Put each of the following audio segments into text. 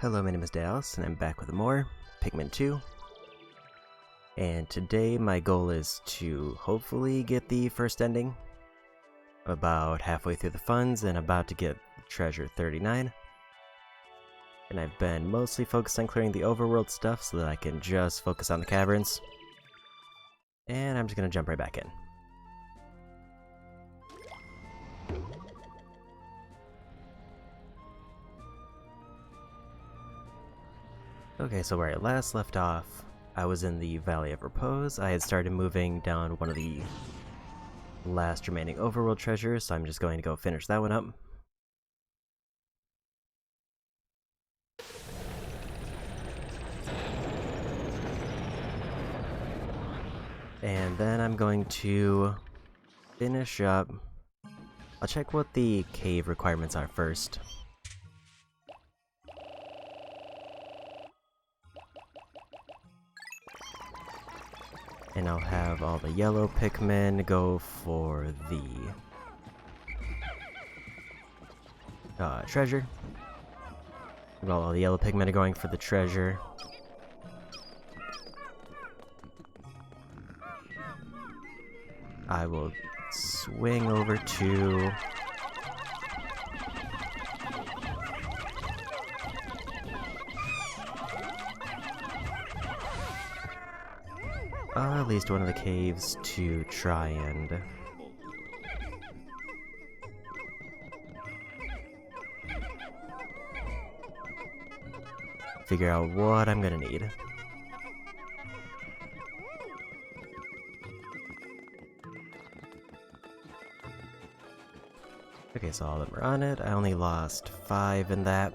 Hello, my name is Dallas, and I'm back with more Pikmin 2. And today my goal is to hopefully get the first ending. About halfway through the funds and about to get treasure 39. And I've been mostly focused on clearing the overworld stuff so that I can just focus on the caverns. And I'm just gonna jump right back in. Okay, so where I last left off, I was in the Valley of Repose. I had started moving down one of the last remaining overworld treasures, so I'm just going to go finish that one up. And then I'm going to finish up. I'll check what the cave requirements are first. And I'll have all the yellow Pikmin go for the treasure. Well, all the yellow Pikmin are going for the treasure. I will swing over to at least one of the caves to try and figure out what I'm gonna need. Okay, so all of them are on it. I only lost 5 in that.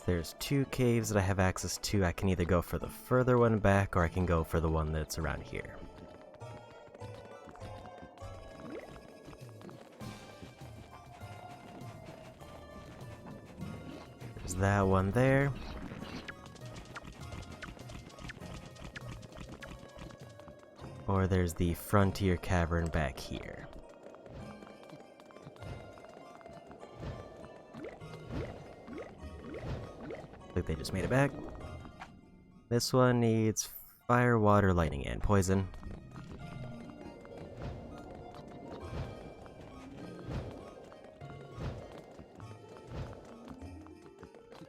There's 2 caves that I have access to. I can either go for the further one back, or I can go for the one that's around here. There's that one there. Or there's the Frontier Cavern back here. Like they just made it back. This one needs fire, water, lightning, and poison.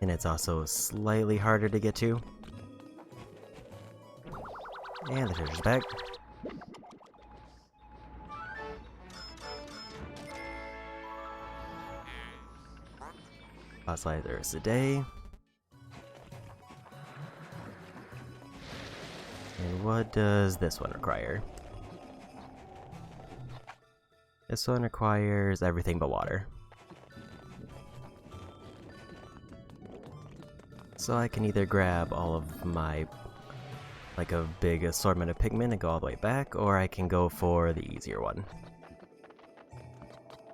And it's also slightly harder to get to. And the treasure's back. Fossilizer a day. And what does this one require? This one requires everything but water. So I can either grab all of my, like a big assortment of Pikmin and go all the way back, or I can go for the easier one.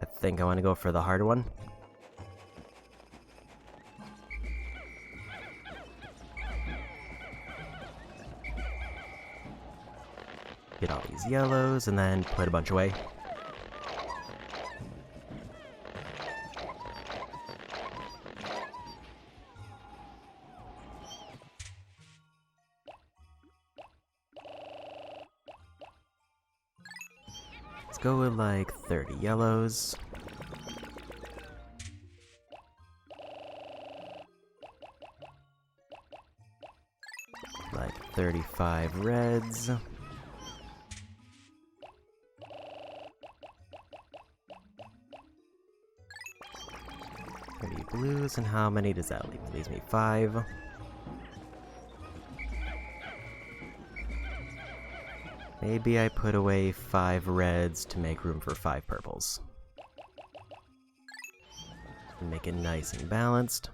I think I want to go for the harder one. Get all these yellows, and then put a bunch away. Let's go with like 30 yellows. Like 35 reds. 30 blues, and how many does that leave? It leaves me 5. Maybe I put away 5 reds to make room for 5 purples. And make it nice and balanced.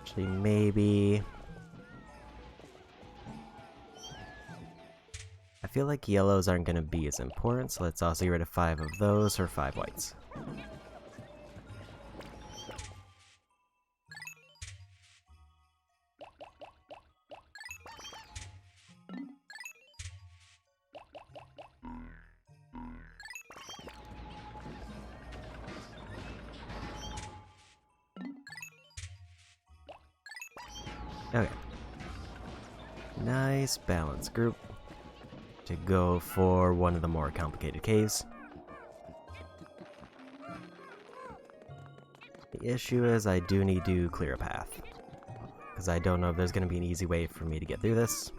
Actually, maybe I feel like yellows aren't going to be as important, so let's also get rid of 5 of those or 5 whites. Okay. Nice balanced group to go for one of the more complicated caves. The issue is I do need to clear a path, because I don't know if there's going to be an easy way for me to get through this.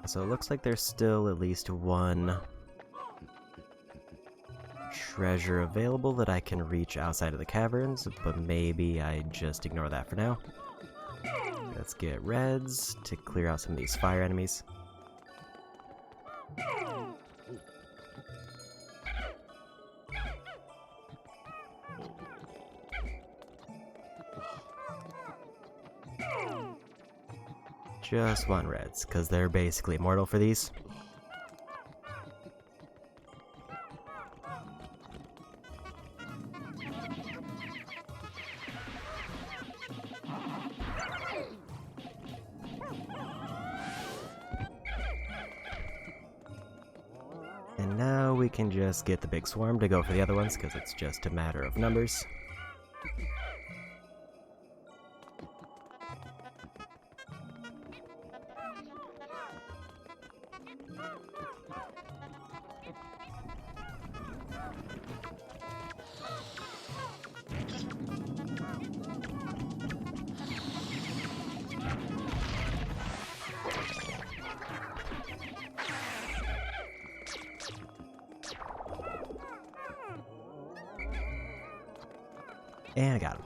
So it looks like there's still at least one treasure available that I can reach outside of the caverns, but maybe I just ignore that for now. Let's get reds to clear out some of these fire enemies. Just one reds, because they're basically immortal for these. And now we can just get the big swarm to go for the other ones, because it's just a matter of numbers. And I got him.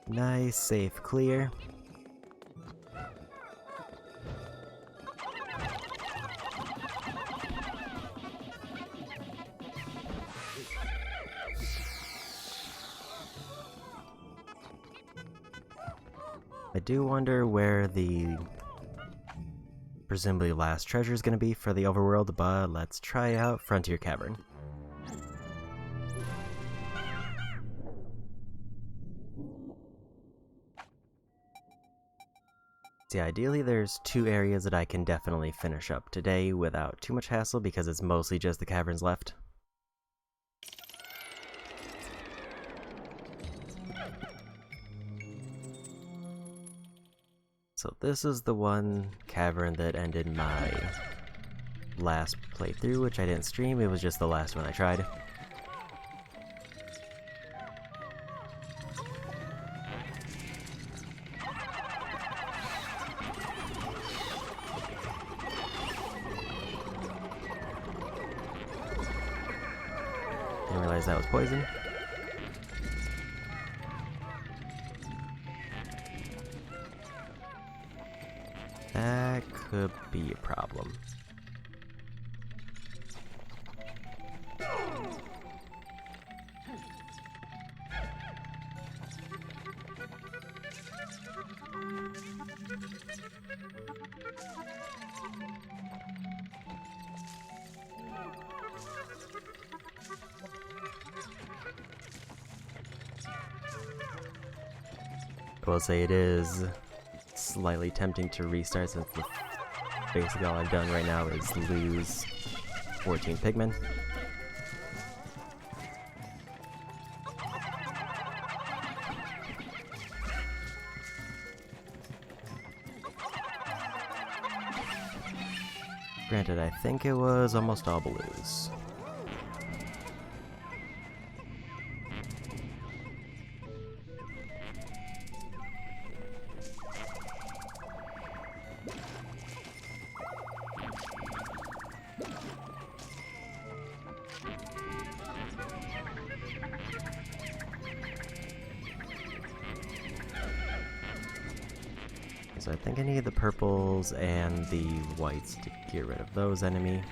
Nice, safe, clear. I do wonder where the presumably last treasure is going to be for the overworld, but let's try out Frontier Cavern. See, ideally there's two areas that I can definitely finish up today without too much hassle, because it's mostly just the caverns left. So this is the one cavern that ended my last playthrough, which I didn't stream, it was just the last one I tried. Didn't realize that was poison. That could be a problem. I will say it is slightly tempting to restart, since basically all I've done right now is lose 14 Pikmin. Granted, I think it was almost all blues. So I think I need the purples and the whites to get rid of those enemy.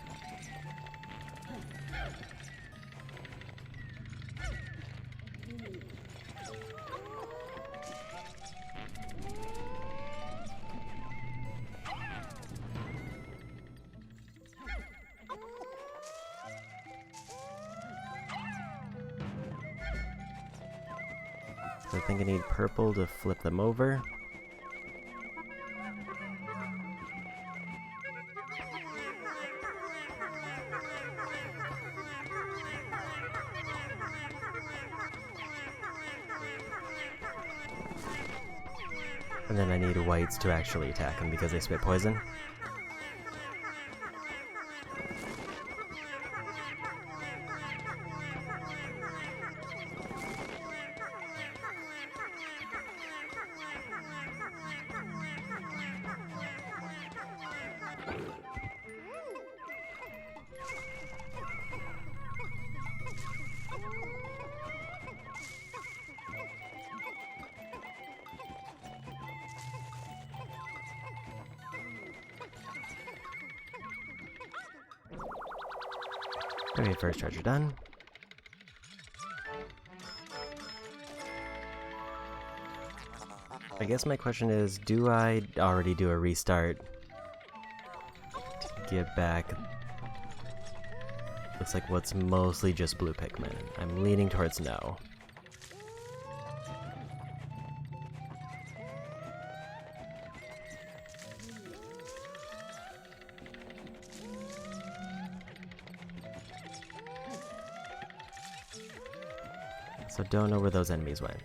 So I think I need purple to flip them over. And then I need whites to actually attack them because they spit poison. Okay, first treasure done. I guess my question is, do I already do a restart to get back? Looks like what's mostly just blue Pikmin. I'm leaning towards no. So don't know where those enemies went.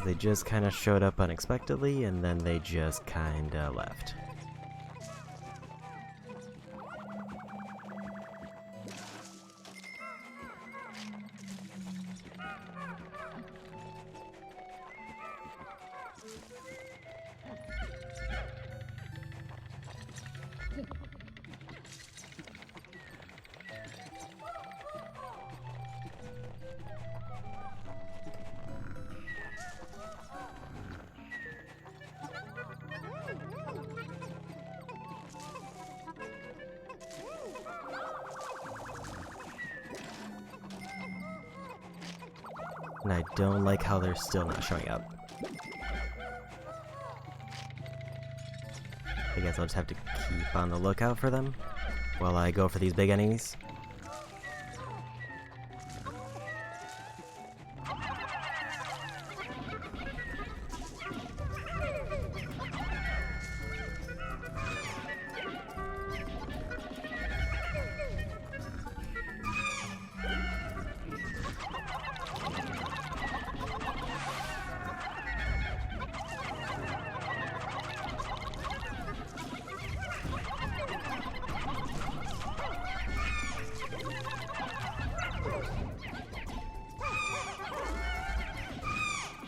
They just kind of showed up unexpectedly, and then they just kind of left. And I don't like how they're still not showing up. I guess I'll just have to keep on the lookout for them while I go for these big enemies.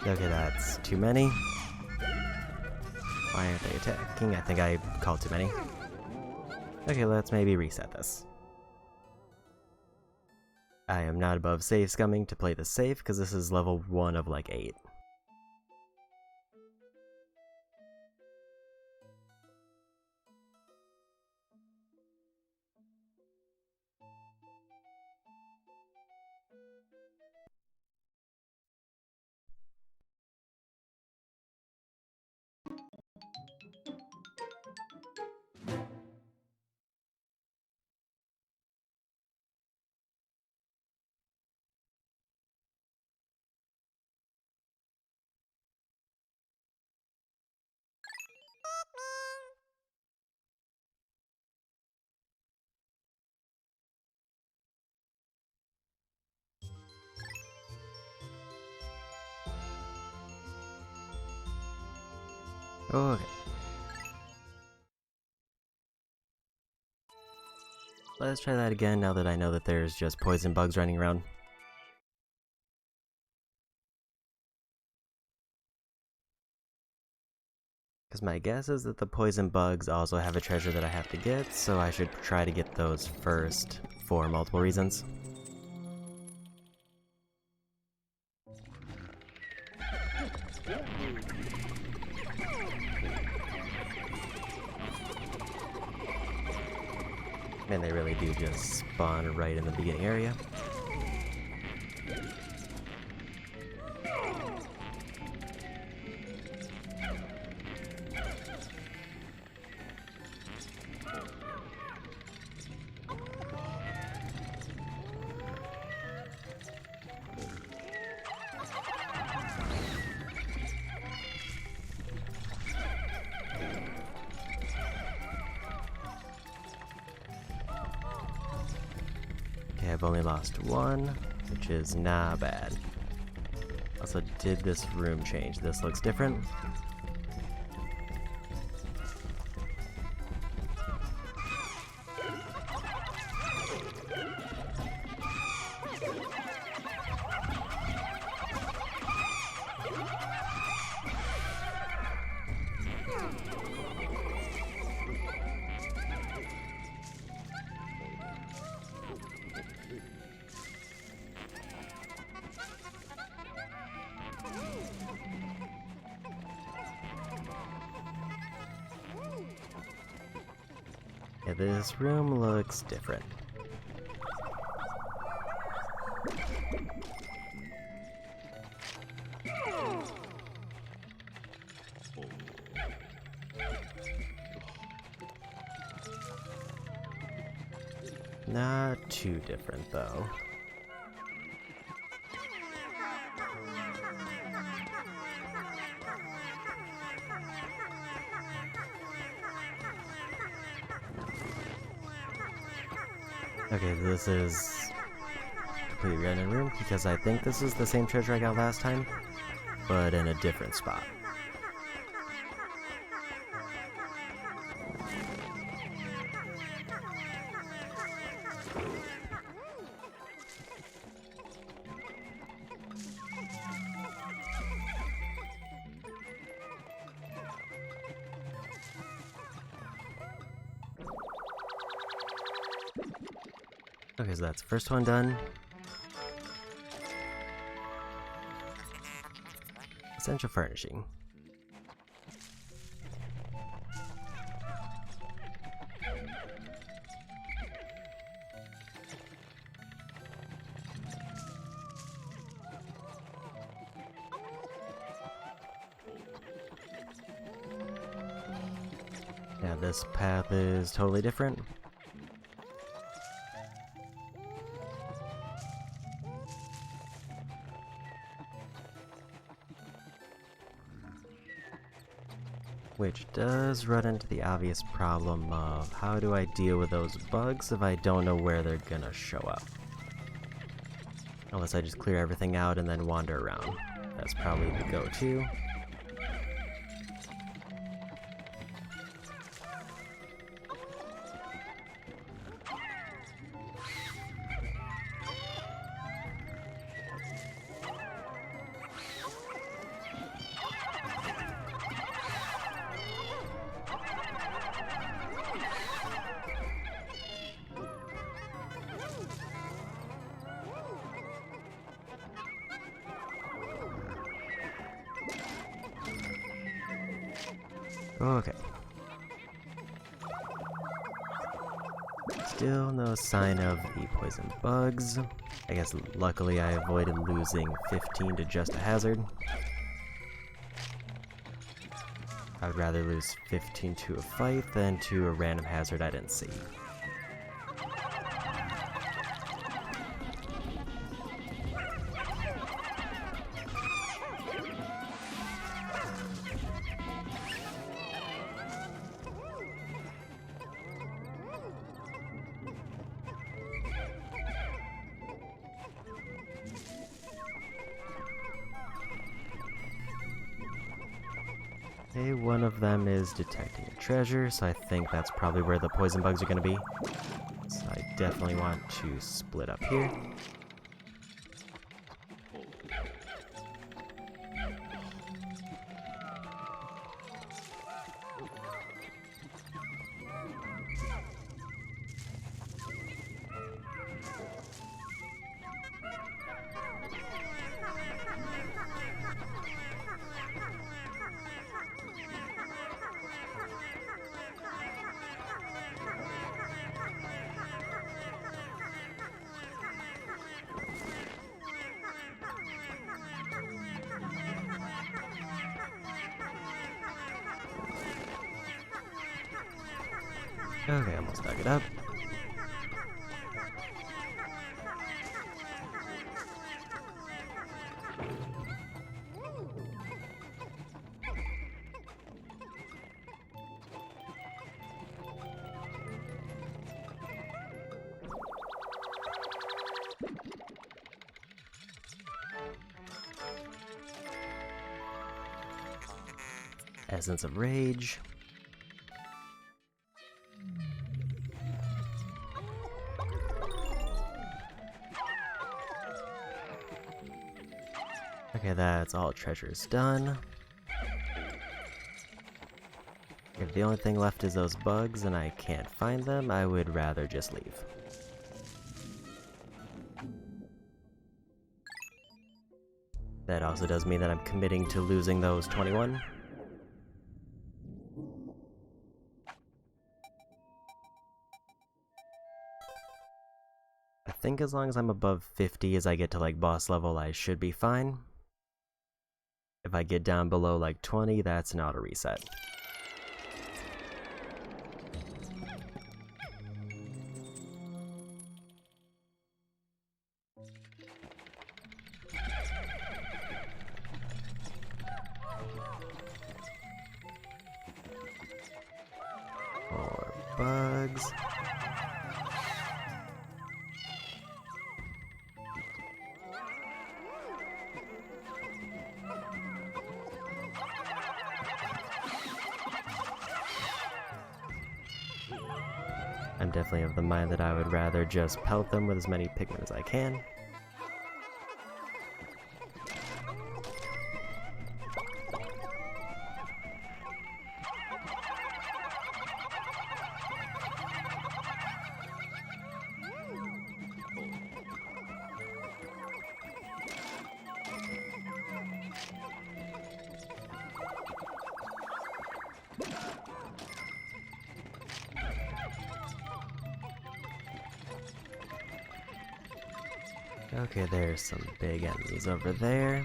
Okay, that's too many. Why aren't they attacking? I think I called too many. Okay, let's maybe reset this. I am not above safe scumming to play this safe, because this is level 1 of like 8. Okay. Let's try that again now that I know that there's just poison bugs running around. Because my guess is that the poison bugs also have a treasure that I have to get, so I should try to get those first for multiple reasons. And they really do just spawn right in the beginning area. Okay, I've only lost one, which is not bad. Also, did this room change? This looks different. Yeah, this room looks different. Not too different, though. Okay, this is a completely random room because I think this is the same treasure I got last time, but in a different spot. Okay, so that's the first one done. Essential furnishing. Yeah, this path is totally different. Which does run into the obvious problem of how do I deal with those bugs if I don't know where they're gonna show up. Unless I just clear everything out and then wander around. That's probably the go-to. Okay. Still no sign of the poison bugs. I guess luckily I avoided losing 15 to just a hazard. I would rather lose 15 to a fight than to a random hazard I didn't see. Okay, one of them is detecting a treasure, so I think that's probably where the poison bugs are going to be. So I definitely want to split up here. Okay, almost dug it up. Essence of Rage. Okay, that's all treasures done. If the only thing left is those bugs and I can't find them, I would rather just leave. That also does mean that I'm committing to losing those 21. I think as long as I'm above 50 as I get to like boss level, I should be fine. If I get down below like 20, that's an auto reset. More bugs. I'm definitely of the mind that I would rather just pelt them with as many Pikmin as I can. Okay, there's some big enemies over there.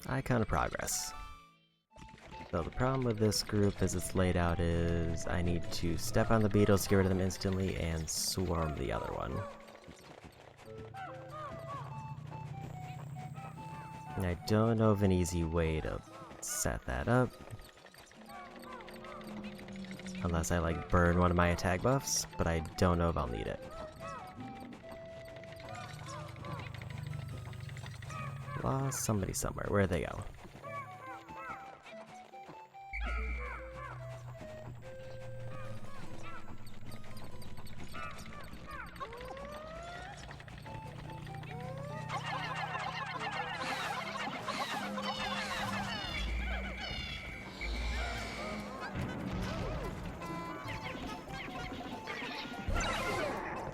Icon of progress. So the problem with this group as it's laid out is I need to step on the beetles, get rid of them instantly, and swarm the other one. And I don't know of an easy way to set that up. Unless I like burn one of my attack buffs, but I don't know if I'll need it. Lost somebody somewhere. Where'd they go?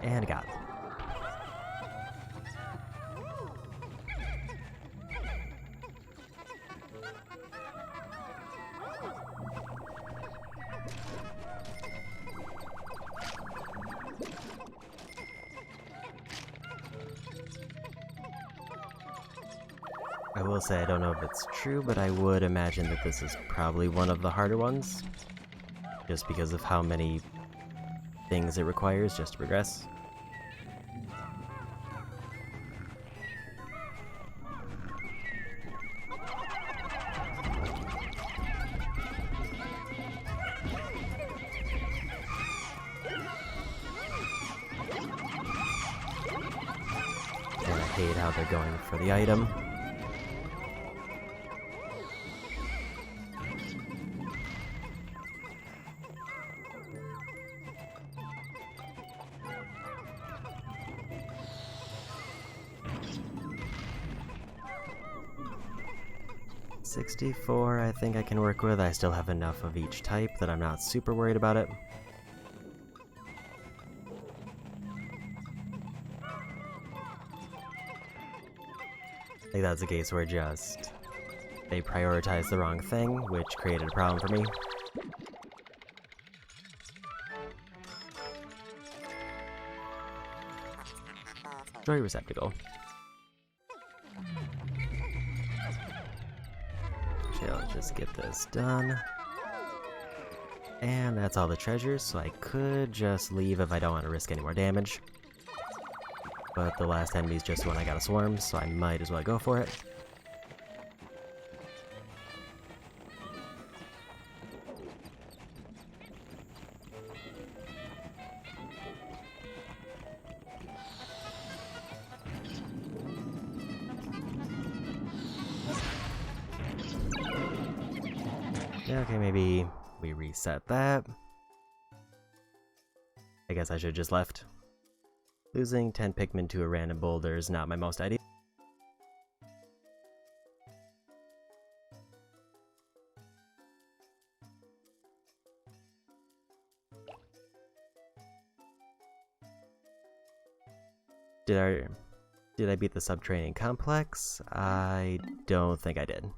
And got him. I will say I don't know if it's true, but I would imagine that this is probably one of the harder ones. Just because of how many things it requires just to progress. And I hate how they're going for the item. $64 I think I can work with. I still have enough of each type that I'm not super worried about it. I think that's a case where just they prioritized the wrong thing, which created a problem for me. Joy receptacle. Okay, let's just get this done. And that's all the treasures, so I could just leave if I don't want to risk any more damage. But the last enemy is just when I got a swarm, so I might as well go for it. Okay, maybe we reset that. I guess I should have just left. Losing 10 Pikmin to a random boulder is not my most ideal. Did I beat the subterranean complex? I don't think I did.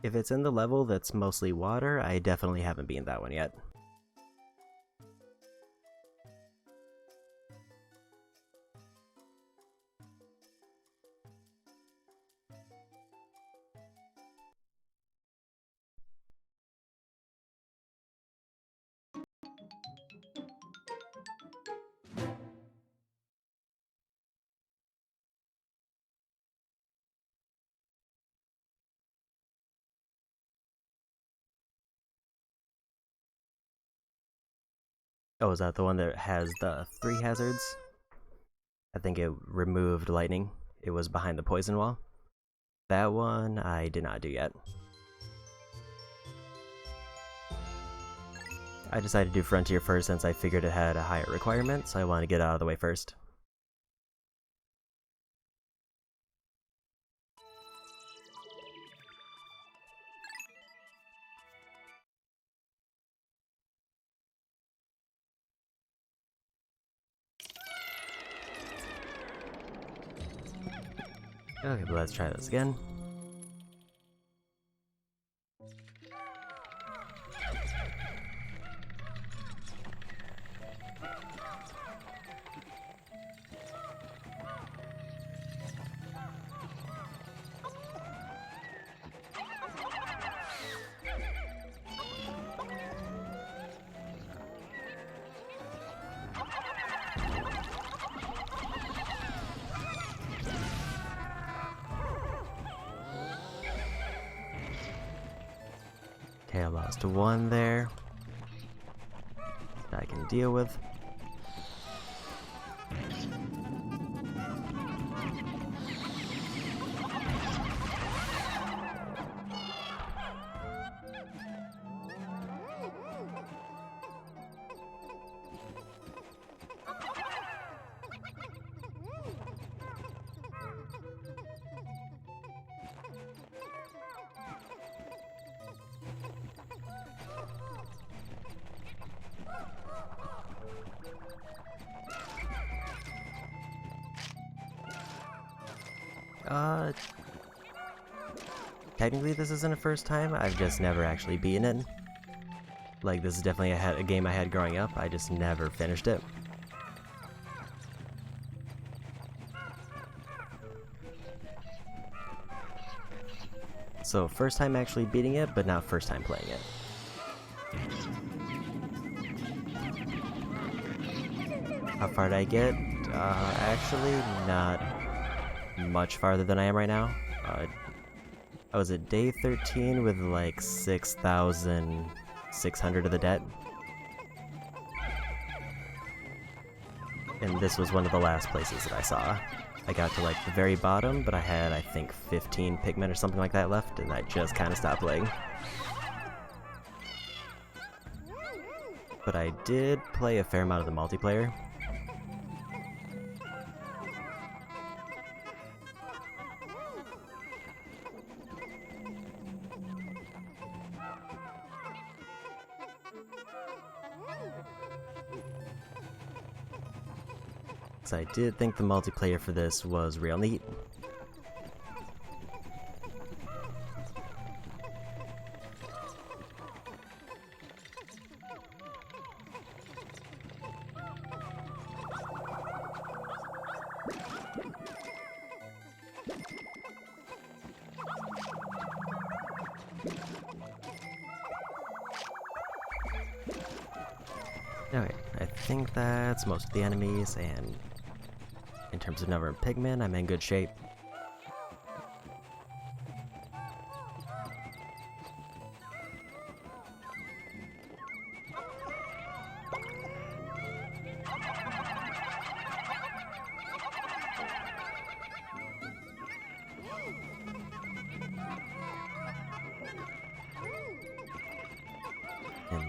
If it's in the level that's mostly water, I definitely haven't beaten that one yet. Oh, is that the one that has the 3 hazards? I think it removed lightning. It was behind the poison wall. That one I did not do yet. I decided to do Frontier first since I figured it had a higher requirement, so I wanted to get it out of the way first. Okay, but let's try this again. Okay, I lost 1 there. That I can deal with. Technically this isn't a first time, I've just never actually beaten it. Like, this is definitely a game I had growing up, I just never finished it. So, first time actually beating it, but not first time playing it. How far did I get? Actually, not much farther than I am right now. I was at day 13 with like 6,600 of the debt. And this was one of the last places that I saw. I got to like the very bottom, but I had, I think, 15 Pikmin or something like that left, and I just kind of stopped playing. But I did play a fair amount of the multiplayer. So I did think the multiplayer for this was real neat. Okay, I think that's most of the enemies, and in terms of number of Pikmin, I'm in good shape.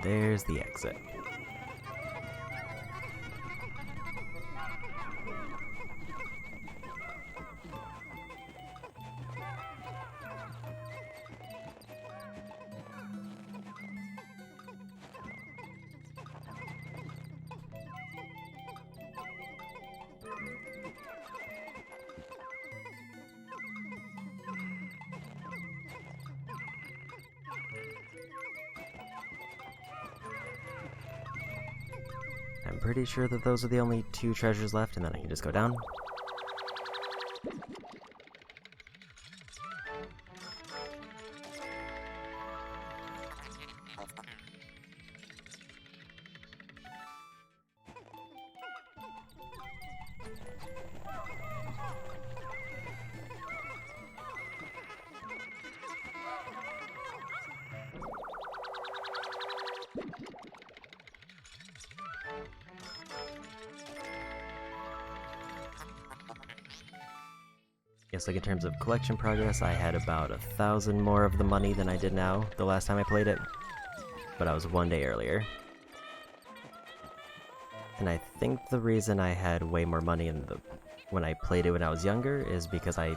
And there's the exit. I'm pretty sure that those are the only 2 treasures left, and then I can just go down. Yes, like in terms of collection progress, I had about 1,000 more of the money than I did now the last time I played it, but I was 1 day earlier. And I think the reason I had way more money when I played it when I was younger is because I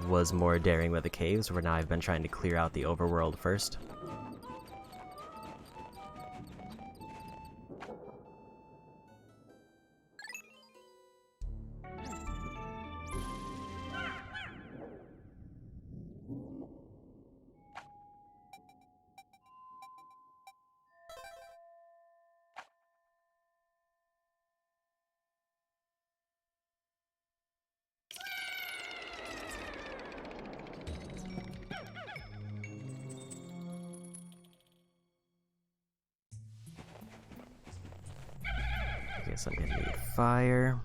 was more daring with the caves, where now I've been trying to clear out the overworld first. I guess I'm gonna need fire,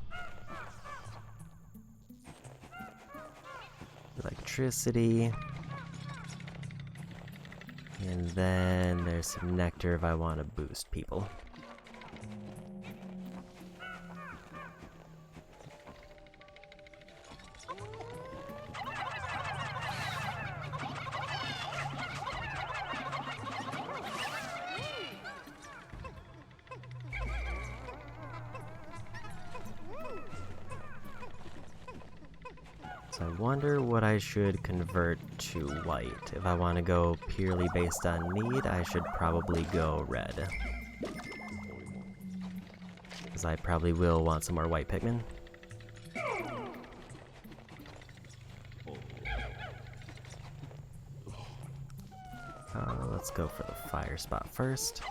electricity, and then there's some nectar if I want to boost people. So I wonder what I should convert to white. If I want to go purely based on need, I should probably go red. Because I probably will want some more white Pikmin. Let's go for the fire spot first.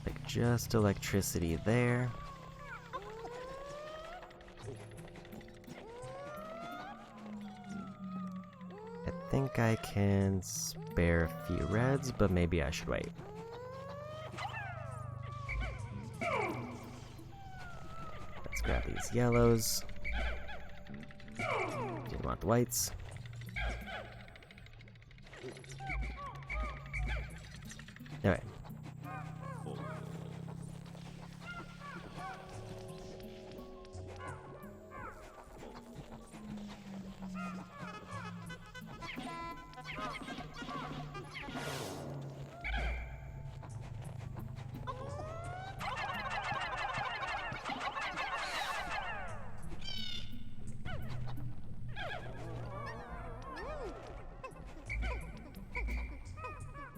Like just electricity there. I think I can spare a few reds, but maybe I should wait. Let's grab these yellows. Didn't want the whites. Alright.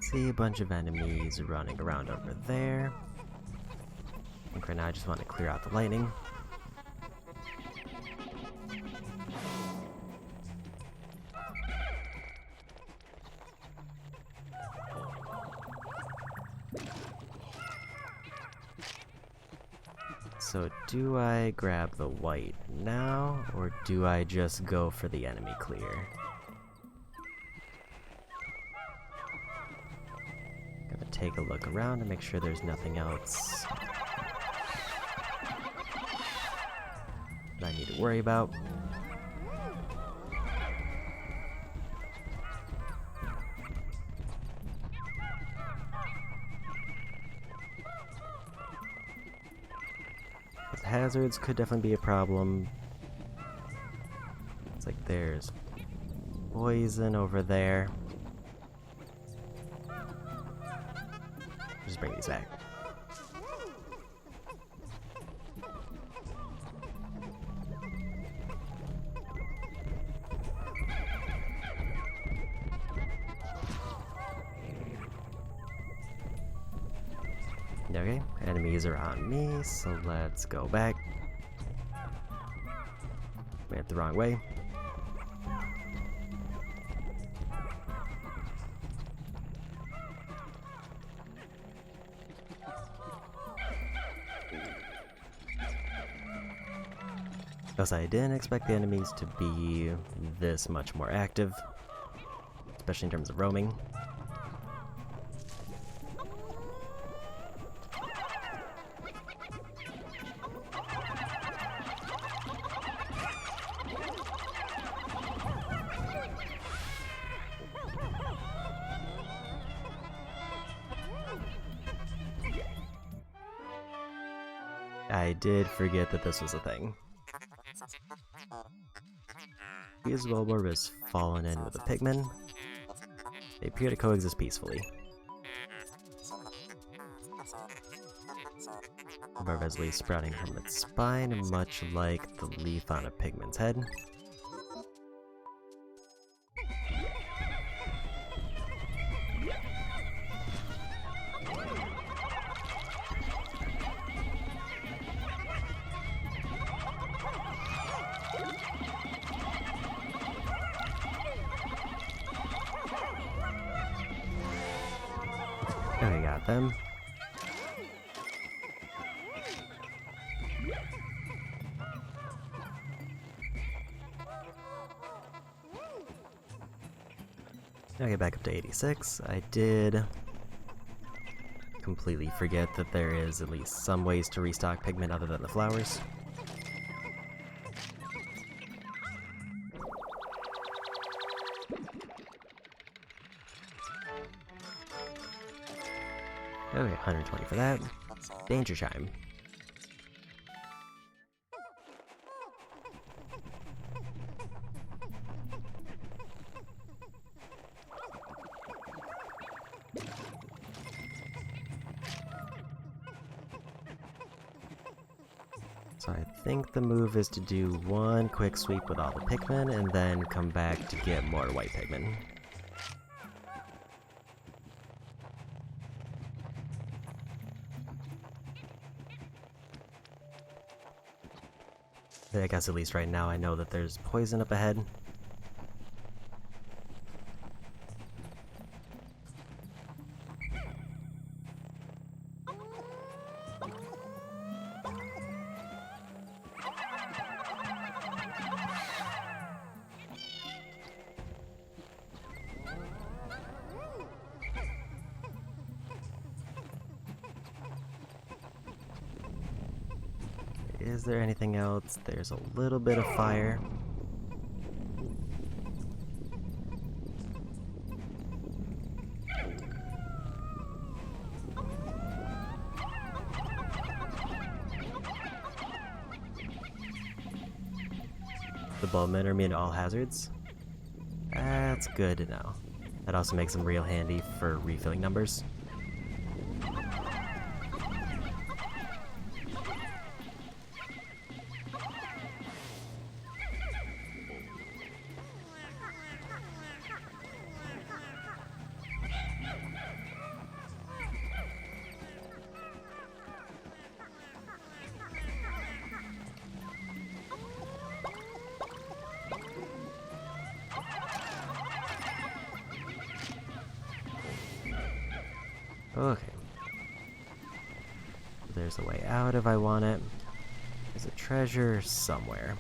See a bunch of enemies running around over there. I think right now I just want to clear out the lightning. So do I grab the white now, or do I just go for the enemy clear? Gonna take a look around to make sure there's nothing else that I need to worry about. Hazards could definitely be a problem. It's like there's poison over there. Just bring these back. Okay, enemies are on me, so let's go back. Went the wrong way. Because I didn't expect the enemies to be this much more active, especially in terms of roaming. I did forget that this was a thing. Because Wellborb has fallen in with the Pikmin, they appear to coexist peacefully. Barb has leaves sprouting from its spine, much like the leaf on a Pikmin's head. Okay, got them. Okay, back up to 86. I did completely forget that there is at least some ways to restock Pikmin other than the flowers. Okay, 120 for that. Danger Chime. So I think the move is to do one quick sweep with all the Pikmin and then come back to get more white Pikmin. I guess at least right now I know that there's poison up ahead. Is there anything else? There's a little bit of fire. The Bulbmen are immune to all hazards. That's good to know. That also makes them real handy for refilling numbers. Okay. There's a way out if I want it. There's a treasure somewhere.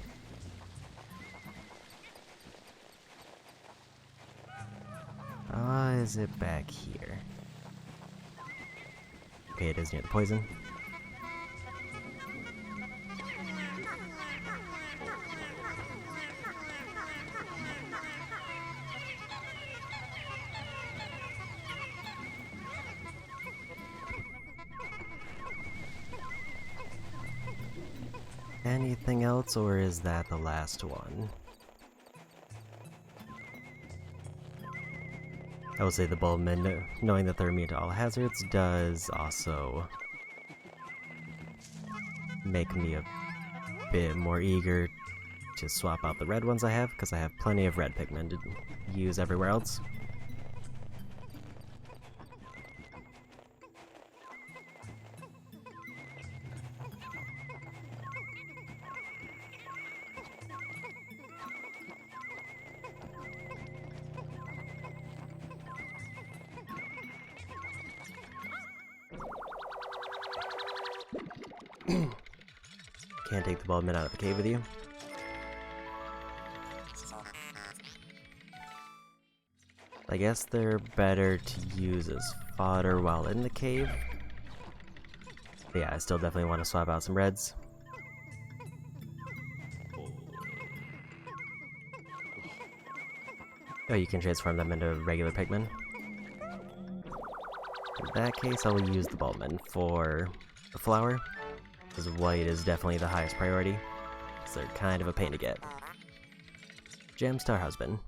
Is it back here? Okay, it is near the poison. Anything else, or is that the last one? I will say the Bulbmin, knowing that they're immune to all hazards, does also make me a bit more eager to swap out the red ones I have, because I have plenty of red Pikmin to use everywhere else. Can't take the Bulbmin out of the cave with you. I guess they're better to use as fodder while in the cave. But yeah, I still definitely want to swap out some reds. Oh, you can transform them into regular Pikmin. In that case, I will use the Bulbmin for the flower, because white is definitely the highest priority, so they're kind of a pain to get. Gemstar Husband.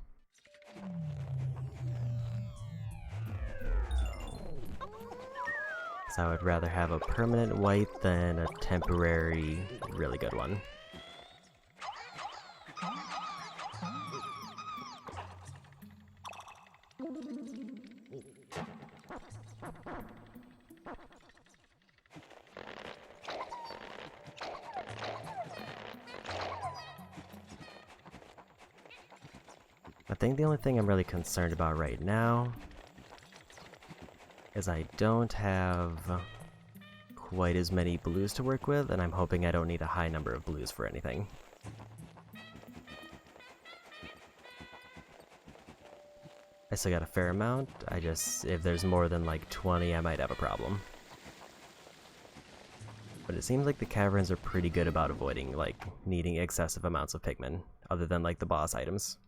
So I would rather have a permanent white than a temporary, really good one. I think the only thing I'm really concerned about right now is I don't have quite as many blues to work with, and I'm hoping I don't need a high number of blues for anything. I still got a fair amount, if there's more than like 20, I might have a problem. But it seems like the caverns are pretty good about avoiding, like, needing excessive amounts of Pikmin, other than like the boss items.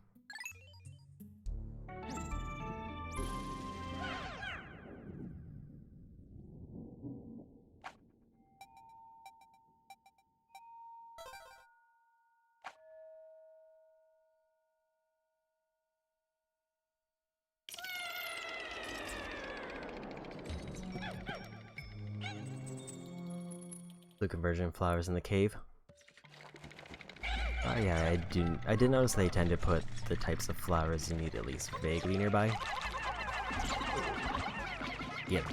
The conversion flowers in the cave. Oh yeah, I did notice they tend to put the types of flowers you need at least vaguely nearby. Yep.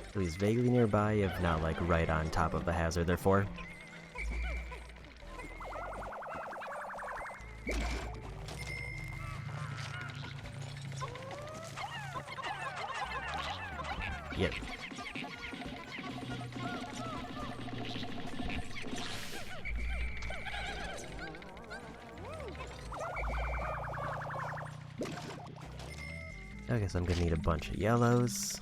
At least vaguely nearby, if not like right on top of the hazard they're for. Yep. I guess I'm gonna need a bunch of yellows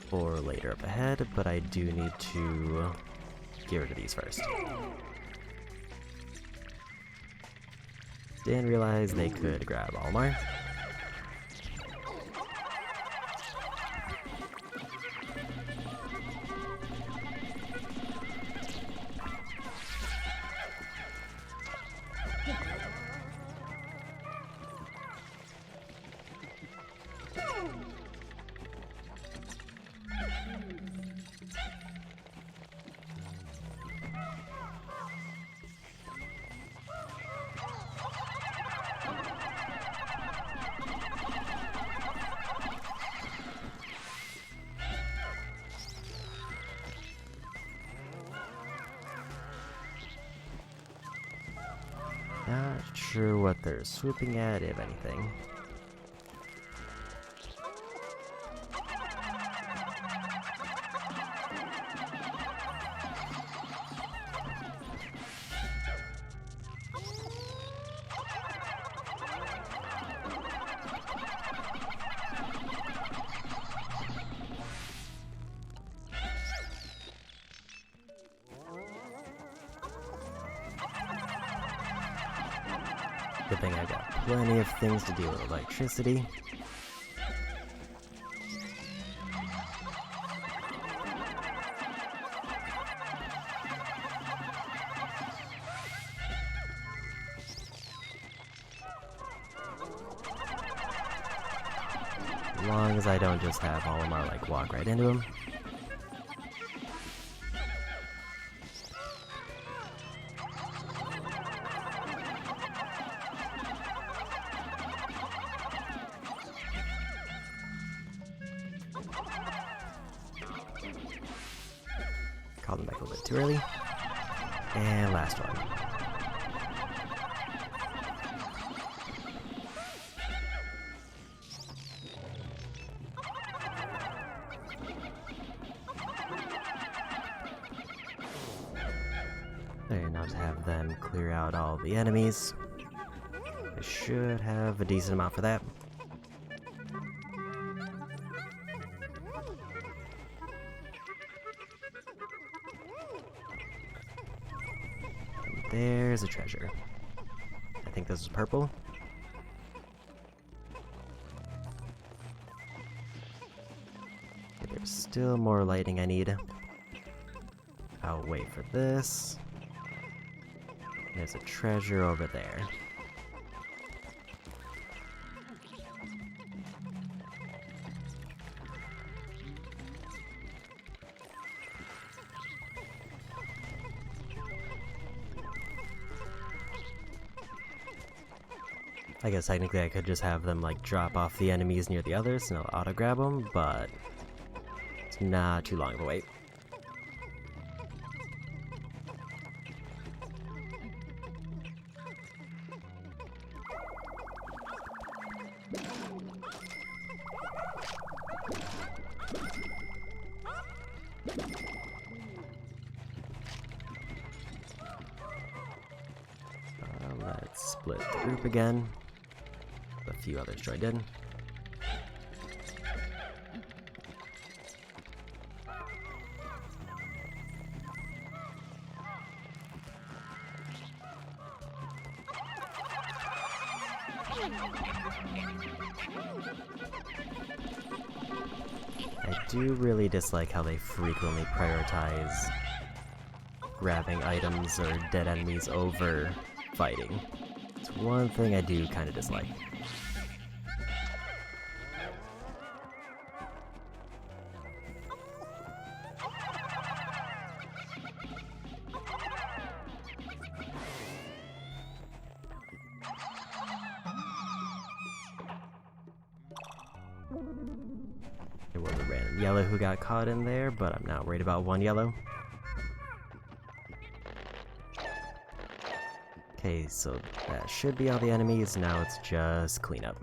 for later up ahead, but I do need to get rid of these first. Didn't realize they could grab all more. Not sure what they're swooping at, if anything. Good thing I got plenty of things to deal with electricity. As long as I don't just have Olimar like walk right into him. Called him back a little bit too early. And last one. There, now to have them clear out all the enemies. I should have a decent amount for that. And there's a treasure. I think this is purple. Okay, there's still more lighting I need. I'll wait for this. There's a treasure over there. I guess technically I could just have them like drop off the enemies near the others and I'll auto grab them, but it's not too long of a wait. Let's split the group again. A few others joined in. I do really dislike how they frequently prioritize grabbing items or dead enemies over fighting. It's one thing I do kind of dislike. There was a random yellow who got caught in there, but I'm not worried about one yellow. Okay, so that should be all the enemies, now it's just cleanup.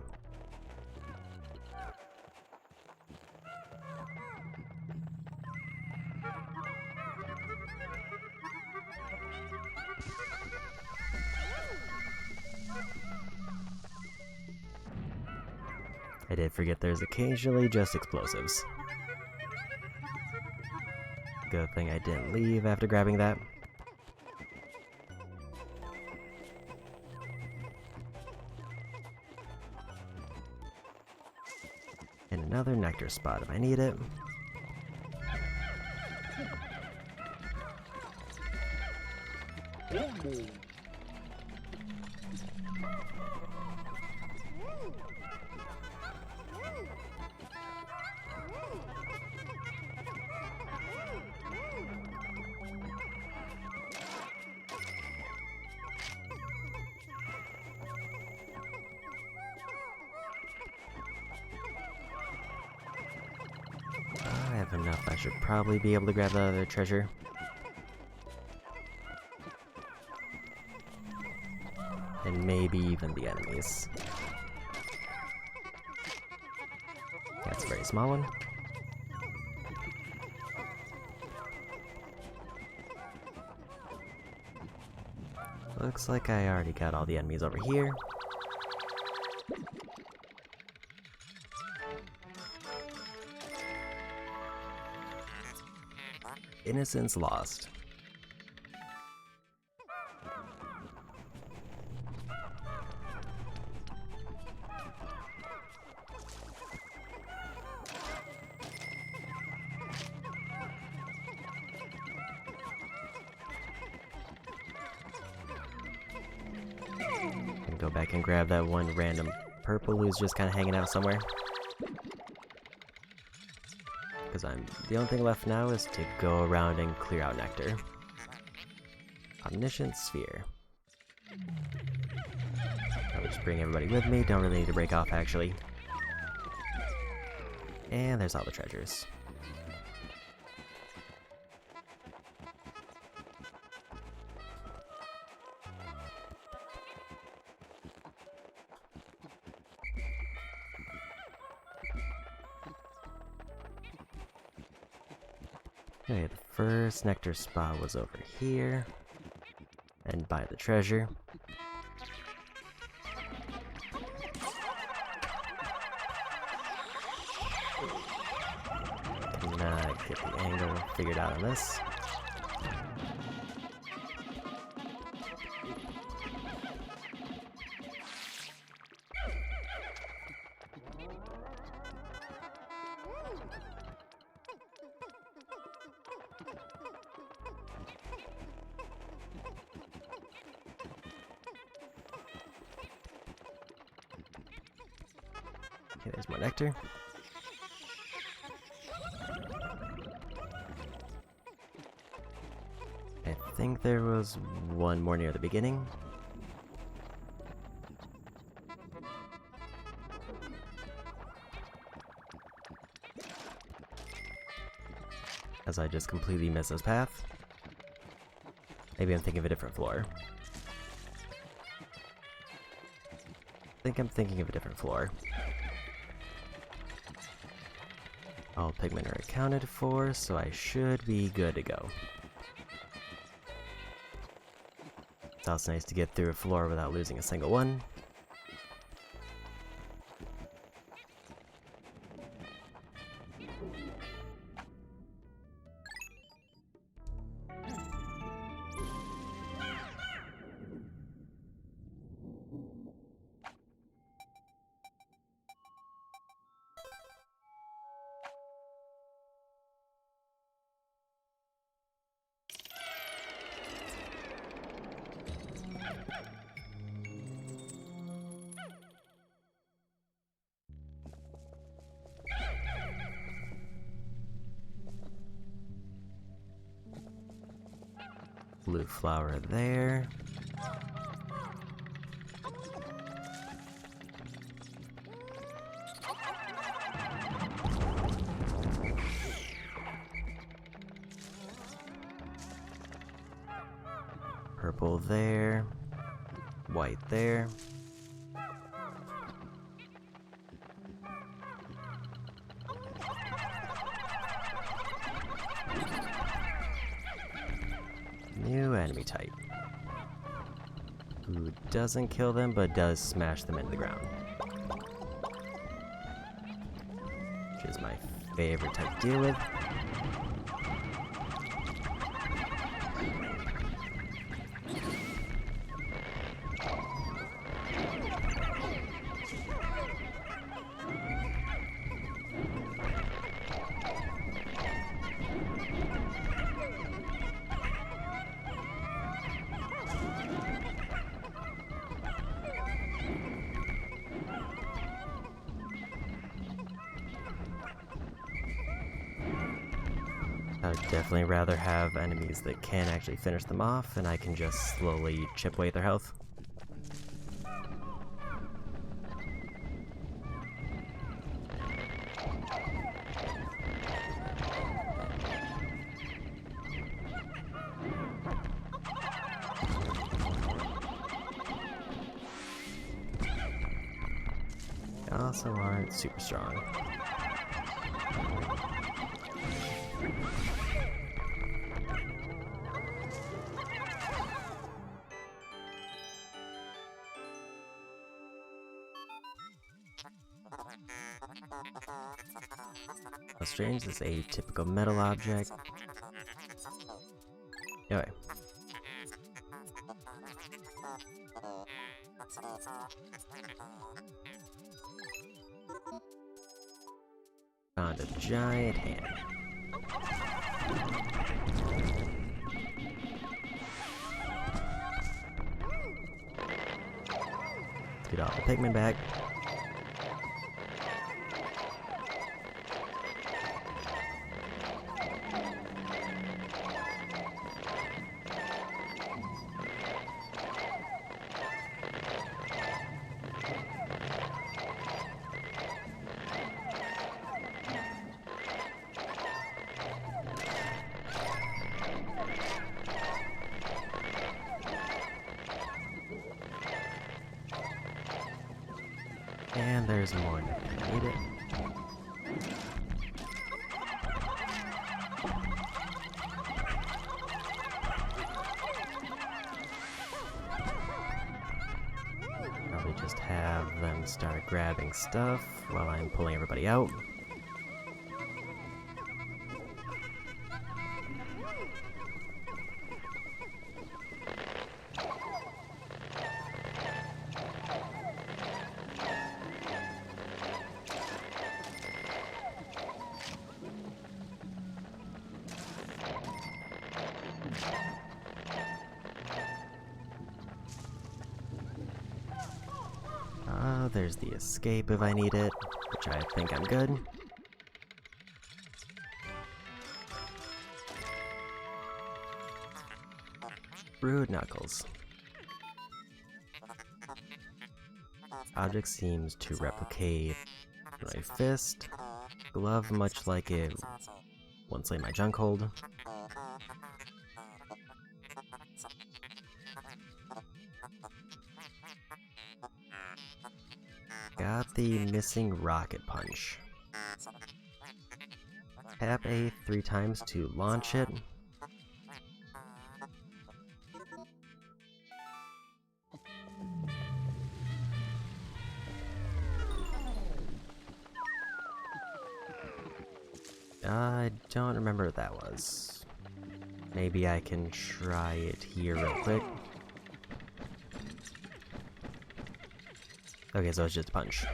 I did forget there's occasionally just explosives. Good thing I didn't leave after grabbing that. And another nectar spot if I need it. I have enough, I should probably be able to grab the other treasure. And maybe even the enemies. That's a very small one. Looks like I already got all the enemies over here. Innocence lost. Go back and grab that one random purple who's just kind of hanging out somewhere. Because the only thing left now is to go around and clear out nectar. Omniscient Sphere. I'll just bring everybody with me, don't really need to break off actually. And there's all the treasures. Okay, the first nectar spot was over here, and by the treasure. Cannot get the angle figured out on this. Okay, there's more nectar. I think there was one more near the beginning. As I just completely missed this path. Maybe I'm thinking of a different floor. I think I'm thinking of a different floor. All Pikmin are accounted for, so I should be good to go. It's also nice to get through a floor without losing a single one. Blue flower there. Purple there. White there. New enemy type. Who doesn't kill them but does smash them into the ground. Which is my favorite type to deal with. I'd definitely rather have enemies that can actually finish them off, and I can just slowly chip away at their health. They also aren't super strong. How strange, this is a typical metal object. Anyway. Found a giant hand. Let's get all the Pikmin back. And there's more if I need it. Probably just have them start grabbing stuff while I'm pulling everybody out. There's the escape if I need it, which I think I'm good. Rude Knuckles. Object seems to replicate my fist. Glove much like it once in my junk hold. Got the missing rocket punch. Tap A 3 times to launch it. I don't remember what that was. Maybe I can try it here real quick. Okay, so it's just a punch.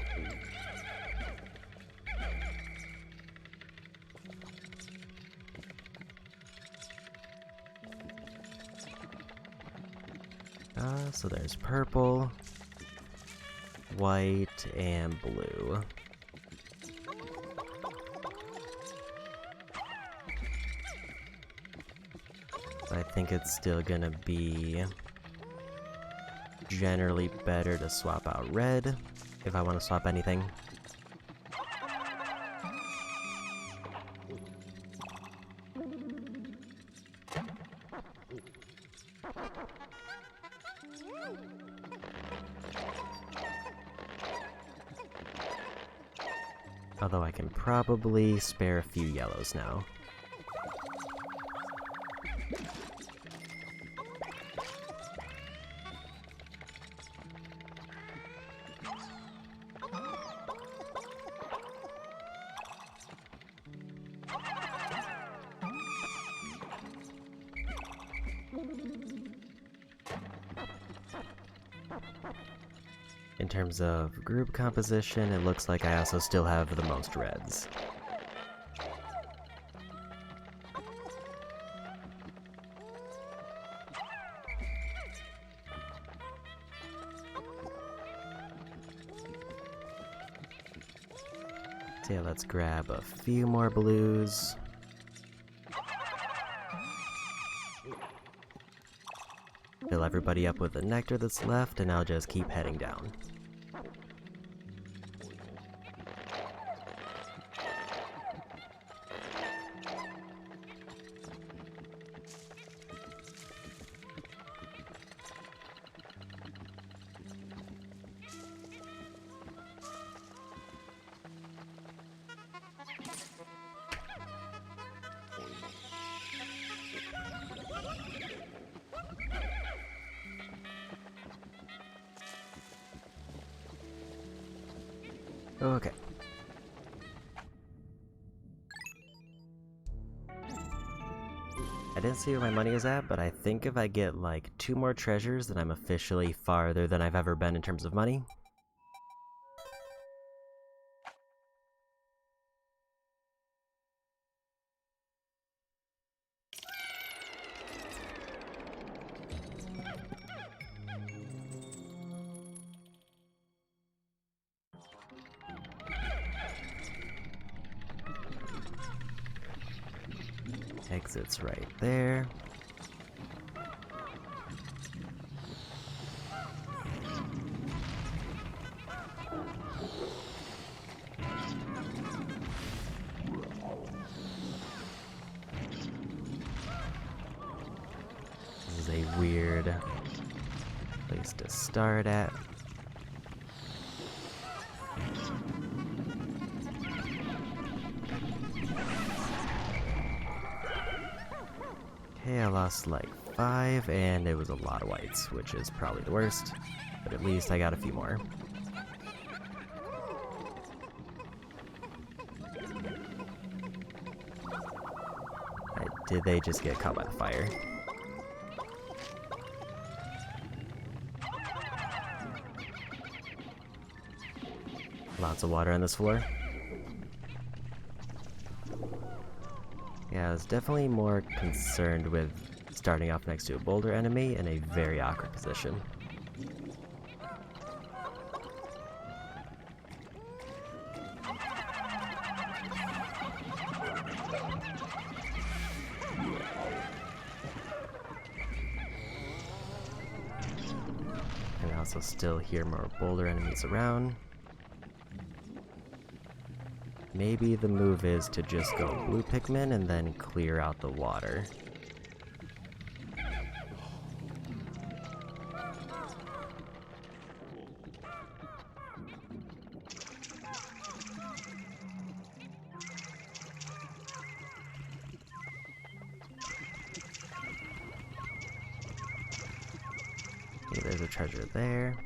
So there's purple, white, and blue. I think it's still gonna be generally better to swap out red if I want to swap anything. Although I can probably spare a few yellows now. In terms of group composition, it looks like I also still have the most reds. So yeah, let's grab a few more blues. Fill everybody up with the nectar that's left, and I'll just keep heading down. Okay. I didn't see where my money is at, but I think if I get like 2 more treasures, then I'm officially farther than I've ever been in terms of money. Exit's right there. This is a weird place to start at. Okay, I lost like 5, and it was a lot of whites, which is probably the worst, but at least I got a few more. Did they just get caught by the fire? Lots of water on this floor. Yeah, I was definitely more concerned with starting off next to a boulder enemy in a very awkward position. And I also still hear more boulder enemies around. Maybe the move is to just go blue Pikmin and then clear out the water. Okay, there's a treasure there.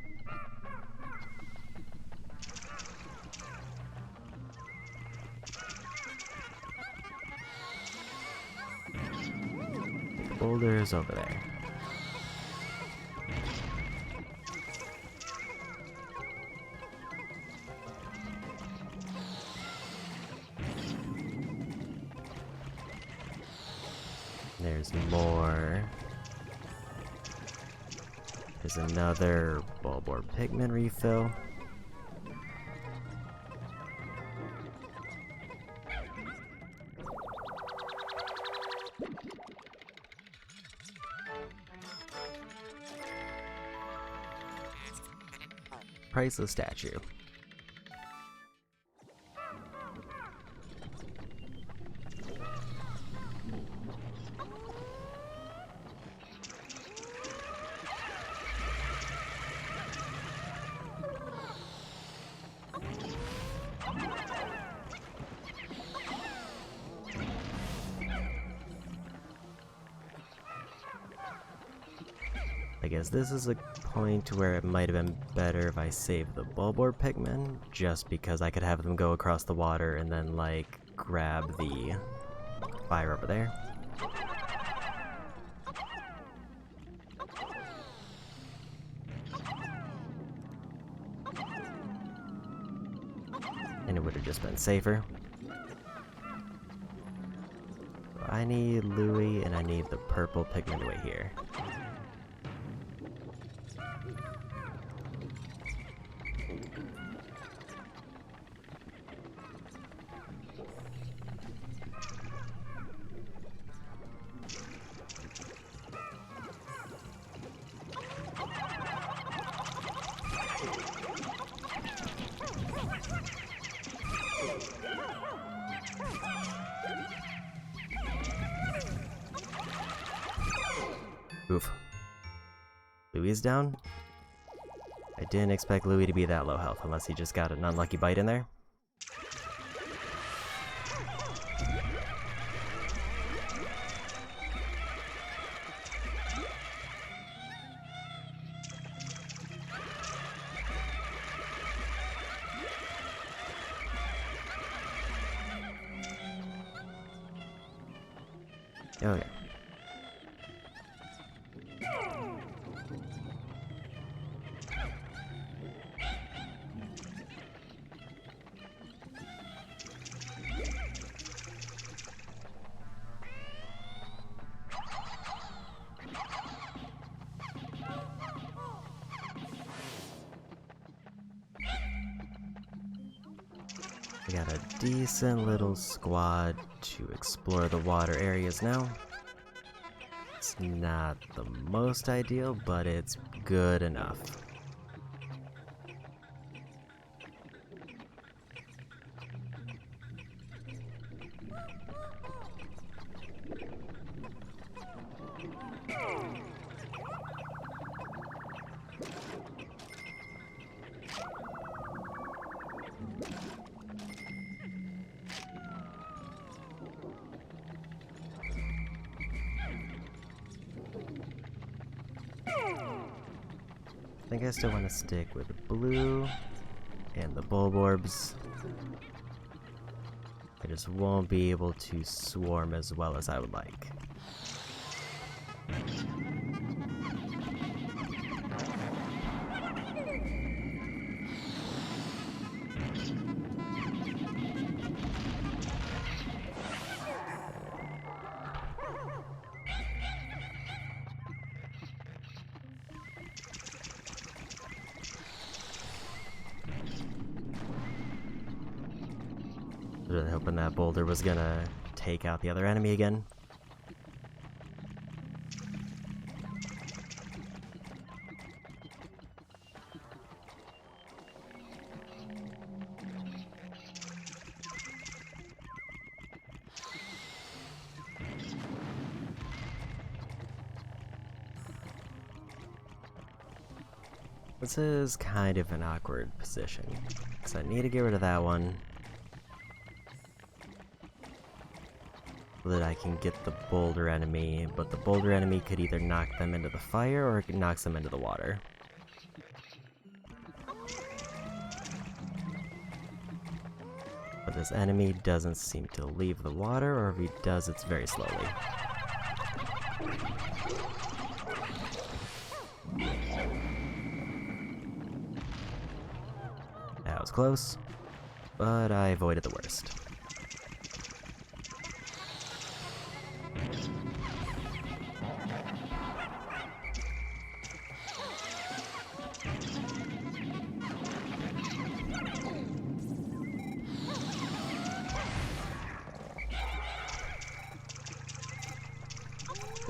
Boulders over there. There's more. There's another Bulbor Pikmin refill. Priceless statue. I guess this is a point where it might have been better if I saved the Bulbor Pikmin, just because I could have them go across the water and then, like, grab the fire over there. And it would have just been safer. I need Louie, and I need the purple Pikmin to wait here. Oof. Louie is down? I didn't expect Louie to be that low health, unless he just got an unlucky bite in there. Okay. We got a decent little squad to explore the water areas now. It's not the most ideal, but it's good enough. think I still want to stick with the blue and the bulb orbs. I just won't be able to swarm as well as I would like. Really hoping that boulder was gonna take out the other enemy again. This is kind of an awkward position, because I need to get rid of that one so that I can get the boulder enemy, but the boulder enemy could either knock them into the fire or it knocks them into the water. But this enemy doesn't seem to leave the water, or if he does, it's very slowly. That was close, but I avoided the worst.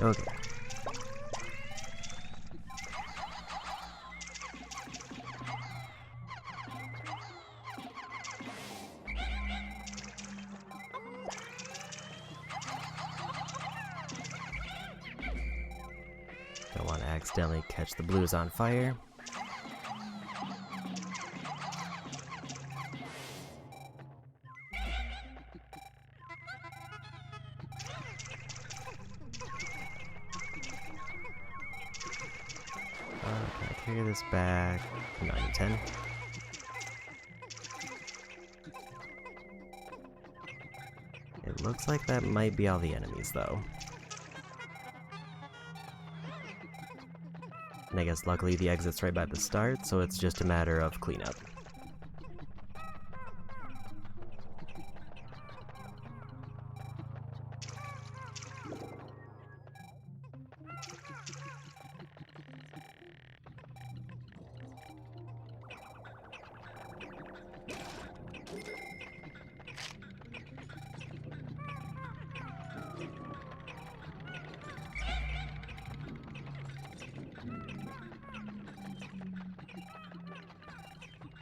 Okay. Don't want to accidentally catch the blues on fire. Can I carry this back? 9 to 10. It looks like that might be all the enemies, though. And I guess luckily the exit's right by the start, so it's just a matter of cleanup.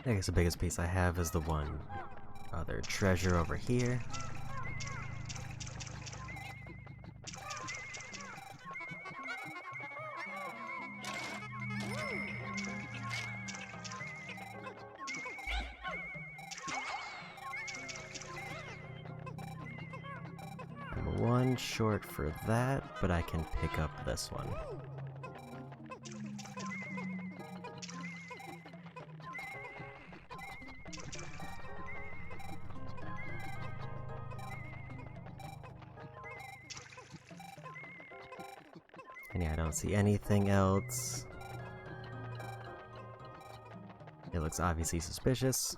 I guess the biggest piece I have is the one other treasure over here. I'm one short for that, but I can pick up this one. And yeah, I don't see anything else. It looks obviously suspicious.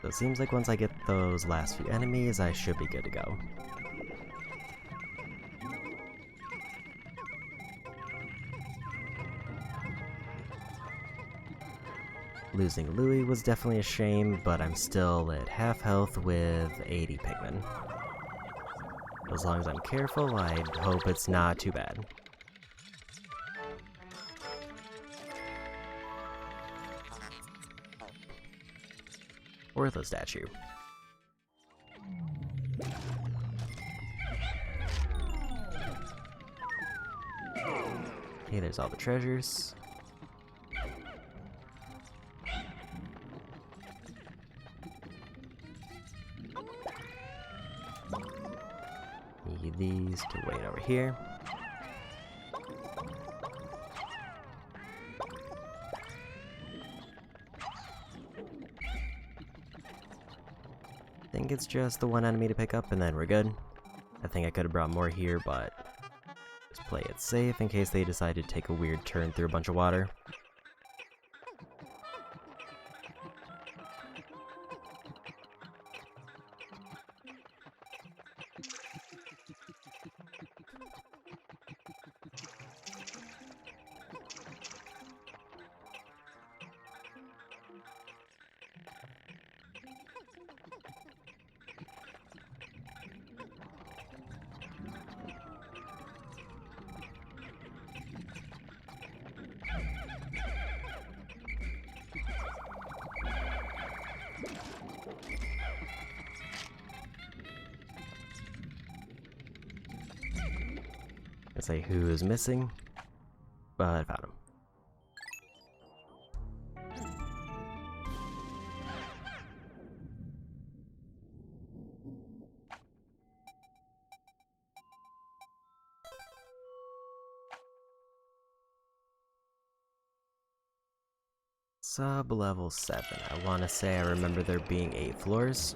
So it seems like once I get those last few enemies, I should be good to go. Losing Louis was definitely a shame, but I'm still at half health with 80 Pikmin. As long as I'm careful, I hope it's not too bad. Or the statue. Okay, there's all the treasures. these to wait over here. I think it's just the one enemy to pick up and then we're good. I think I could have brought more here, but just play it safe in case they decide to take a weird turn through a bunch of water. Let's say who is missing, but I found him. Sub-level 7. I want to say I remember there being 8 floors.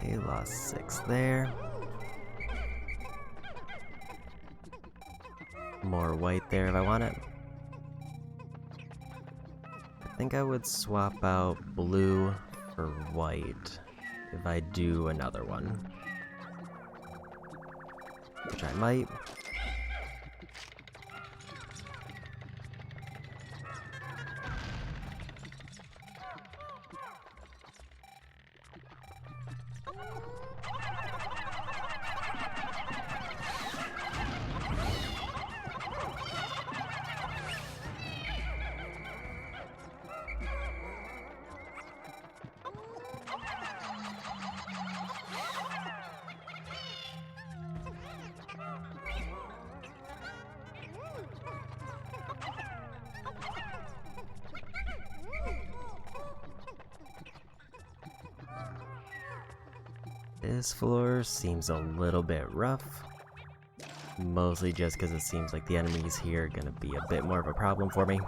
Okay, lost 6 there. More white there if I want it. I think I would swap out blue for white if I do another one. Which I might. This floor seems a little bit rough, mostly just because it seems like the enemies here are going to be a bit more of a problem for me.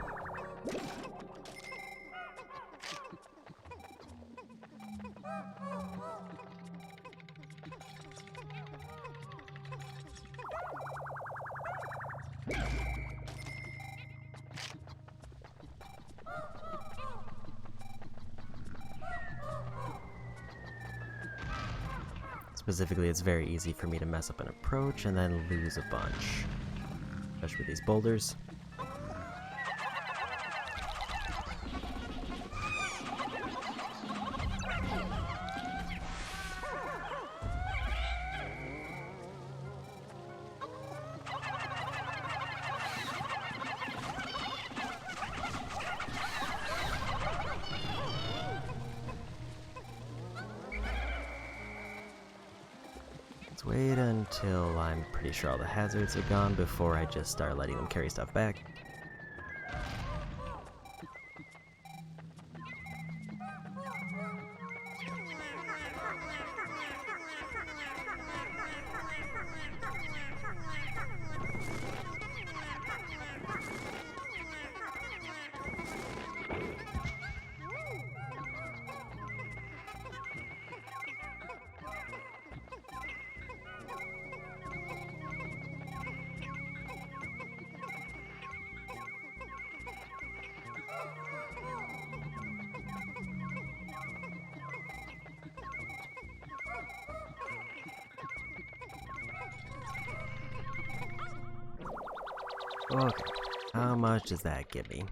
Specifically, it's very easy for me to mess up an approach and then lose a bunch, especially with these boulders. Wait until I'm pretty sure all the hazards are gone before I just start letting them carry stuff back. Okay, how much does that give me?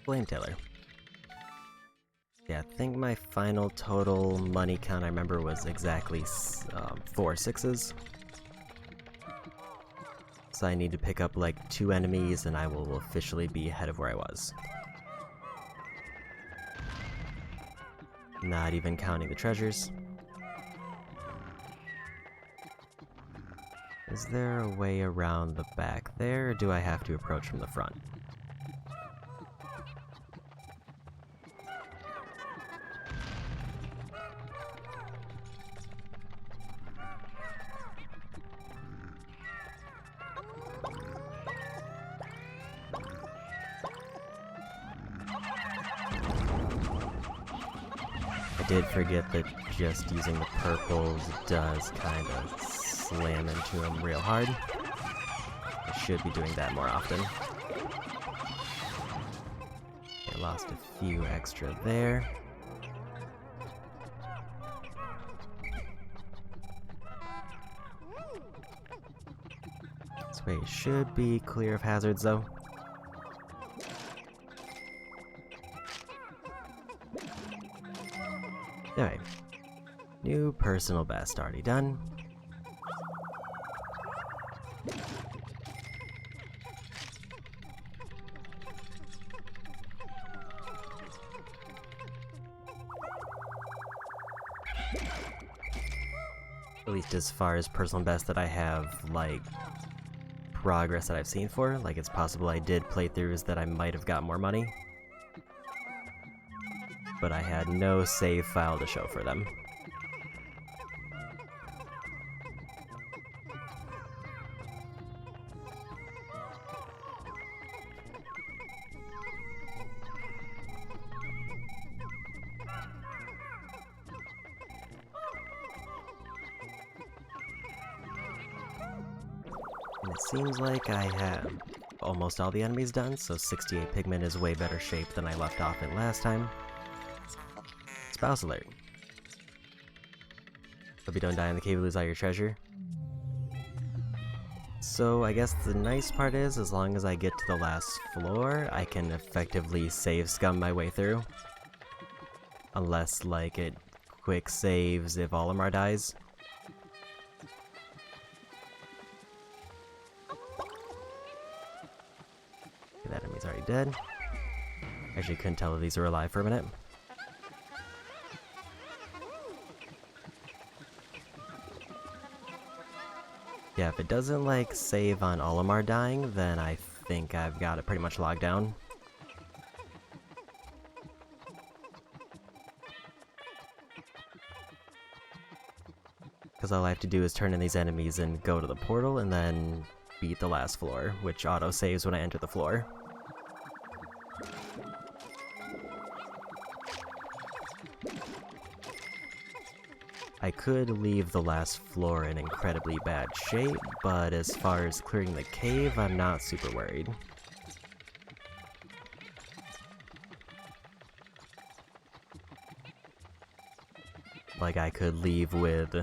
Blame Taylor. Yeah, I think my final total money count I remember was exactly 4 6s. So I need to pick up like 2 enemies and I will officially be ahead of where I was. Not even counting the treasures. Is there a way around the back there, or do I have to approach from the front? I did forget that just using the purples does kind of slam into him real hard. I should be doing that more often. I lost a few extra there. This way should be clear of hazards though. Alright. New personal best already done. At least as far as personal best that I have, like, progress that I've seen for. Like, it's possible I did playthroughs that I might have got more money, but I had no save file to show for them. And it seems like I have almost all the enemies done, so 68 Pikmin is way better shape than I left off in last time. Spouse alert. Hope you don't die in the cave and lose all your treasure. So I guess the nice part is, as long as I get to the last floor, I can effectively save scum my way through. Unless, like, it quick saves if Olimar dies. Okay, that enemy's already dead. Actually couldn't tell if these were alive for a minute. Yeah, if it doesn't, like, save on Olimar dying, then I think I've got it pretty much logged down. Because all I have to do is turn in these enemies and go to the portal, and then beat the last floor, which auto-saves when I enter the floor. I could leave the last floor in incredibly bad shape, but as far as clearing the cave, I'm not super worried. Like, I could leave with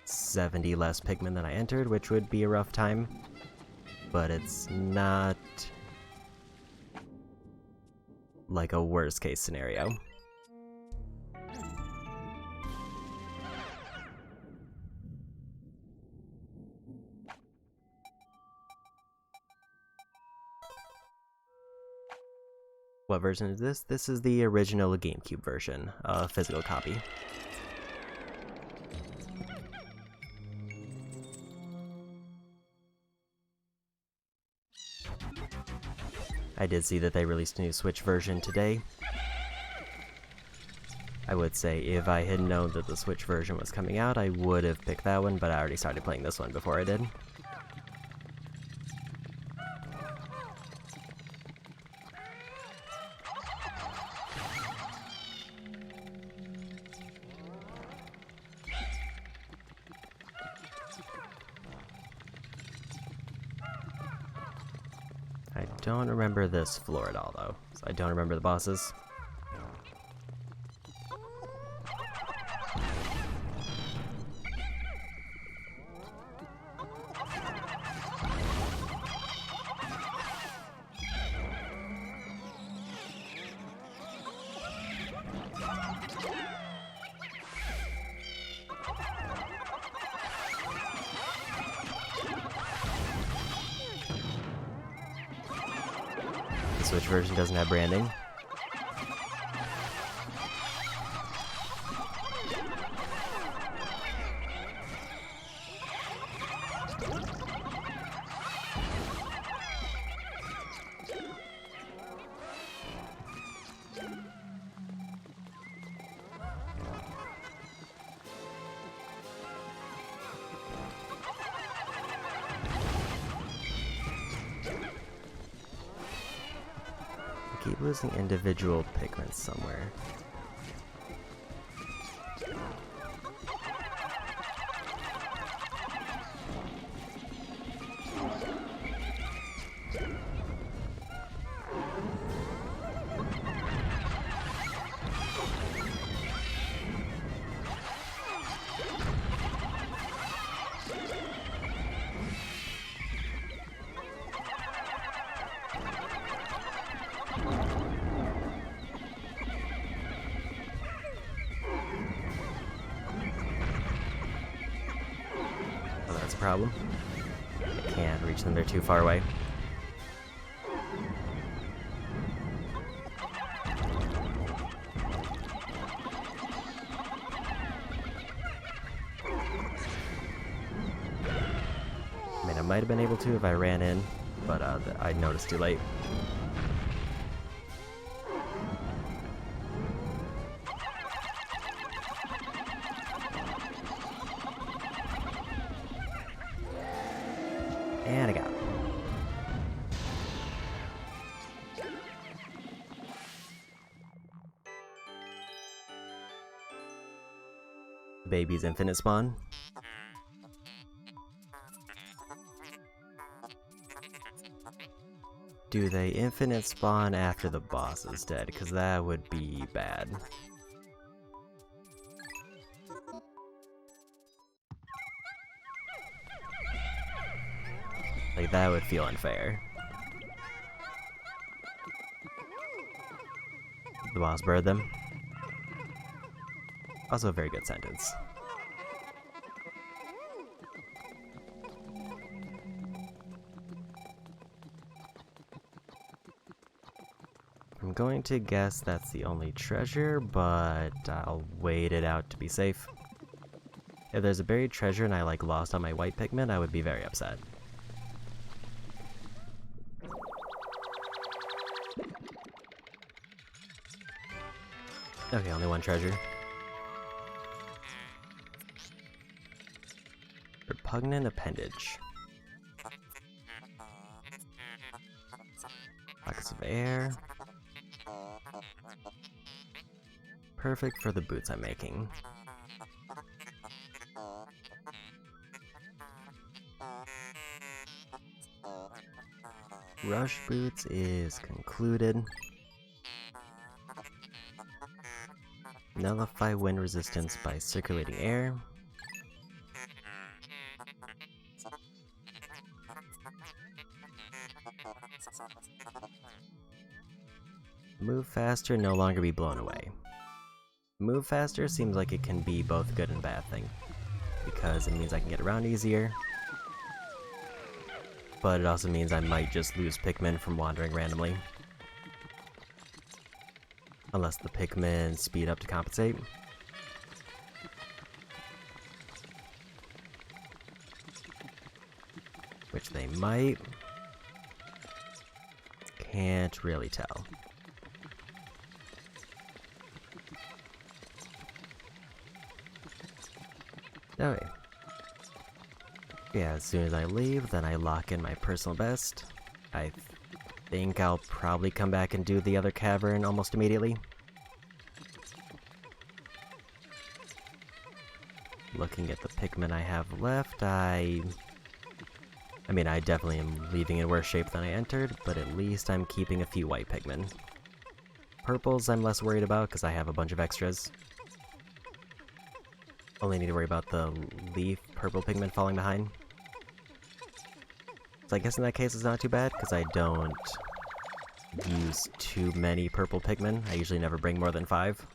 70 less Pikmin than I entered, which would be a rough time, but it's not like a worst case scenario. What version is this? This is the original GameCube version, a physical copy. I did see that they released a new Switch version today. I would say if I had known that the Switch version was coming out, I would have picked that one, but I already started playing this one before I did. I don't remember this floor at all, though, so I don't remember the bosses. The Switch version doesn't have branding. Keep losing individual Pikmin somewhere. Problem. I can't reach them, they're too far away. I mean, I might have been able to if I ran in, but I noticed too late. And I got it. Baby's infinite spawn. Do they infinite spawn after the boss is dead? Because that would be bad. Like, that would feel unfair. The boss bird them. Also a very good sentence. I'm going to guess that's the only treasure, but I'll wait it out to be safe. If there's a buried treasure and I like lost on my white Pikmin, I would be very upset. Okay, only one treasure. Repugnant appendage. Pockets of air. Perfect for the boots I'm making. Rush boots is concluded. Nullify wind resistance by circulating air. Move faster, no longer be blown away. Move faster seems like it can be both a good and a bad thing, because it means I can get around easier, but it also means I might just lose Pikmin from wandering randomly. Unless the Pikmin speed up to compensate. Which they might. Can't really tell. Okay. Yeah, as soon as I leave, then I lock in my personal best. I think I'll probably come back and do the other cavern almost immediately. Looking at the Pikmin I have left, I mean, I definitely am leaving in worse shape than I entered, but at least I'm keeping a few white Pikmin. Purples I'm less worried about because I have a bunch of extras. Only need to worry about the leaf purple Pikmin falling behind. So I guess in that case it's not too bad, because I don't use too many purple Pikmin. I usually never bring more than 5.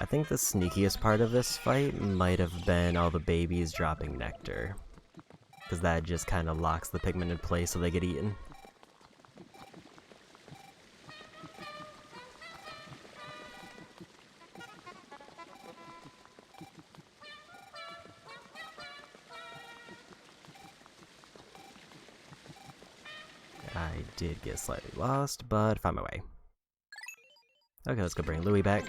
I think the sneakiest part of this fight might have been all the babies dropping nectar, because that just kind of locks the Pikmin in place so they get eaten. I did get slightly lost, but found my way. Okay, let's go bring Louie back.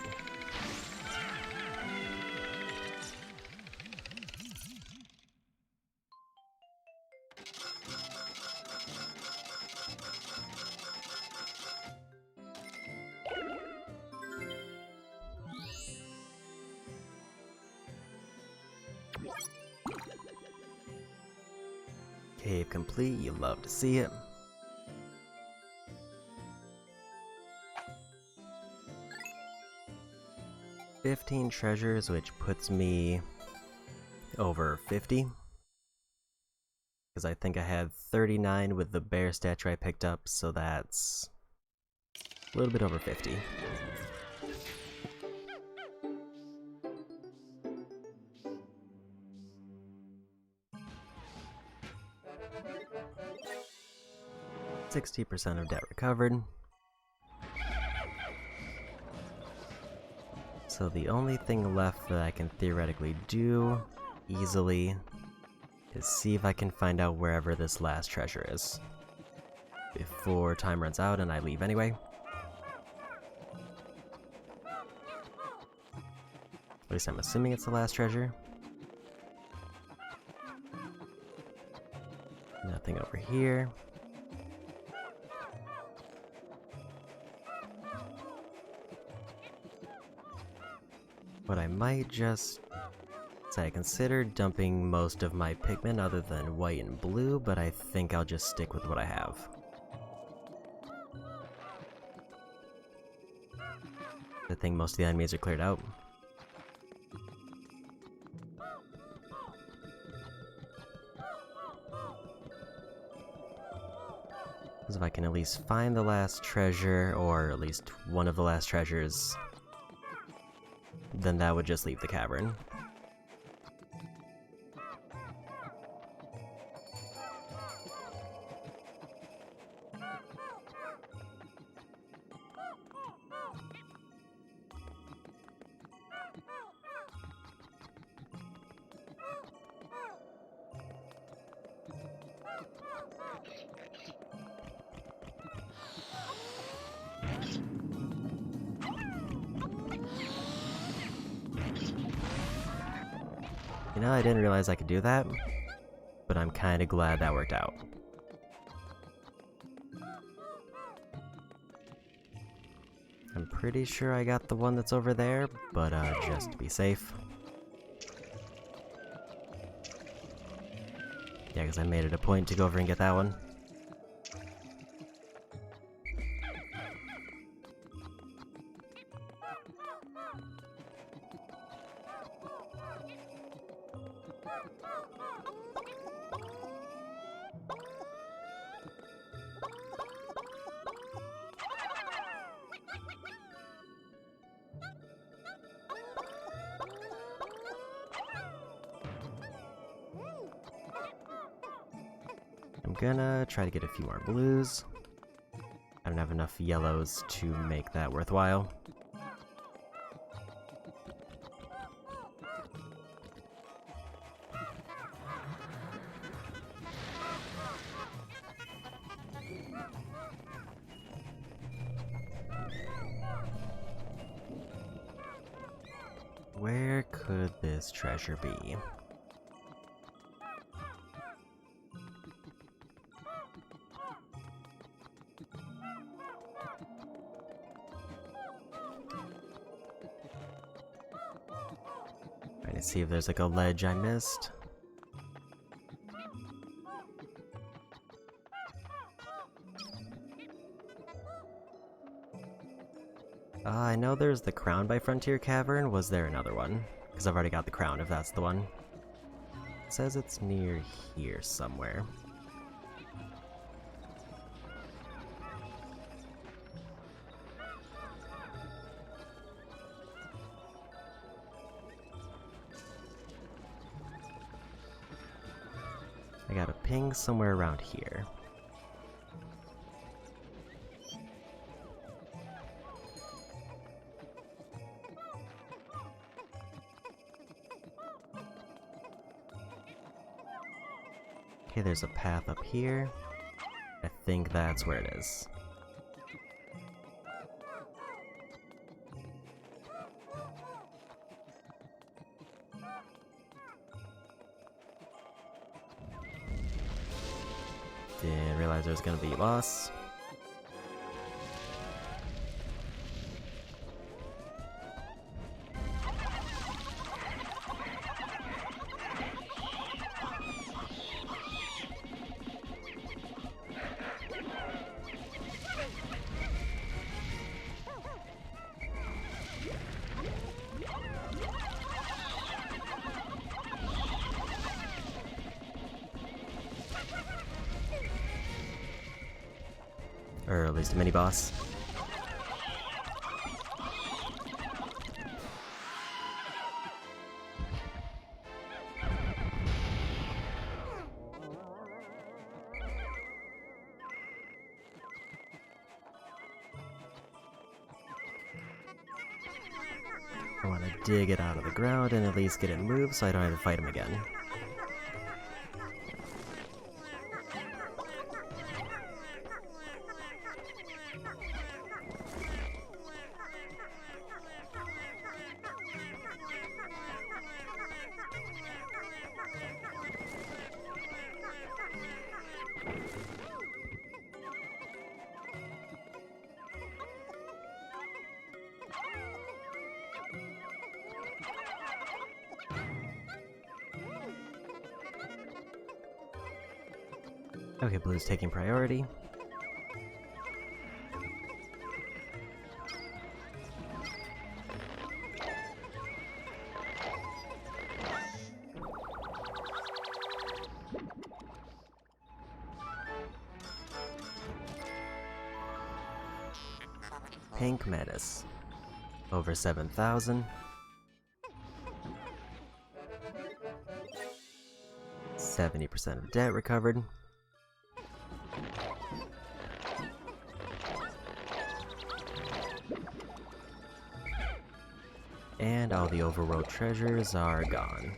Cave complete, you love to see it. $15 treasures, which puts me over 50. Because I think I had 39 with the bear statue I picked up, so that's a little bit over 50. %60 of debt recovered. So the only thing left that I can theoretically do easily is see if I can find out wherever this last treasure is before time runs out and I leave anyway. At least I'm assuming it's the last treasure. Nothing over here. What I might just say, I considered dumping most of my Pikmin other than white and blue, but I think I'll just stick with what I have. I think most of the enemies are cleared out. Because if I can at least find the last treasure, or at least one of the last treasures, then that would just leave the cavern. You know, I didn't realize I could do that, but I'm kinda glad that worked out. I'm pretty sure I got the one that's over there, but just to be safe. Yeah, because I made it a point to go over and get that one. I'm gonna try to get a few more blues. I don't have enough yellows to make that worthwhile. Where could this treasure be? Trying to see if there's like a ledge I missed. I know there's the crown by Frontier Cavern. Was there another one? Because I've already got the crown, if that's the one. It says it's near here somewhere. I got a ping somewhere around here. Okay, there's a path up here. I think that's where it is. Didn't realize there was gonna be a boss. Or at least a mini-boss. I want to dig it out of the ground and at least get it moved so I don't have to fight him again. Okay, blue's taking priority. Pink Menace. Over 7,000. 70% of debt recovered. And all the overworld treasures are gone.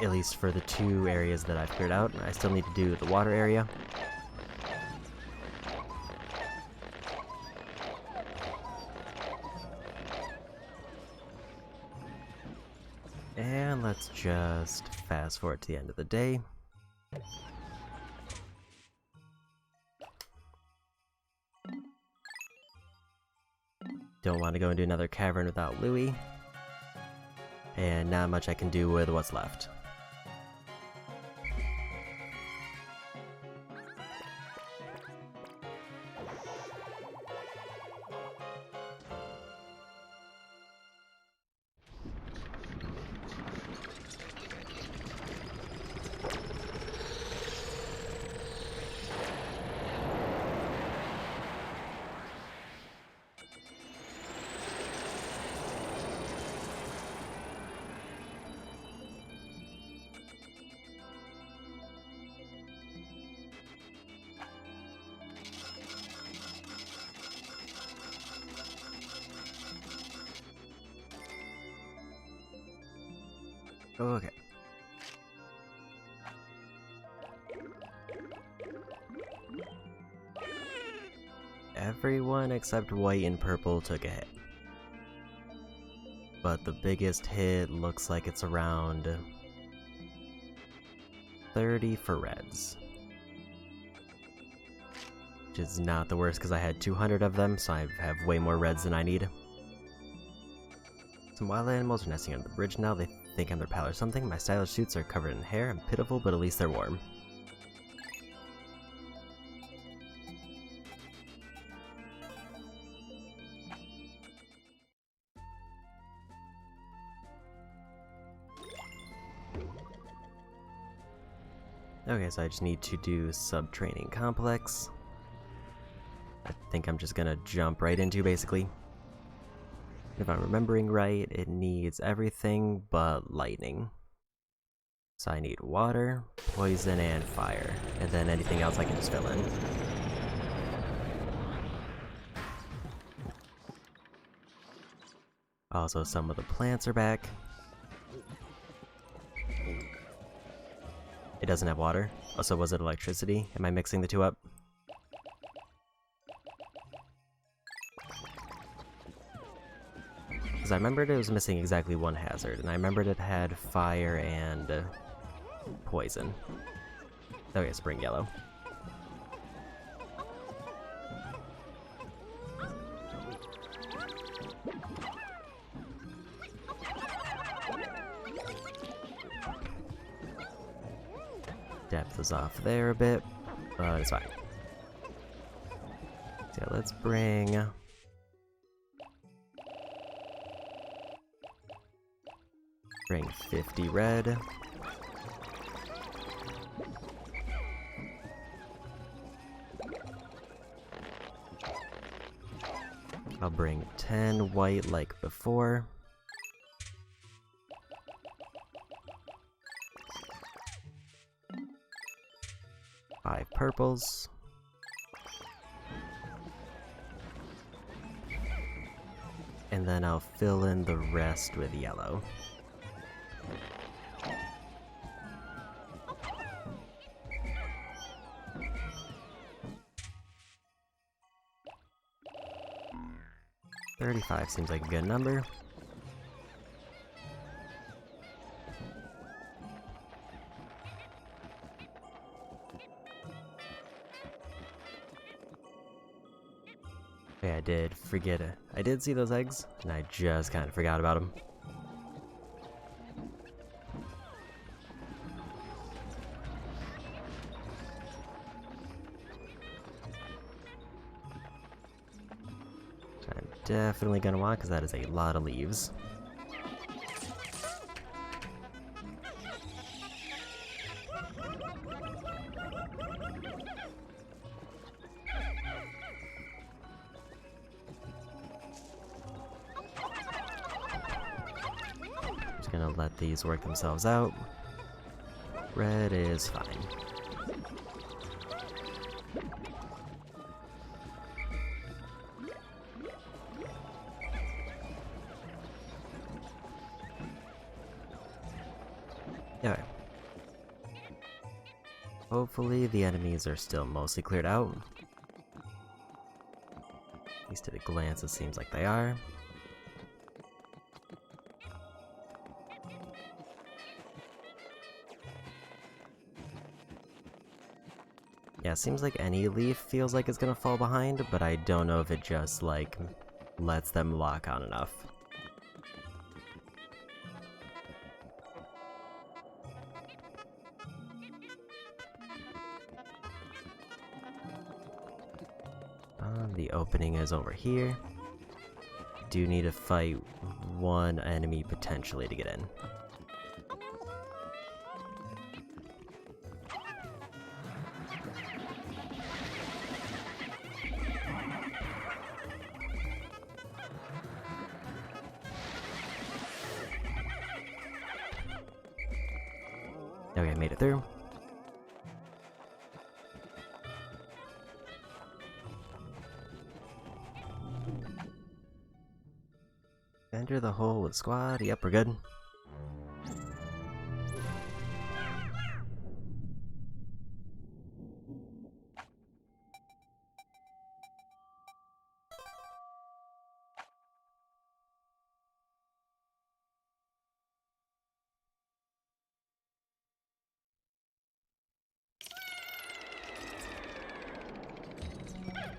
At least for the 2 areas that I've cleared out. I still need to do the water area. And let's just fast forward to the end of the day. Don't want to go into another cavern without Louie. And not much I can do with what's left. Okay. Everyone except white and purple took a hit. But the biggest hit looks like it's around 30 for reds. Which is not the worst because I had 200 of them, so I have way more reds than I need. Some wild animals are nesting under the bridge now. They think I'm their pal or something. My stylish suits are covered in hair. I'm pitiful, but at least they're warm. Okay, so I just need to do sub-training complex. I think I'm just gonna jump right into, basically. If I'm remembering right, it needs everything but lightning. So I need water, poison, and fire. And then anything else I can just fill in. Also, some of the plants are back. It doesn't have water. Also, was it electricity? Am I mixing the two up? Because I remembered it was missing exactly one hazard, and I remembered it had fire and poison. Okay, spring yellow. Depth is off there a bit, but it's fine. So yeah, let's bring... Bring 50 red. I'll bring 10 white like before. Five purples. And then I'll fill in the rest with yellow. $35 seems like a good number. Okay, I did forget it. I did see those eggs, and I just kind of forgot about them. I'm definitely gonna want, because that is a lot of leaves. Just gonna let these work themselves out. Red is fine. Alright. Hopefully the enemies are still mostly cleared out. At least at a glance it seems like they are. Yeah, it seems like any leaf feels like it's gonna fall behind, but I don't know if it just, like, lets them lock on enough. The opening is over here. Do need to fight one enemy potentially to get in. Okay, made it through. Enter the hole with squad. Yep, we're good.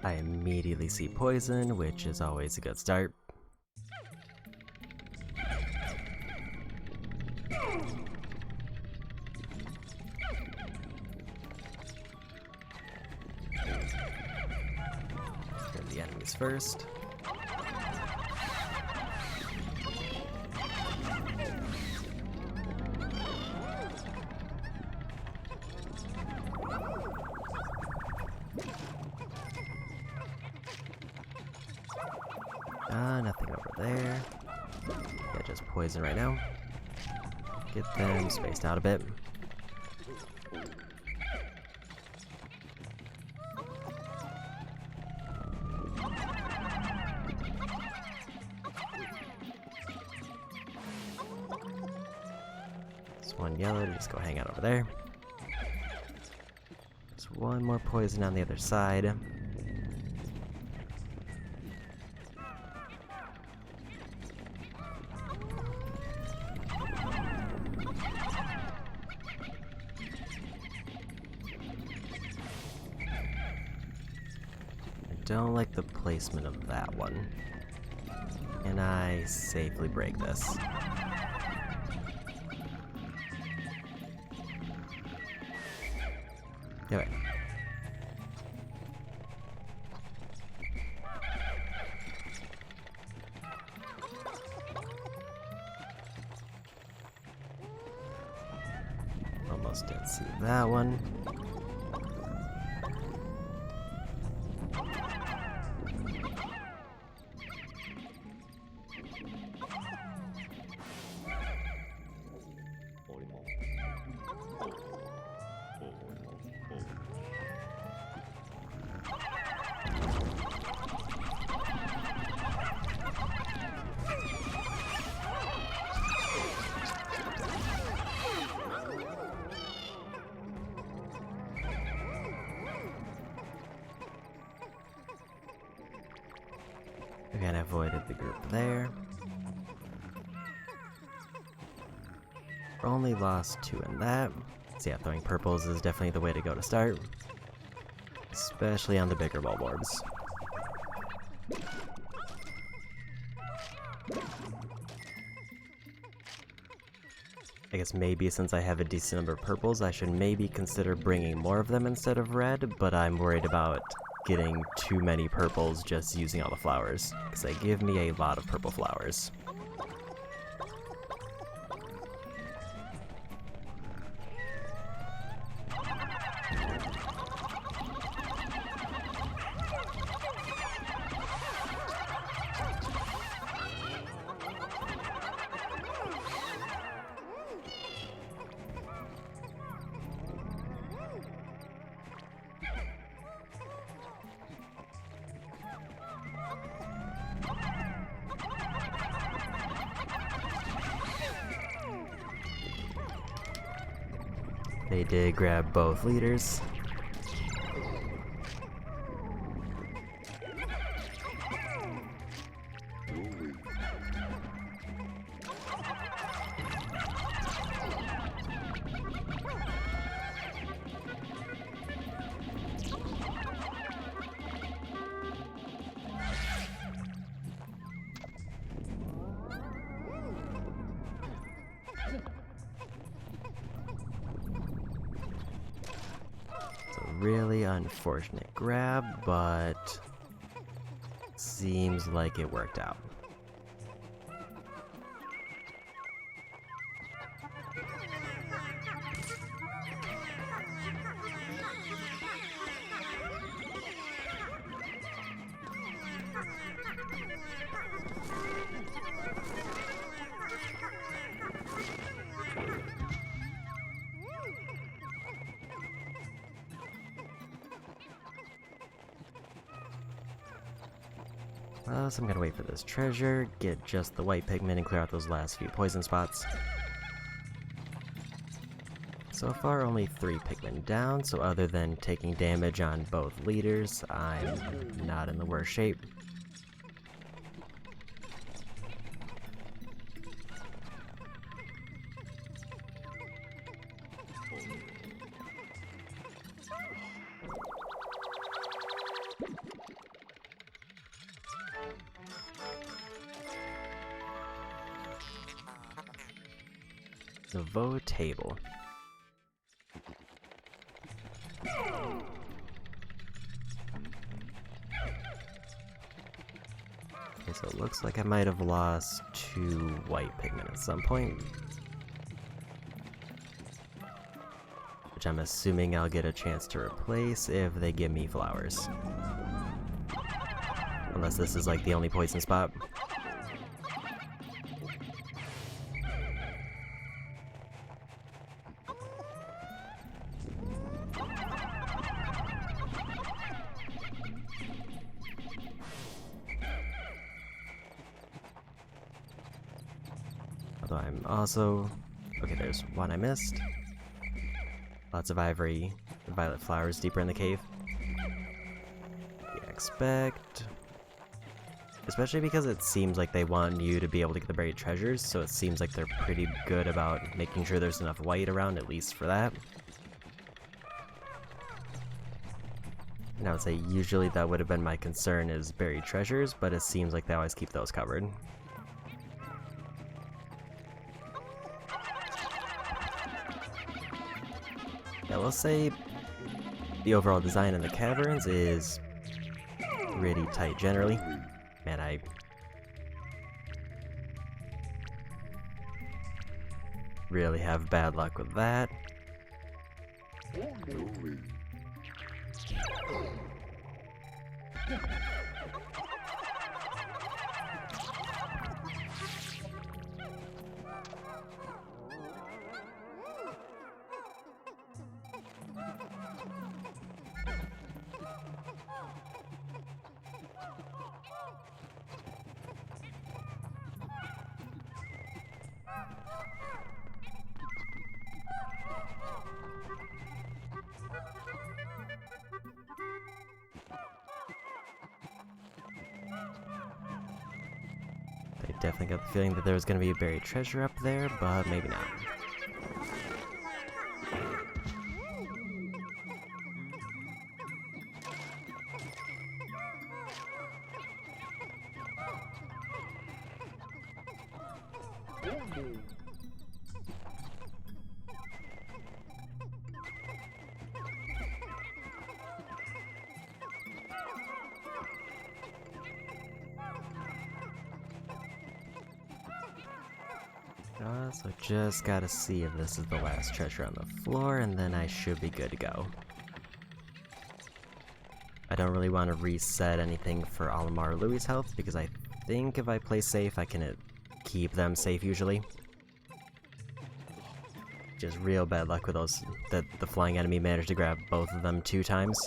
I immediately see poison, which is always a good start. Grab the enemies first. Nothing over there. Yeah, just poison right now. Get them spaced out a bit. There's one yellow, just go hang out over there. There's one more poison on the other side. Don't like the placement of that one. Can I safely break this? Okay. Almost didn't see that one. Again, I avoided the group there. Only lost 2 in that. So yeah, throwing purples is definitely the way to go to start. Especially on the bigger bulb orbs. I guess maybe since I have a decent number of purples, I should maybe consider bringing more of them instead of red, but I'm worried about getting too many purples just using all the flowers, because they give me a lot of purple flowers. They did grab both leaders. Really unfortunate grab, but seems like it worked out. So I'm gonna wait for this treasure, get just the white Pikmin, and clear out those last few poison spots. So far, only 3 Pikmin down, so other than taking damage on both leaders, I'm not in the worst shape. The vote table. Okay, so it looks like I might have lost 2 white Pikmin at some point. Which I'm assuming I'll get a chance to replace if they give me flowers. Unless this is like the only poison spot. Although I'm also... Okay, there's one I missed. Lots of ivory and violet flowers deeper in the cave. Yeah, expect... Especially because it seems like they want you to be able to get the buried treasures, so it seems like they're pretty good about making sure there's enough white around, at least for that. And I would say usually that would have been my concern, is buried treasures, but it seems like they always keep those covered. I will say the overall design in the caverns is pretty tight generally. Man, I really have bad luck with that. I definitely got the feeling that there was going to be a buried treasure up there, but maybe not. So just gotta see if this is the last treasure on the floor, and then I should be good to go. I don't really want to reset anything for Olimar or Louie's health, because I think if I play safe, I can keep them safe usually. Just real bad luck with those, that the flying enemy managed to grab both of them 2 times.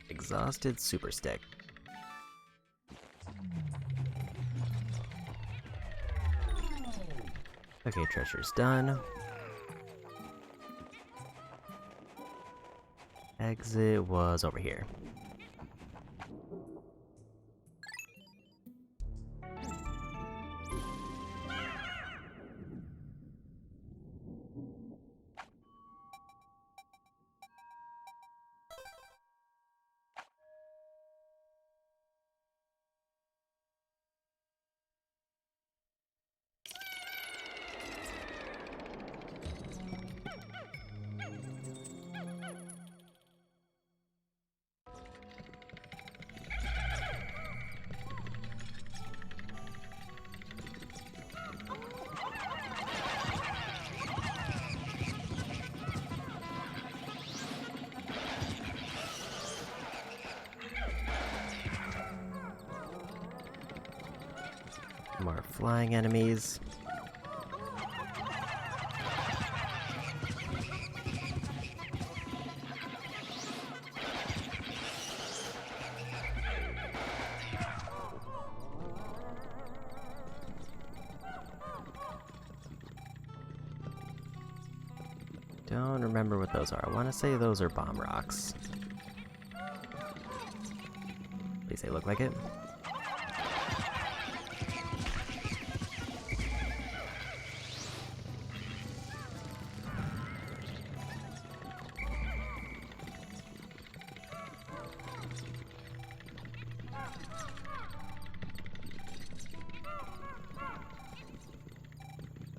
Exhausted super stick. Okay, treasure's done. Exit was over here. More flying enemies. Don't remember what those are. I want to say those are bomb rocks. At least they look like it.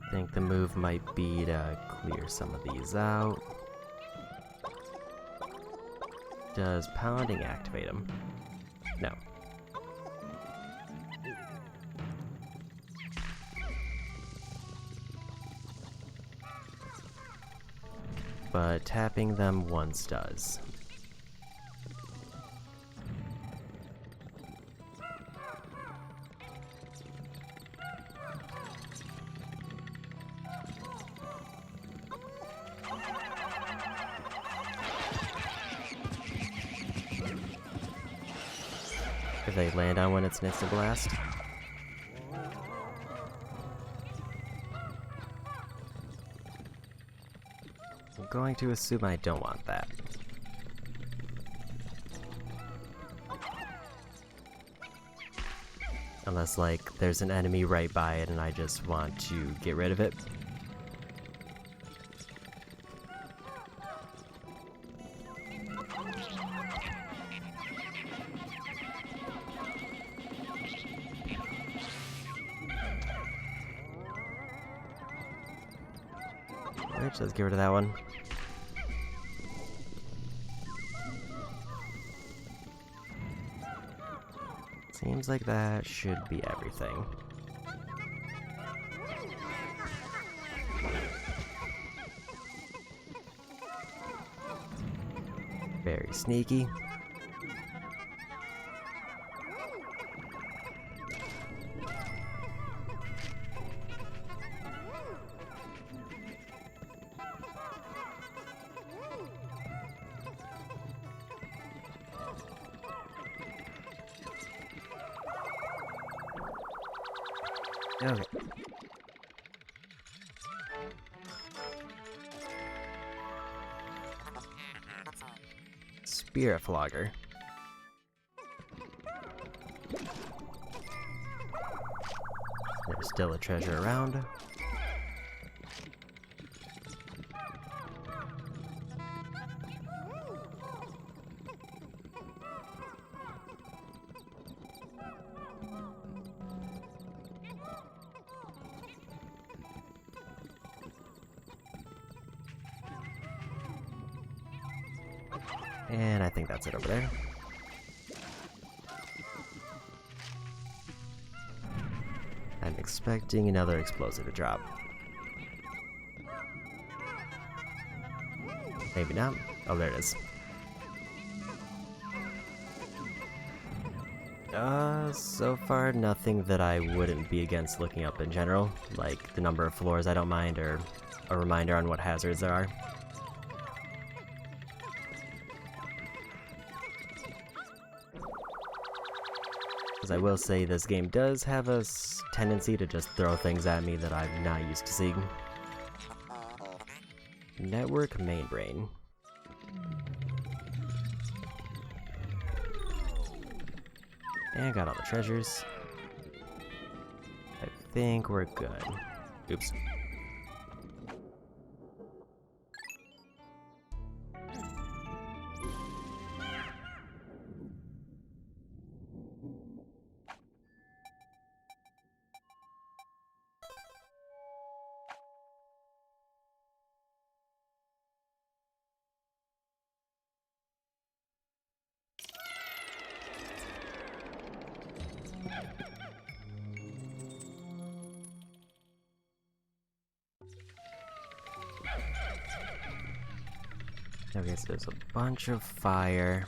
I think the move might be to clear some of these out. Does pounding activate them? No. but tapping them once does. If they land on one, it's an instant blast. I'm going to assume I don't want that. Unless, like, there's an enemy right by it and I just want to get rid of it. Which, let's get rid of that one. Seems like that should be everything. Very sneaky. Okay. Spirit Flogger. There's still a treasure around. And I think that's it over there. I'm expecting another explosive to drop. Maybe not. Oh, there it is. So far nothing that I wouldn't be against looking up in general, like the number of floors I don't mind, or a reminder on what hazards there are. Because I will say this game does have a tendency to just throw things at me that I'm not used to seeing. Network main brain. And got all the treasures. I think we're good. Oops. Okay, so there's a bunch of fire.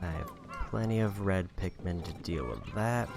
I have plenty of red Pikmin to deal with that.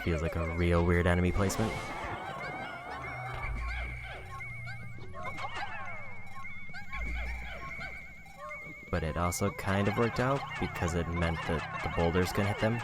Feels like a real weird enemy placement. But it also kind of worked out because it meant that the boulders can hit them.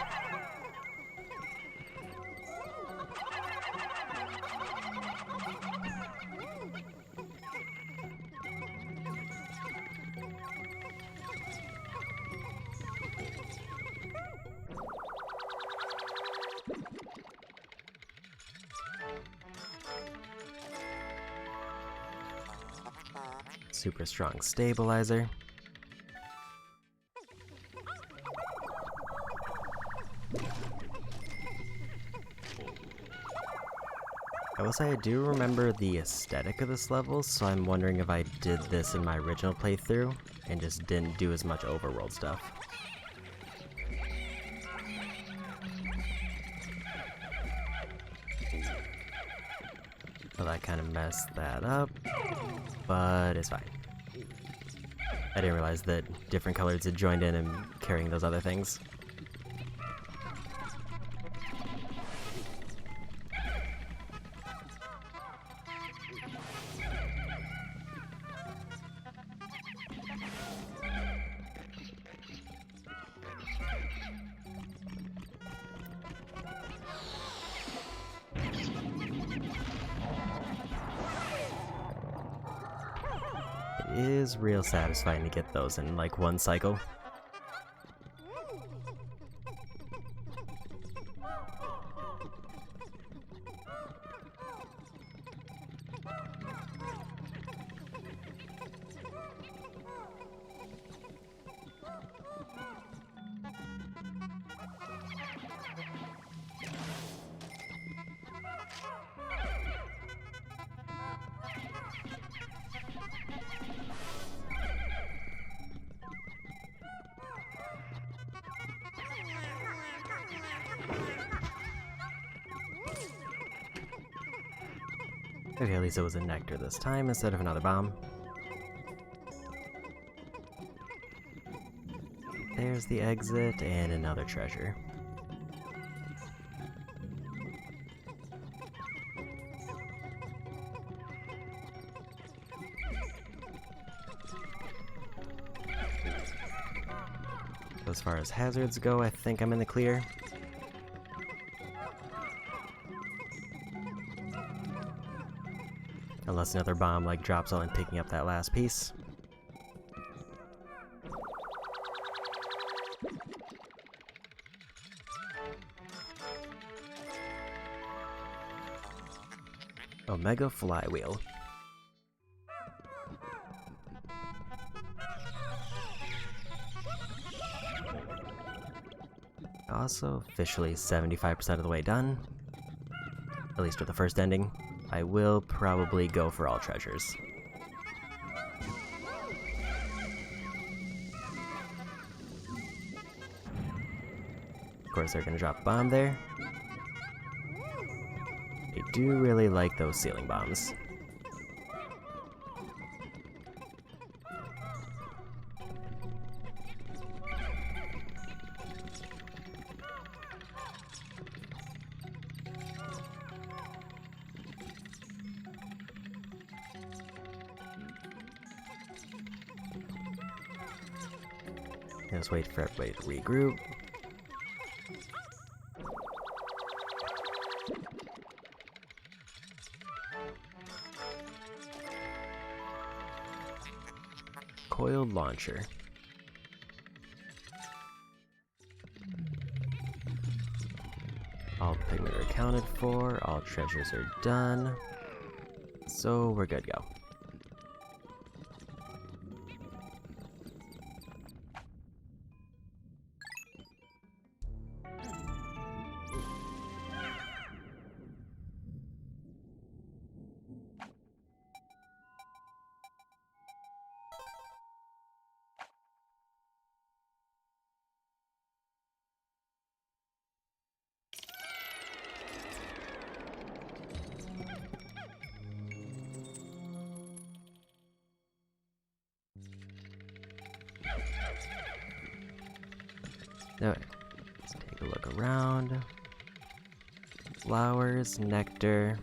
Super strong stabilizer. I will say I do remember the aesthetic of this level, so I'm wondering if I did this in my original playthrough and just didn't do as much overworld stuff. So that kind of messed that up, but it's fine. I didn't realize that different colors had joined in and carrying those other things. It is real satisfying to get those in like one cycle. Okay, at least it was a nectar this time instead of another bomb. There's the exit and another treasure. As far as hazards go, I think I'm in the clear. Unless another bomb like drops on picking up that last piece. Omega Flywheel. Also, officially 75% of the way done. At least with the first ending. I will probably go for all treasures. Of course, they're gonna drop a bomb there. I do really like those ceiling bombs. Just wait for everybody to regroup. Coiled launcher. All the Pikmin are accounted for, all treasures are done, so we're good to go. Alright, let's take a look around. Flowers, nectar,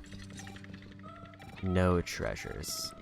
no treasures.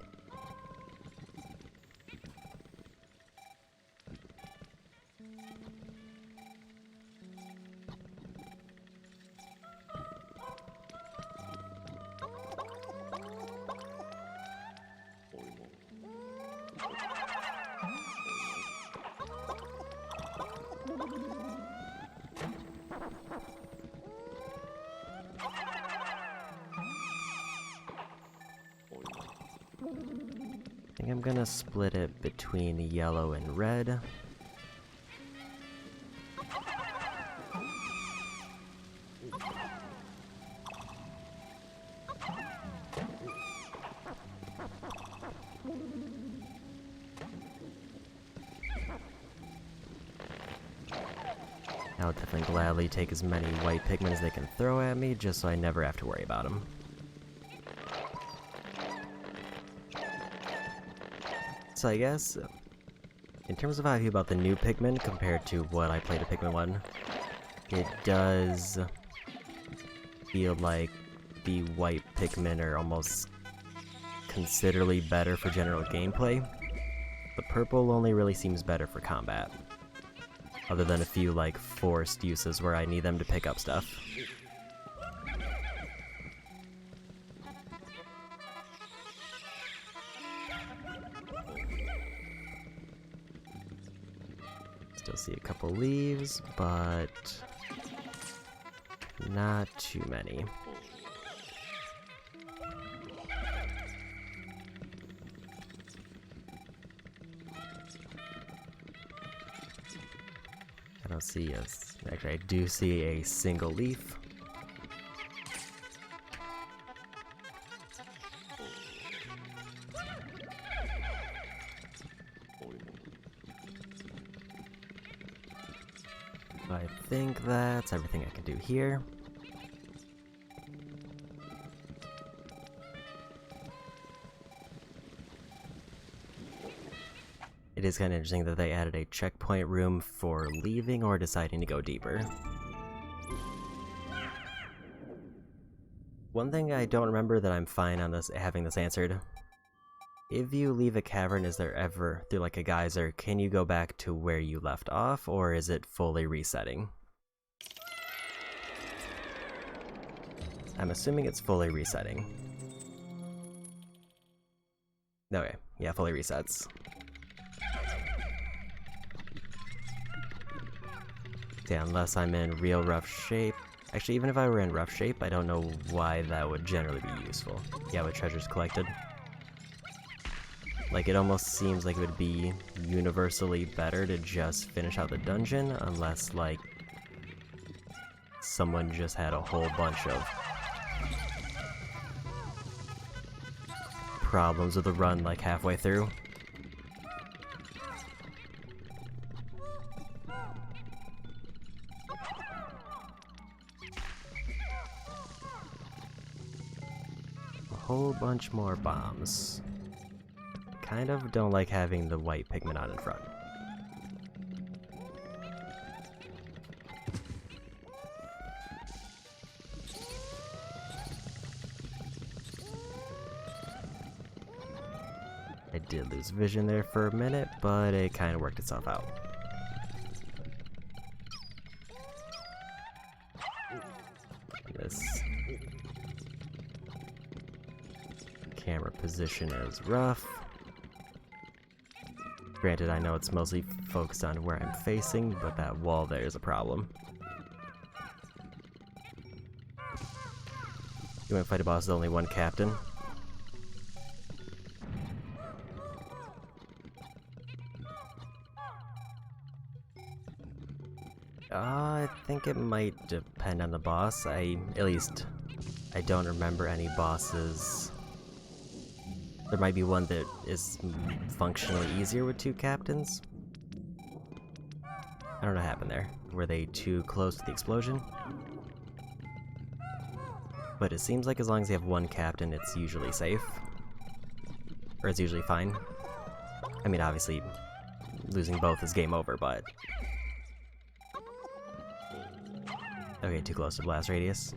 think I'm gonna split it between yellow and red. I'll definitely gladly take as many white Pikmin as they can throw at me, just so I never have to worry about them. So I guess, in terms of how I feel about the new Pikmin compared to what I played at Pikmin 1, it does feel like the white Pikmin are almost considerably better for general gameplay. The purple only really seems better for combat, other than a few like forced uses where I need them to pick up stuff. Still see a couple leaves, but not too many. I don't see actually I do see a single leaf. I think that's everything I can do here. It is kind of interesting that they added a checkpoint room for leaving or deciding to go deeper. One thing I don't remember that I'm fine on this having this answered. If you leave a cavern, is there ever, through like a geyser, can you go back to where you left off, or is it fully resetting? I'm assuming it's fully resetting. Okay, yeah, fully resets. Yeah, unless I'm in real rough shape. Actually, even if I were in rough shape, I don't know why that would generally be useful. Yeah, with treasures collected. Like, it almost seems like it would be universally better to just finish out the dungeon, unless, like, someone just had a whole bunch of problems with the run, like, halfway through. A whole bunch more bombs. Kind of don't like having the white Pikmin on in front. I did lose vision there for a minute, but it kind of worked itself out. This camera position is rough. Granted, I know it's mostly focused on where I'm facing, but that wall there is a problem. You want to fight a boss with only one captain? I think it might depend on the boss. I don't remember any bosses. There might be one that is functionally easier with two captains. I don't know what happened there. Were they too close to the explosion? But it seems like as long as you have one captain, it's usually safe. Or it's usually fine. I mean, obviously, losing both is game over, but... Okay, too close to blast radius.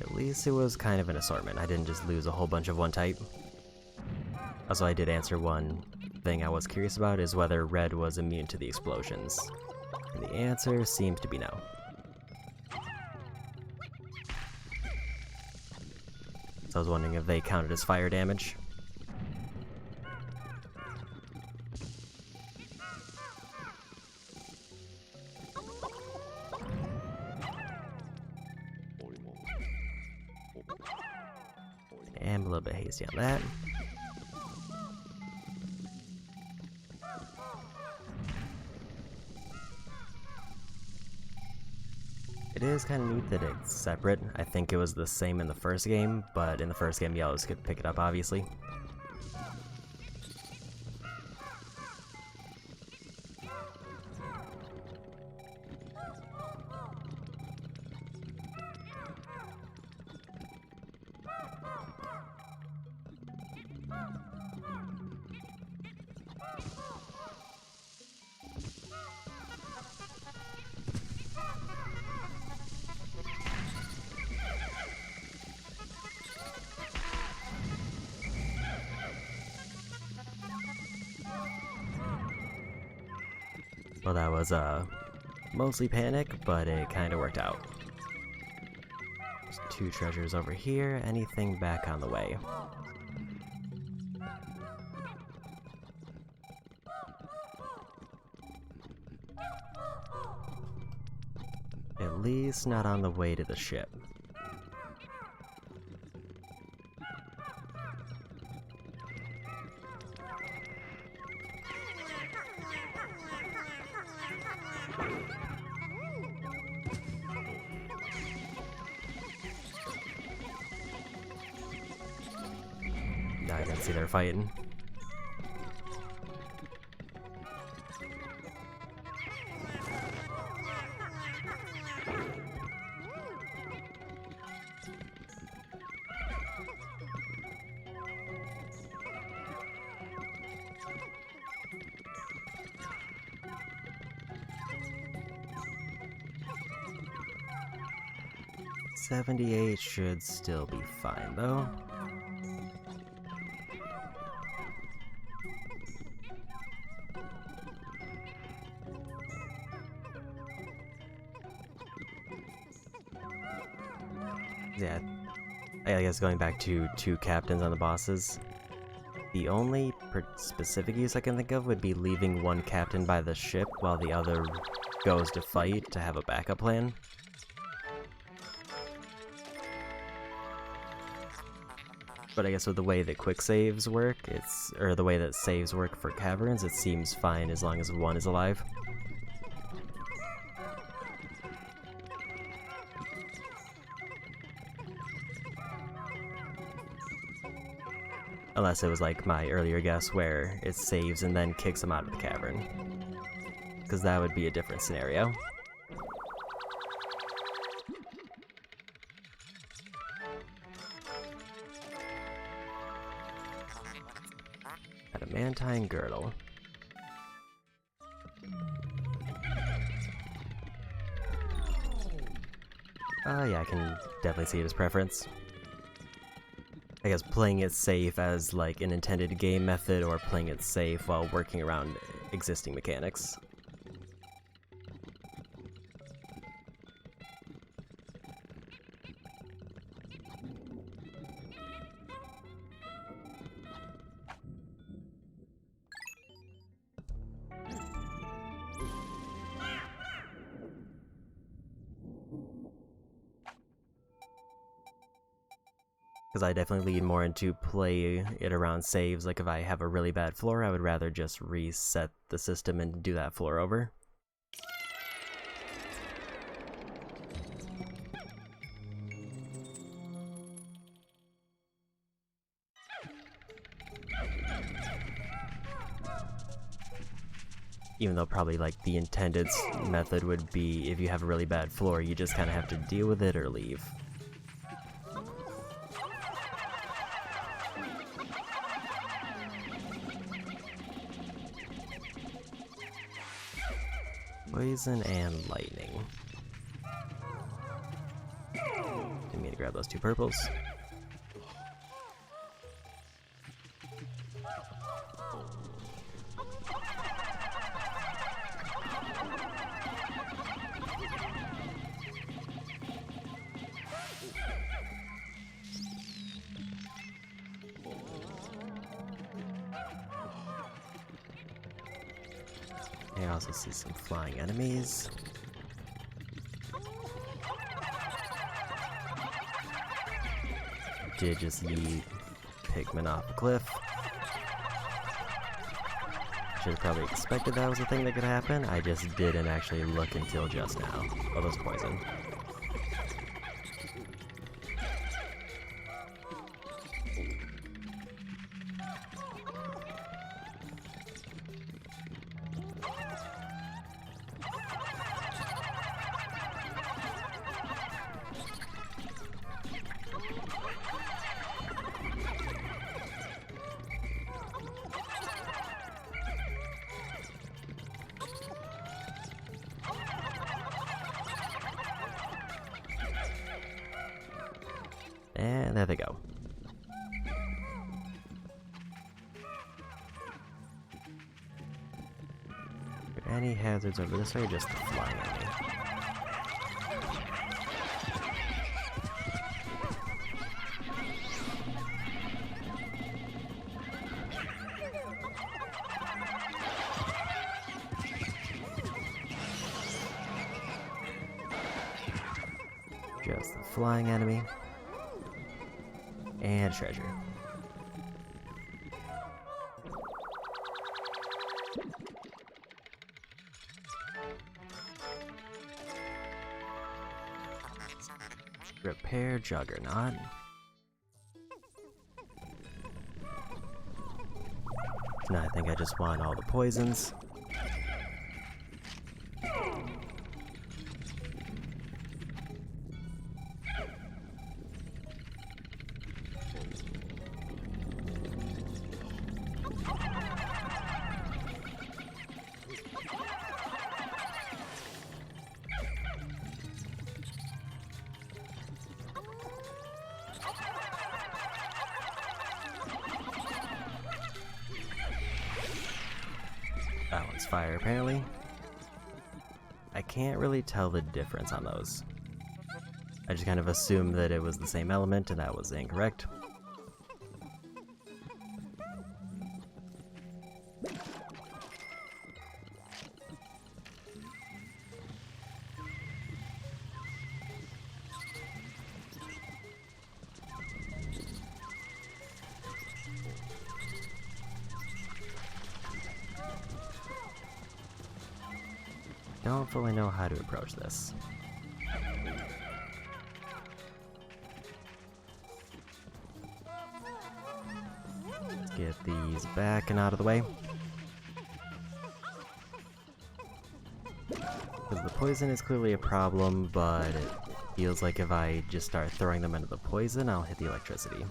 At least it was kind of an assortment. I didn't just lose a whole bunch of one type. Also, I did answer one thing I was curious about, is whether red was immune to the explosions. And the answer seems to be no. So I was wondering if they counted as fire damage. And a little bit hasty on that. It is kind of neat that it's separate. I think it was the same in the first game, but in the first game yellows could pick it up, obviously. Well, that was mostly panic, but it kind of worked out. There's 2 treasures over here, anything back on the way. At least not on the way to the ship. Now I can see they're fighting. $78 should still be fine, though. Yeah, I guess going back to 2 captains on the bosses, the only specific use I can think of would be leaving one captain by the ship while the other goes to fight to have a backup plan. But I guess with the way that quick saves work, or the way that saves work for caverns, it seems fine as long as one is alive. Unless it was like my earlier guess where it saves and then kicks them out of the cavern. Because that would be a different scenario. Adamantine girdle. Yeah, I can definitely see his preference. I guess playing it safe as like an intended game method, or playing it safe while working around existing mechanics. Because I definitely lean more into play it around saves. Like if I have a really bad floor, I would rather just reset the system and do that floor over. Even though probably like the intended method would be if you have a really bad floor, you just kind of have to deal with it or leave. Poison and lightning. Didn't mean to grab those 2 purples. I also see some flying enemies. Did just yeet Pikmin off a cliff. Should have probably expected that was a thing that could happen. I just didn't actually look until just now. Oh, those poison. And there they go. Are there any hazards over this way or just the flying enemy? Just the flying enemy. And treasure. Repair Juggernaut. No, I think I just want all the poisons. That one's fire, apparently. I can't really tell the difference on those. I just kind of assumed that it was the same element, and that was incorrect. Don't fully know how to approach this. Let's get these back and out of the way. Because the poison is clearly a problem, but it feels like if I just start throwing them into the poison, I'll hit the electricity.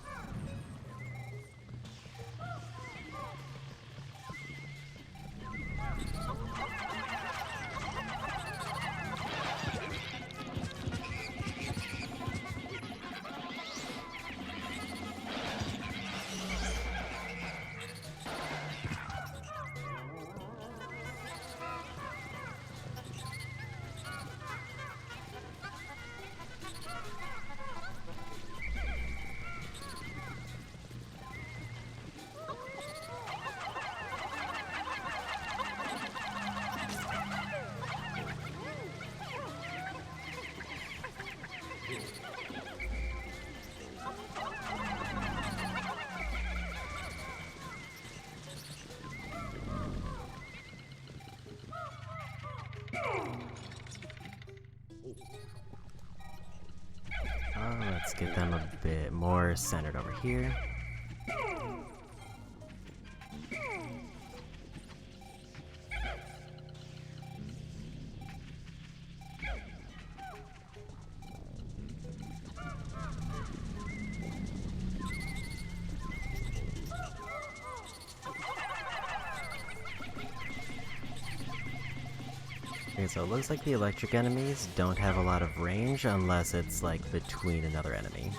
Let's get them a bit more centered over here. Okay, so it looks like the electric enemies don't have a lot of range unless it's like between another enemy.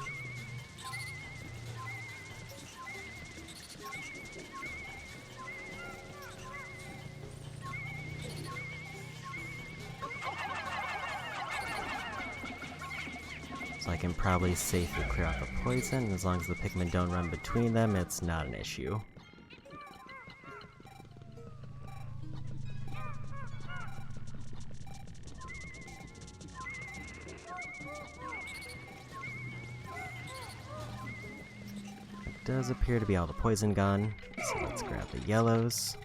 So I can probably safely clear out the poison. As long as the Pikmin don't run between them, it's not an issue. Does appear to be all the poison gone, so let's grab the yellows.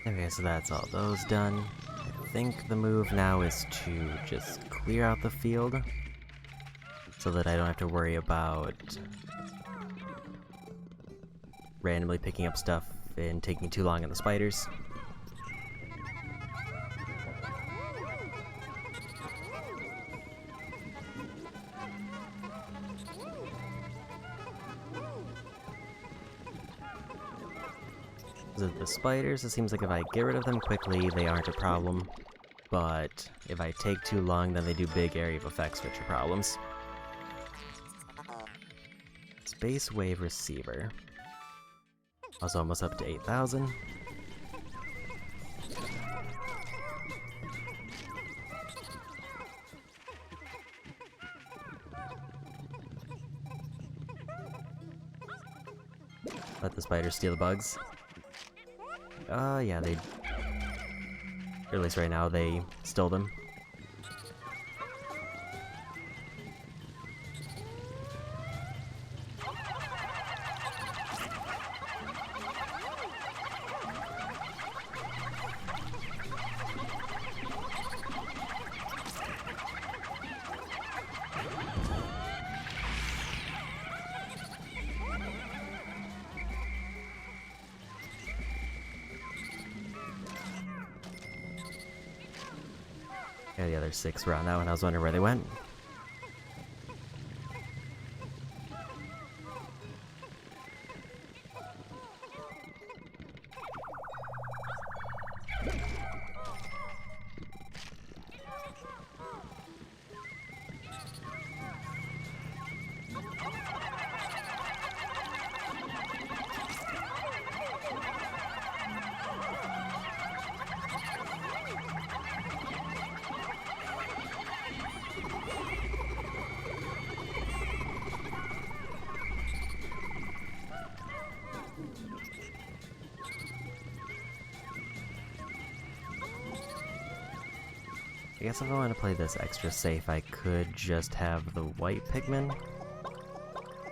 Okay, so that's all those done. I think the move now is to just clear out the field so that I don't have to worry about randomly picking up stuff and taking too long on the spiders. The spiders, it seems like if I get rid of them quickly, they aren't a problem. But if I take too long, then they do big area of effects, which are problems. Space Wave Receiver. I was almost up to 8,000. Let the spiders steal the bugs. Yeah, they... or at least right now, they stole them. Yeah, the other 6 were out now, and I was wondering where they went. I guess if I want to play this extra safe, I could just have the white Pikmin.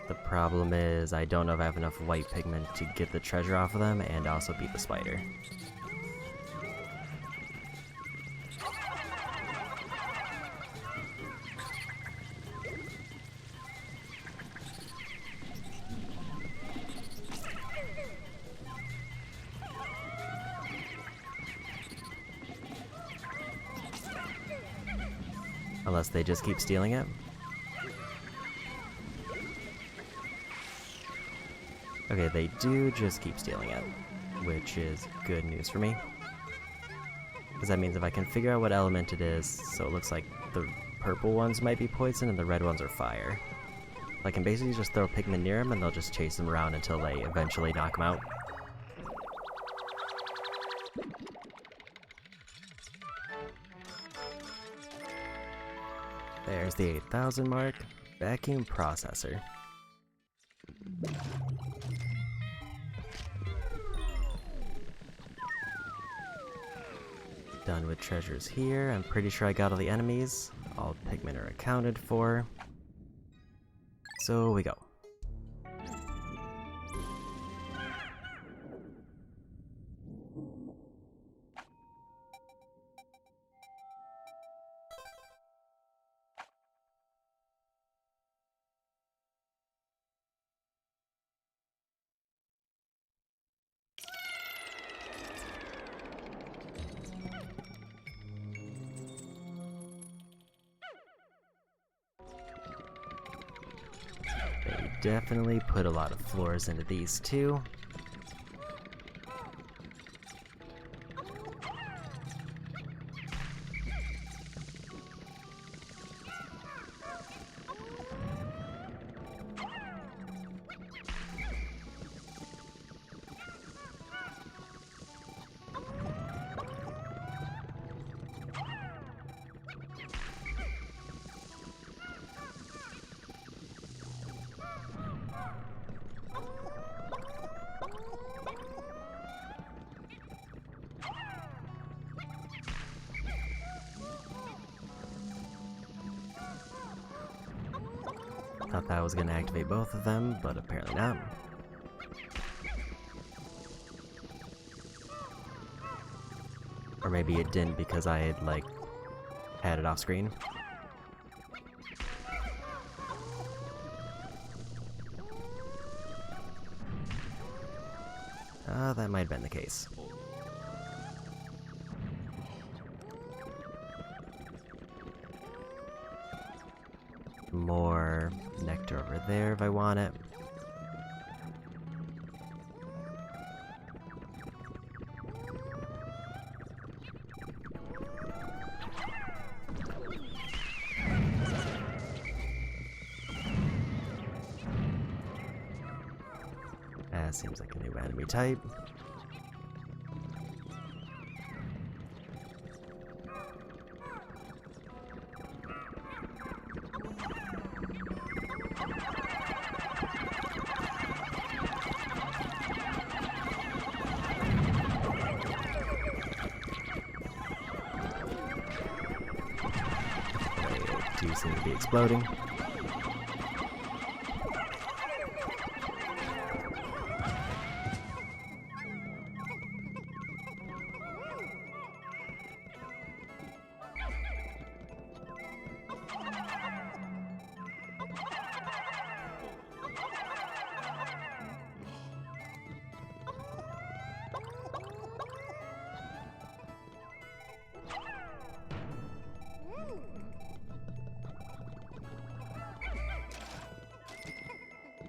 The problem is, I don't know if I have enough white Pikmin to get the treasure off of them and also beat the spider. Unless they just keep stealing it. Okay, they do just keep stealing it, which is good news for me. Because that means if I can figure out what element it is, so it looks like the purple ones might be poison and the red ones are fire. I can basically just throw Pikmin near them and they'll just chase them around until they eventually knock them out. There's the 8,000 mark. Vacuum processor. Done with treasures here. I'm pretty sure I got all the enemies. All Pikmin are accounted for. So we go. They definitely put a lot of floors into these too. Thought that was going to activate both of them, but apparently not. Or maybe it didn't because I had, like, had it off screen. That might have been the case. More nectar over there if I want it. Seems like a new enemy type. They do seem to be exploding.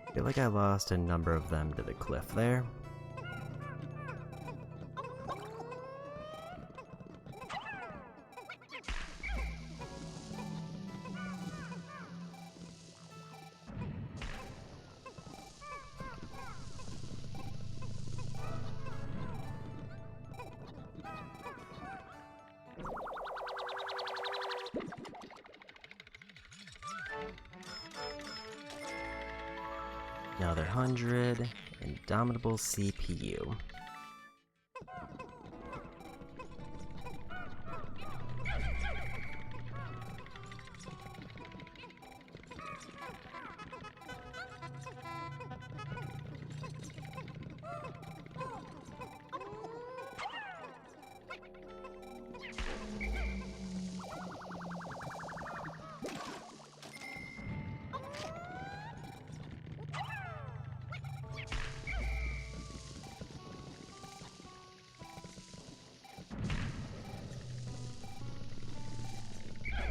I feel like I lost a number of them to the cliff there. Another 100. Indomitable CPU.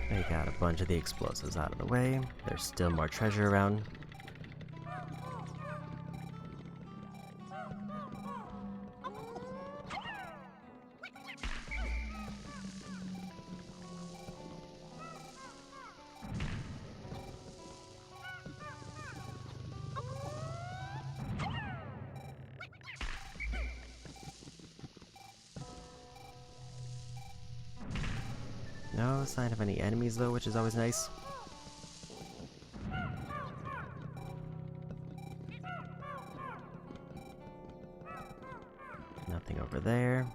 They got a bunch of the explosives out of the way. There's still more treasure around. No sign of any enemies though, which is always nice. Nothing over there.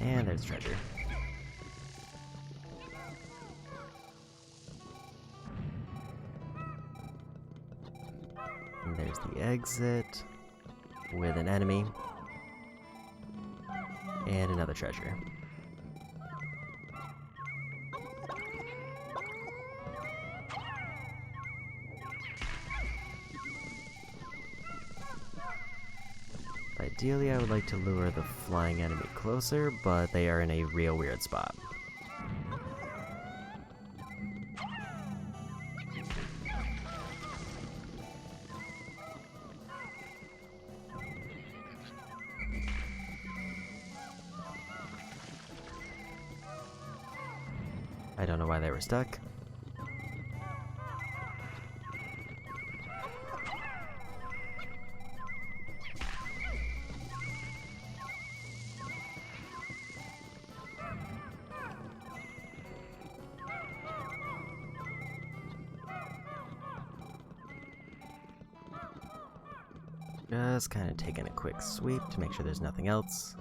And there's treasure. And there's the exit with an enemy and another treasure. Ideally, I would like to lure the flying enemy closer, but they are in a real weird spot. I don't know why they were stuck. Just kind of taking a quick sweep to make sure there's nothing else.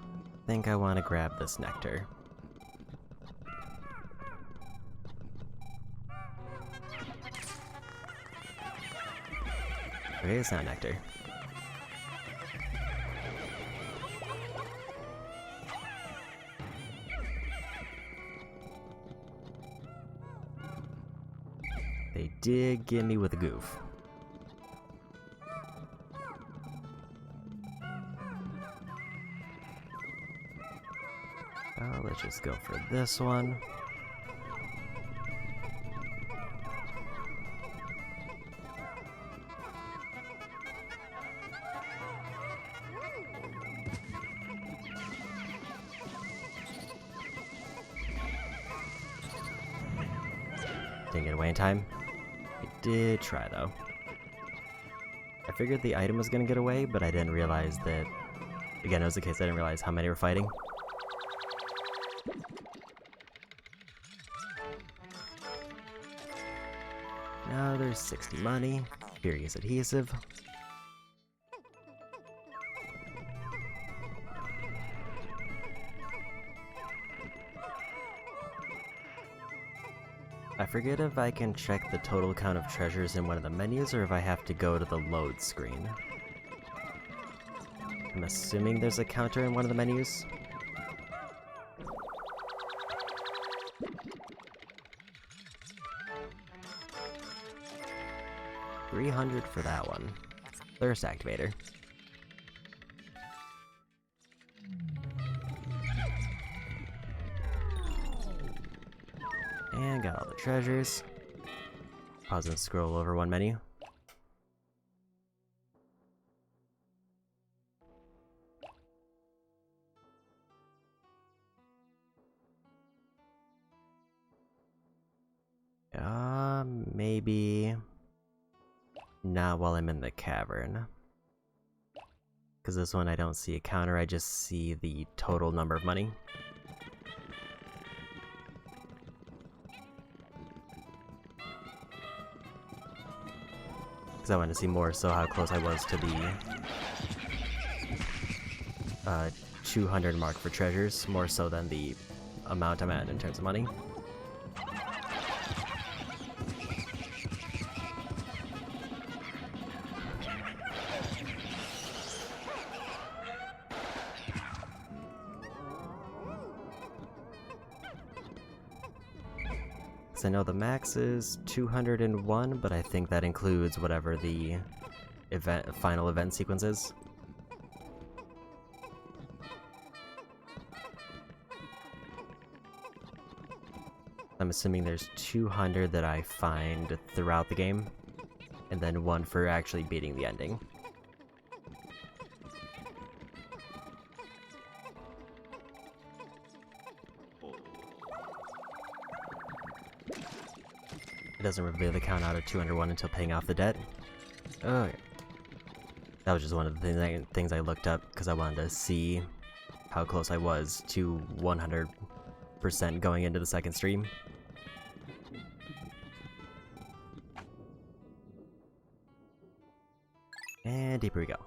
think I want to grab this nectar. Okay, it's not nectar. They did get me with a goof. Let's just go for this one. Didn't get away in time. I did try though. I figured the item was gonna get away, but I didn't realize that... Again, it was the case I didn't realize how many were fighting. Now there's 60 money. Furious adhesive. I forget if I can check the total count of treasures in one of the menus or if I have to go to the load screen. I'm assuming there's a counter in one of the menus. $300 for that one. Thirst activator. And got all the treasures. Pause and scroll over one menu. Maybe not while I'm in the cavern. Because this one I don't see a counter, I just see the total number of money. Because I want to see more so how close I was to the 200 mark for treasures, more so than the amount I'm at in terms of money. I know the max is 201, but I think that includes whatever the final event sequence is. I'm assuming there's 200 that I find throughout the game, and then one for actually beating the ending. It doesn't reveal the count out of 201 until paying off the debt. Okay. That was just one of the things I looked up because I wanted to see how close I was to 100% going into the second stream. And deeper we go.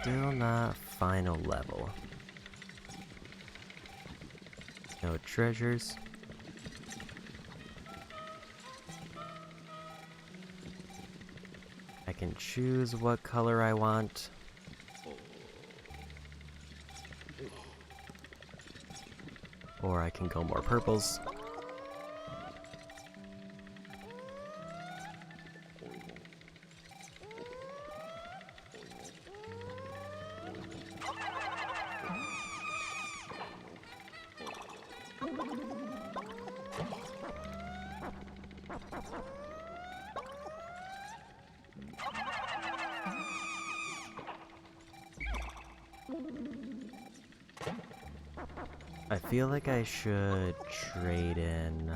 Still not final level. No treasures. I can choose what color I want. Or I can go more purples. I feel like I should trade in...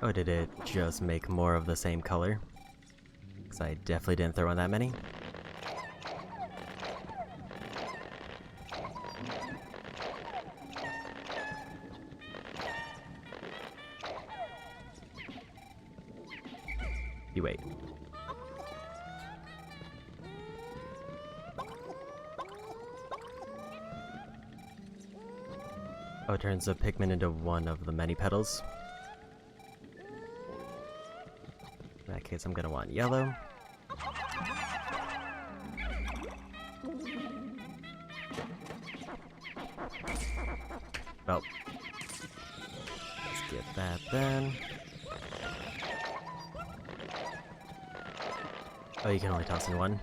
Oh, did it just make more of the same color? Because I definitely didn't throw in that many. You wait. Oh, it turns the Pikmin into one of the many petals. In that case, I'm gonna want yellow. Oh. Let's get that then. Oh, you can only toss in one.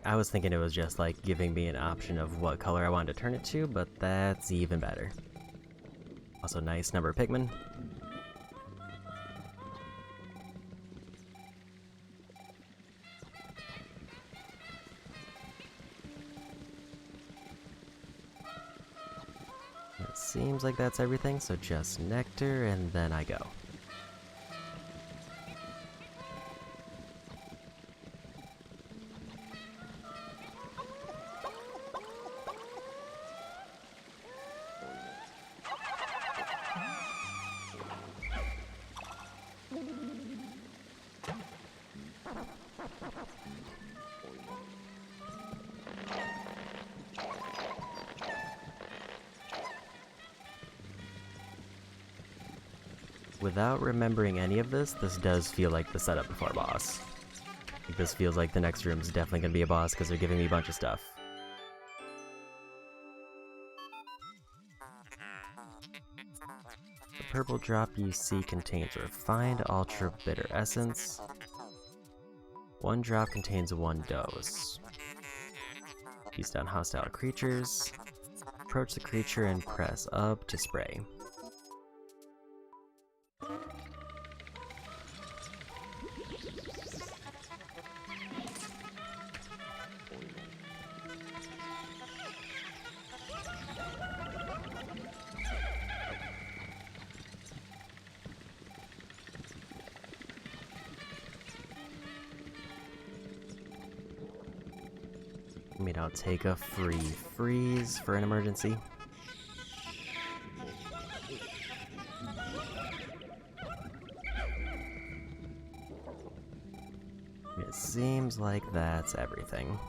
I was thinking it was just like giving me an option of what color I wanted to turn it to, but that's even better. Also, nice number of Pikmin. It seems like that's everything, so just nectar and then I go. Without remembering any of this, this does feel like the setup before boss. Like, this feels like the next room's definitely gonna be a boss because they're giving me a bunch of stuff. The purple drop you see contains refined ultra bitter essence. One drop contains one dose. Use down hostile creatures. Approach the creature and press up to spray. I mean, I'll take a free freeze for an emergency. It seems like that's everything.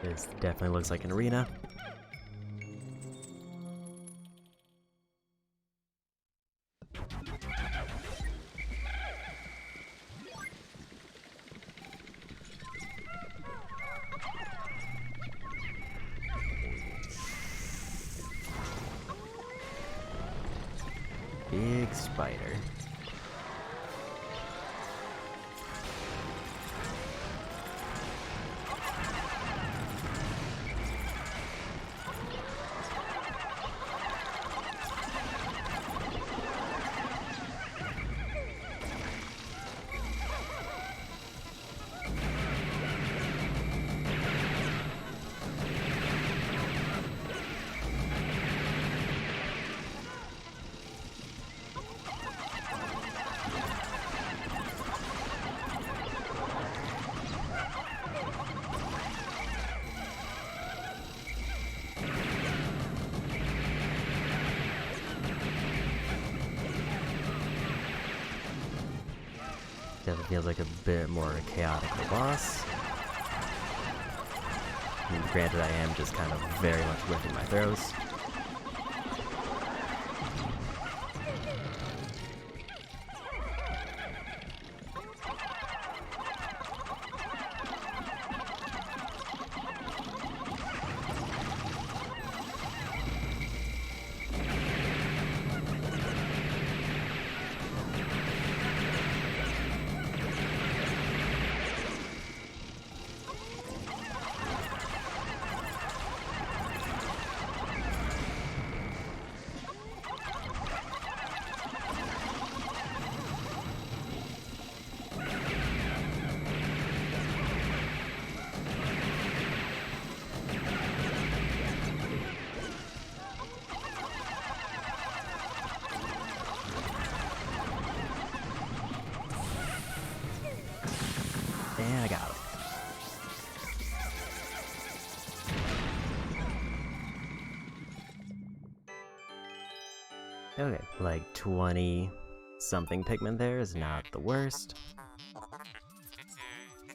This definitely looks like an arena. Big spider. Definitely feels like a bit more chaotic of a boss. I mean, granted, I am just kind of very much whipping my throws. like 20 something Pikmin there is not the worst.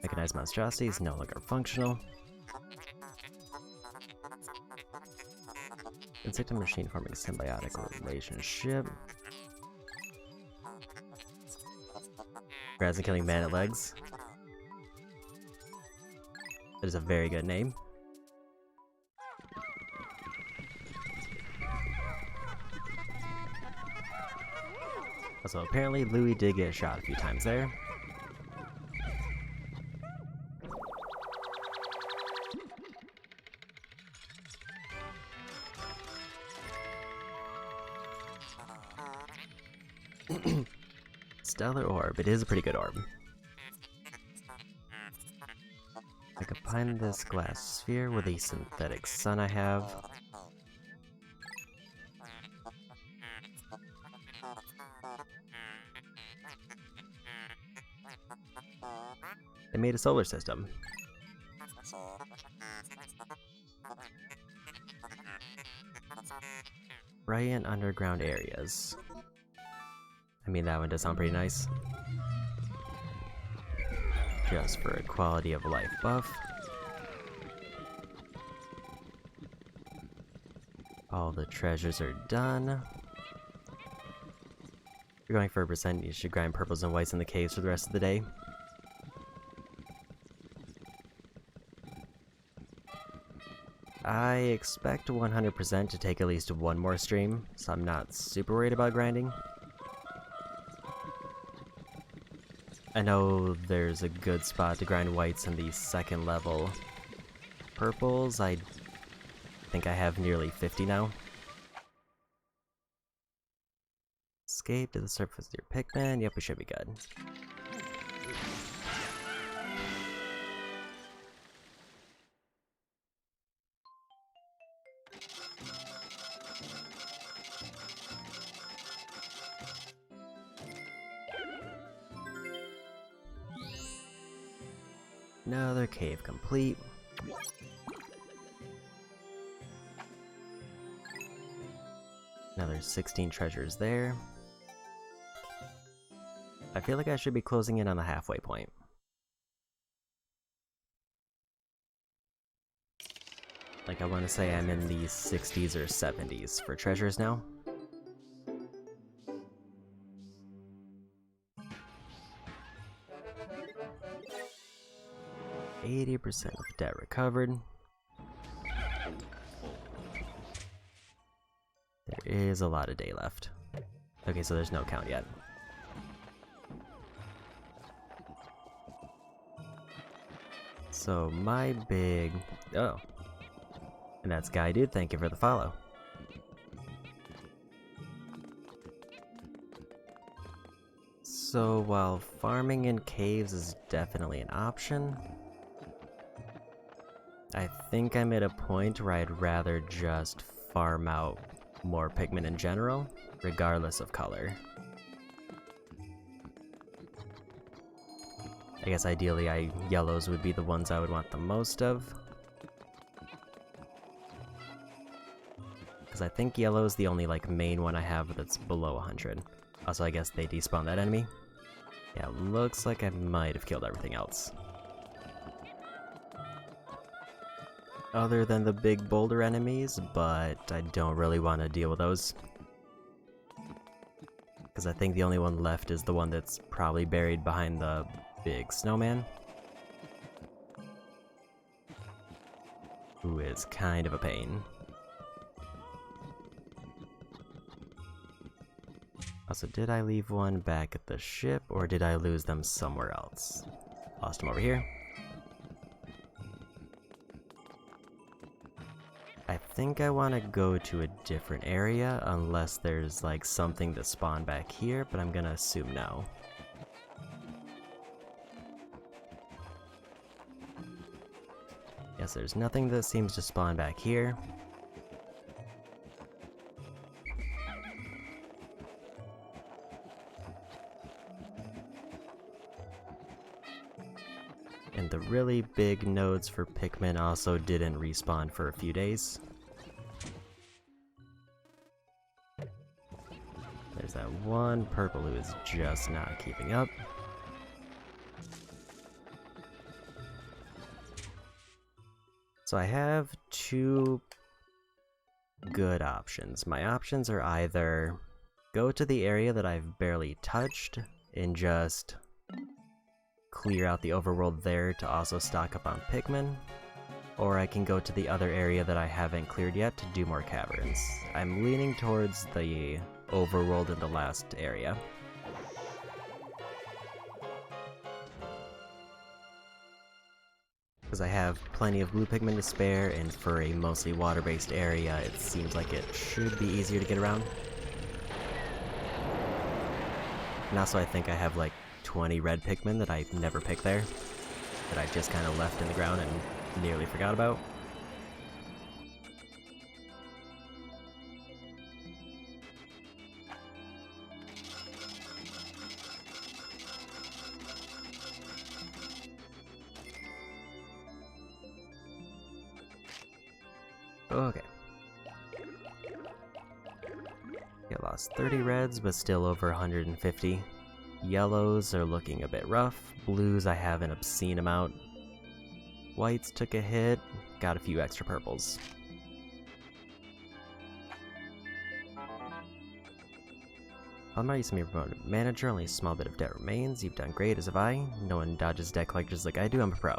Mechanized monstrosity is no longer functional. Insect and machine forming symbiotic relationship. Grass and killing man at legs. That is a very good name. Also, apparently Louie did get shot a few times there. Stellar orb. It is a pretty good orb. I combine this glass sphere with the synthetic sun I have. They made a solar system. Brilliant underground areas. I mean, that one does sound pretty nice. Just for a quality of life buff. All the treasures are done. If you're going for a percent, you should grind purples and whites in the caves for the rest of the day. I expect 100% to take at least one more stream, so I'm not super worried about grinding. I know there's a good spot to grind whites in the second level. Purples, I think I have nearly 50 now. Escape to the surface of your Pikmin. Yep, we should be good. Another cave complete. Another 16 treasures there. I feel like I should be closing in on the halfway point. Like, I want to say I'm in the 60s or 70s for treasures now. %of debt recovered. There is a lot of day left. Okay, so there's no count yet. So my big... Oh. And that's Guy Dude, thank you for the follow. So while farming in caves is definitely an option, I think I'm at a point where I'd rather just farm out more Pikmin in general, regardless of color. I guess ideally yellows would be the ones I would want the most of. Because I think yellow is the only main one I have that's below 100. Also, I guess they despawn that enemy. Yeah, looks like I might have killed everything else. Other than the big boulder enemies, but I don't really want to deal with those. Because I think the only one left is the one that's probably buried behind the big snowman. Who is kind of a pain. Also, did I leave one back at the ship, or did I lose them somewhere else? Lost them over here. I think I want to go to a different area, unless there's something to spawn back here, but I'm gonna assume no. Yes, there's nothing that seems to spawn back here. And the really big nodes for Pikmin also didn't respawn for a few days. one purple who is just not keeping up. So I have two good options. My options are either go to the area that I've barely touched and just clear out the overworld there to also stock up on Pikmin, or I can go to the other area that I haven't cleared yet to do more caverns. I'm leaning towards the overworld in the last area. Because I have plenty of blue Pikmin to spare, and for a mostly water-based area, it seems like it should be easier to get around. And also I think I have like 20 red Pikmin that I never picked there, that I just kind of left in the ground and nearly forgot about. Okay. Yeah, lost 30 reds, but still over 150. Yellows are looking a bit rough. Blues I have an obscene amount. Whites took a hit, got a few extra purples. I'm not used to be promoted manager, only a small bit of debt remains. You've done great, as have I. No one dodges debt collectors like I do, I'm a pro.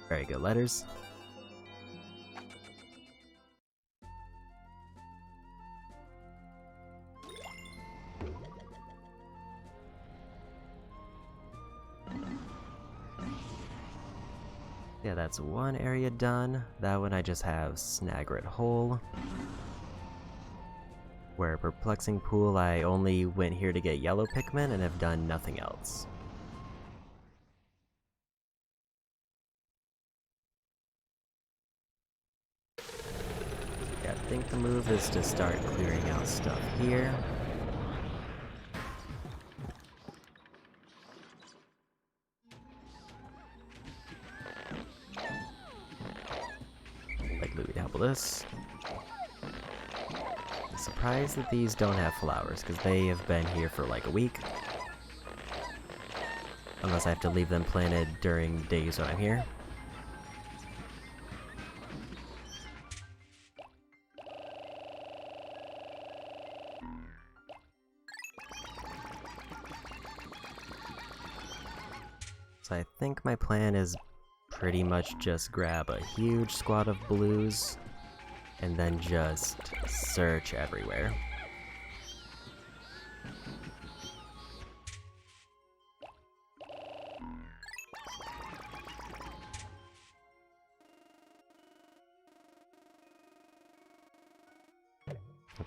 Very good letters. Yeah, that's one area done. That one I just have Snagrit Hole. Where Perplexing Pool, I only went here to get yellow Pikmin and have done nothing else. Yeah, I think the move is to start clearing out stuff here. Like Louis to help with this. I'm surprised that these don't have flowers, because they have been here for like a week. Unless I have to leave them planted during days when I'm here. So I think my plan is pretty much just grab a huge squad of blues and then just search everywhere.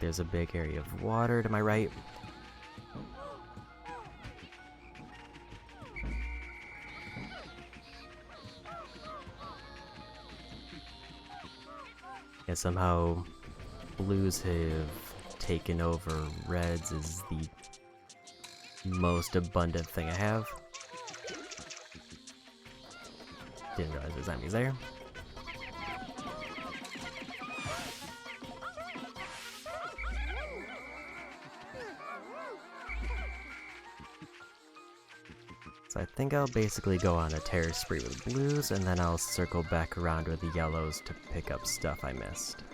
There's a big area of water to my right. Yeah, somehow blues have taken over reds is the most abundant thing I have. Didn't realize there's enemies there. So I think I'll basically go on a terror spree with blues, and then I'll circle back around with the yellows to pick up stuff I missed.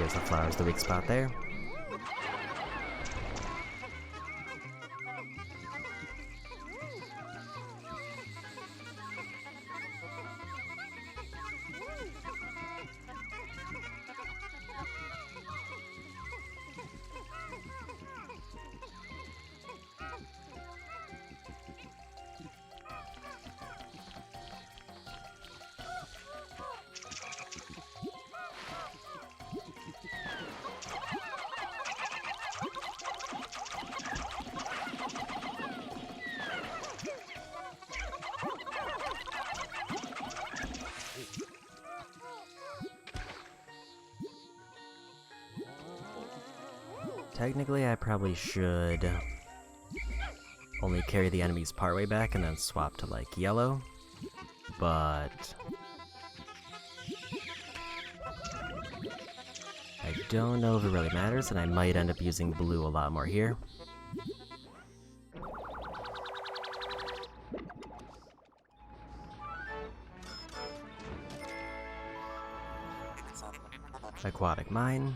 There's the flowers, the weak spot there. Technically, I probably should only carry the enemies partway back and then swap to, like, yellow, but I don't know if it really matters, and I might end up using blue a lot more here. Aquatic Mine.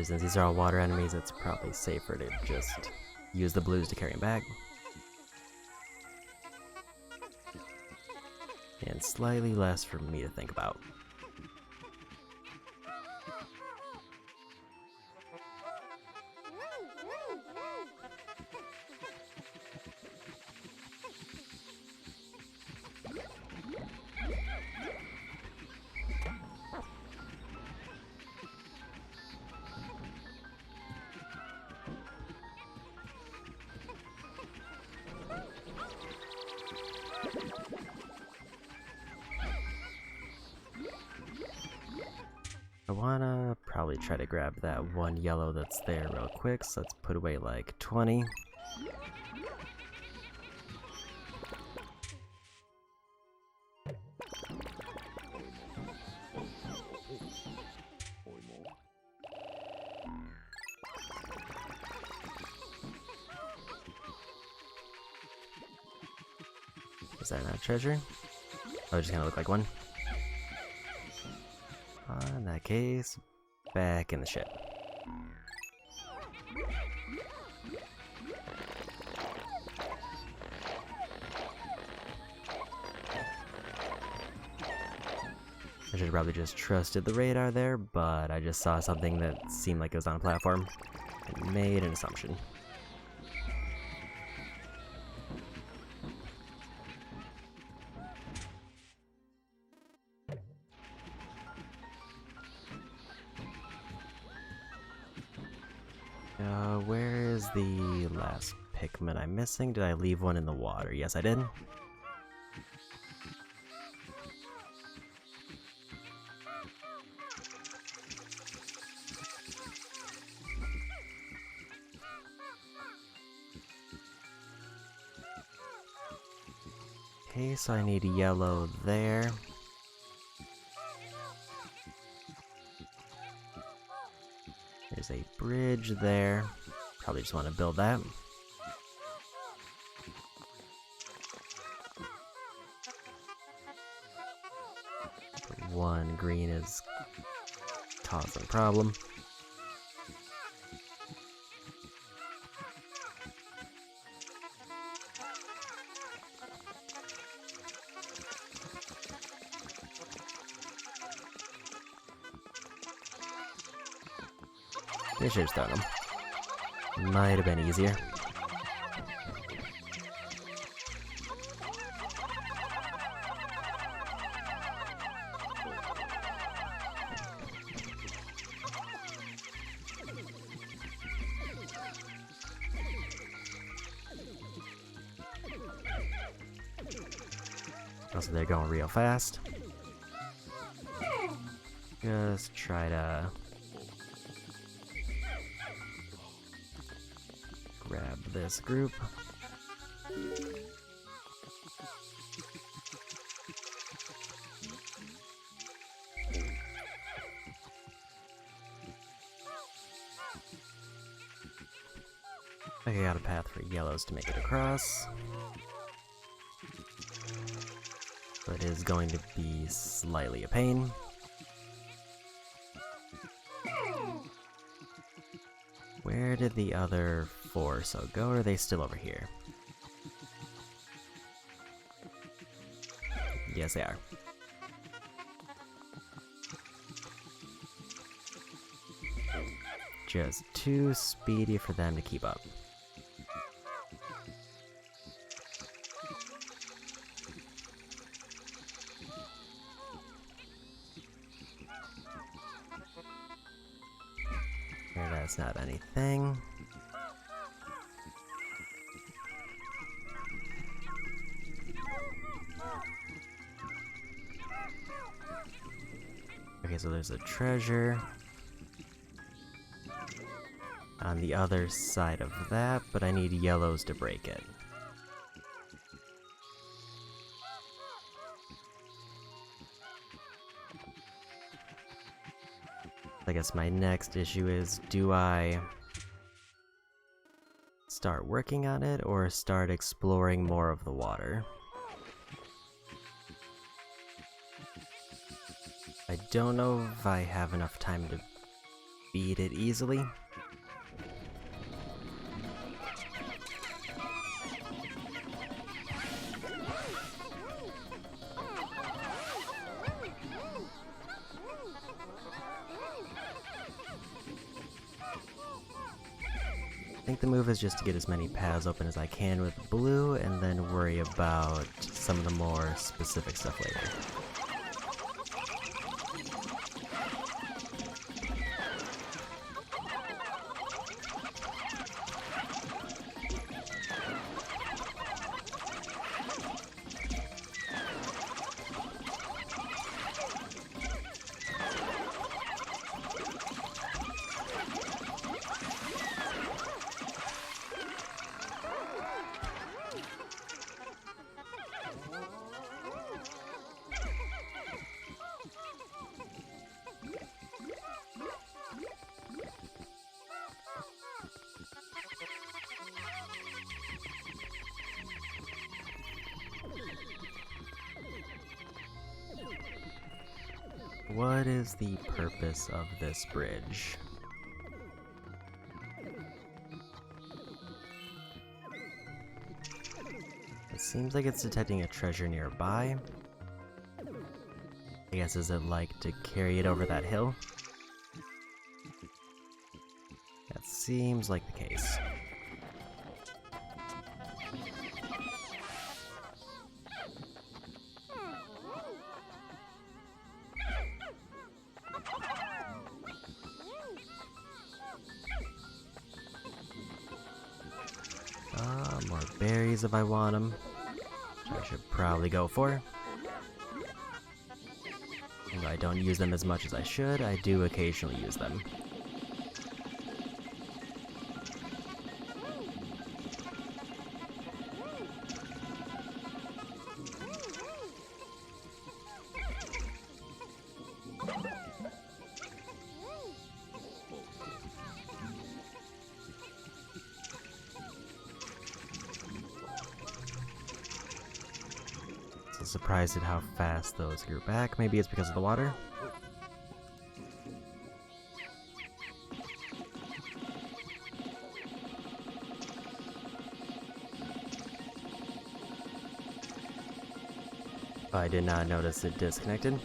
Since these are all water enemies, it's probably safer to just use the blues to carry them back. And slightly less for me to think about. I wanna probably try to grab that one yellow that's there real quick, so let's put away like 20. Is that not a treasure? Oh, it's just gonna look like one. In that case, back in the ship. I should have probably just trusted the radar there, but I just saw something that seemed like it was on a platform and made an assumption. Where is the last Pikmin I'm missing? Did I leave one in the water? Yes, I did. Okay, so I need yellow there. There's a bridge there. Probably just want to build that. One green is causing a problem. They should have done them. Might have been easier. Also, they're going real fast. Just try to grab this group. I got a path for yellows to make it across. But it is going to be slightly a pain. Where did the other 4 so go, or are they still over here? Yes, they are. Just too speedy for them to keep up. And that's not anything. Okay, so there's a treasure on the other side of that, but I need yellows to break it. I guess my next issue is, do I start working on it or start exploring more of the water? I don't know if I have enough time to beat it easily. I think the move is just to get as many paths open as I can with blue, and then worry about some of the more specific stuff later. What is the purpose of this bridge? It seems like it's detecting a treasure nearby. I guess, is it like to carry it over that hill? That seems like the case. More berries if I want them, which I should probably go for. Although I don't use them as much as I should, I do occasionally use them. Surprised at how fast those grew back. Maybe it's because of the water? I did not notice it disconnected.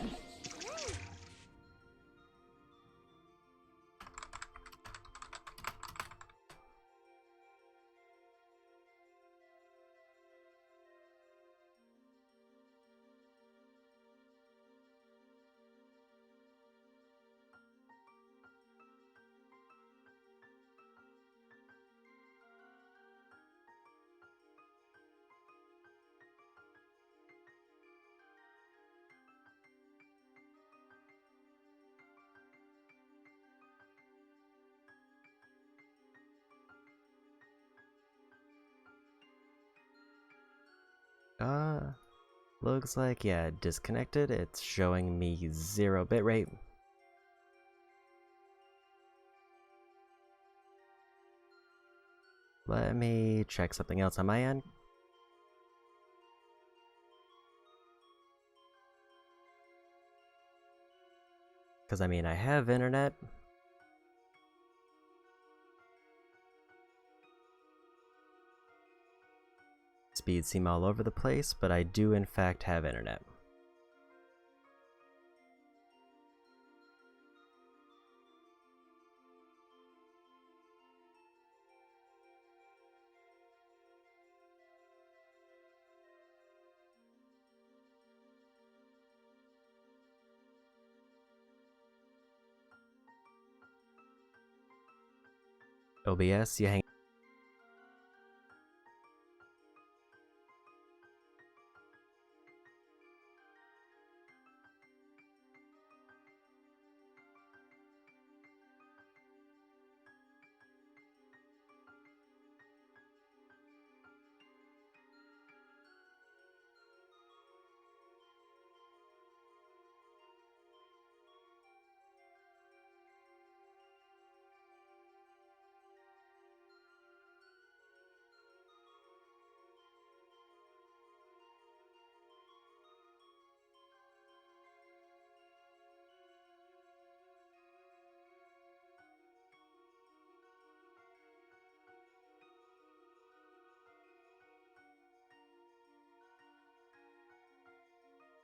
Looks like, yeah, disconnected. It's showing me 0 bitrate. Let me check something else on my end. Because, I mean, I have internet. Speeds seem all over the place, but I do in fact have internet. OBS, you hang.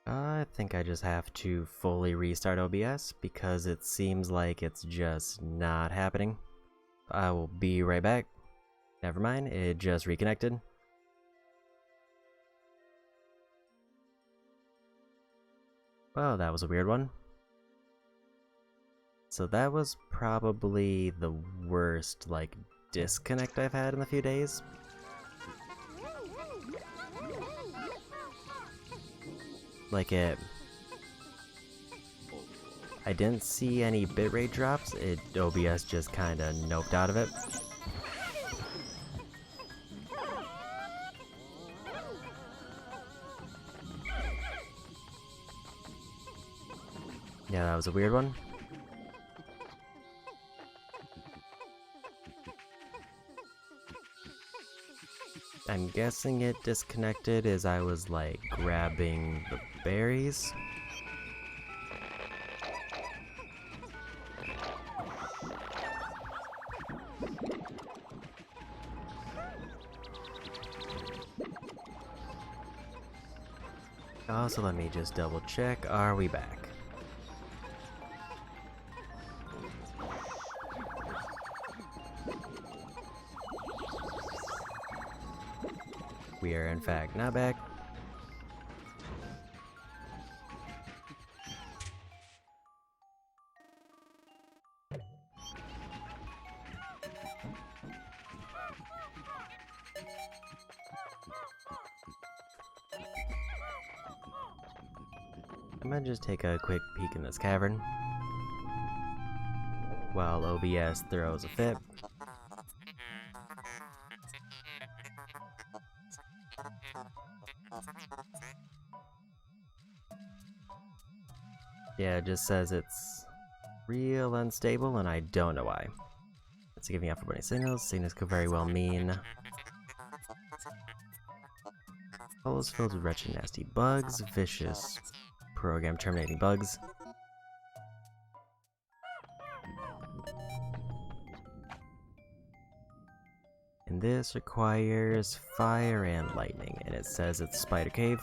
I think I just have to fully restart OBS because it seems like it's just not happening. I will be right back. Never mind, it just reconnected. Well, that was a weird one. So that was probably the worst, like, disconnect I've had in a few days. Like I didn't see any bitrate drops, OBS just kinda noped out of it. Yeah, that was a weird one. I'm guessing it disconnected as I was like grabbing the berries. Also, let me just double check. Are we back? We are in fact not back. I'm gonna just take a quick peek in this cavern while OBS throws a fit. Yeah, it just says it's real unstable and I don't know why. It's giving out for bunny signals. Signals could very well mean holes filled with wretched nasty bugs, vicious program terminating bugs. And this requires fire and lightning, and it says it's Spider Cave.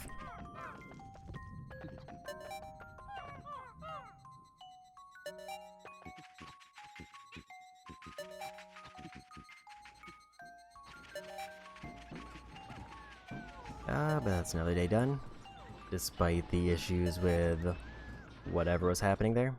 But that's another day done, despite the issues with whatever was happening there.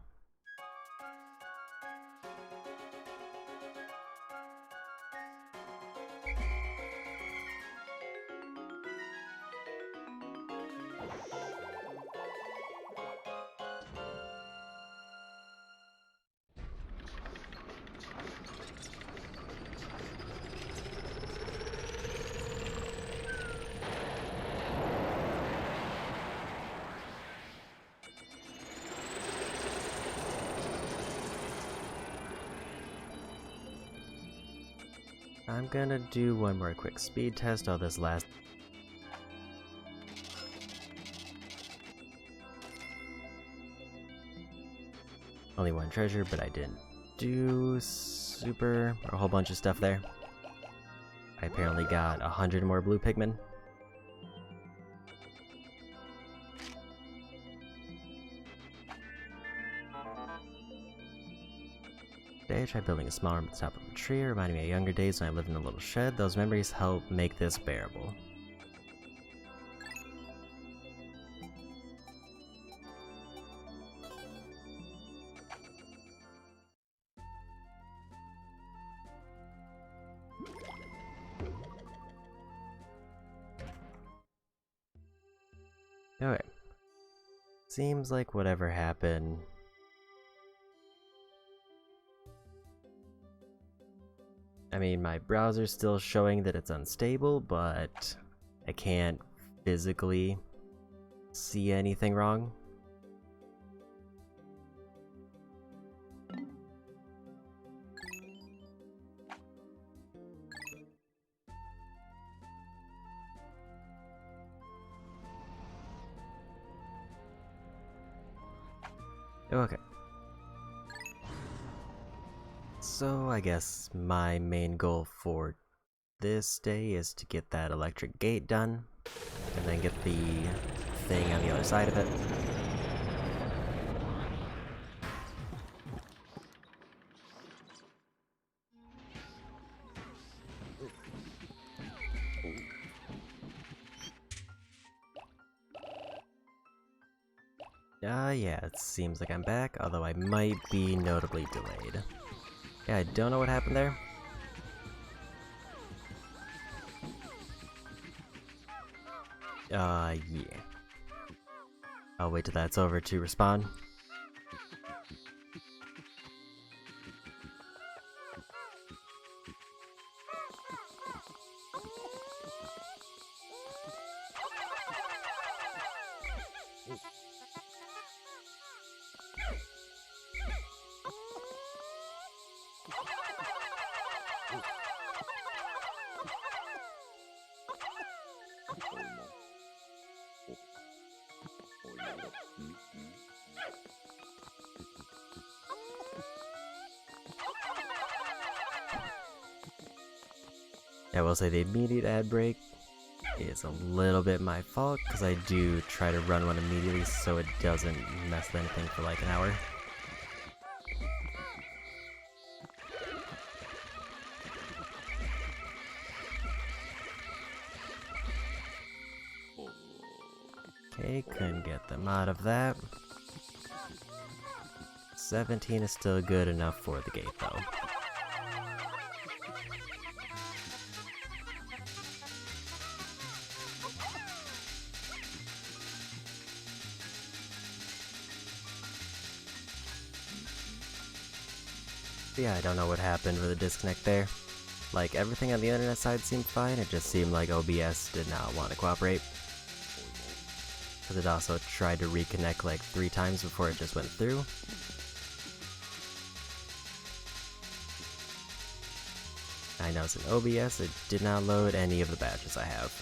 I'm gonna do one more quick speed test of this last. Only one treasure, but I didn't do a whole bunch of stuff there. I apparently got 100 more blue Pikmin. Today I tried building a small room at the top of a tree, reminding me of younger days when I lived in a little shed. Those memories help make this bearable. Okay. Seems like whatever happened. I mean, my browser's still showing that it's unstable, but I can't physically see anything wrong. Okay. So I guess my main goal for this day is to get that electric gate done, and then get the thing on the other side of it. Yeah, it seems like I'm back, although I might be notably delayed. Yeah, I don't know what happened there. Yeah. I'll wait till that's over to respond. I will say the immediate ad break is a little bit my fault, because I do try to run one immediately so it doesn't mess with anything for like an hour. Okay, couldn't get them out of that. 17 is still good enough for the gate though. Yeah, I don't know what happened with the disconnect there. Like, everything on the internet side seemed fine, it just seemed like OBS did not want to cooperate. Because it also tried to reconnect like 3 times before it just went through. I noticed in OBS it did not load any of the badges I have.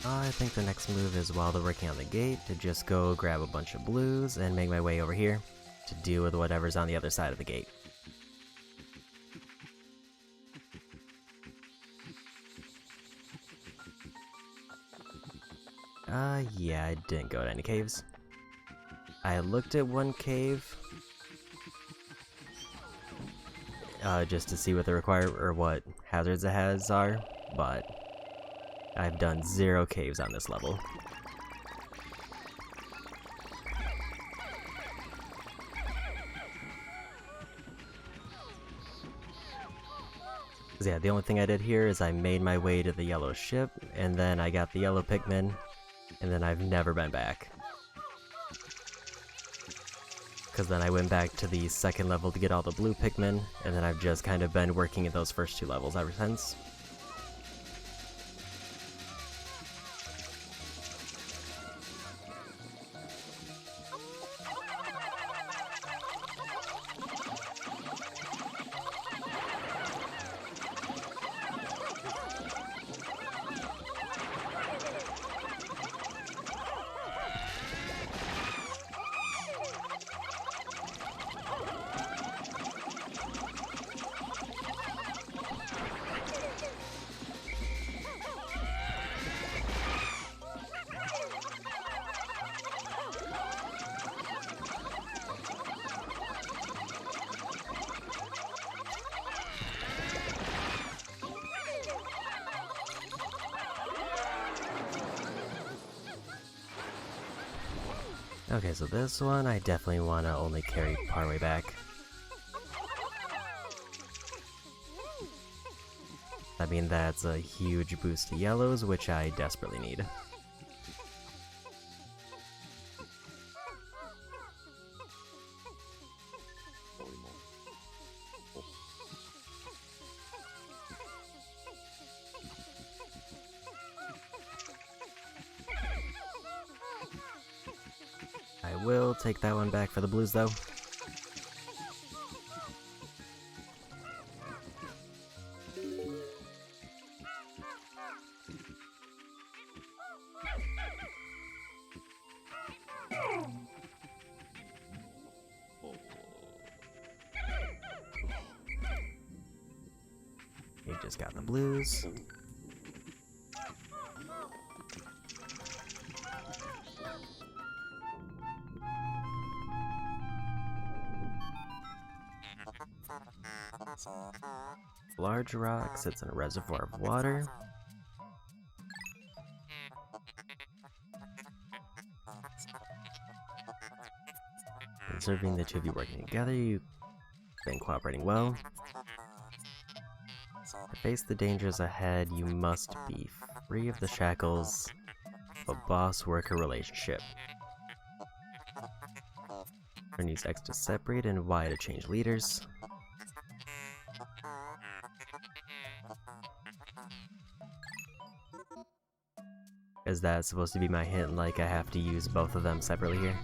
I think the next move is, while they're working on the gate, to just go grab a bunch of blues and make my way over here to deal with whatever's on the other side of the gate. Yeah, I didn't go to any caves. I looked at one cave, just to see what the what hazards it are, but I've done 0 caves on this level. Yeah, the only thing I did here is I made my way to the yellow ship, and then I got the yellow Pikmin, and then I've never been back. because then I went back to the second level to get all the blue Pikmin, and then I've just kind of been working at those first two levels ever since. Okay, so this one I definitely want to only carry partway back. I mean, that's a huge boost to yellows, which I desperately need. I will take that one back for the blues, though. We just got the blues. Large rock sits in a reservoir of water. Observing the two of you working together, you've been cooperating well. To face the dangers ahead, you must be free of the shackles of a boss-worker relationship. Turn use X to separate and Y to change leaders. Is that supposed to be my hint, like I have to use both of them separately here?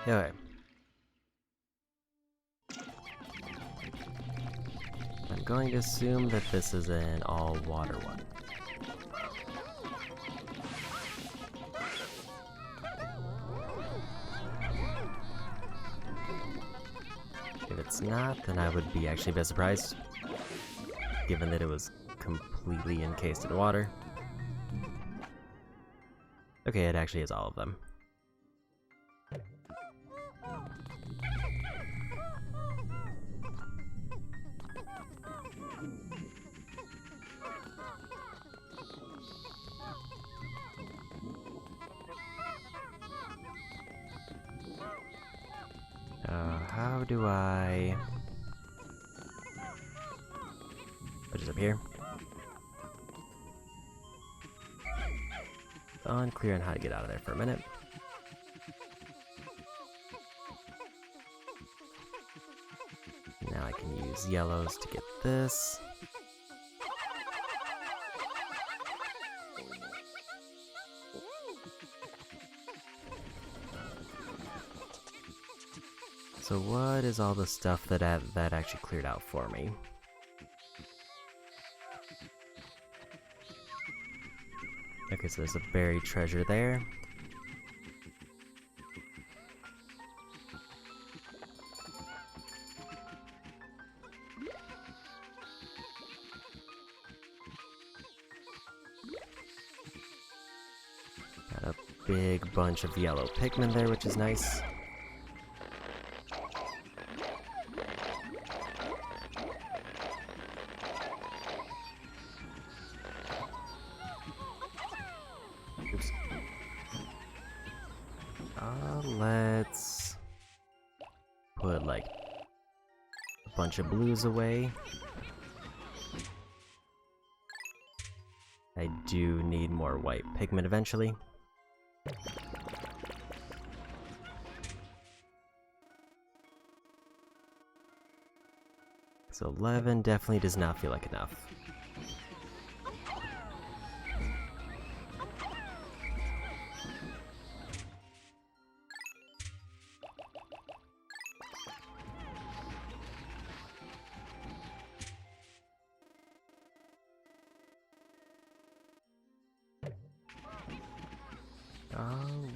Okay. I'm going to assume that this is an all-water one. If it's not, then I would be actually a bit surprised, given that it was completely encased in water. Okay, it actually is all of them. How do I... What is up here? Unclear on how to get out of there for a minute. Now I can use yellows to get this. So what is all the stuff that actually cleared out for me? Okay, so there's a buried treasure there. Got a big bunch of yellow Pikmin there, which is nice. Oops. Let's put like a bunch of blues away. I do need more white pigment eventually. So 11 definitely does not feel like enough.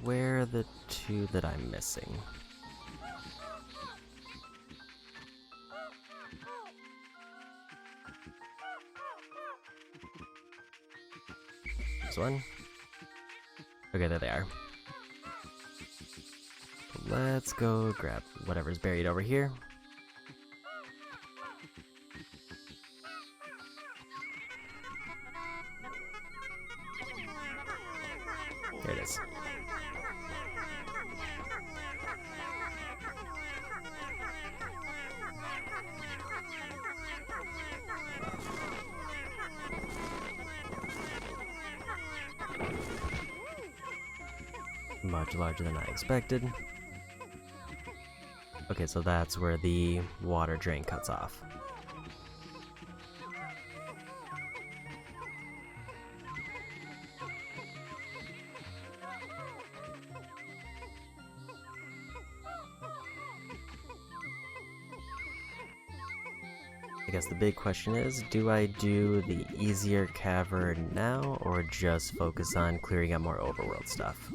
Where are the two that I'm missing? This one? Okay, there they are. Let's go grab whatever's buried over here. There it is. Much larger than I expected. Okay, so that's where the water drain cuts off. I guess the big question is, do I do the easier cavern now, or just focus on clearing up more overworld stuff?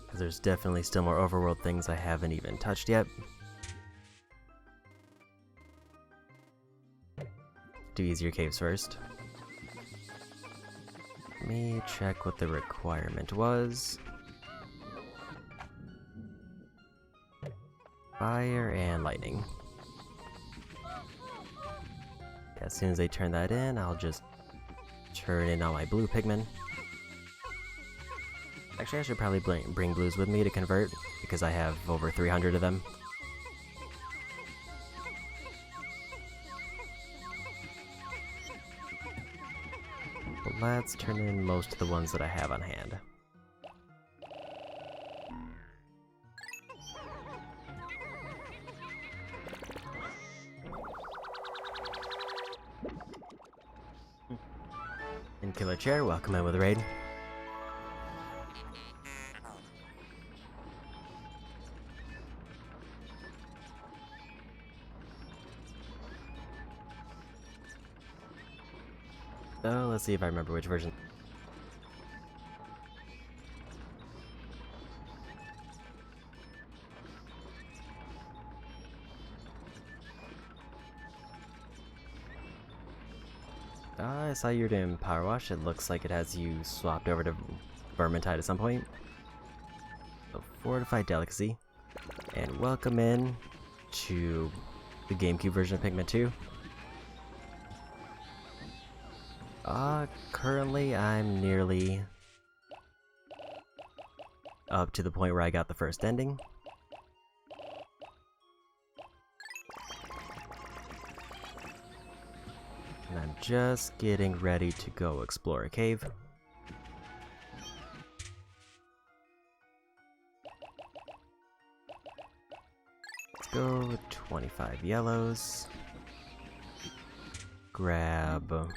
Because there's definitely still more overworld things I haven't even touched yet. Do easier caves first. Let me check what the requirement was. Fire and lightning. As soon as they turn that in, I'll just turn in all my blue Pikmin. Actually, I should probably bring blues with me to convert, because I have over 300 of them. But let's turn in most of the ones that I have on hand. And Killer Chair, welcome in with a raid. So let's see if I remember which version. I saw you were doing Power Wash. It looks like it has you swapped over to Vermintide at some point. So Fortified Delicacy. And welcome in to the GameCube version of Pikmin 2. Currently I'm nearly up to the point where I got the first ending. And I'm just getting ready to go explore a cave. Let's go with 25 yellows. Grab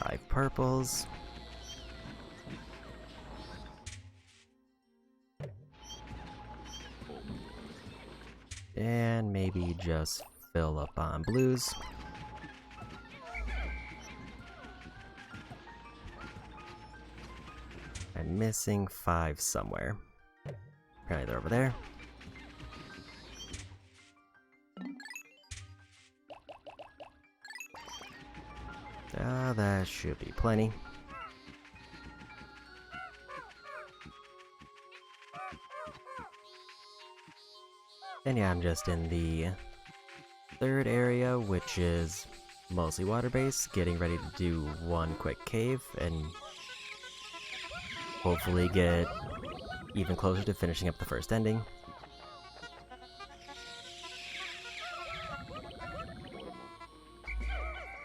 5 purples. And maybe just fill up on blues. I'm missing 5 somewhere. Apparently they're over there. That should be plenty. And yeah, I'm just in the third area, which is mostly water-based, getting ready to do one quick cave, and hopefully get even closer to finishing up the first ending.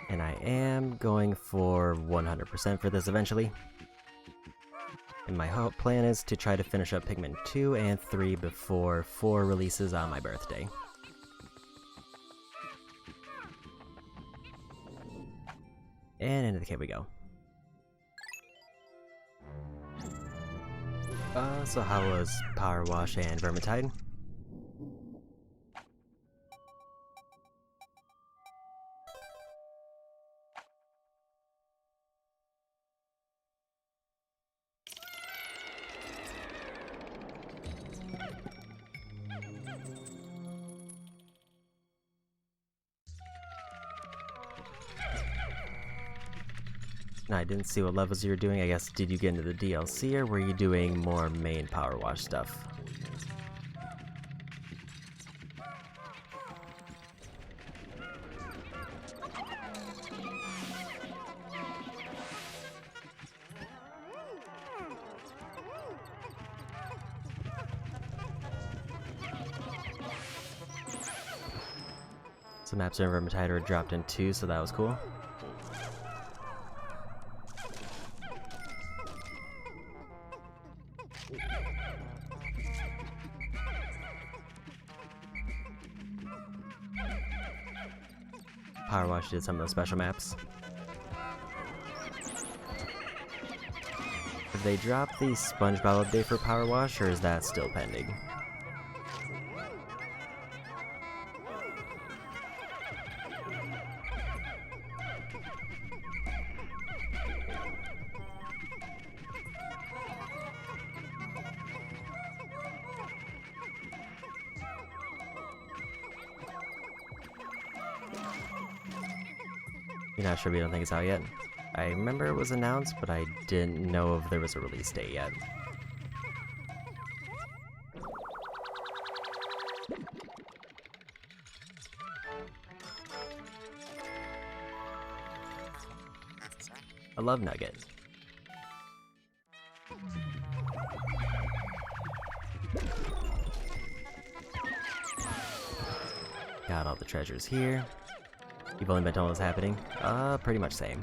And I am going for 100% for this eventually. And my plan is to try to finish up Pikmin 2 and 3 before 4 releases on my birthday. And into the cave we go. So how was Power Wash and Vermintide? I didn't see what levels you were doing. I guess, did you get into the DLC, or were you doing more main Power Wash stuff? So maps and Vermintide were dropped in 2, so that was cool. Power Wash did some of the special maps. Did they drop the SpongeBob update for Power Wash, or is that still pending? You're not sure, but you don't think it's out yet? I remember it was announced, but I didn't know if there was a release date yet. I love Nugget. Got all the treasures here. You've only been told what's happening? Pretty much same.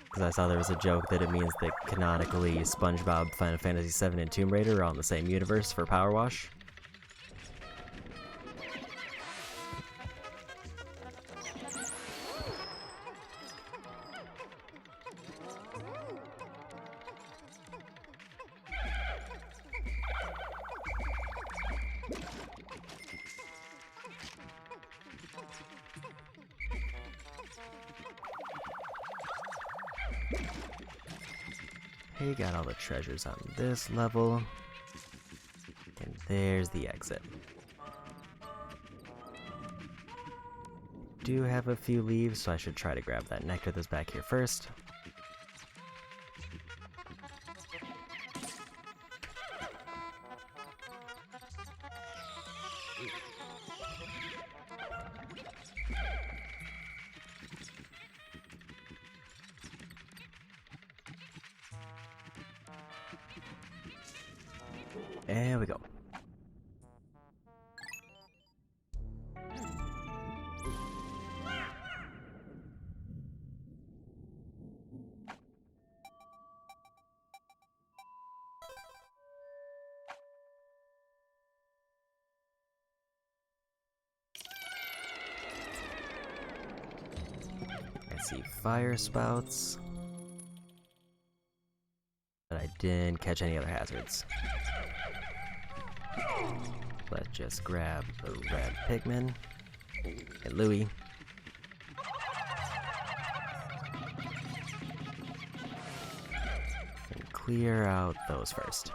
Because I saw there was a joke that it means that canonically SpongeBob, Final Fantasy VII, and Tomb Raider are all in the same universe for Power Wash. Hey, got all the treasures on this level. And there's the exit. Do have a few leaves, so I should try to grab that nectar that's back here first. There we go. I see fire spouts, but I didn't catch any other hazards. Let's just grab the red Pikmin and Louie. And clear out those first.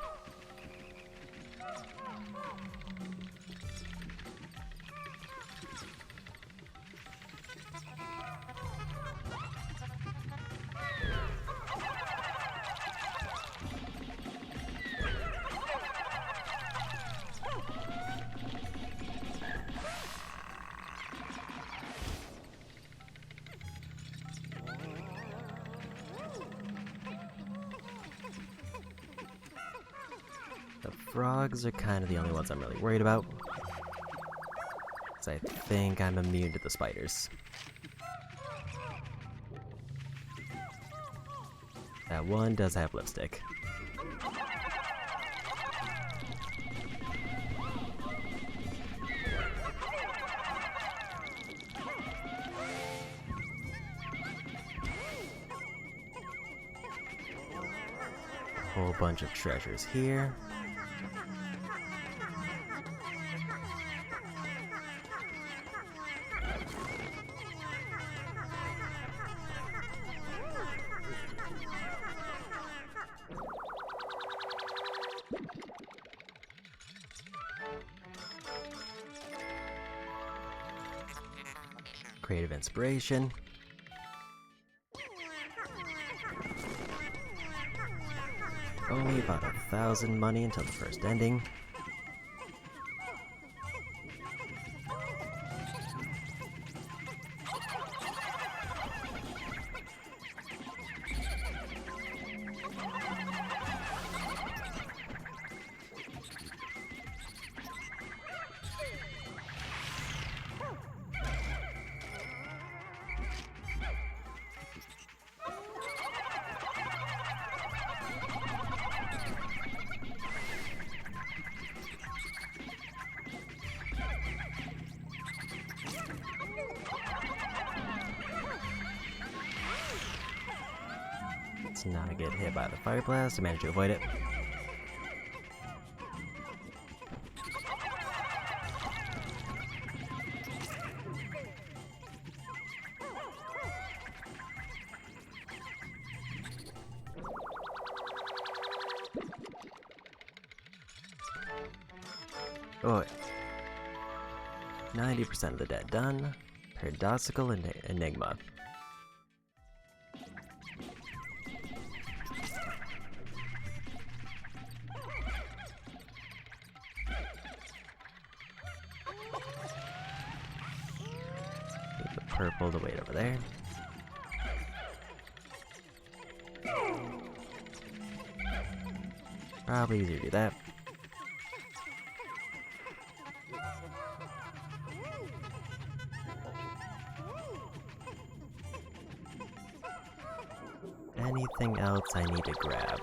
frogs are kind of the only ones I'm really worried about. So I think I'm immune to the spiders. That one does have lipstick. Whole bunch of treasures here. Creative inspiration. Only about 1,000 money until the first ending. Let's not get hit by the fire blast. I managed to avoid it. Oh, 90% of the debt done. Paradoxical enigma. Leave the purple to wait over there. Probably easier to do that. Anything else I need to grab?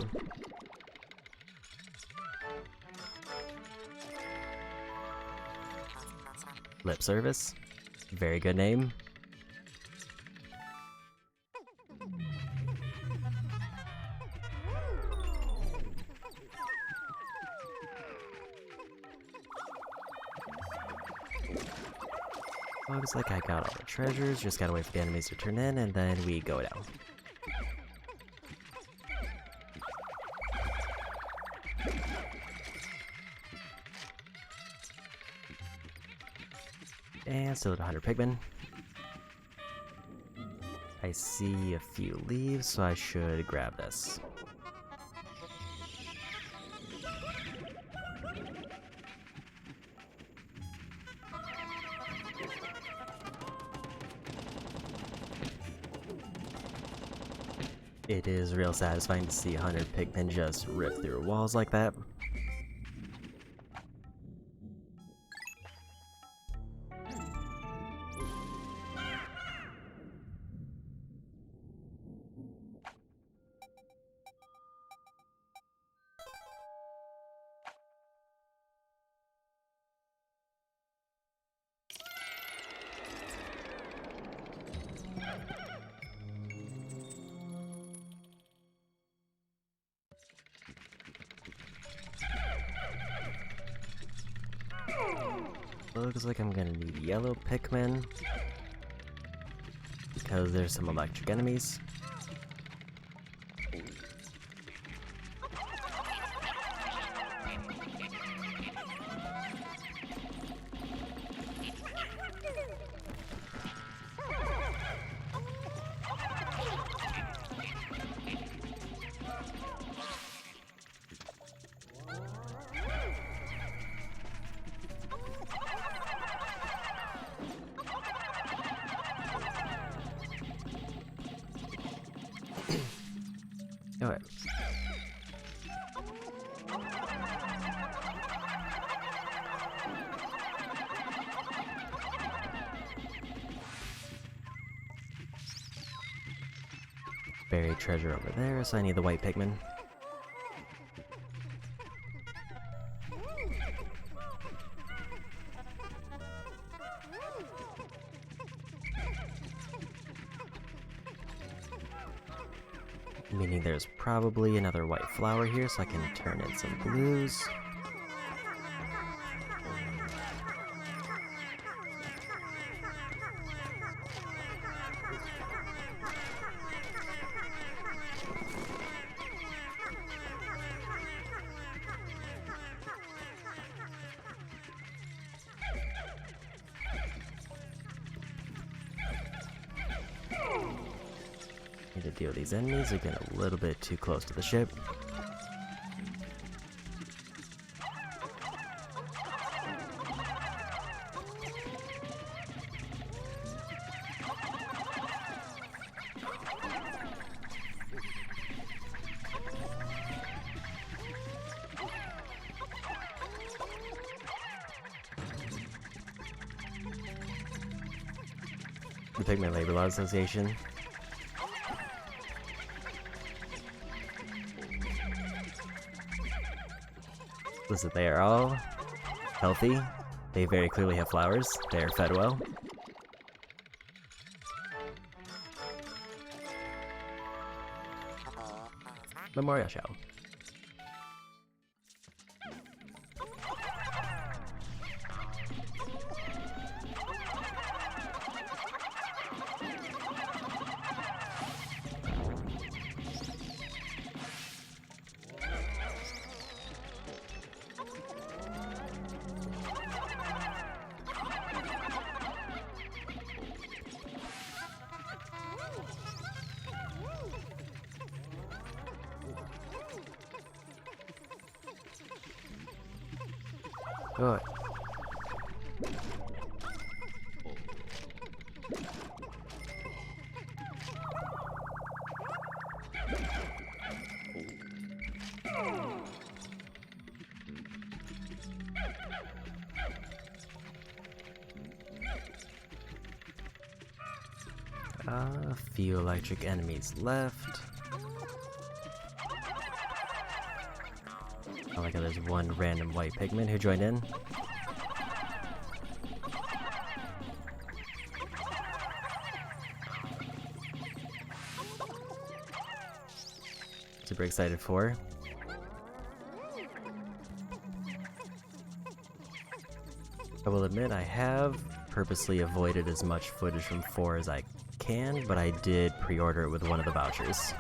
Lip service. Very good name. Looks like I got all the treasures, just gotta wait for the enemies to turn in, and then we go down. And still at 100 Pikmin. I see a few leaves, so I should grab this. It is real satisfying to see 100 Pikmin just rip through walls like that. Looks like I'm gonna need yellow Pikmin because there's some electric enemies. Okay. buried treasure over there, so I need the white Pikmin. Meaning there's probably another white flower here, so I can turn in some blues. Need to deal with these enemies. They're getting a little bit too close to the ship. The Pikmin Labor Law Association. Listen, they are all healthy. They very clearly have flowers. They are fed well. Memorial Shell. Good. A few electric enemies left. Oh my god, there's one random white Pikmin who joined in. Super excited for. I will admit I have purposely avoided as much footage from 4 as I can, but I did pre-order it with one of the vouchers.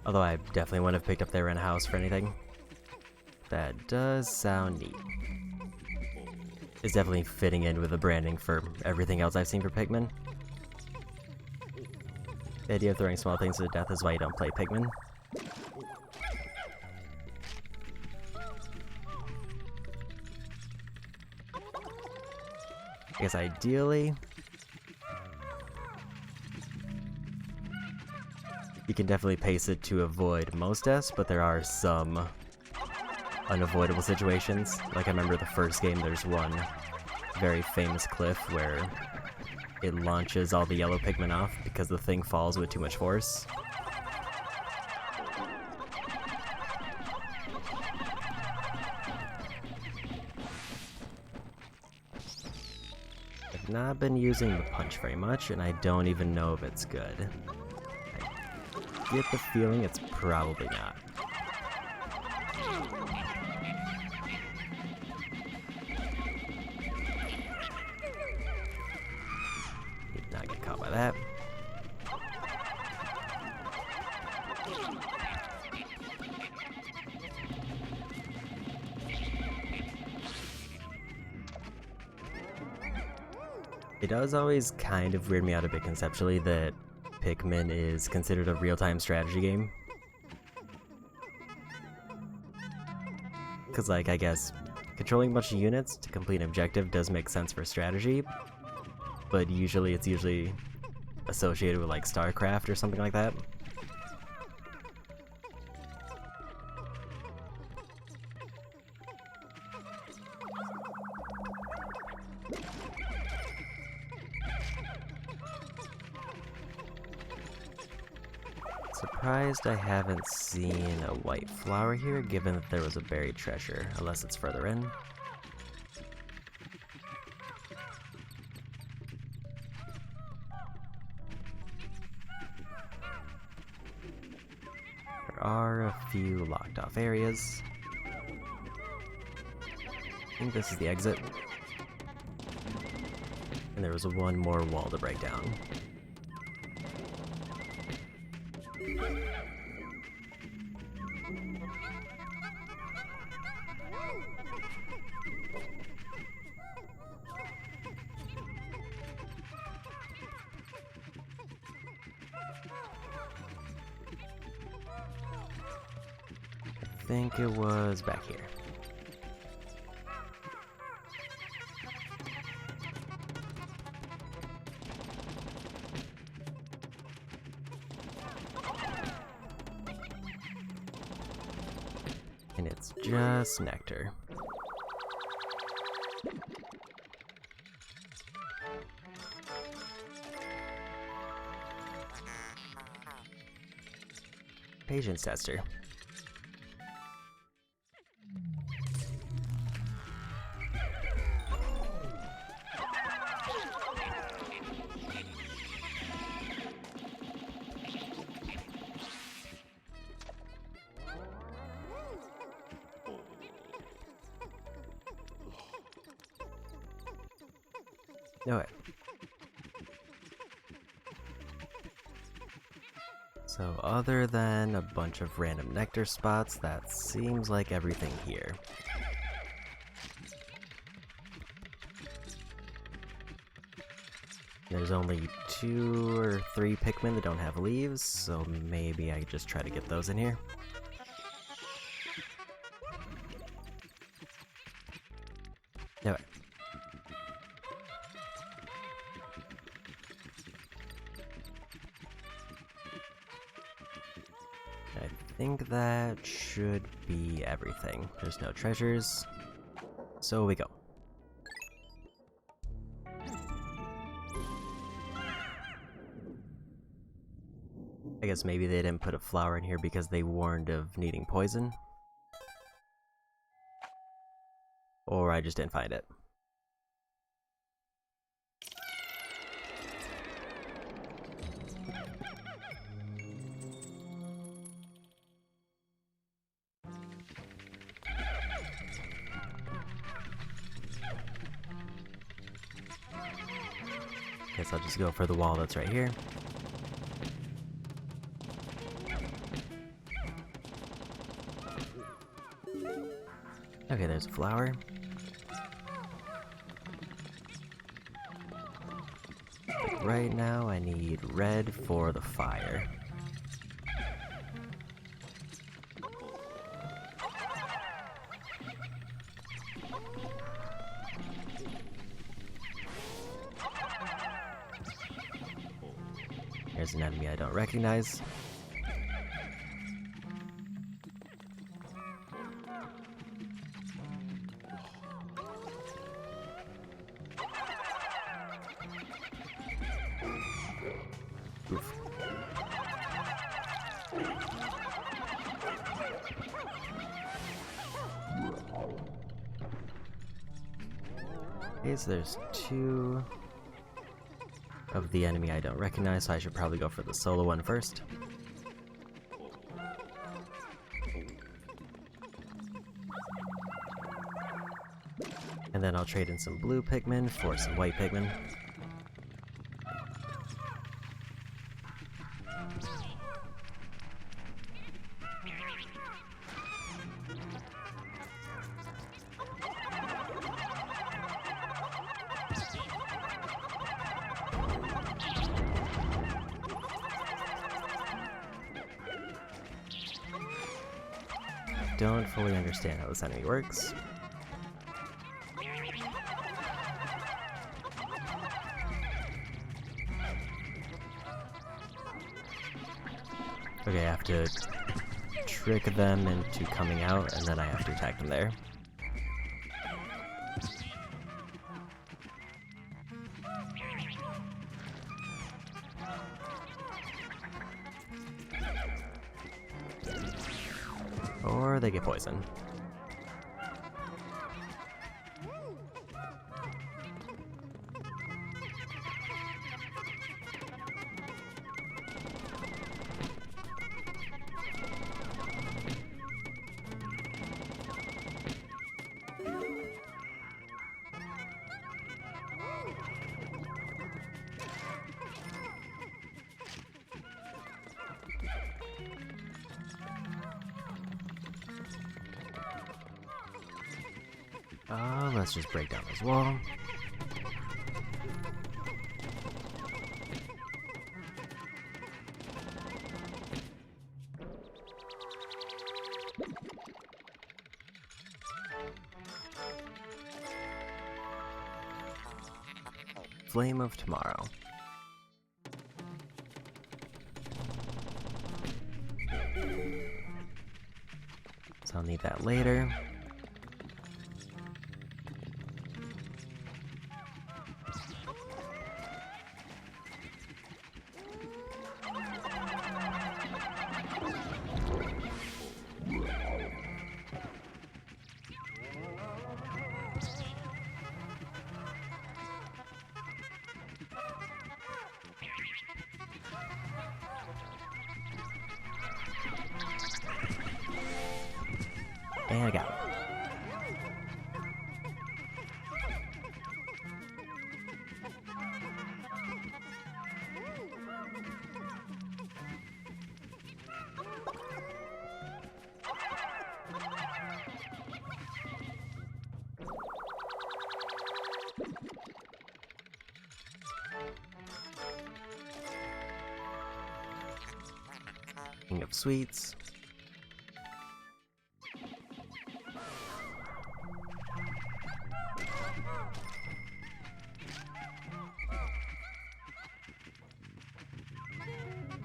Although I definitely wouldn't have picked up their rent house for anything. That does sound neat. It's definitely fitting in with the branding for everything else I've seen for Pikmin. The idea of throwing small things to death is why you don't play Pikmin. I guess ideally, you can definitely pace it to avoid most deaths, but there are some unavoidable situations. Like I remember the first game, there's one very famous cliff where it launches all the yellow Pikmin off because the thing falls with too much force. I've not been using the punch very much, and I don't even know if it's good. I get the feeling it's probably not. Did not get caught by that. It does always kind of weird me out a bit conceptually that Pikmin is considered a real-time strategy game. Because, like, I guess controlling a bunch of units to complete an objective does make sense for strategy, but usually it's associated with, like, StarCraft or something like that. Surprised I haven't seen a white flower here, given that there was a buried treasure, unless it's further in. There are a few locked off areas. I think this is the exit. And there was one more wall to break down. I think it was back here. And it's just nectar. Patience tester. Okay. So other than a bunch of random nectar spots, that seems like everything here. There's only 2 or 3 Pikmin that don't have leaves, so maybe I just try to get those in here. Okay. I think that should be everything. There's no treasures, so we go. I guess maybe they didn't put a flower in here because they warned of needing poison. Or I just didn't find it. Guess I'll just go for the wall that's right here. Okay, there's a flower. Right now I need red for the fire. There's an enemy I don't recognize. Oof. Okay, so there's 2 of the enemy I don't recognize, so I should probably go for the solo one first. And then I'll trade in some blue Pikmin for some white Pikmin. Don't fully understand how this enemy works. Okay, I have to trick them into coming out, and then I have to attack them there. Or they get poisoned. Let's just break down this wall. Flame of Tomorrow. So I'll need that later. And I got it. King of Sweets.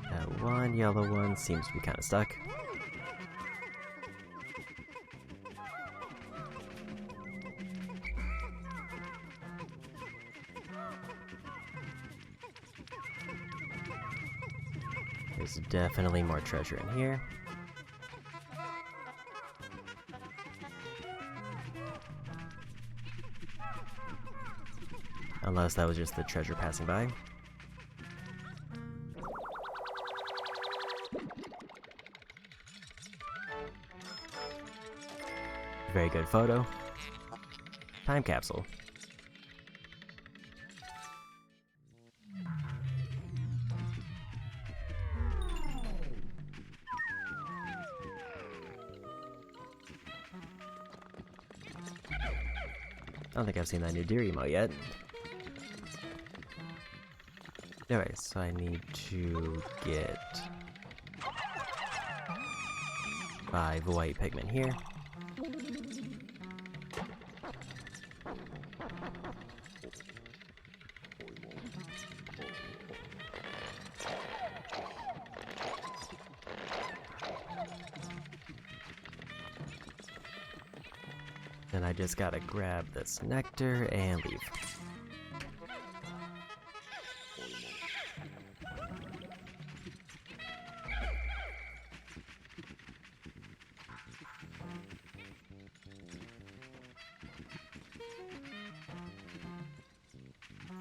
That one yellow one seems to be kind of stuck. There's definitely more treasure in here. Unless that was just the treasure passing by. Very good photo. Time capsule. I don't think I've seen that new deer emote yet. Anyway, so I need to get 5 white Pikmin here. Then I just gotta grab this nectar and leave.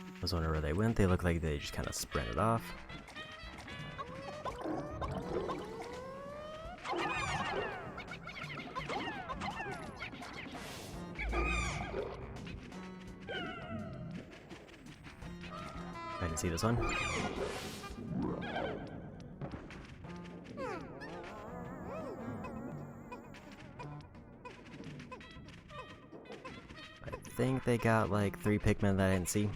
I was wondering where they went. They look like they just kind of sprinted off. I can see this one. I think they got like 3 Pikmin that I didn't see.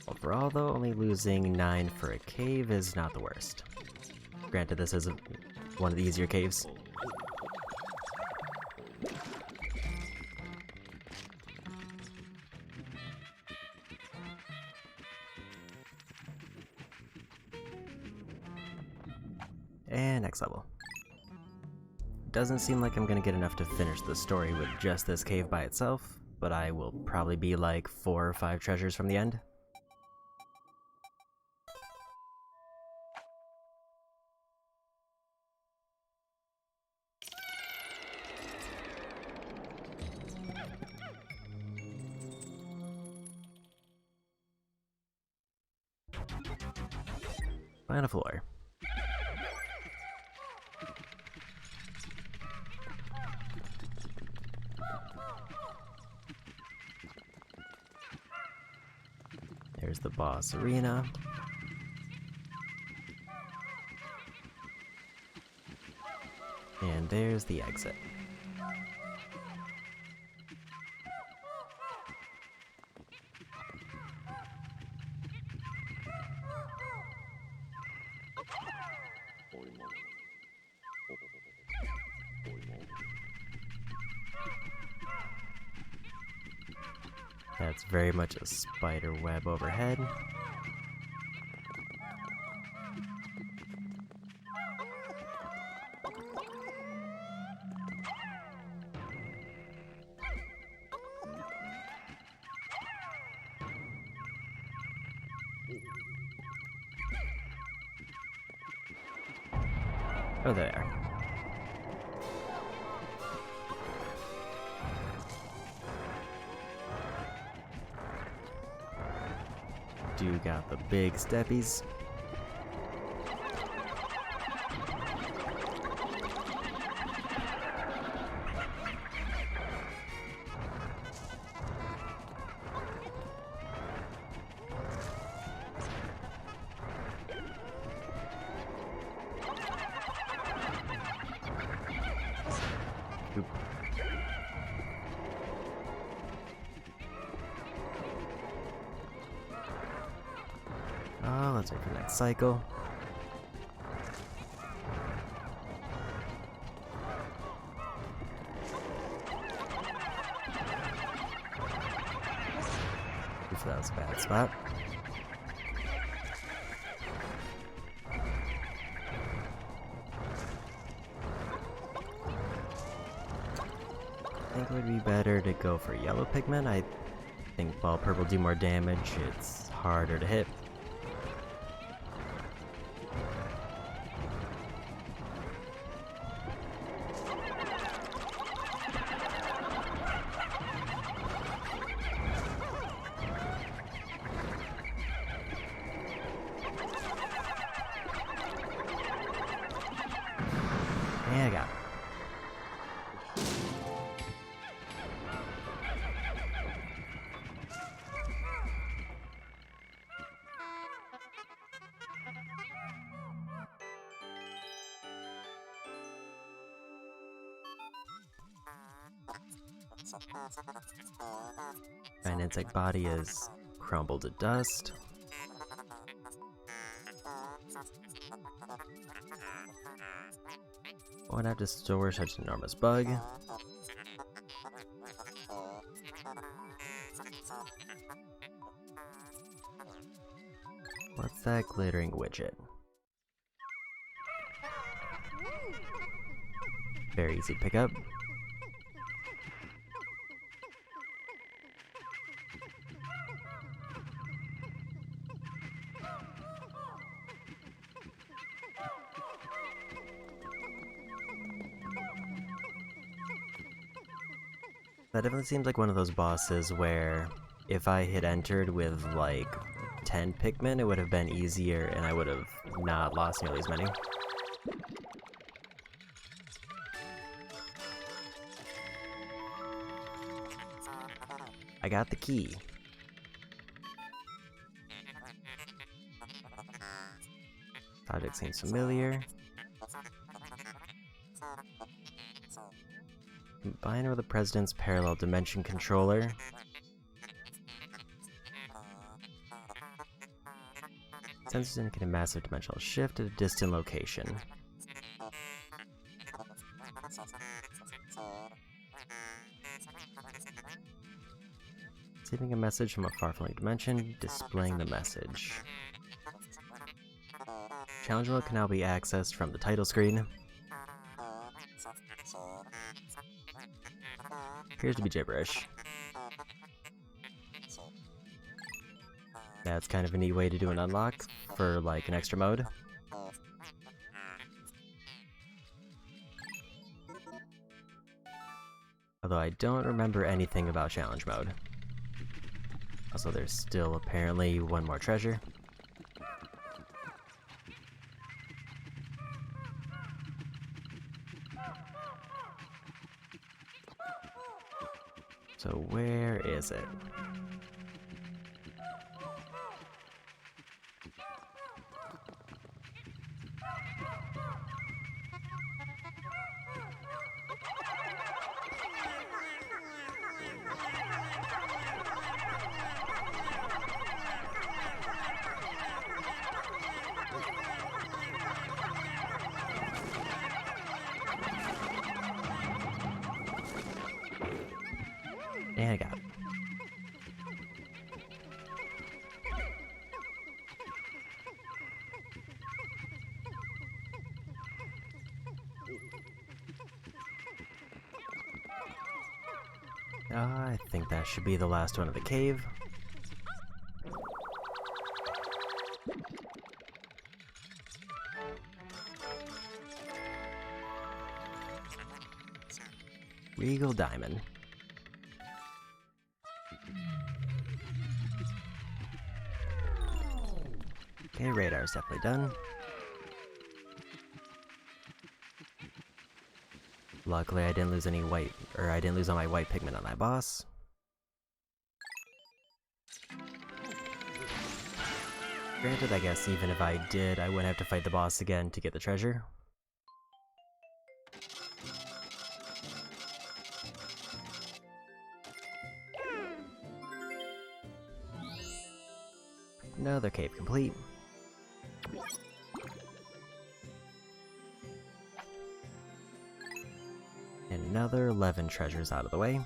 Overall though, only losing 9 for a cave is not the worst. Granted, this is one of the easier caves. And next level. Doesn't seem like I'm gonna get enough to finish the story with just this cave by itself, but I will probably be like 4 or 5 treasures from the end. Find a floor. There's the boss arena. And there's the exit. That's very much a spider web overhead. Oh, there. Do got the big steppies. Oop. Oh, let's wait for the next cycle. Oof, that was a bad spot. I think it would be better to go for yellow Pikmin. I think while purple do more damage, it's harder to hit. Yeah, I got it. An insect body is crumbled to dust. Why'd I have to store such an enormous bug? What's that glittering widget? Very easy to pick up. That definitely seems like one of those bosses where if I had entered with like 10 Pikmin, it would have been easier and I would have not lost nearly as many. I got the key. Object seems familiar. Combine with the President's Parallel Dimension Controller. Sensors indicate a massive dimensional shift at a distant location. Receiving a message from a far-flung dimension, displaying the message. Challenge mode can now be accessed from the title screen. Appears to be gibberish. That's kind of a neat way to do an unlock for like an extra mode. Although I don't remember anything about challenge mode. Also, there's still apparently one more treasure. So where is it? And I got it. I think that should be the last one of the cave. Regal Diamond. Okay, radar's definitely done. Luckily I didn't lose any white, or I didn't lose all my white pigment on that boss. Granted, I guess even if I did, I wouldn't have to fight the boss again to get the treasure. Another cave complete. And another 11 treasures out of the way.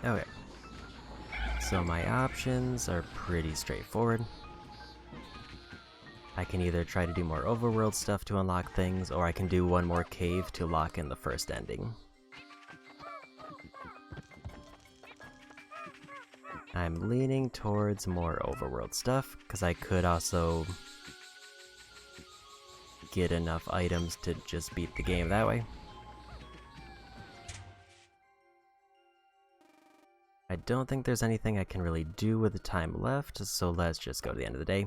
Okay. So my options are pretty straightforward. I can either try to do more overworld stuff to unlock things, or I can do one more cave to lock in the first ending. I'm leaning towards more overworld stuff, because I could also get enough items to just beat the game that way. I don't think there's anything I can really do with the time left, so let's just go to the end of the day.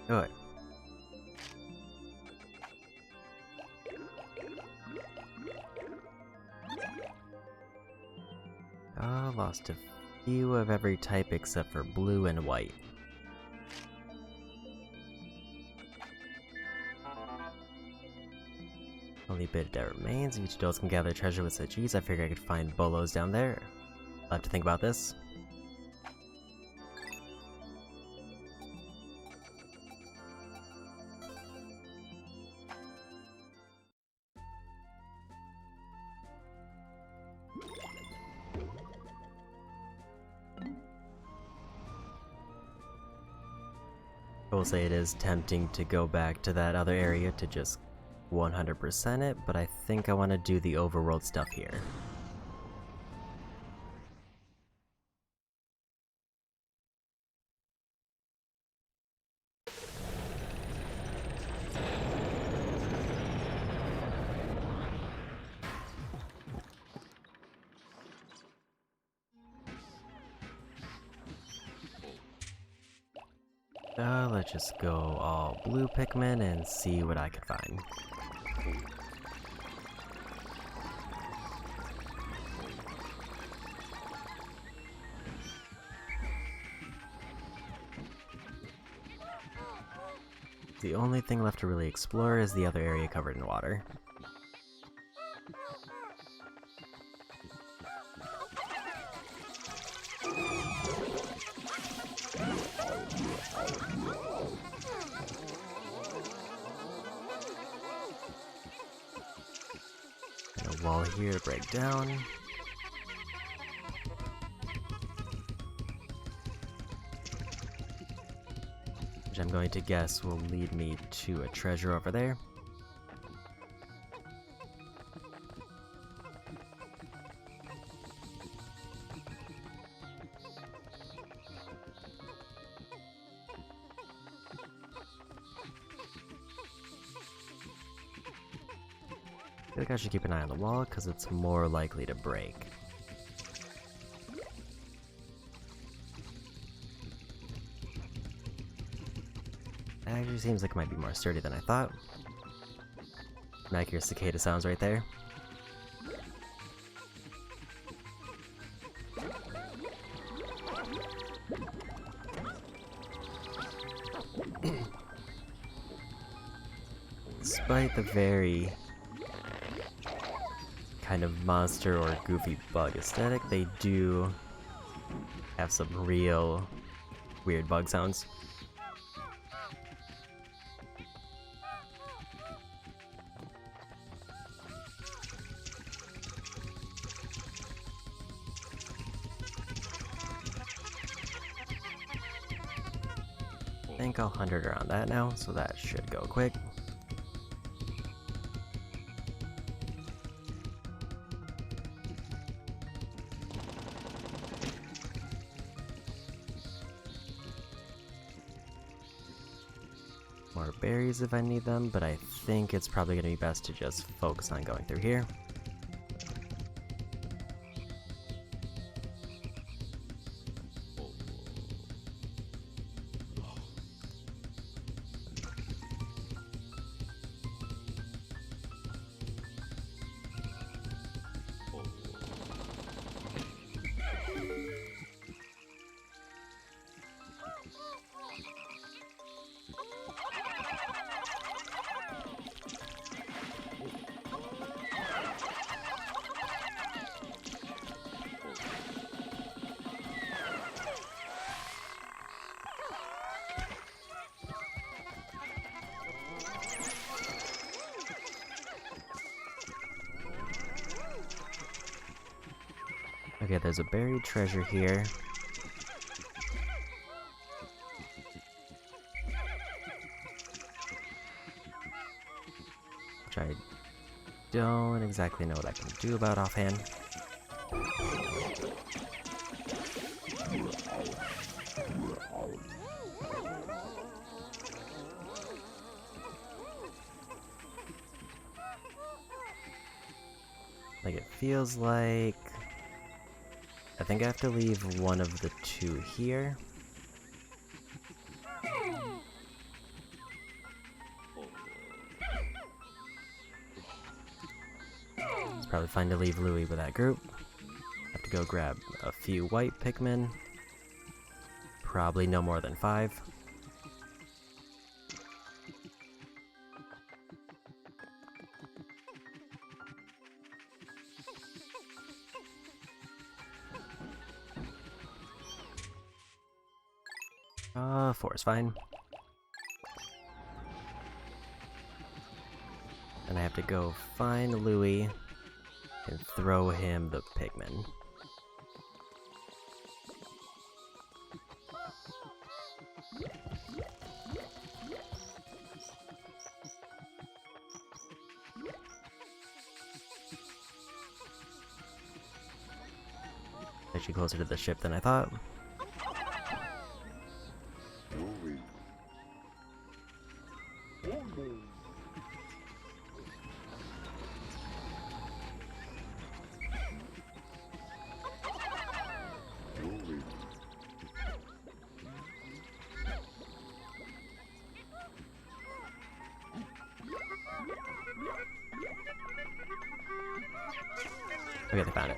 Alright. I lost a few of every type except for blue and white. Only bit that remains. If each adults can gather treasure with such ease, I figure I could find bolos down there. I'll have to think about this. I will say it is tempting to go back to that other area to just 100% it, but I think I want to do the overworld stuff here. Let's just go all blue Pikmin and see what I can find. The only thing left to really explore is the other area covered in water. And a wall here to break down. Which I'm going to guess will lead me to a treasure over there. I think I should keep an eye on the wall because it's more likely to break. Actually seems like it might be more sturdy than I thought. Now I hear cicada sounds right there. Despite the very kind of monster or goofy bug aesthetic, they do have some real weird bug sounds. I think I'll 100 around that now, so that should go quick. More berries if I need them, but I think it's probably going to be best to just focus on going through here. Okay, there's a buried treasure here. Which I don't exactly know what I can do about offhand. Like, it feels like I think I have to leave one of the two here. It's probably fine to leave Louie with that group. Have to go grab a few white Pikmin. Probably no more than 5. Four is fine. And I have to go find Louie and throw him the Pikmin. Actually closer to the ship than I thought. Okay, they found it.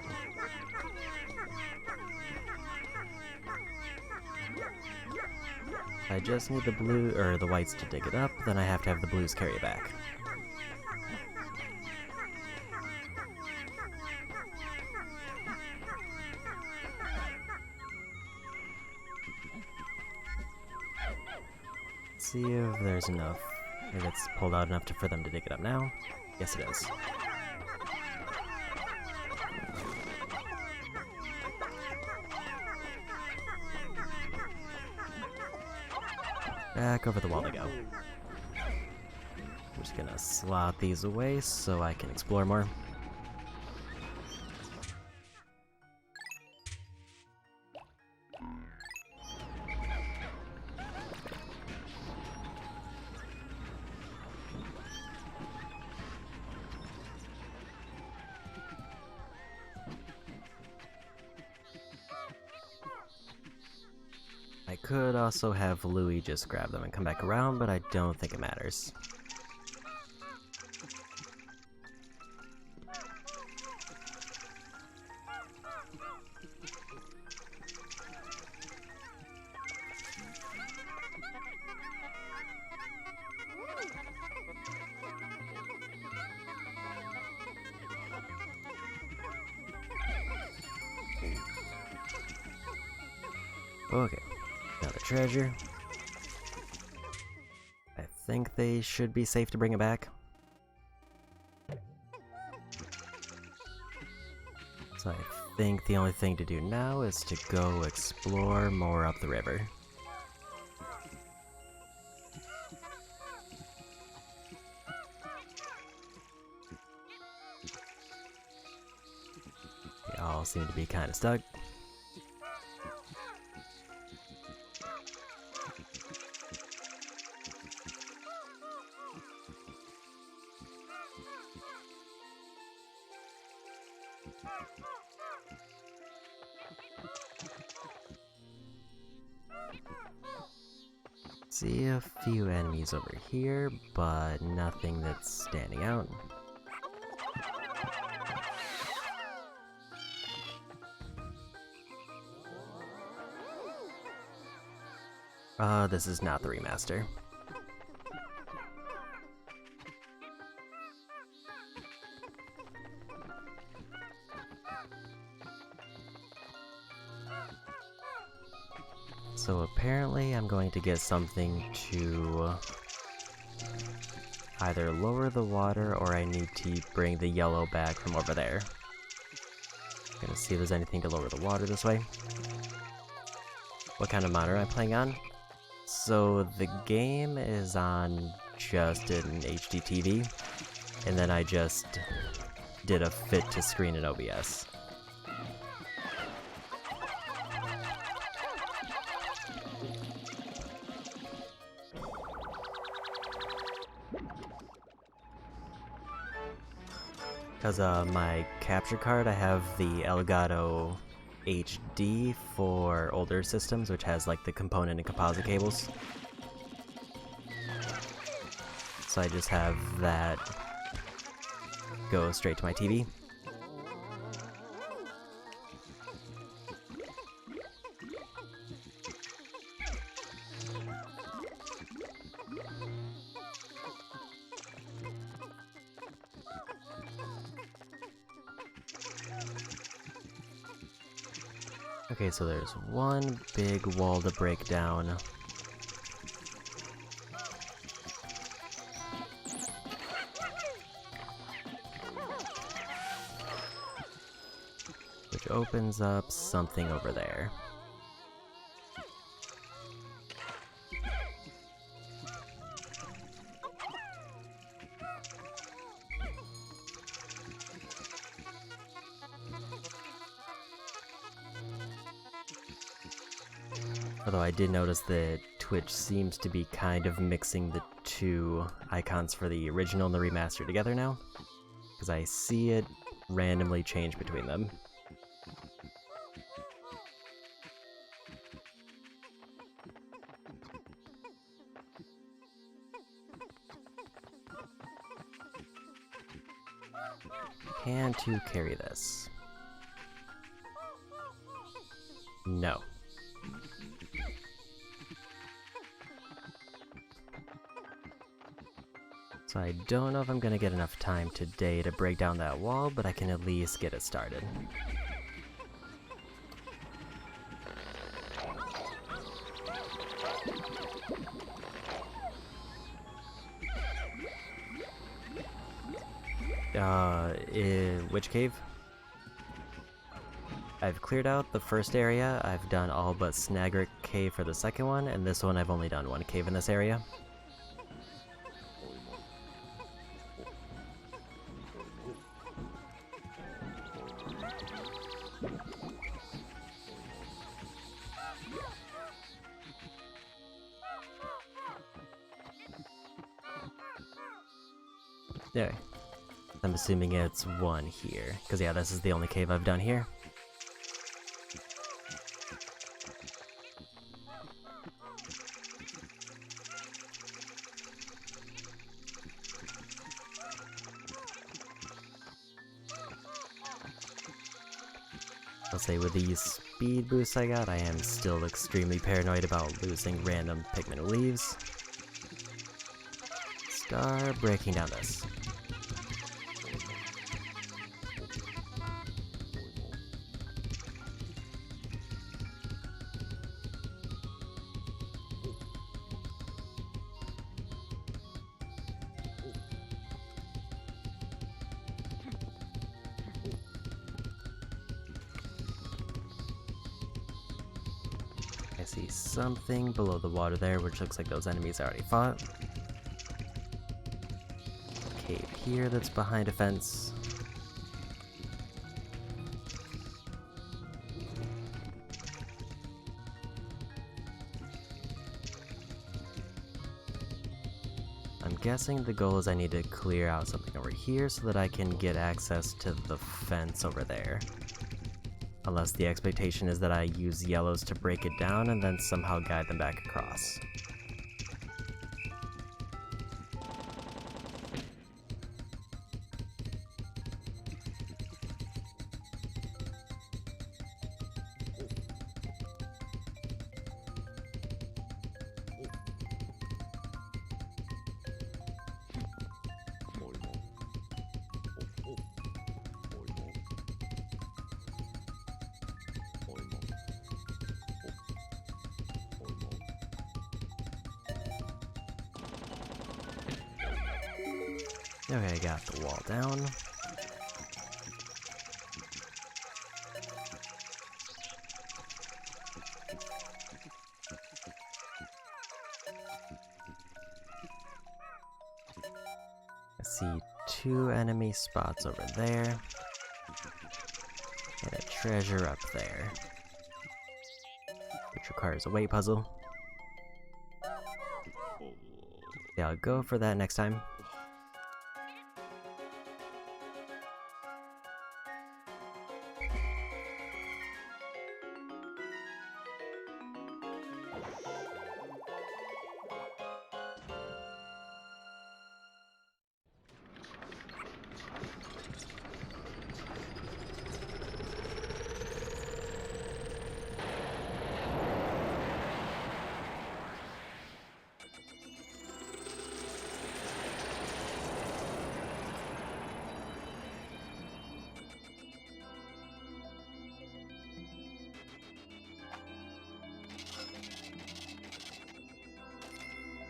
I just need the blue or the whites to dig it up, then I have to have the blues carry it back. Let's see if there's enough. If it's pulled out enough for them to dig it up now. Yes, it is. Back over the wall they go. I'm just gonna slot these away so I can explore more. I could also have Louie just grab them and come back around, but I don't think it matters. Okay. Another treasure. I think they should be safe to bring it back. So I think the only thing to do now is to go explore more up the river. They all seem to be kind of stuck. See a few enemies over here, but nothing that's standing out. This is not the remaster. So apparently I'm going to get something to either lower the water or I need to bring the yellow back from over there. I'm gonna see if there's anything to lower the water this way. What kind of monitor am I playing on? So the game is on just an HD TV, and then I just did a fit to screen in OBS. Because my capture card, I have the Elgato HD for older systems, which has like the component and composite cables. So I just have that go straight to my TV. Okay, so there's one big wall to break down. Which opens up something over there. Although I did notice that Twitch seems to be kind of mixing the two icons for the original and the remaster together now, because I see it randomly change between them. Can to carry this? No. So I don't know if I'm gonna get enough time today to break down that wall, but I can at least get it started. Which cave? I've cleared out the first area, I've done all but Snagger Cave for the second one, and this one I've only done one cave in this area. There. I'm assuming it's one here, because yeah, this is the only cave I've done here. I'll say with these speed boosts I got, I am still extremely paranoid about losing random Pikmin leaves. Start breaking down this. I see something below the water there, which looks like those enemies I already fought. Cave here that's behind a fence. I'm guessing the goal is I need to clear out something over here so that I can get access to the fence over there. Unless the expectation is that I use yellows to break it down and then somehow guide them back across. Okay, I got the wall down. I see 2 enemy spots over there, and a treasure up there, which requires a weight puzzle. Yeah, I'll go for that next time.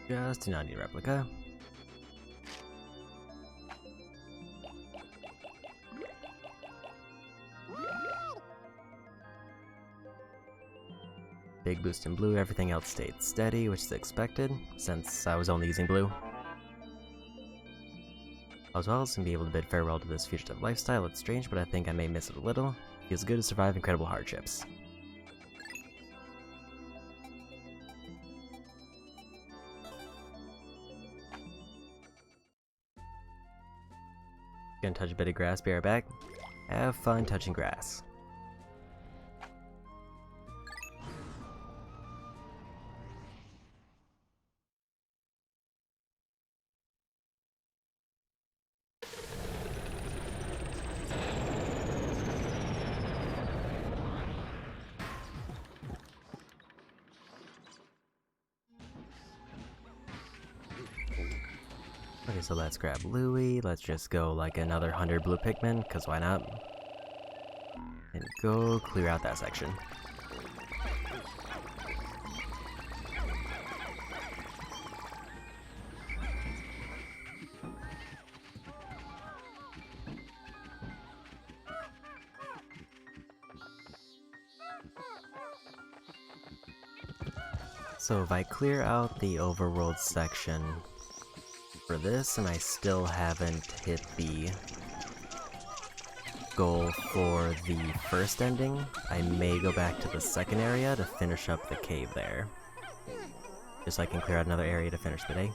Just do not need a replica. Big boost in blue, everything else stayed steady, which is expected, since I was only using blue. As well as to be able to bid farewell to this fugitive lifestyle. It's strange, but I think I may miss it a little. Feels good to survive incredible hardships. Gonna touch a bit of grass, be right back. Have fun touching grass. Okay, so let's grab Louie. Let's just go like another 100 blue Pikmin, because why not? And go clear out that section. So if I clear out the overworld section for this, and I still haven't hit the goal for the first ending, I may go back to the second area to finish up the cave there. Just so I can clear out another area to finish the day.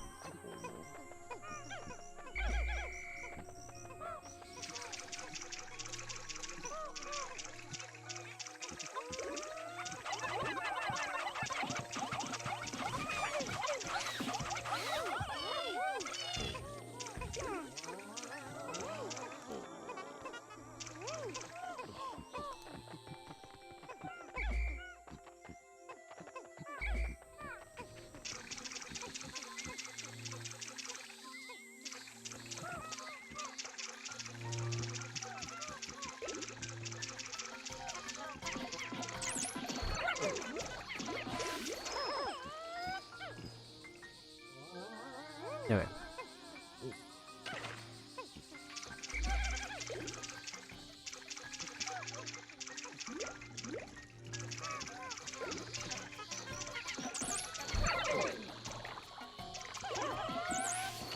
Okay.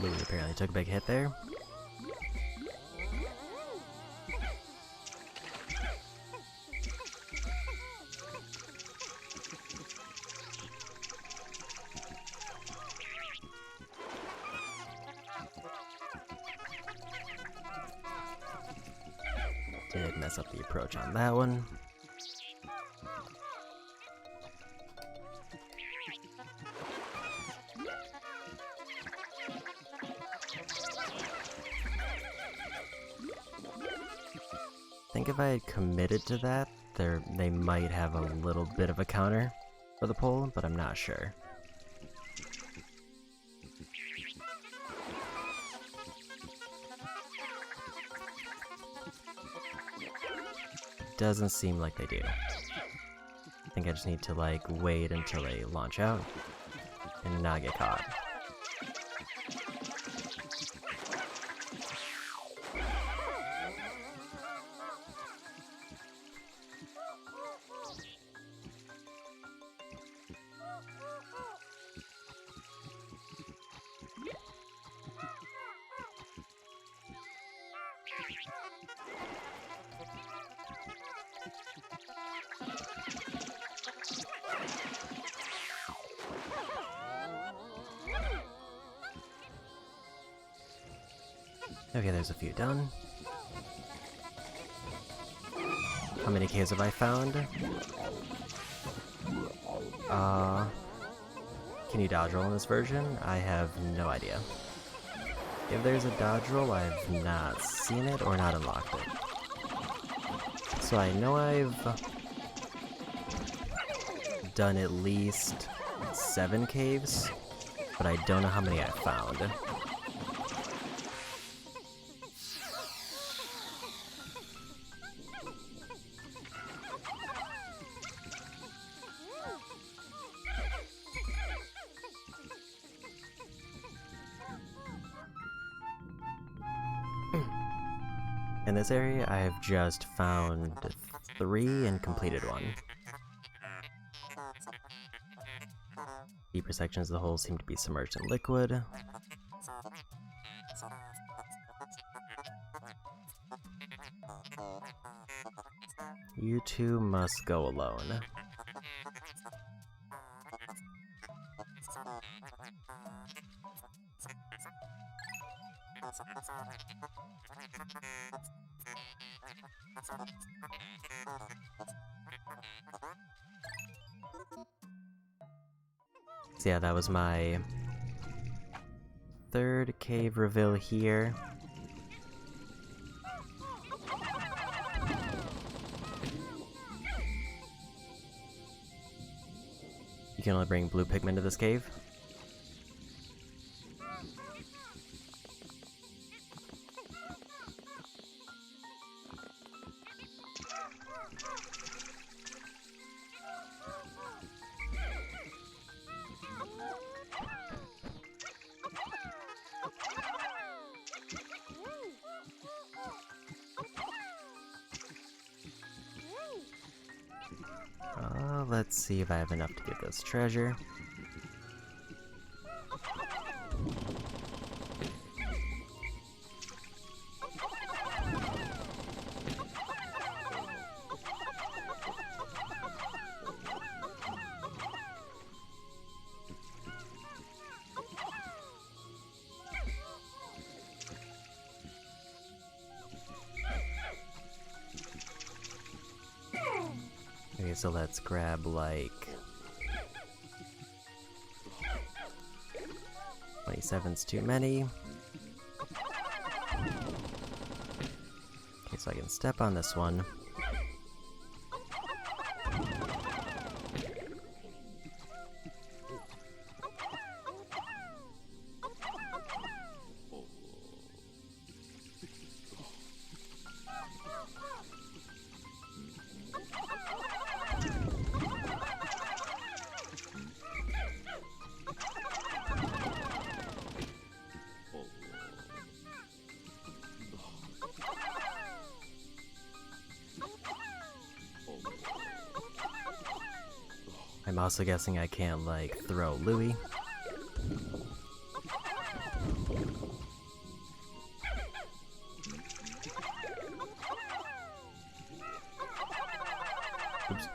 Louie apparently took a big hit there. Did mess up the approach on that one. I think if I had committed to that, they might have a little bit of a counter for the pole, but I'm not sure. Doesn't seem like they do. I think I just need to like wait until they launch out and not get caught. Okay, there's a few done. How many caves have I found? Can you dodge roll in this version? I have no idea. If there's a dodge roll, I've not seen it or not unlocked it. So I know I've done at least 7 caves, but I don't know how many I've found. In this area, I have just found 3 and completed 1. Deeper sections of the hole seem to be submerged in liquid. You two must go alone. So yeah, that was my 3rd cave reveal here. You can only bring blue Pikmin to this cave. let's see if I have enough to get this treasure. Okay, so let's grab like 27's too many. Okay, so I can step on this one. I'm also guessing I can't, like, throw Louie. Oops.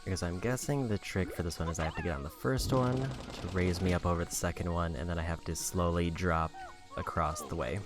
Because I'm guessing the trick for this one is I have to get on the first one to raise me up over the second one, and then I have to slowly drop across the way.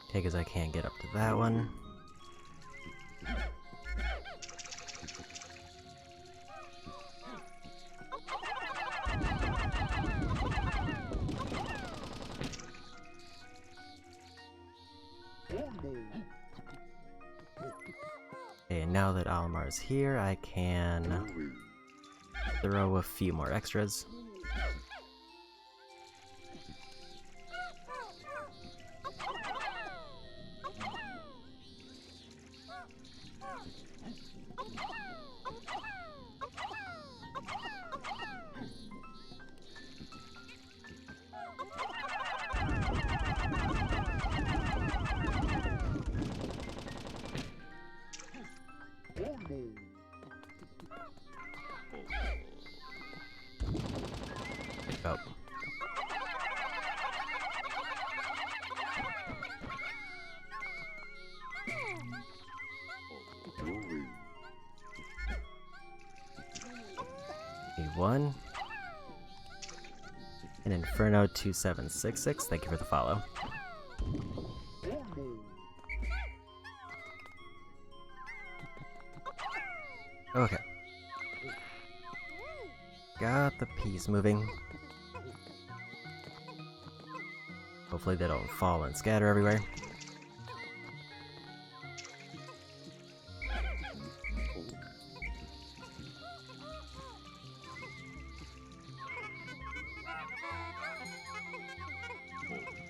Okay, because I can't get up to that one. Okay, now that Almar is here, I can throw a few more extras. Oh. Need one. And Inferno 2766, thank you for the follow. Okay. Got the peas moving. Hopefully they don't fall and scatter everywhere.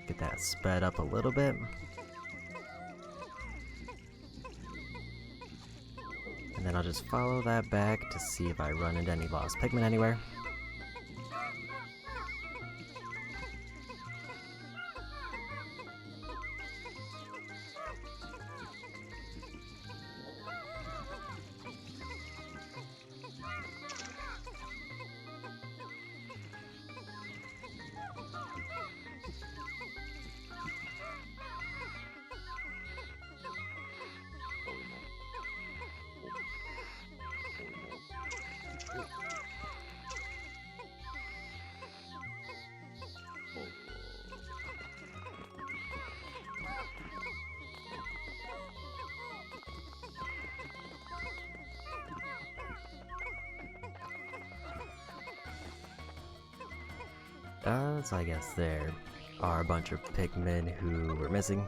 Get that sped up a little bit. And then I'll just follow that back to see if I run into any lost Pikmin anywhere. So I guess there are a bunch of Pikmin who were missing.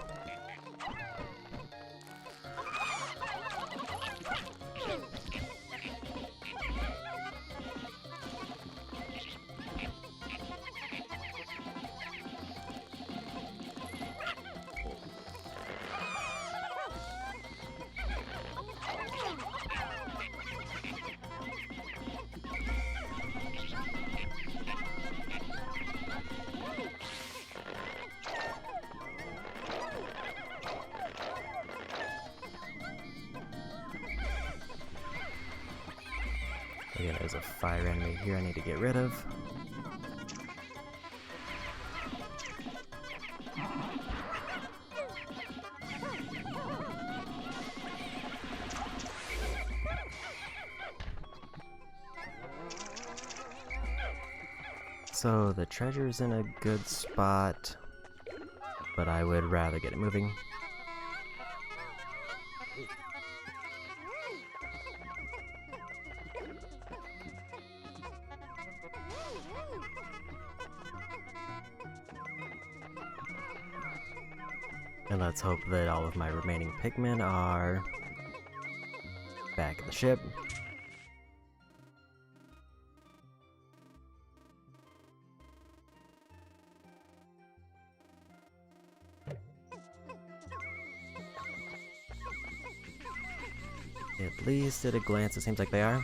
Again, there's a fire enemy here I need to get rid of. So the treasure's in a good spot, but I would rather get it moving. And let's hope that all of my remaining Pikmin are back at the ship. At least at a glance it seems like they are.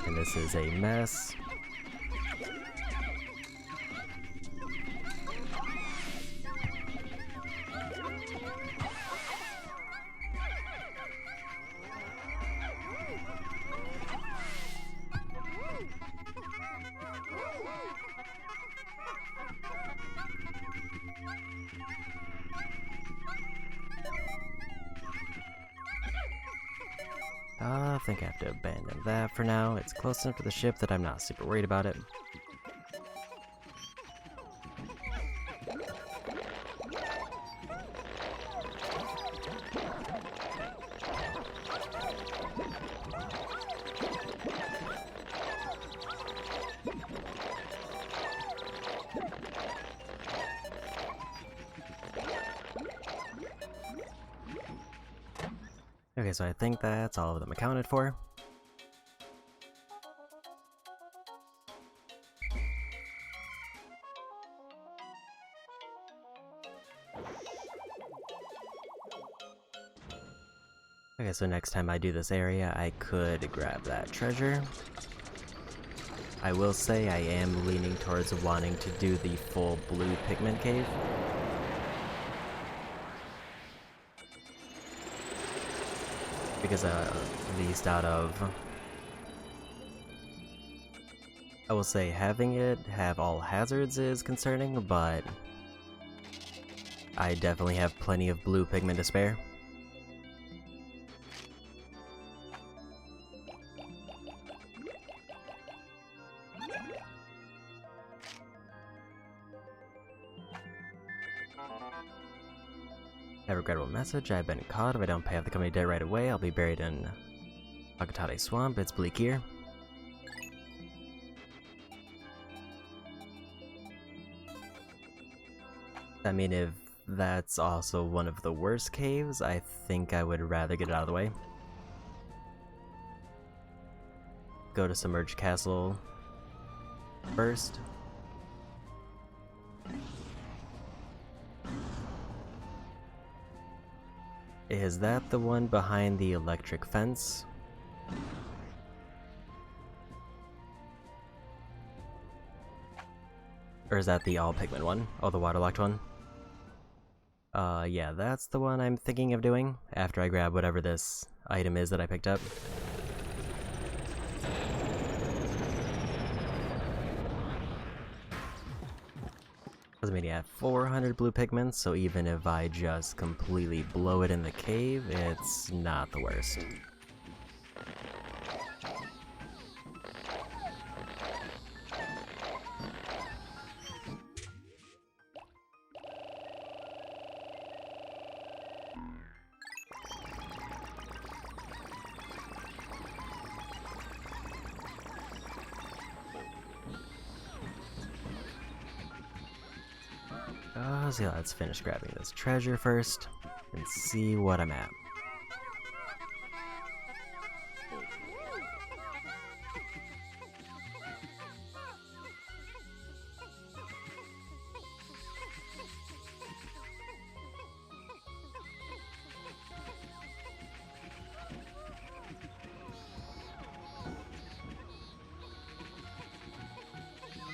And this is a mess. I think I have to abandon that for now. It's close enough to the ship that I'm not super worried about it. Okay, so I think that's all of them accounted for. Okay, so next time I do this area, I could grab that treasure. I will say I am leaning towards wanting to do the full blue Pikmin cave. Because at least out of, I will say having it have all hazards is concerning, but I definitely have plenty of blue Pikmin to spare. A regrettable message, I've been caught. If I don't pay off the company debt right away, I'll be buried in Akatate Swamp. It's bleak here. I mean, if that's also one of the worst caves, I think I would rather get it out of the way. Go to Submerged Castle first. Is that the one behind the electric fence? Or is that the all Pikmin one? Oh, the waterlocked one? Yeah, that's the one I'm thinking of doing after I grab whatever this item is that I picked up. I mean, yeah, 400 blue Pikmin, so even if I just completely blow it in the cave, it's not the worst. So yeah, let's finish grabbing this treasure first and see what I'm at.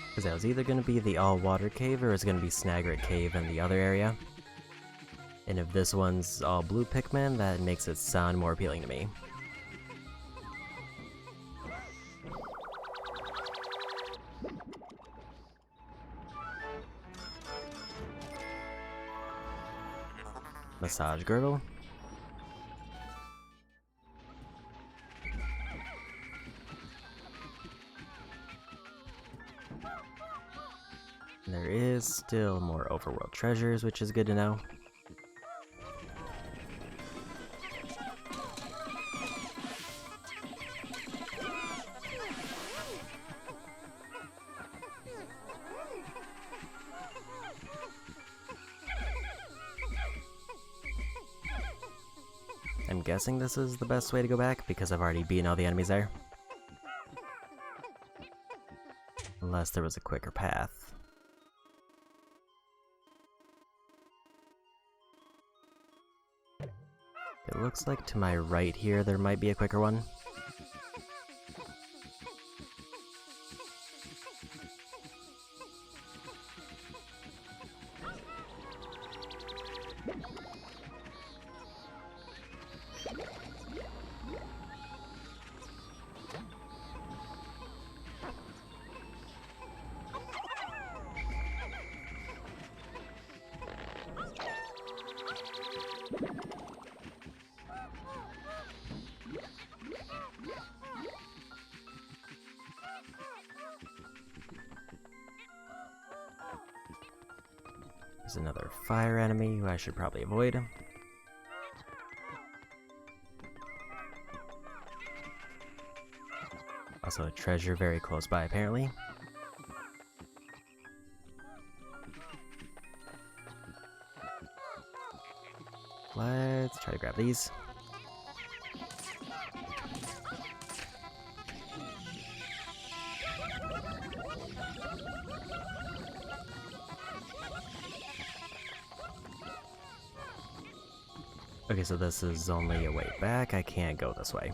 Because that was either going to be the all-water cave or it's going to be Snaggerit Cave in the other area. And if this one's all blue Pikmin, that makes it sound more appealing to me. Massage girdle. There is still more overworld treasures, which is good to know. I'm guessing this is the best way to go back because I've already beaten all the enemies there. Unless there was a quicker path. It looks like to my right here there might be a quicker one. There's another fire enemy who I should probably avoid. Also a treasure very close by, apparently. Let's try to grab these. Okay, so this is only a way back. I can't go this way.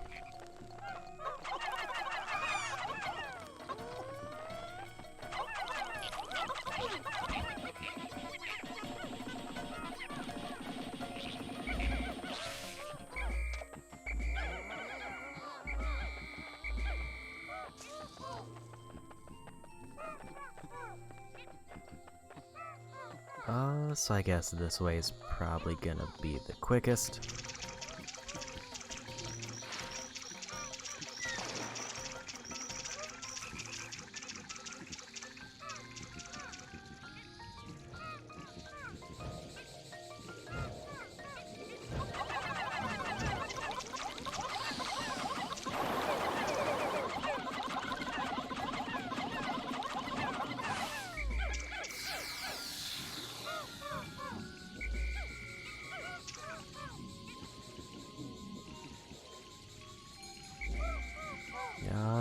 So I guess this way is probably gonna be the quickest.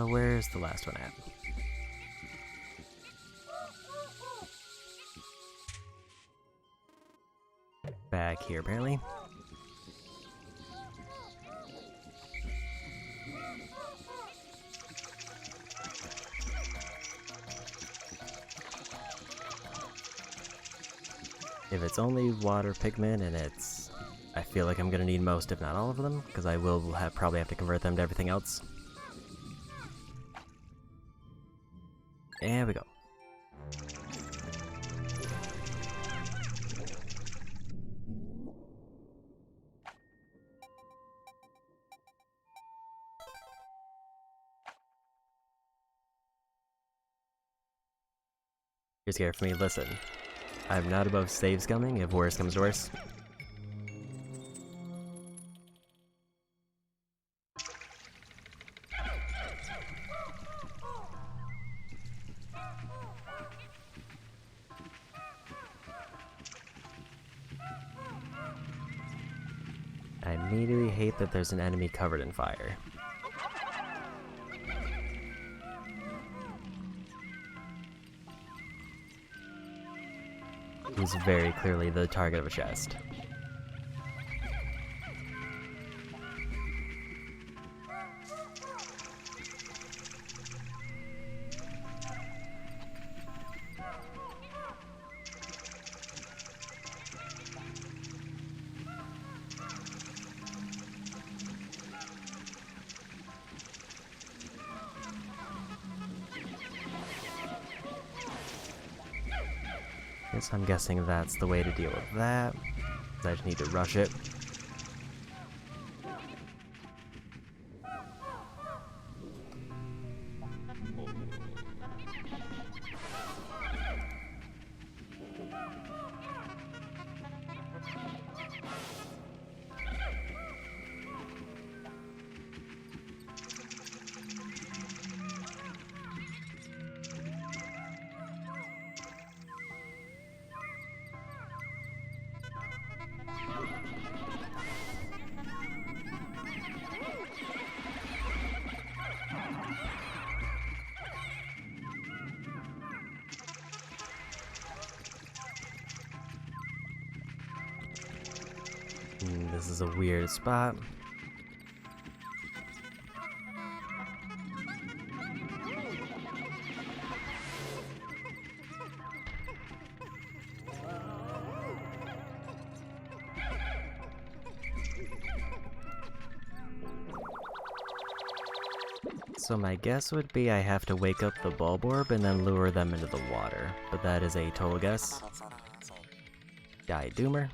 Where's the last one at? Back here, apparently. If it's only water Pikmin and it's... I feel like I'm gonna need most, if not all of them, because I will probably have to convert them to everything else. There we go. You're scared for me? Listen. I'm not above save scumming if worse comes to worse. I immediately hate that there's an enemy covered in fire. He's very clearly the target of a chest. Guess I'm guessing that's the way to deal with that. I just need to rush it. This is a weird spot. So my guess would be I have to wake up the bulb orb and then lure them into the water, but that is a total guess. Die, Doomer.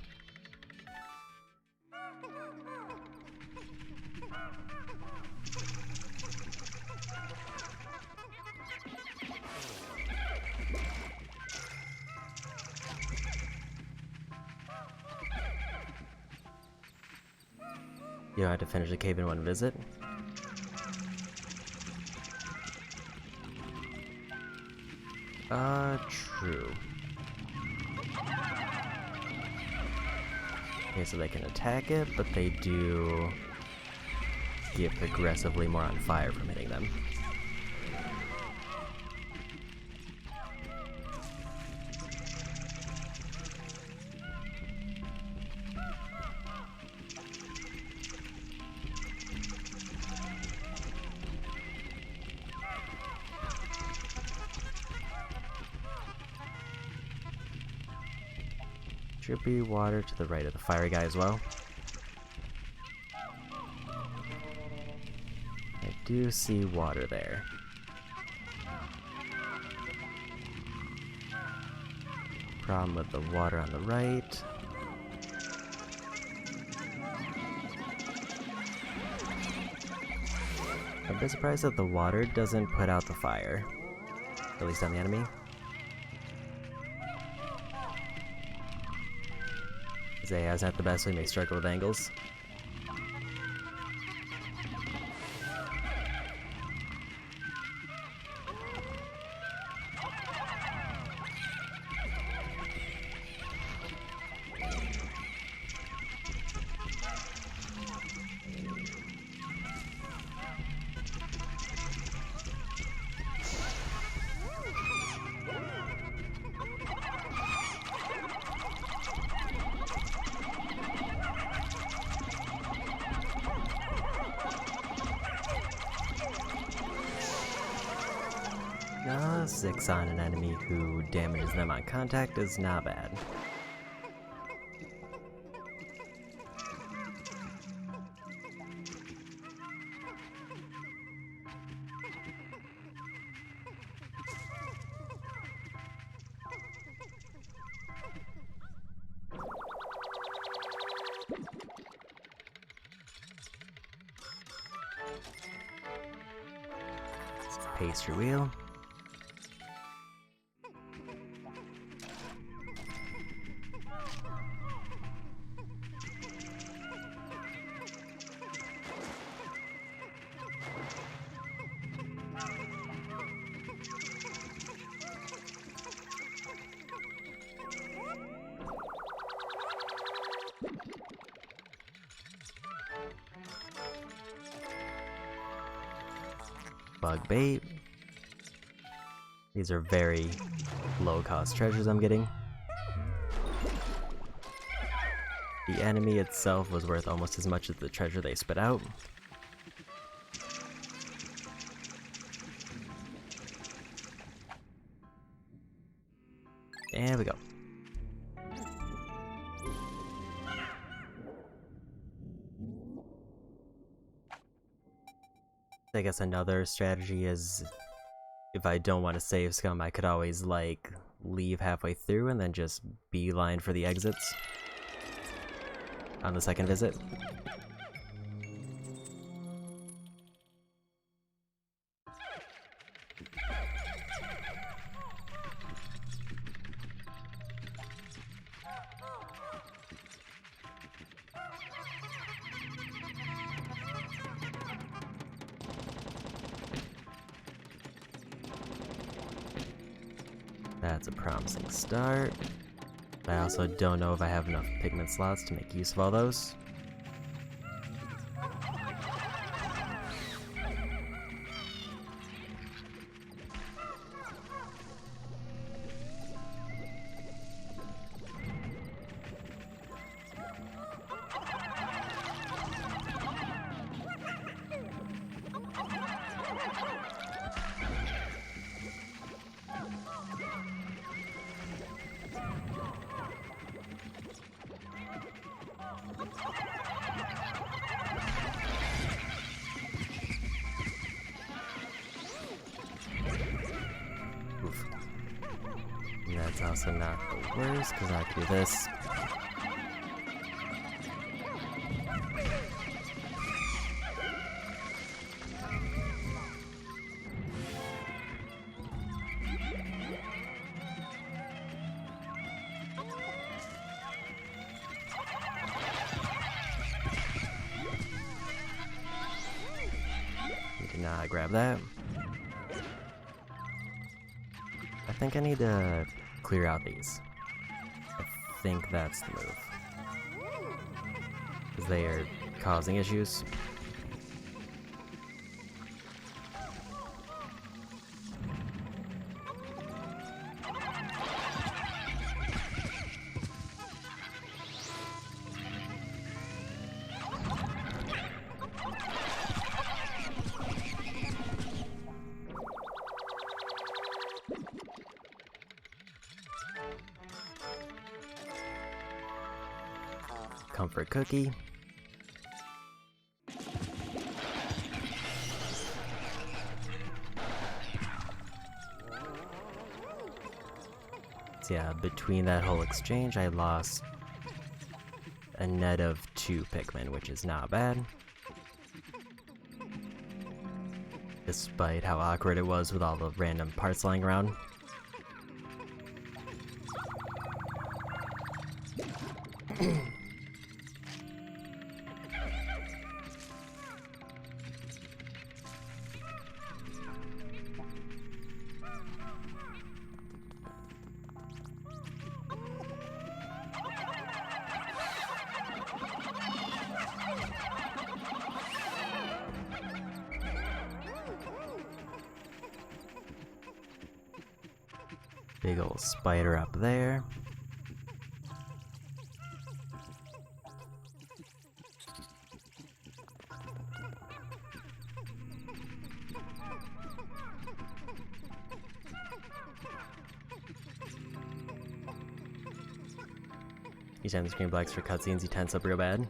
You don't have to finish the cave in one visit. True. Okay, so they can attack it, but they do get progressively more on fire from hitting them. Should be water to the right of the fiery guy as well. I do see water there. Problem with the water on the right. I'm a bit surprised that the water doesn't put out the fire, at least on the enemy. Zaya's not the best, so he may struggle with angles. Ah, 6 on an enemy who damages them on contact is not bad. Pastry wheel. Bug bait. These are very low-cost treasures I'm getting. The enemy itself was worth almost as much as the treasure they spit out. There we go. I guess another strategy is, if I don't want to save scum, I could always, like, leave halfway through and then just beeline for the exits on the second visit. That's a promising start. I also don't know if I have enough Pikmin slots to make use of all those. Oof. And that's also not the worst, because I can do this. Did not grab that. I think I need to clear out these. I think that's the move. Because they are causing issues. Comfort cookie. So yeah, between that whole exchange, I lost a net of 2 Pikmin, which is not bad. Despite how awkward it was with all the random parts lying around. Big old spider up there. Each time the screen blacks for cutscenes, you tense up real bad.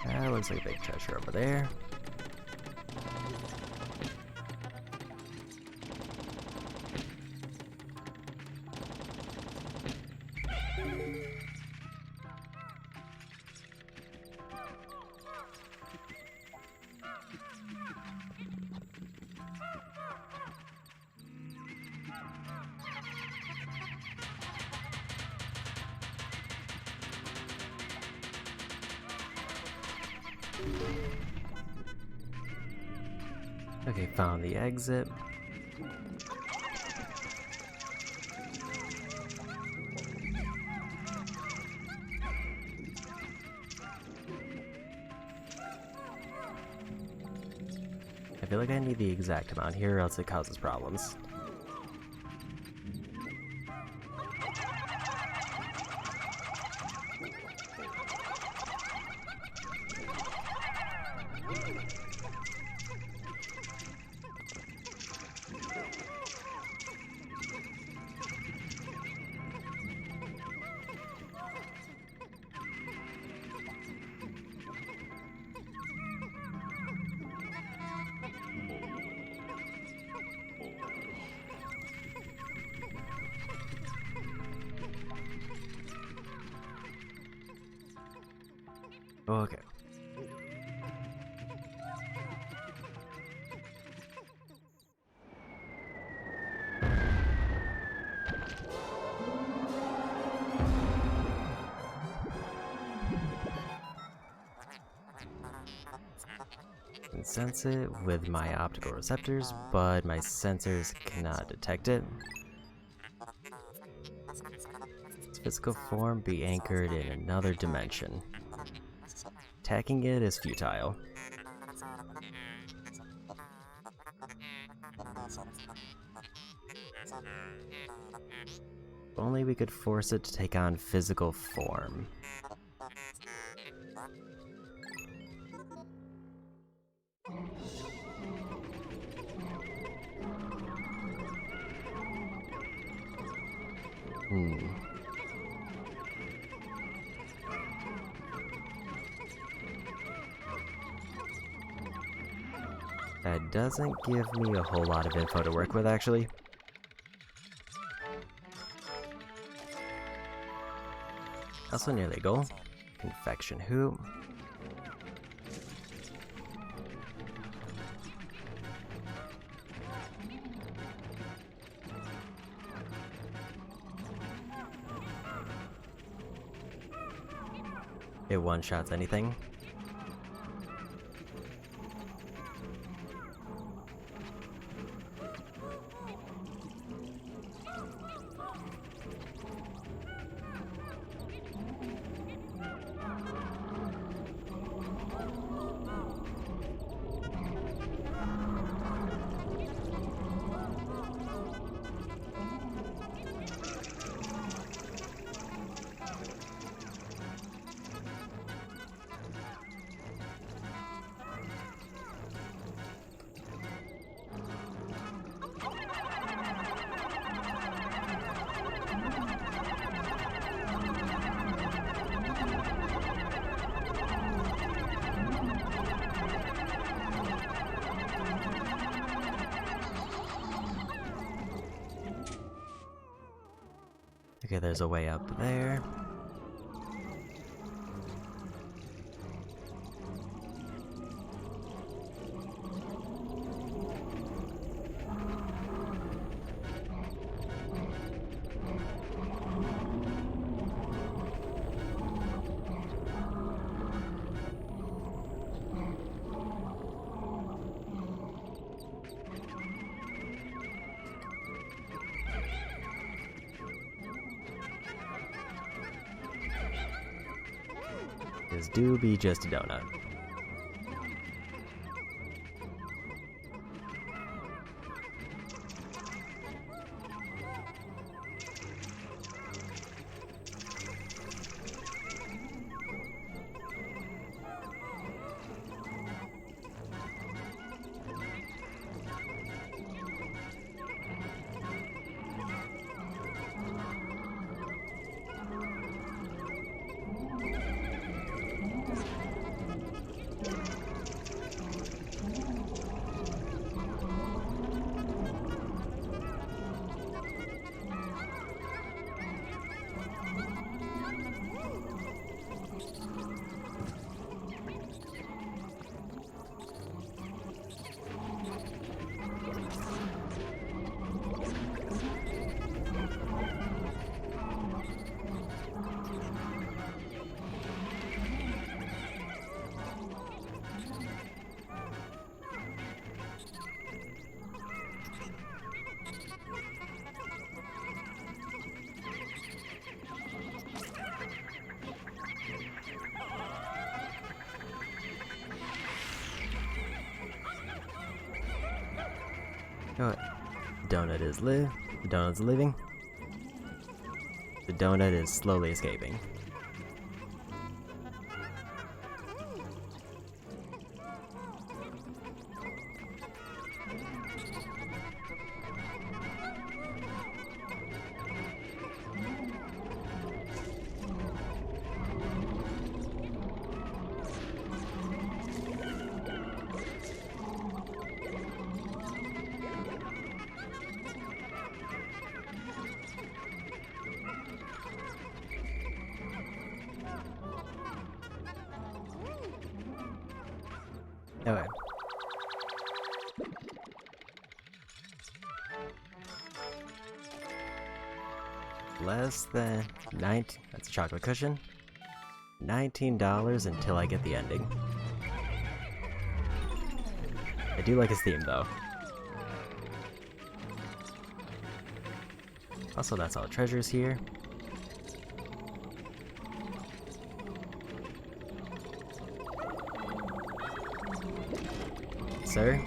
That looks like a big treasure over there. Okay, found the exit. like I need the exact amount here, or else it causes problems. Okay. I can sense it with my optical receptors, but my sensors cannot detect it. Its physical form be anchored in another dimension. Attacking it is futile. If only we could force it to take on physical form. That doesn't give me a whole lot of info to work with, actually. Also near the goal. Confection hoop. It one-shots anything. Okay, there's a way up there. This do be just a donut. Oh, the donut is The donut's living. The donut is slowly escaping. Okay. Less than 19. That's a chocolate cushion. $19 until I get the ending. I do like his theme though. Also, that's all the treasures here. Sir?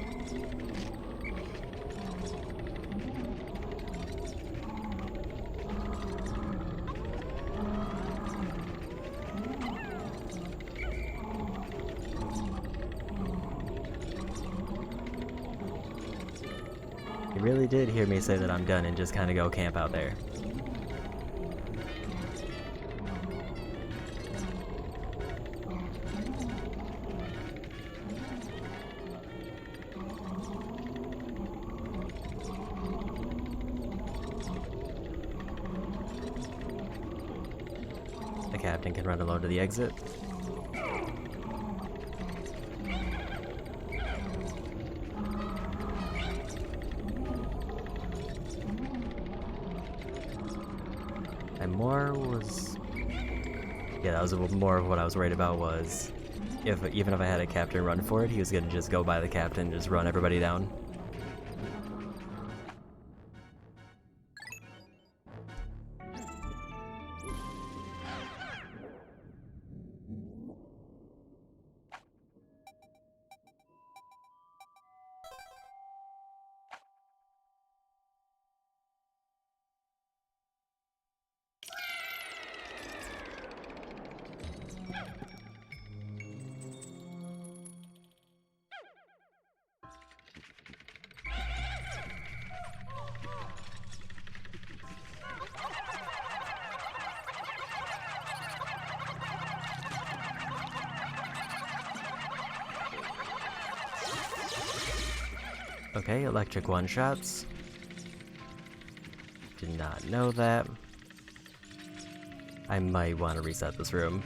You really did hear me say that I'm done and just kind of go camp out there. The captain can run alone to the exit. And more was... Yeah, that was more of what I was worried about was... Even if I had a captain run for it, he was gonna just go by the captain and just run everybody down. Okay, electric one-shots. Did not know that. I might want to reset this room.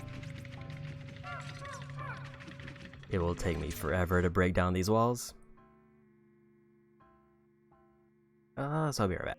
It will take me forever to break down these walls. So I'll be right back.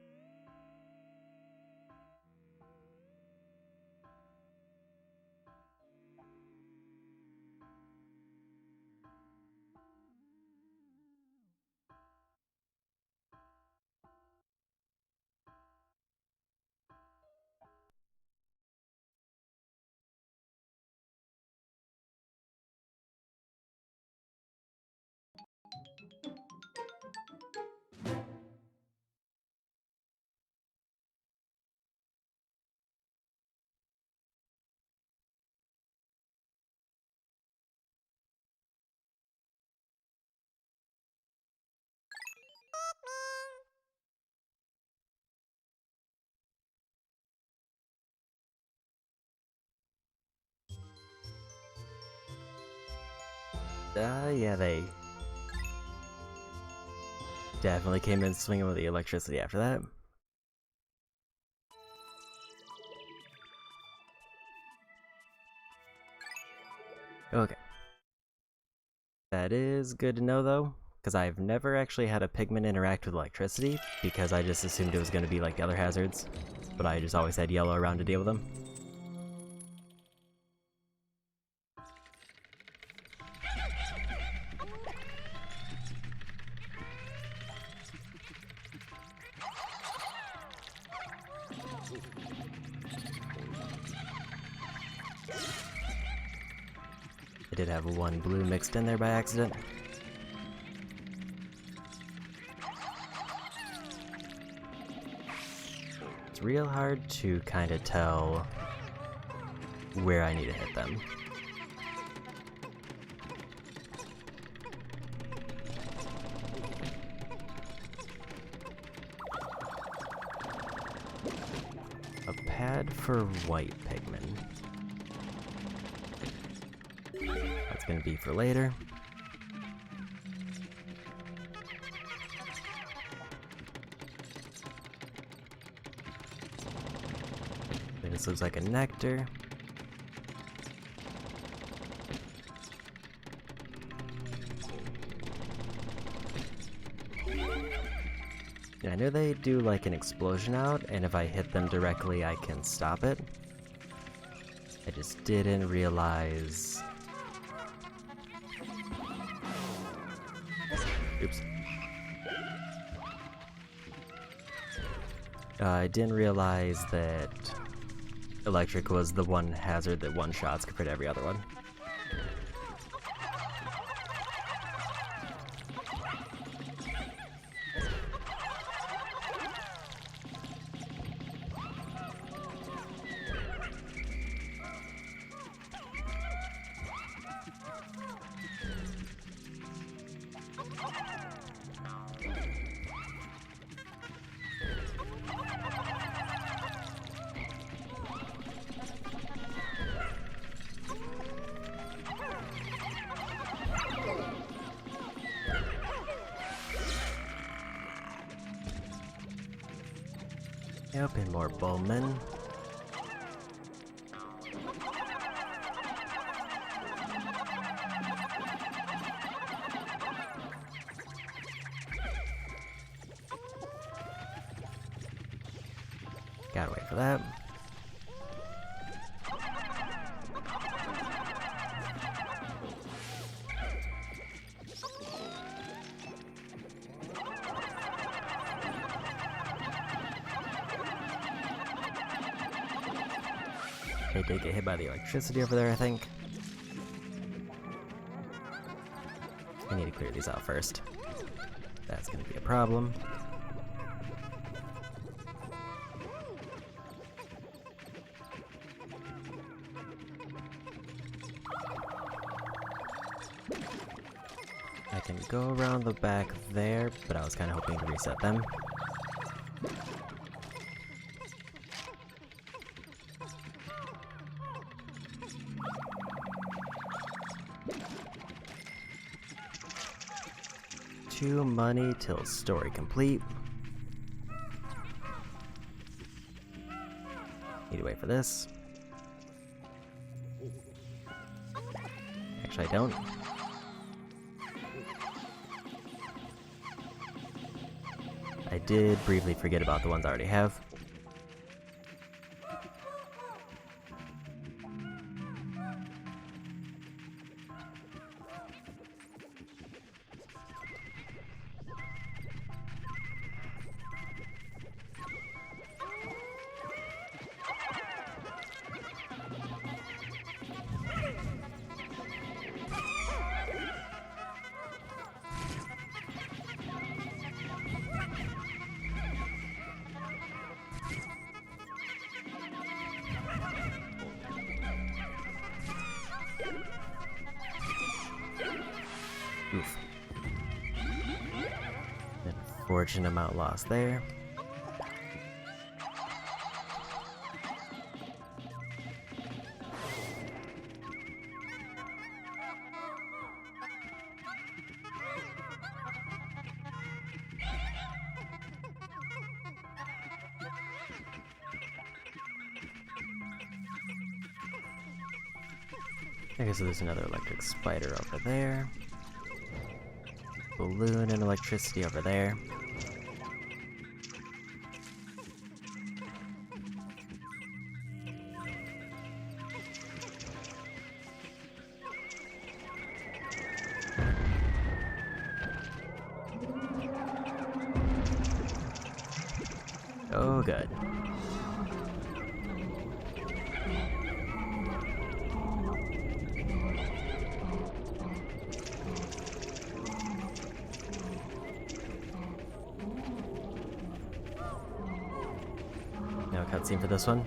Yeah, they definitely came in swinging with the electricity after that. Okay. That is good to know though, because I've never actually had a Pikmin interact with electricity, because I just assumed it was going to be like the other hazards, but I just always had yellow around to deal with them. I did have one blue mixed in there by accident. It's real hard to kind of tell where I need to hit them. A pad for white Pikmin. That's gonna be for later. This looks like a nectar. Yeah, I know they do like an explosion out, and if I hit them directly I can stop it. I just didn't realize... Oops. I didn't realize that electric was the one hazard that one-shots compared to every other one. Yep, and more bowmen. Gotta wait for that. They did get hit by the electricity over there, I think. I need to clear these out first. That's gonna be a problem. I can go around the back there, but I was kind of hoping to reset them. Two money till story complete. Need to wait for this. Actually, I don't. I did briefly forget about the ones I already have. Oof. Unfortunate amount lost there. Okay, so there's another electric spider over there. Balloon and electricity over there. Oh, good. no cutscene for this one.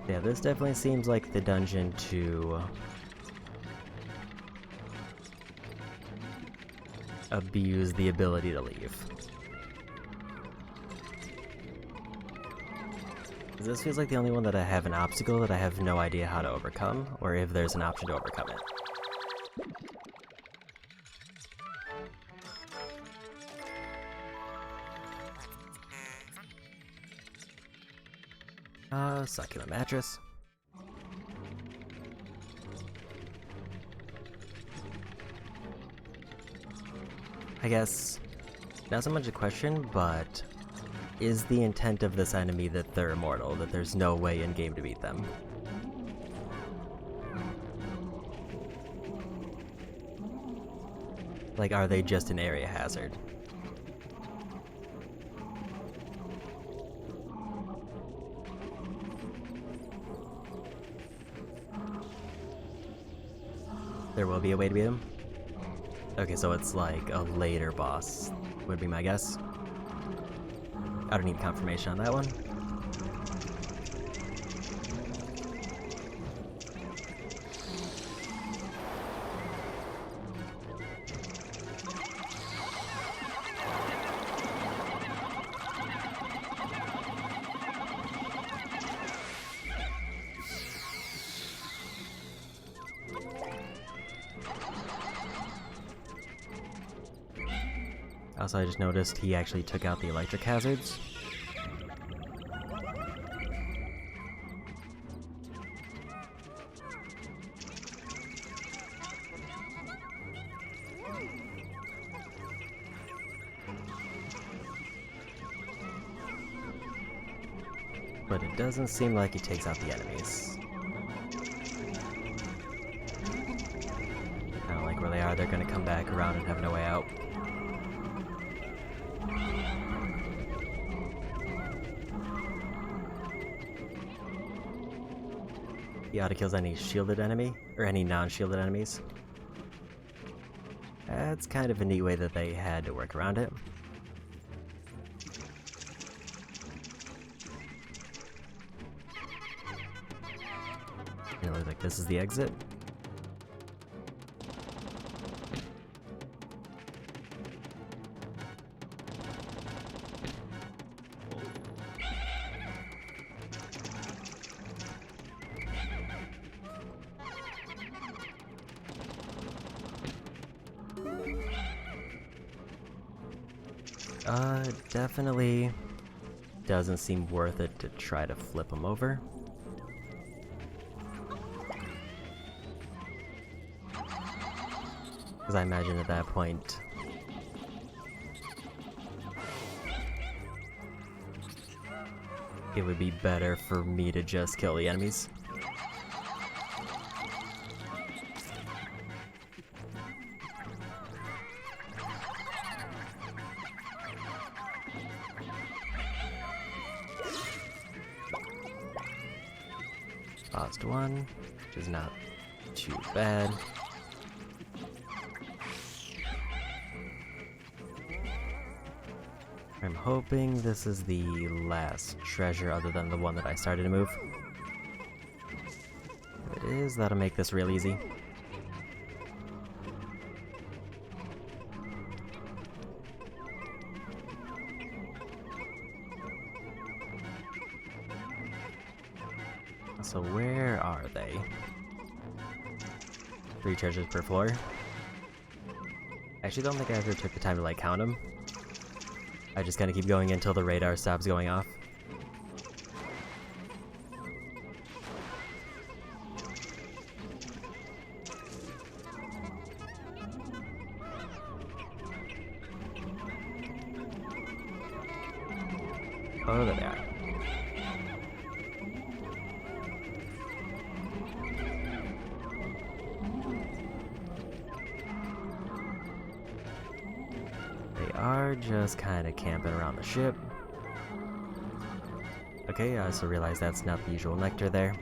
Yeah, this definitely seems like the dungeon to abuse the ability to leave. This feels like the only one that I have an obstacle that I have no idea how to overcome, or if there's an option to overcome it. Succulent mattress. I guess, not so much a question, but is the intent of this enemy that they're immortal, that there's no way in-game to beat them? Like, are they just an area hazard? There will be a way to beat him? Okay, so it's like a later boss, would be my guess. I don't need confirmation on that one. Also, I just noticed he actually took out the electric hazards. But it doesn't seem like he takes out the enemies. I don't like where they are, they're gonna come back around and have no way out. He auto-kills any shielded enemy, or any non-shielded enemies. That's kind of a neat way that they had to work around it. It looks like this is the exit. Definitely doesn't seem worth it to try to flip him over. Because I imagine at that point it would be better for me to just kill the enemies. Lost one, which is not too bad. I'm hoping this is the last treasure other than the one that I started to move. If it is, that'll make this real easy. So where are they? 3 treasures per floor. I actually don't think I ever took the time to like count them. I just kind of keep going until the radar stops going off. Oh, there they are. Are just kind of camping around the ship. Okay, I also realize that's not the usual nectar there.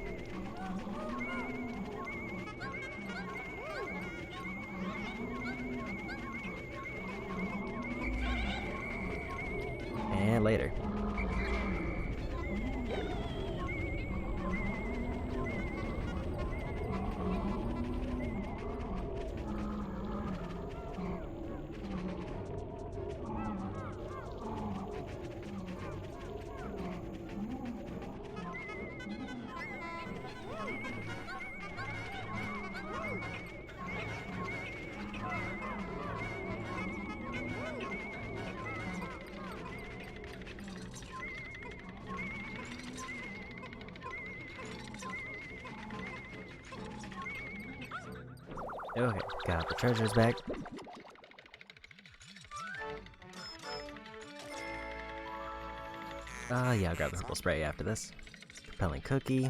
Okay, got the treasures back. Yeah, I'll grab the purple spray after this. Propelling cookie.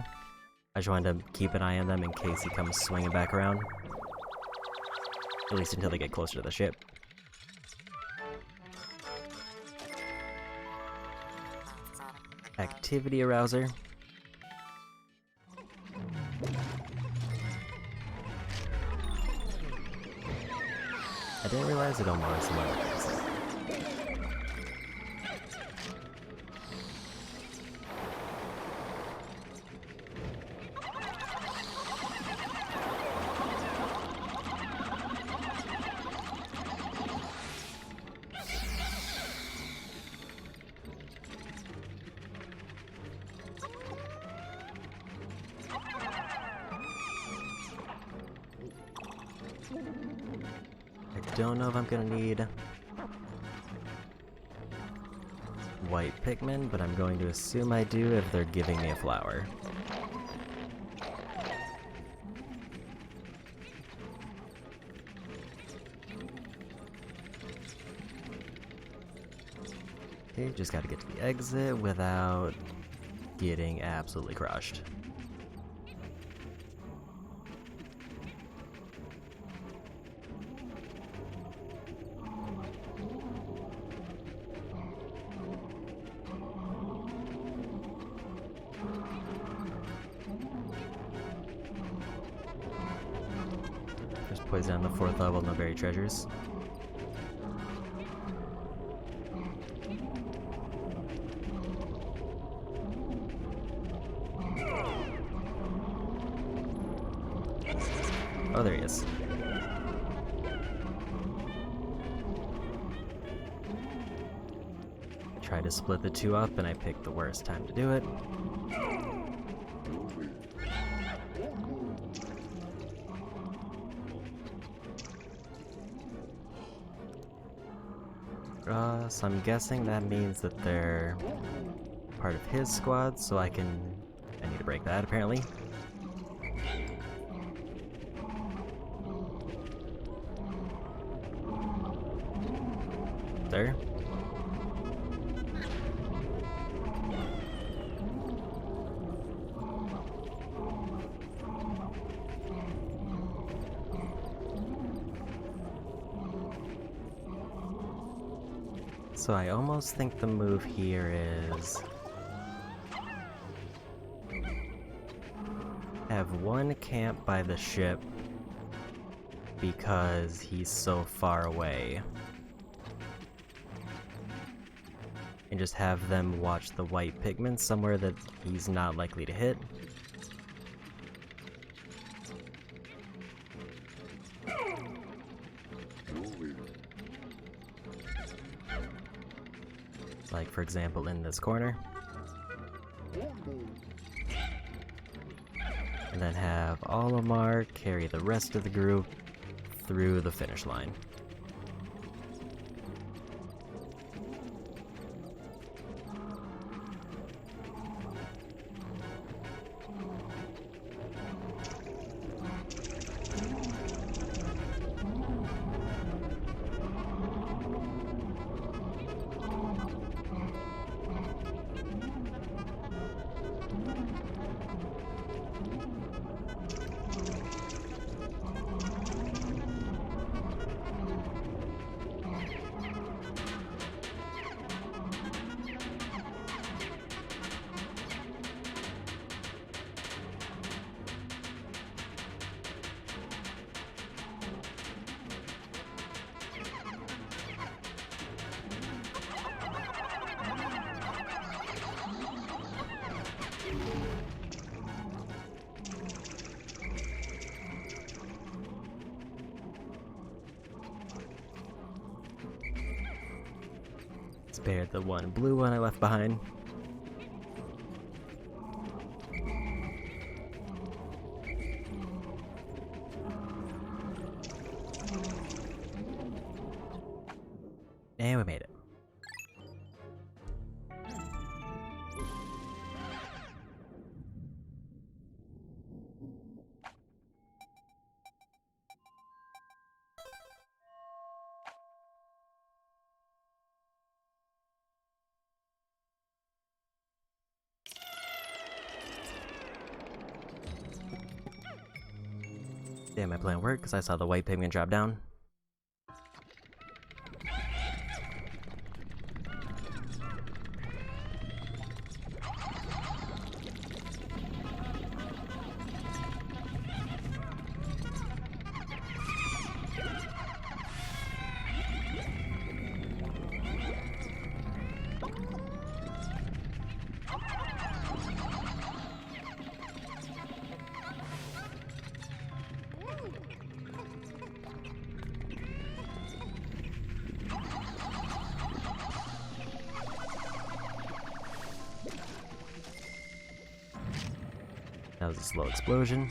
I just wanted to keep an eye on them in case he comes swinging back around. At least until they get closer to the ship. Activity arouser. I didn't realize it almost was. I don't know if I'm gonna need white Pikmin, but I'm going to assume I do if they're giving me a flower. Okay, just gotta get to the exit without getting absolutely crushed. There's poison on the 4th level, no berry treasures. Oh, there he is. I tried to split the two up and I picked the worst time to do it. So I'm guessing that means that they're part of his squad, so I need to break that apparently. There. So I almost think the move here is have one camp by the ship because he's so far away, and just have them watch the white Pikmin somewhere that he's not likely to hit. Like, for example, in this corner. And then have Olimar carry the rest of the group through the finish line. Spared the one blue one I left behind. And we made it. Yeah, my plan worked because I saw the white Pikmin drop down. That was a slow explosion.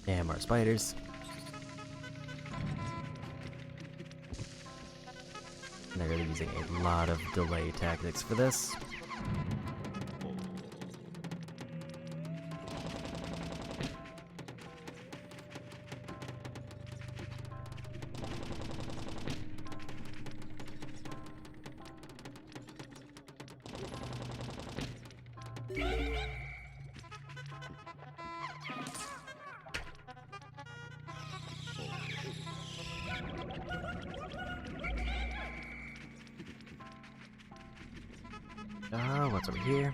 And more spiders. They're really using a lot of delay tactics for this. What's over here?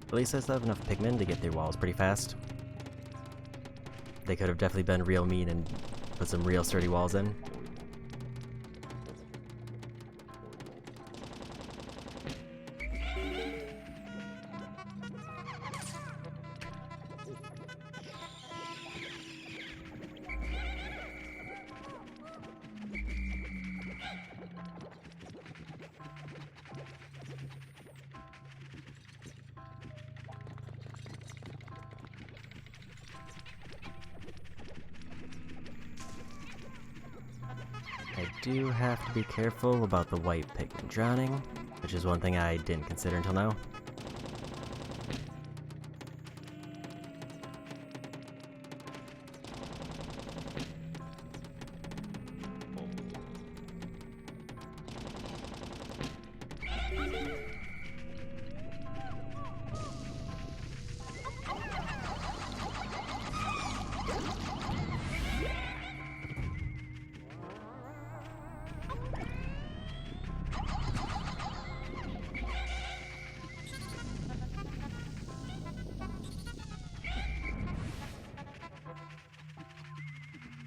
At least I still have enough Pikmin to get through walls pretty fast. They could have definitely been real mean and put some real sturdy walls in. I do have to be careful about the white Pikmin drowning, which is one thing I didn't consider until now.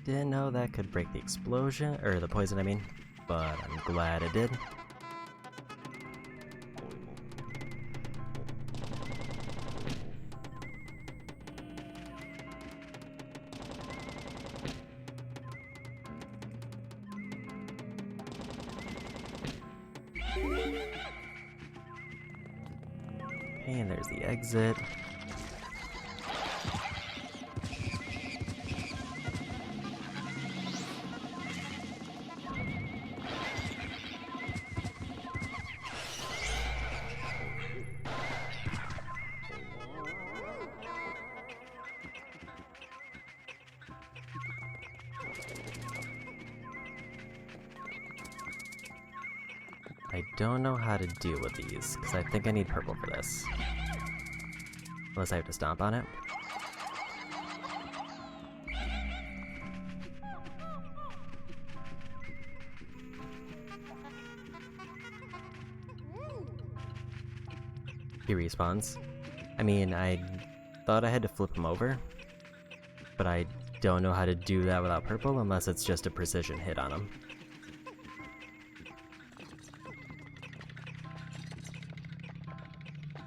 Didn't know that could break the explosion, or the poison I mean, but I'm glad it did. And there's the exit. I don't know how to deal with these, because I think I need purple for this. Unless I have to stomp on it. He respawns. I mean, I thought I had to flip him over, but I don't know how to do that without purple unless it's just a precision hit on him.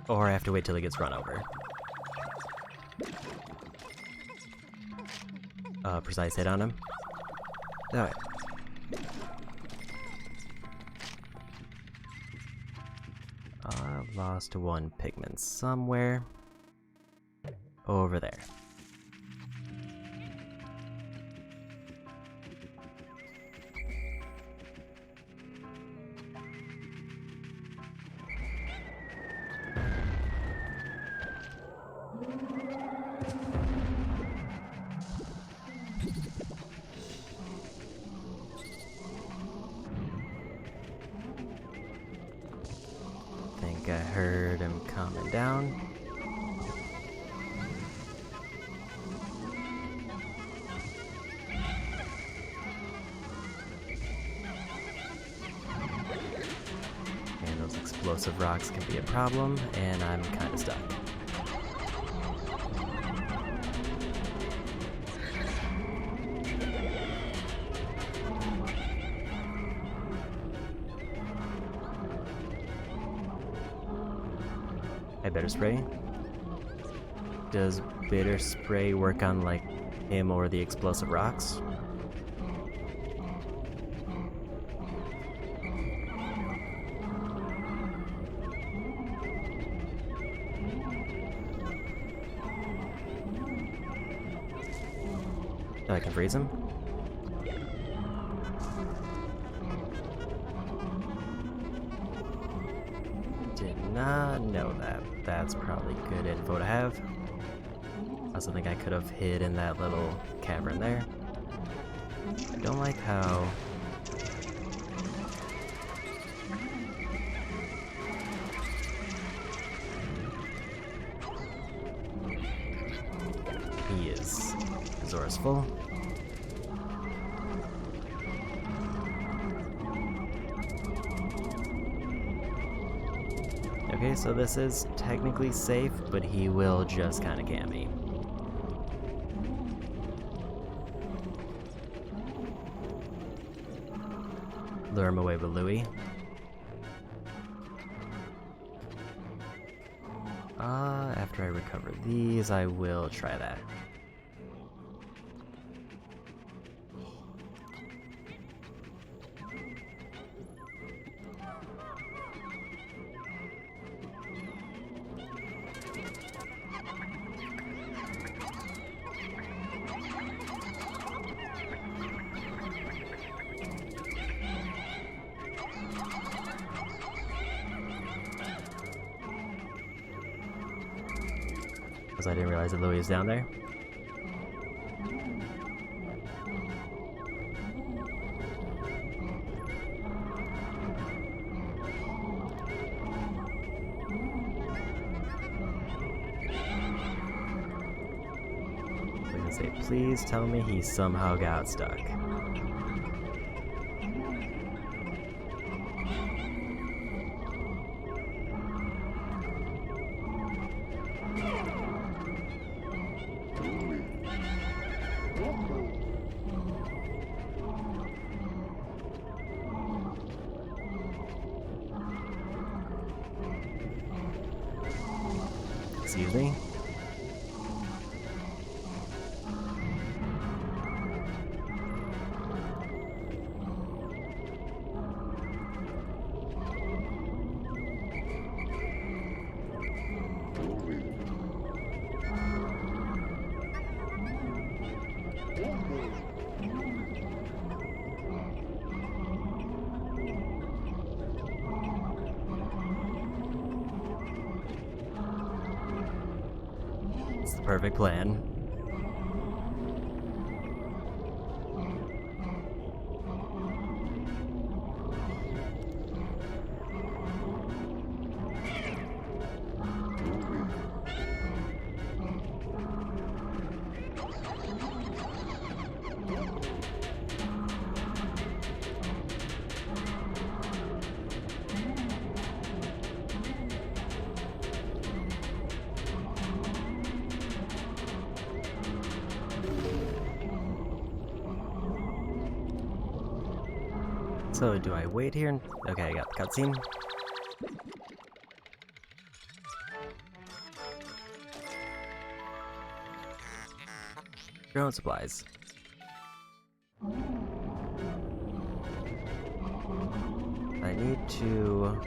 Or I have to wait till he gets run over. Precise hit on him. Alright. I've lost one Pikmin somewhere. Over there. I heard him coming down. And those explosive rocks can be a problem, and I'm kind of stuck. I better spray. Does bitter spray work on like him or the explosive rocks? Oh, I can freeze him. Did not know that. That's probably good info to have. I also think I could have hid in that little cavern there. I don't like how... he is resourceful. Okay, so this is technically safe, but he will just kind of camp me. Lure him away with Louie. After I recover these, I will try that. Because I didn't realize that Louie is down there. I'm gonna say, please tell me he somehow got stuck. Excuse me? It's the perfect plan. So, do I wait here? Okay, I got the cutscene. Drone supplies. I need to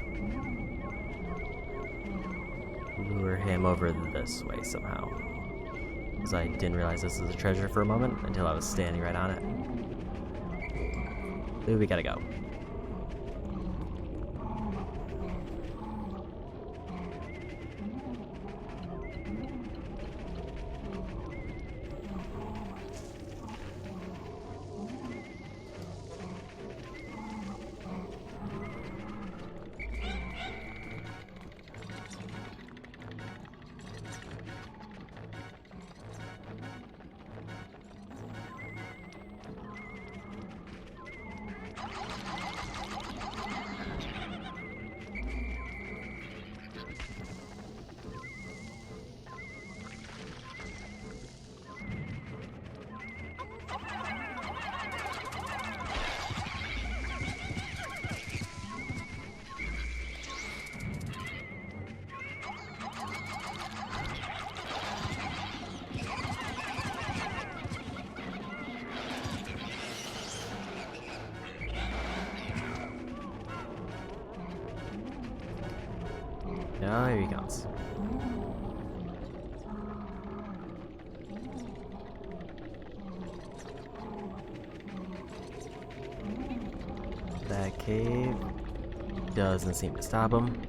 lure him over this way somehow. Because I didn't realize this was a treasure for a moment until I was standing right on it. Ooh, we gotta go. Oh, here he comes. That cave doesn't seem to stop him.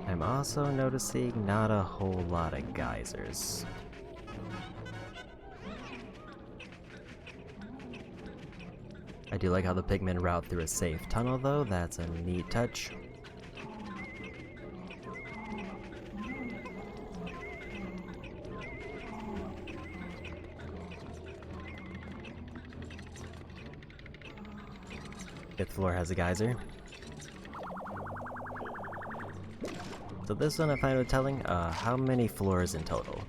I'm also noticing not a whole lot of geysers. I do like how the Pikmin route through a safe tunnel though, that's a neat touch. Fifth floor has a geyser. So this one I find it telling, how many floors in total?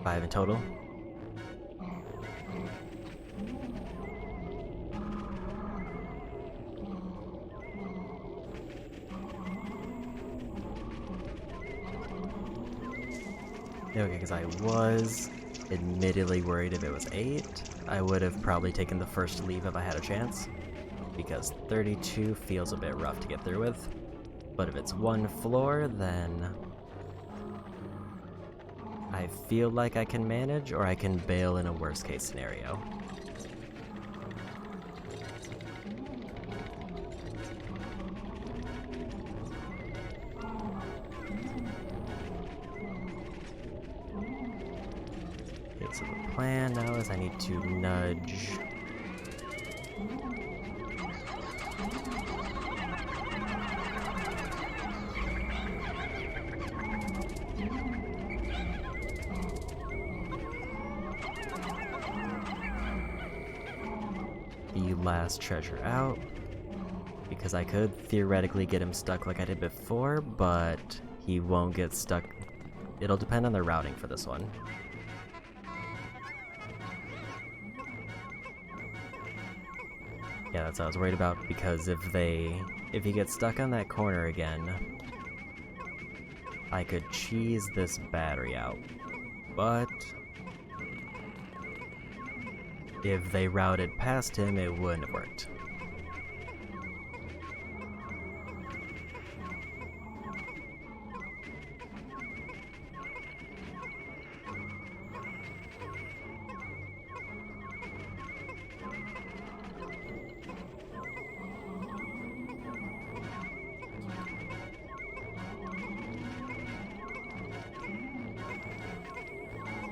5 in total. Okay, because I was admittedly worried if it was 8. I would have probably taken the first leave if I had a chance, because 32 feels a bit rough to get through with. But if it's 1 floor, then I feel like I can manage, or I can bail in a worst case scenario. Okay, so the plan now is I need to nudge the last treasure out, because I could theoretically get him stuck like I did before, but he won't get stuck. It'll depend on the routing for this one. Yeah, that's what I was worried about, because if he gets stuck on that corner again, I could cheese this battery out. But if they routed past him, it wouldn't have worked.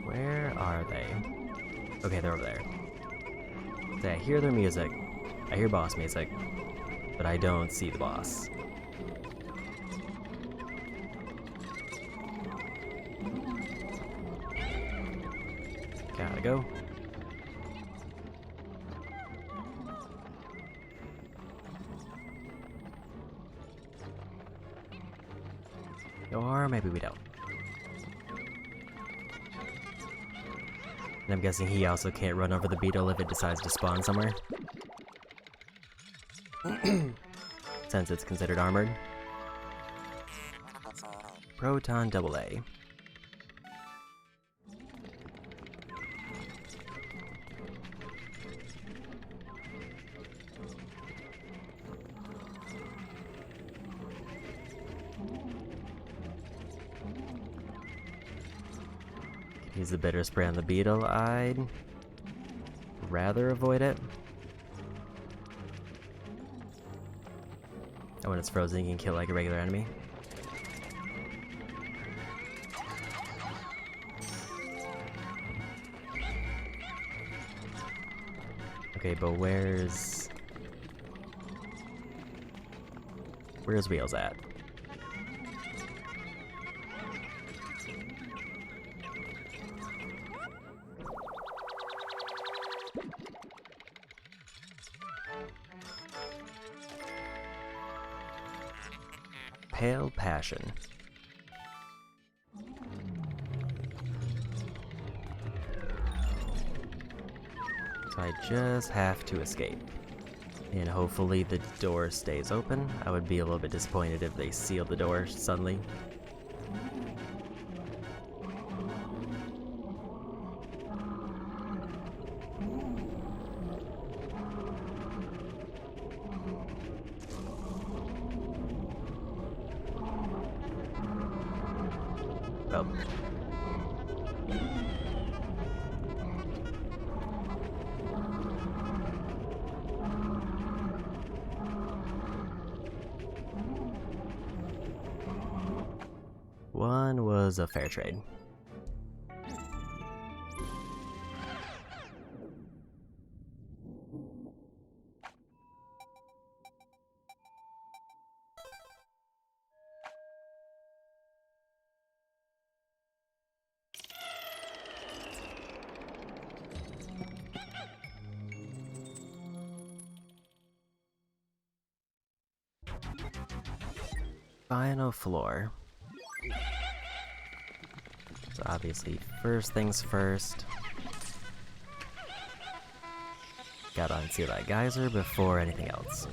Where are they? Okay, they're over there. I hear their music. I hear boss music, but I don't see the boss. I go. Or maybe we don't. And I'm guessing he also can't run over the beetle if it decides to spawn somewhere. Since it's considered armored. Proton AA. Use the bitter spray on the beetle. I'd rather avoid it. And when it's frozen, you can kill like a regular enemy. Okay, but where's Wheels at? Pale Passion. So I just have to escape. And hopefully the door stays open. I would be a little bit disappointed if they sealed the door suddenly. Oh. One was a fair trade. Final floor. So obviously, first things first. Gotta unseal that geyser before anything else.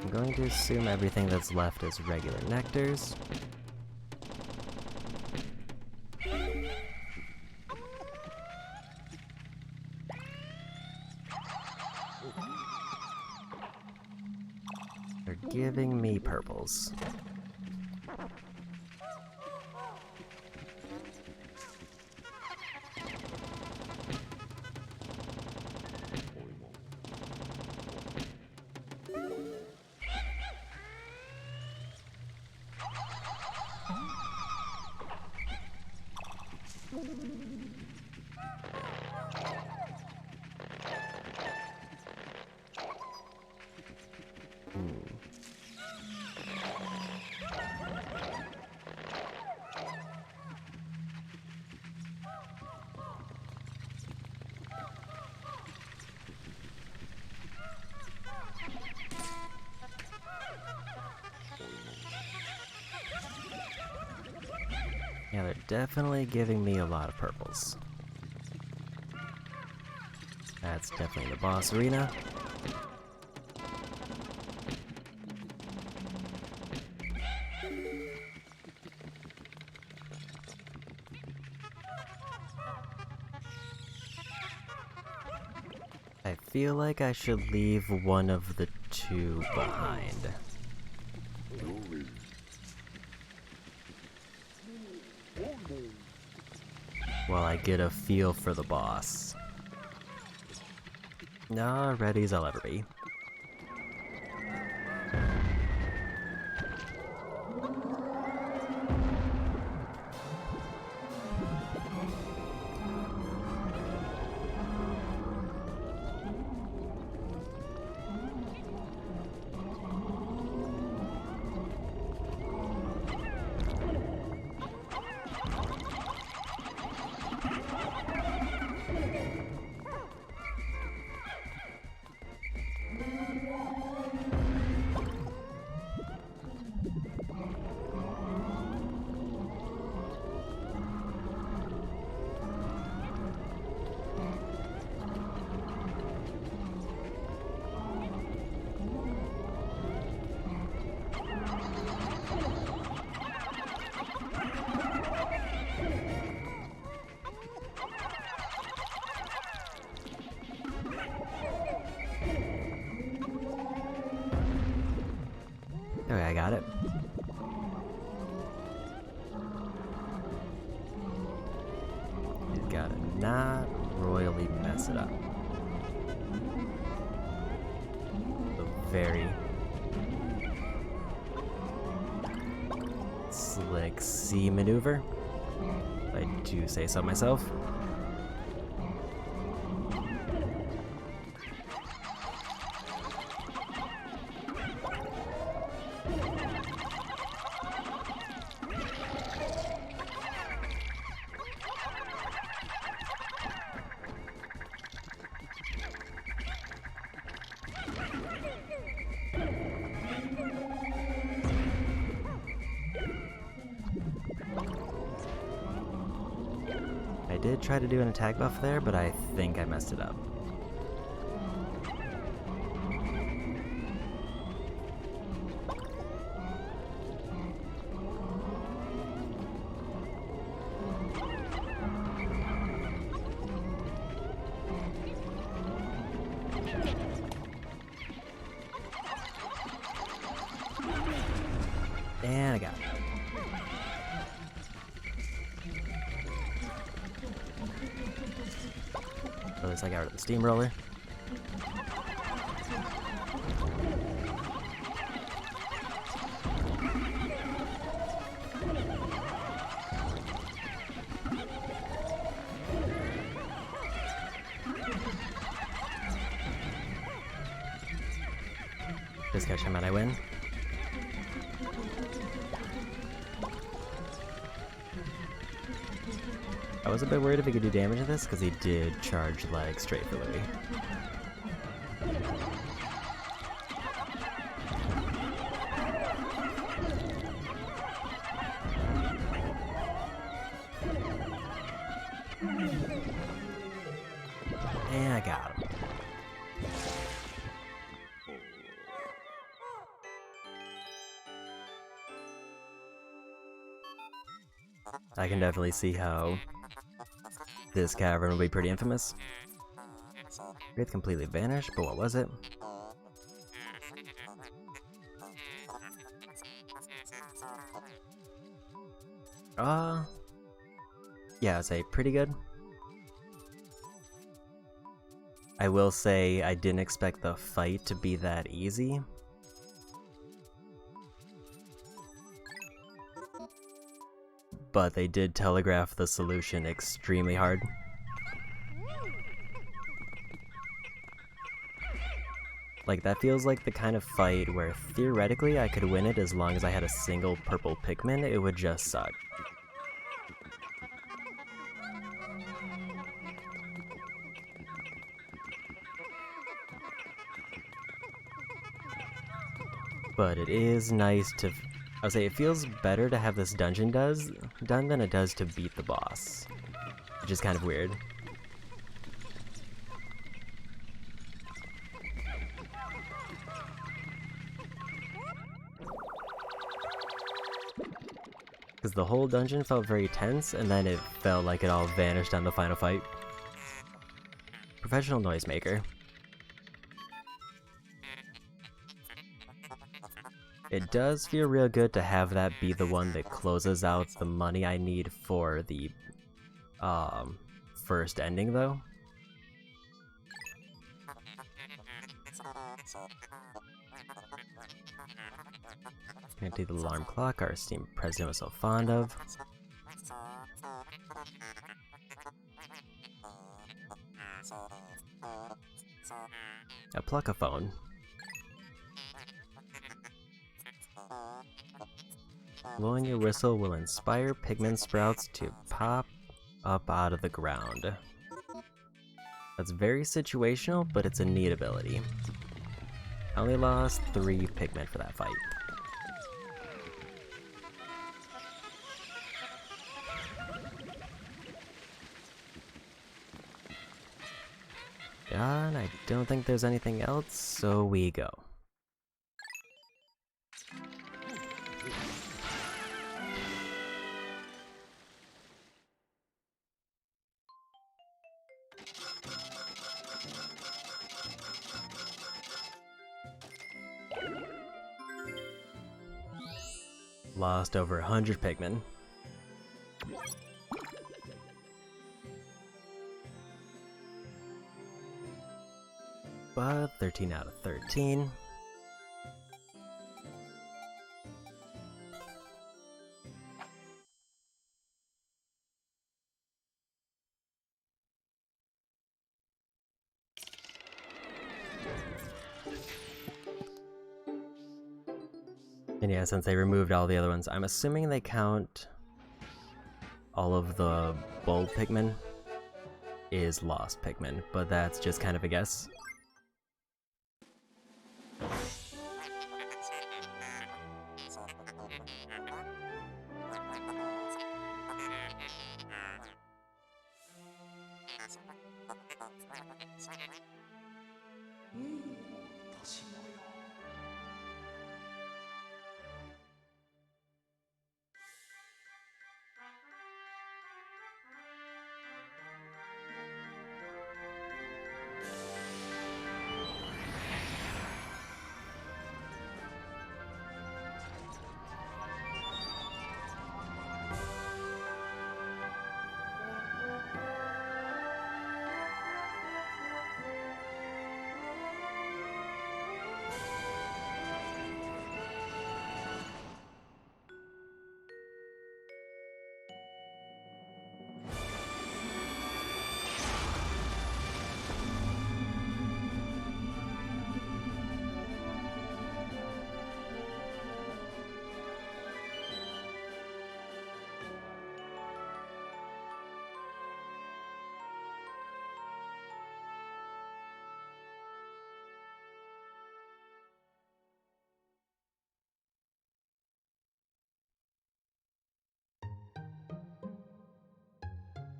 I'm going to assume everything that's left is regular nectars. They're giving me purples. Yeah, they're definitely giving me a lot of purples. That's definitely the boss arena. I feel like I should leave one of the two behind. While I get a feel for the boss. Nah, ready as I'll ever be. mess it up. A very slick C maneuver, if I do say so myself. I did try to do an attack buff there, but I think I messed it up. And I got it. At least I got rid of the steamroller. Just catch him and I win. I was a bit worried if he could do damage to this, because he did charge like straight for Louis. And I got him. I can definitely see how this cavern will be pretty infamous. Wraith completely vanished, but what was it? Yeah, I'd say pretty good. I will say I didn't expect the fight to be that easy. But they did telegraph the solution extremely hard. Like, that feels like the kind of fight where theoretically I could win it as long as I had a single purple Pikmin. It would just suck. But it is nice to... I would say it feels better to have this dungeon done than it does to beat the boss. Which is kind of weird. Because the whole dungeon felt very tense, and then it felt like it all vanished on the final fight. Professional noisemaker. It does feel real good to have that be the one that closes out the money I need for the first ending, though. Connect the alarm clock our esteemed president was so fond of. A pluck-a-phone. Blowing your whistle will inspire Pikmin sprouts to pop up out of the ground. That's very situational, but it's a neat ability. I only lost 3 Pikmin for that fight. And I don't think there's anything else, so we go. Lost over 100 Pikmin. but 13 out of 13. And yeah, since they removed all the other ones, I'm assuming they count all of the bold Pikmin is lost Pikmin, but that's just kind of a guess.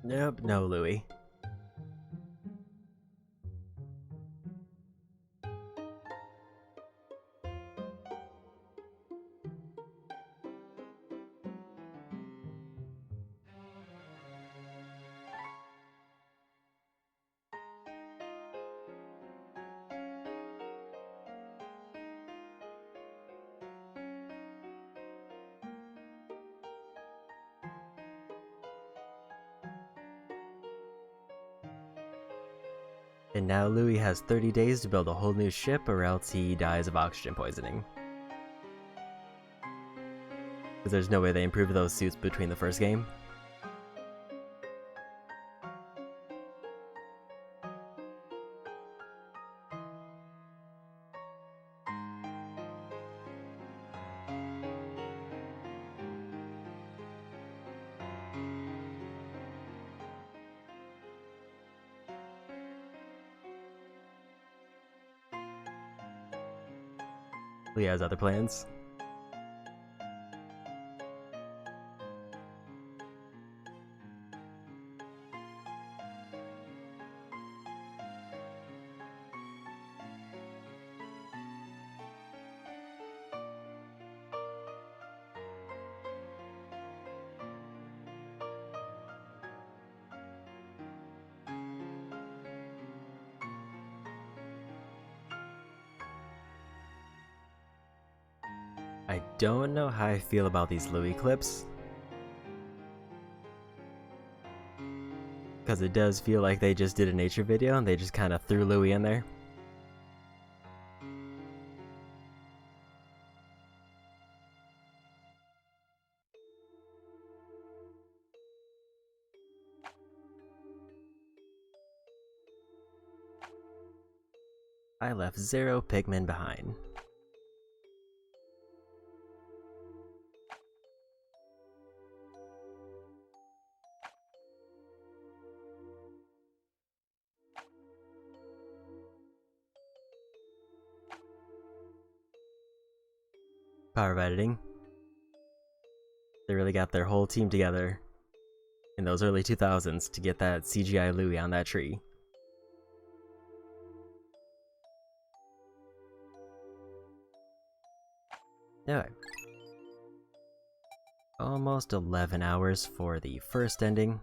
Nope, no Louie. And now Louie has 30 days to build a whole new ship or else he dies of oxygen poisoning. Because there's no way they improved those suits between the first game. Louie has other plans. I don't know how I feel about these Louie clips. Because it does feel like they just did a nature video and they just kind of threw Louie in there. I left 0 Pikmin behind. Power editing. They really got their whole team together in those early 2000s to get that CGI Louie on that tree. Alright. Almost 11 hours for the first ending.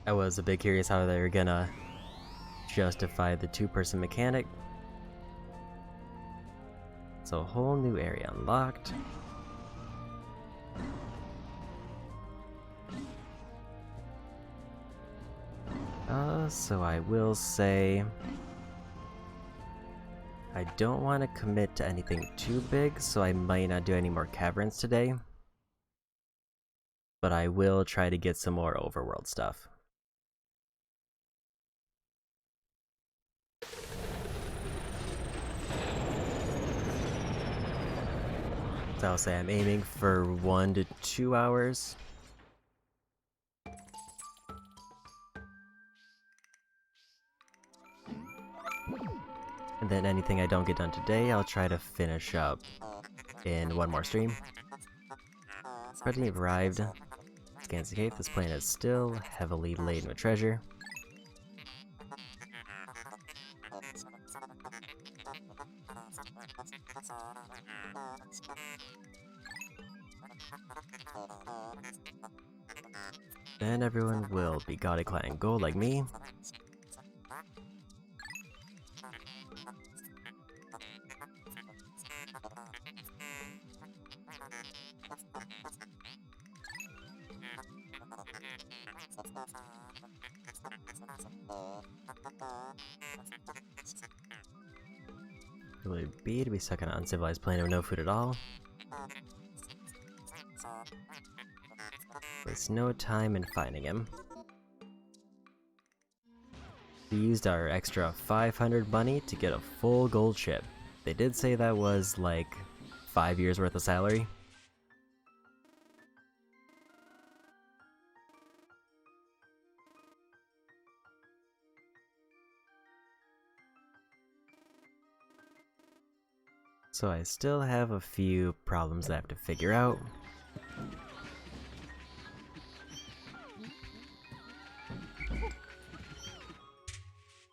I was a bit curious how they were gonna justify the two-person mechanic. So a whole new area unlocked. So I will say I don't want to commit to anything too big, so I might not do any more caverns today. But I will try to get some more overworld stuff. So I'll say I'm aiming for 1 to 2 hours. And then anything I don't get done today, I'll try to finish up in one more stream. Presently arrived. Scans the cave. This planet is still heavily laden with treasure. Then everyone will be Gaudy Clan Gold like me. It would be to be stuck on an uncivilized planet with no food at all. Waste no time in finding him. We used our extra 500 money to get a full gold ship. They did say that was like 5 years worth of salary. So I still have a few problems that I have to figure out.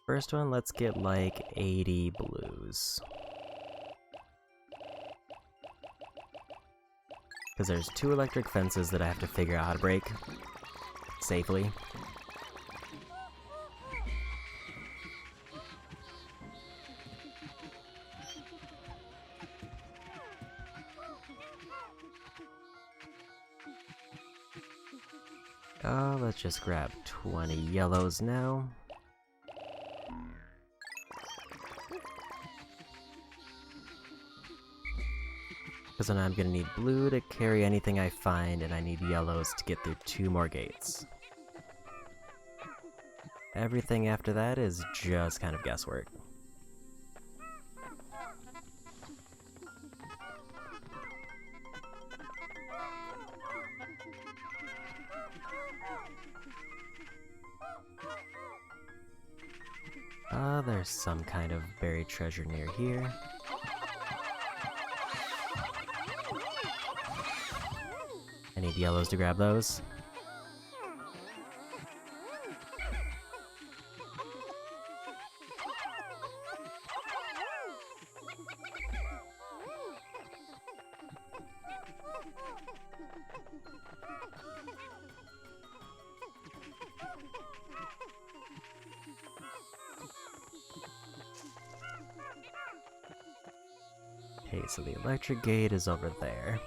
First one, let's get like 80 blues. Because there's 2 electric fences that I have to figure out how to break safely. Let's just grab 20 yellows now. Because then I'm gonna need blue to carry anything I find, and I need yellows to get through 2 more gates. Everything after that is just kind of guesswork. There's some kind of buried treasure near here. I need yellows to grab those. Okay, so the electric gate is over there.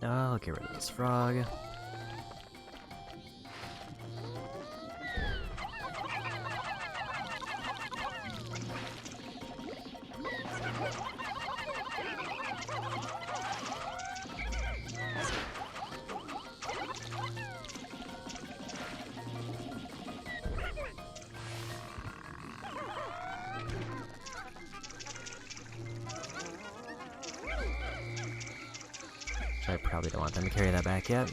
I'll get rid of this frog. I probably don't want them to carry that back yet.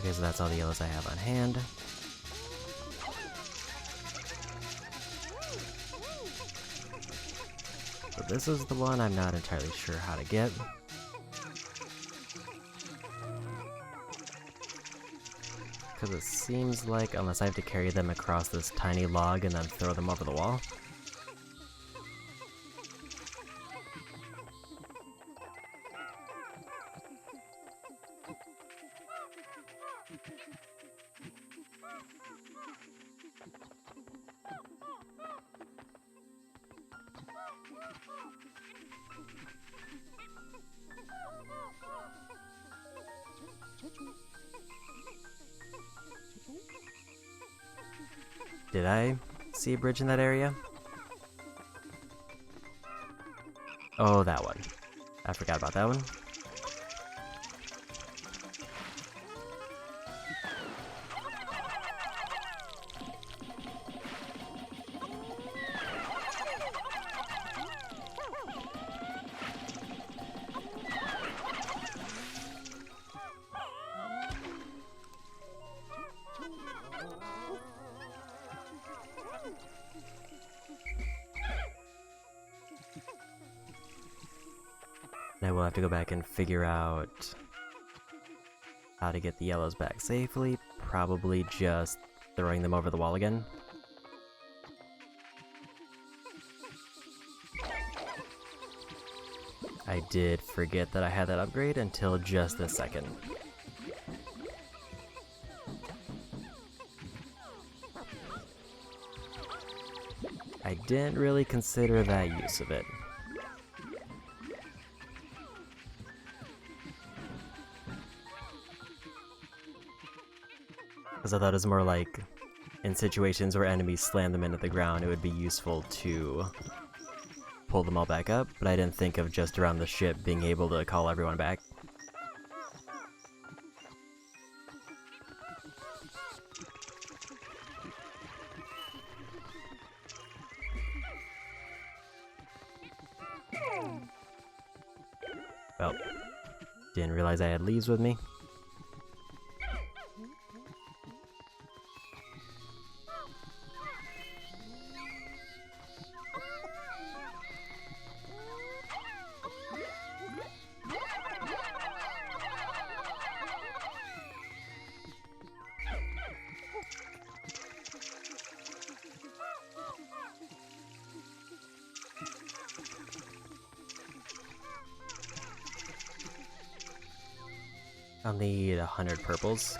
Okay, so that's all the yellows I have on hand. So this is the one I'm not entirely sure how to get. Because it seems like, unless I have to carry them across this tiny log and then throw them over the wall. Did I see a bridge in that area? Oh, that one. I forgot about that one. And I will have to go back and figure out how to get the yellows back safely, probably just throwing them over the wall again. I did forget that I had that upgrade until just this second. I didn't really consider that use of it. Because I thought it was more like, in situations where enemies slam them into the ground, it would be useful to pull them all back up, but I didn't think of just around the ship being able to call everyone back. Well, didn't realize I had leaves with me. I'll need 100 purples.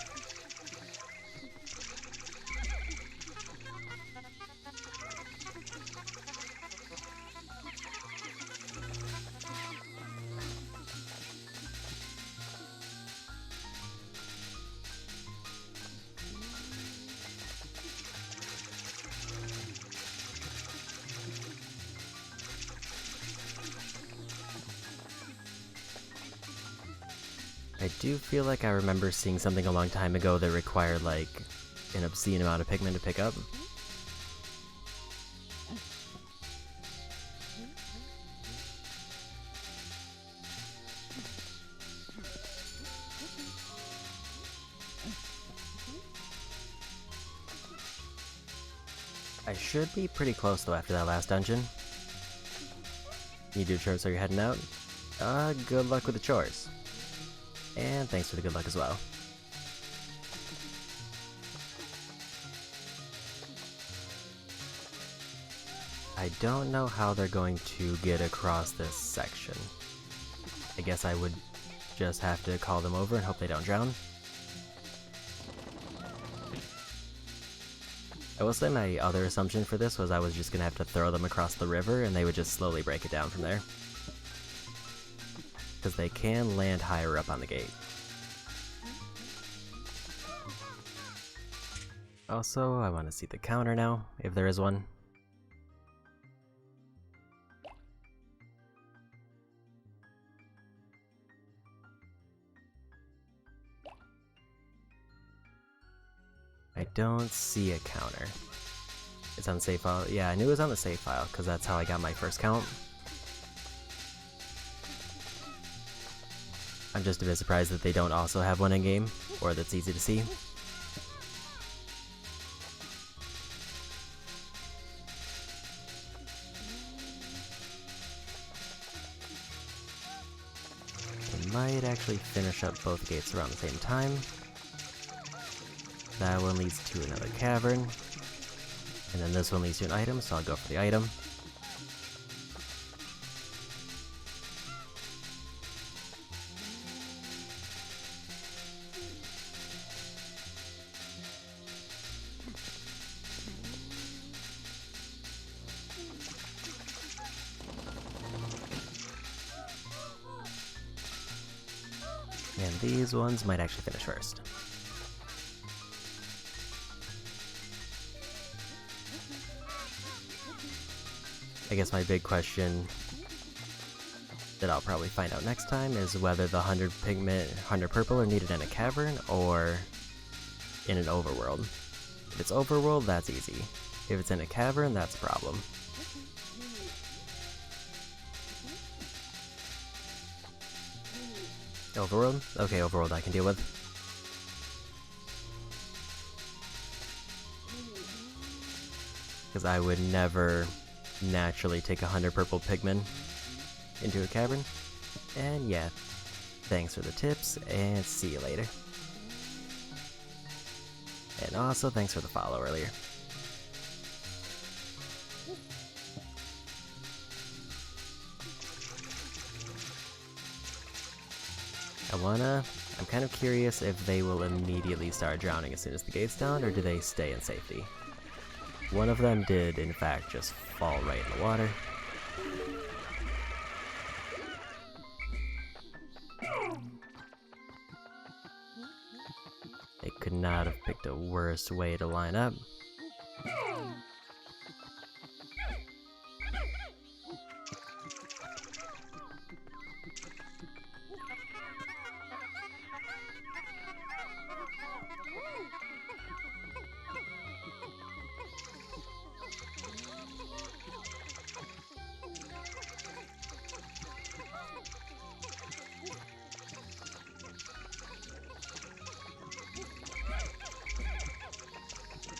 I do feel like I remember seeing something a long time ago that required, like, an obscene amount of Pikmin to pick up. I should be pretty close, though, after that last dungeon. You do chores so you're heading out? Good luck with the chores. And thanks for the good luck as well. I don't know how they're going to get across this section. I guess I would just have to call them over and hope they don't drown. I will say my other assumption for this was I was just gonna have to throw them across the river and they would just slowly break it down from there. Because they can land higher up on the gate. Also, I want to see the counter now, if there is one. I don't see a counter. It's on the save file. Yeah, I knew it was on the save file, because that's how I got my first count. I'm just a bit surprised that they don't also have one in-game, or that's easy to see. I might actually finish up both gates around the same time. That one leads to another cavern, and then this one leads to an item, so I'll go for the item. And these ones might actually finish first. I guess my big question that I'll probably find out next time is whether the 100 pigment, 100 purple are needed in a cavern or in an overworld. If it's overworld, that's easy. If it's in a cavern, that's a problem. Overworld? Okay, overworld I can deal with. Because I would never naturally take 100 purple Pikmin into a cavern. And yeah, thanks for the tips, and see you later. And also, thanks for the follow earlier. I'm kind of curious if they will immediately start drowning as soon as the gate's down, or do they stay in safety? One of them did, in fact, just fall right in the water. They could not have picked a worse way to line up.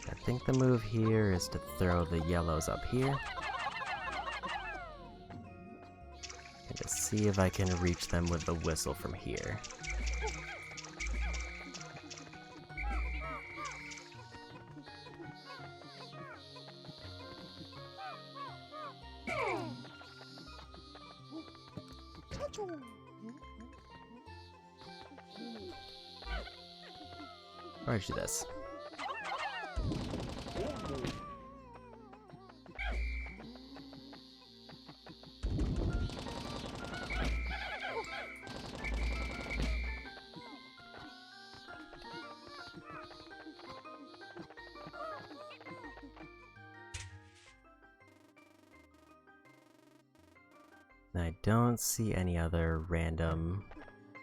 I think the move here is to throw the yellows up here. And to see if I can reach them with the whistle from here. Or I should do this. I don't see any other random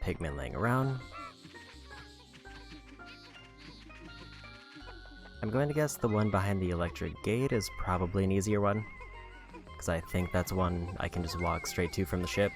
Pikmin laying around. I'm going to guess the one behind the electric gate is probably an easier one, because I think that's one I can just walk straight to from the ship.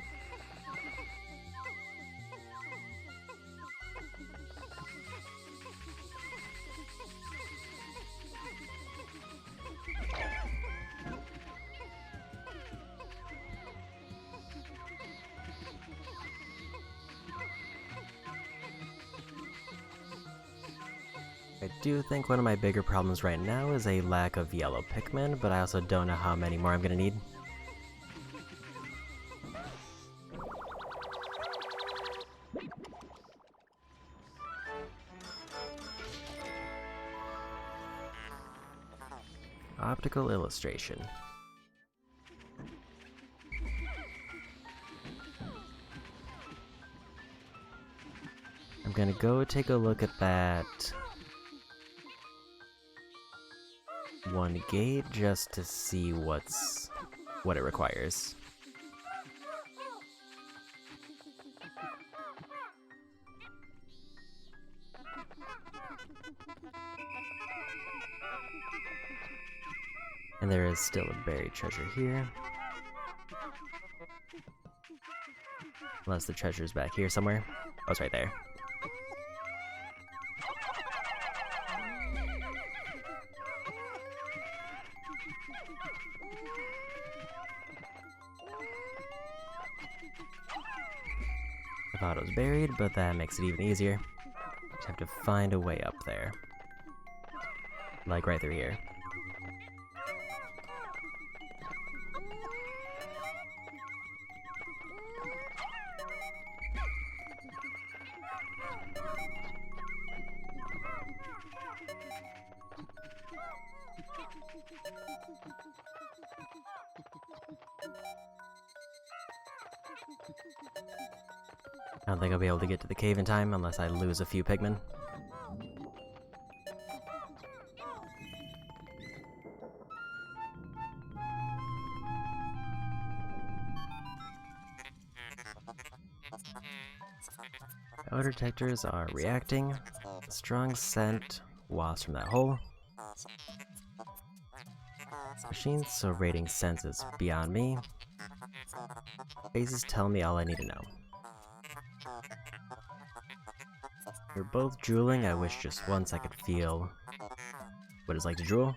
I do think one of my bigger problems right now is a lack of yellow Pikmin, but I also don't know how many more I'm gonna need. Optical illustration. I'm gonna go take a look at that one gate just to see what it requires. And there is still a buried treasure here. Unless the treasure's back here somewhere. Oh, it's right there. I thought it was buried, but that makes it even easier. Just have to find a way up there. Like right through here. I don't think I'll be able to get to the cave in time unless I lose a few Pikmin. Odor detectors are reacting. Strong scent wafts from that hole. Machines so rating sense is beyond me. Faces tell me all I need to know. We're both drooling. I wish just once I could feel what it's like to drool.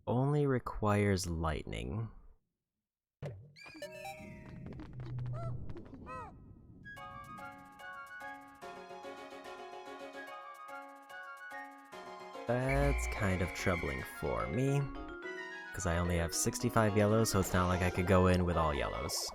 Only requires lightning. That's kind of troubling for me, because I only have 65 yellows, so it's not like I could go in with all yellows.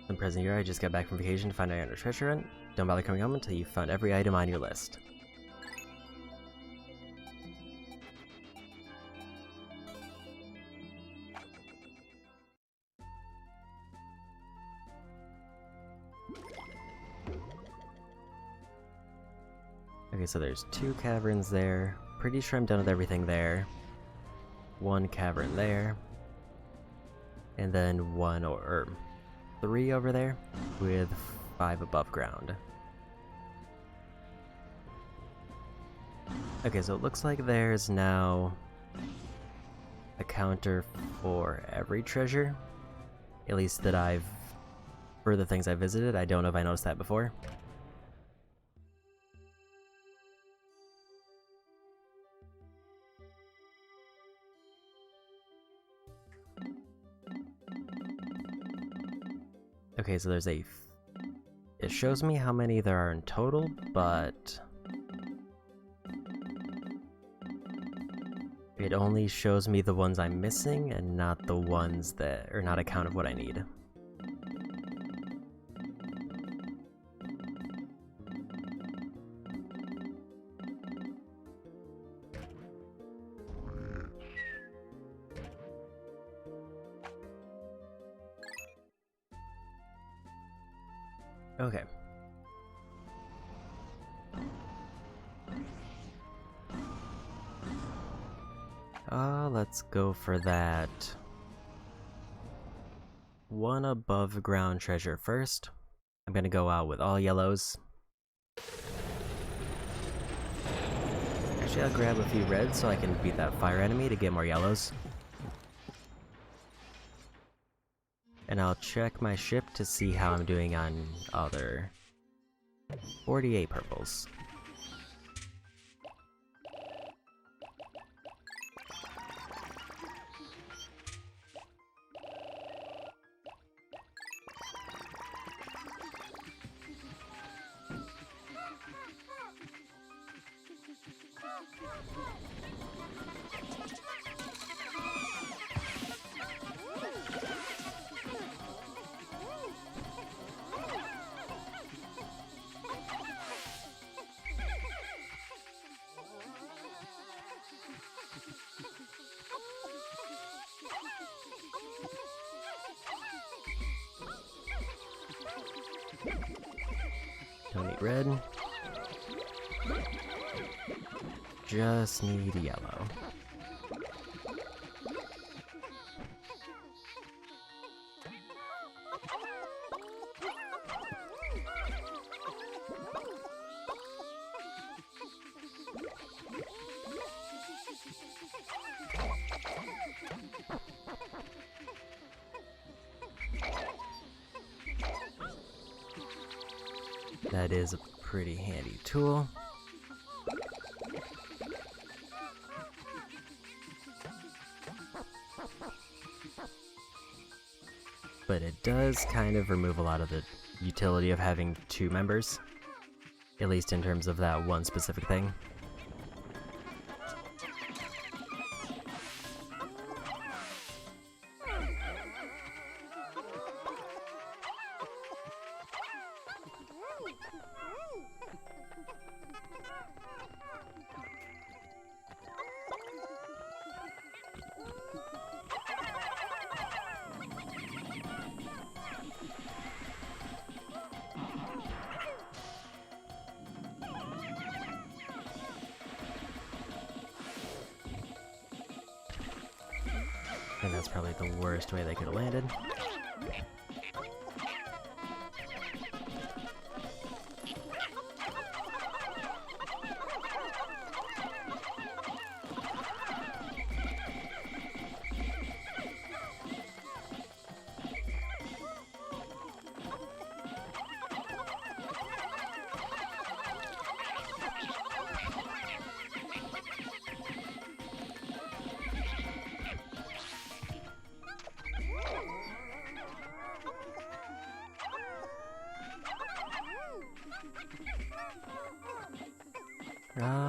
I'm present here. I just got back from vacation to find out your treasure hunt. Don't bother coming home until you've found every item on your list. Okay, so there's 2 caverns there. Pretty sure I'm done with everything there. 1 cavern there. And then 1 or 3 over there, with 5 above ground. Okay, so it looks like there's now a counter for every treasure. At least that for the things I visited. I don't know if I noticed that before. Okay, so there's it shows me how many there are in total, but it only shows me the ones I'm missing and not the ones that are not a count of what I need. Okay. Let's go for that 1 above ground treasure first. I'm gonna go out with all yellows. Actually, I'll grab a few reds so I can beat that fire enemy to get more yellows. And I'll check my ship to see how I'm doing on other 48 purples. need red. Just need yellow. That is a pretty handy tool. But it does kind of remove a lot of the utility of having two members, at least in terms of that one specific thing. And that's probably the worst way they could have landed.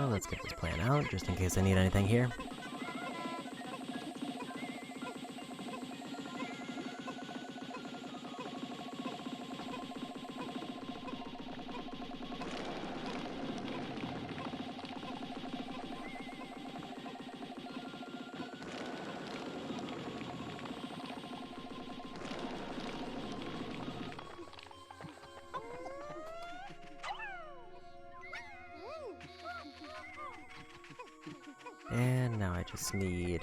Let's get this plan out, just in case I need anything here. And now I just need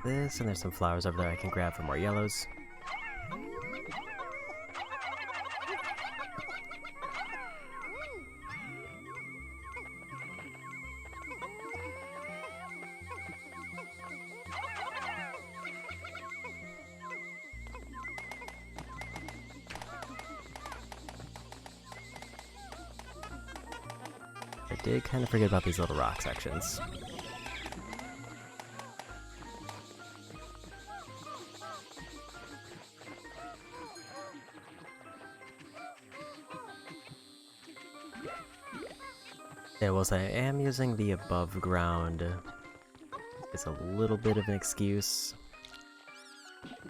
this, and there's some flowers over there I can grab for more yellows. I did kind of forget about these little rock sections. Yeah, well, I am using the above ground. It's a little bit of an excuse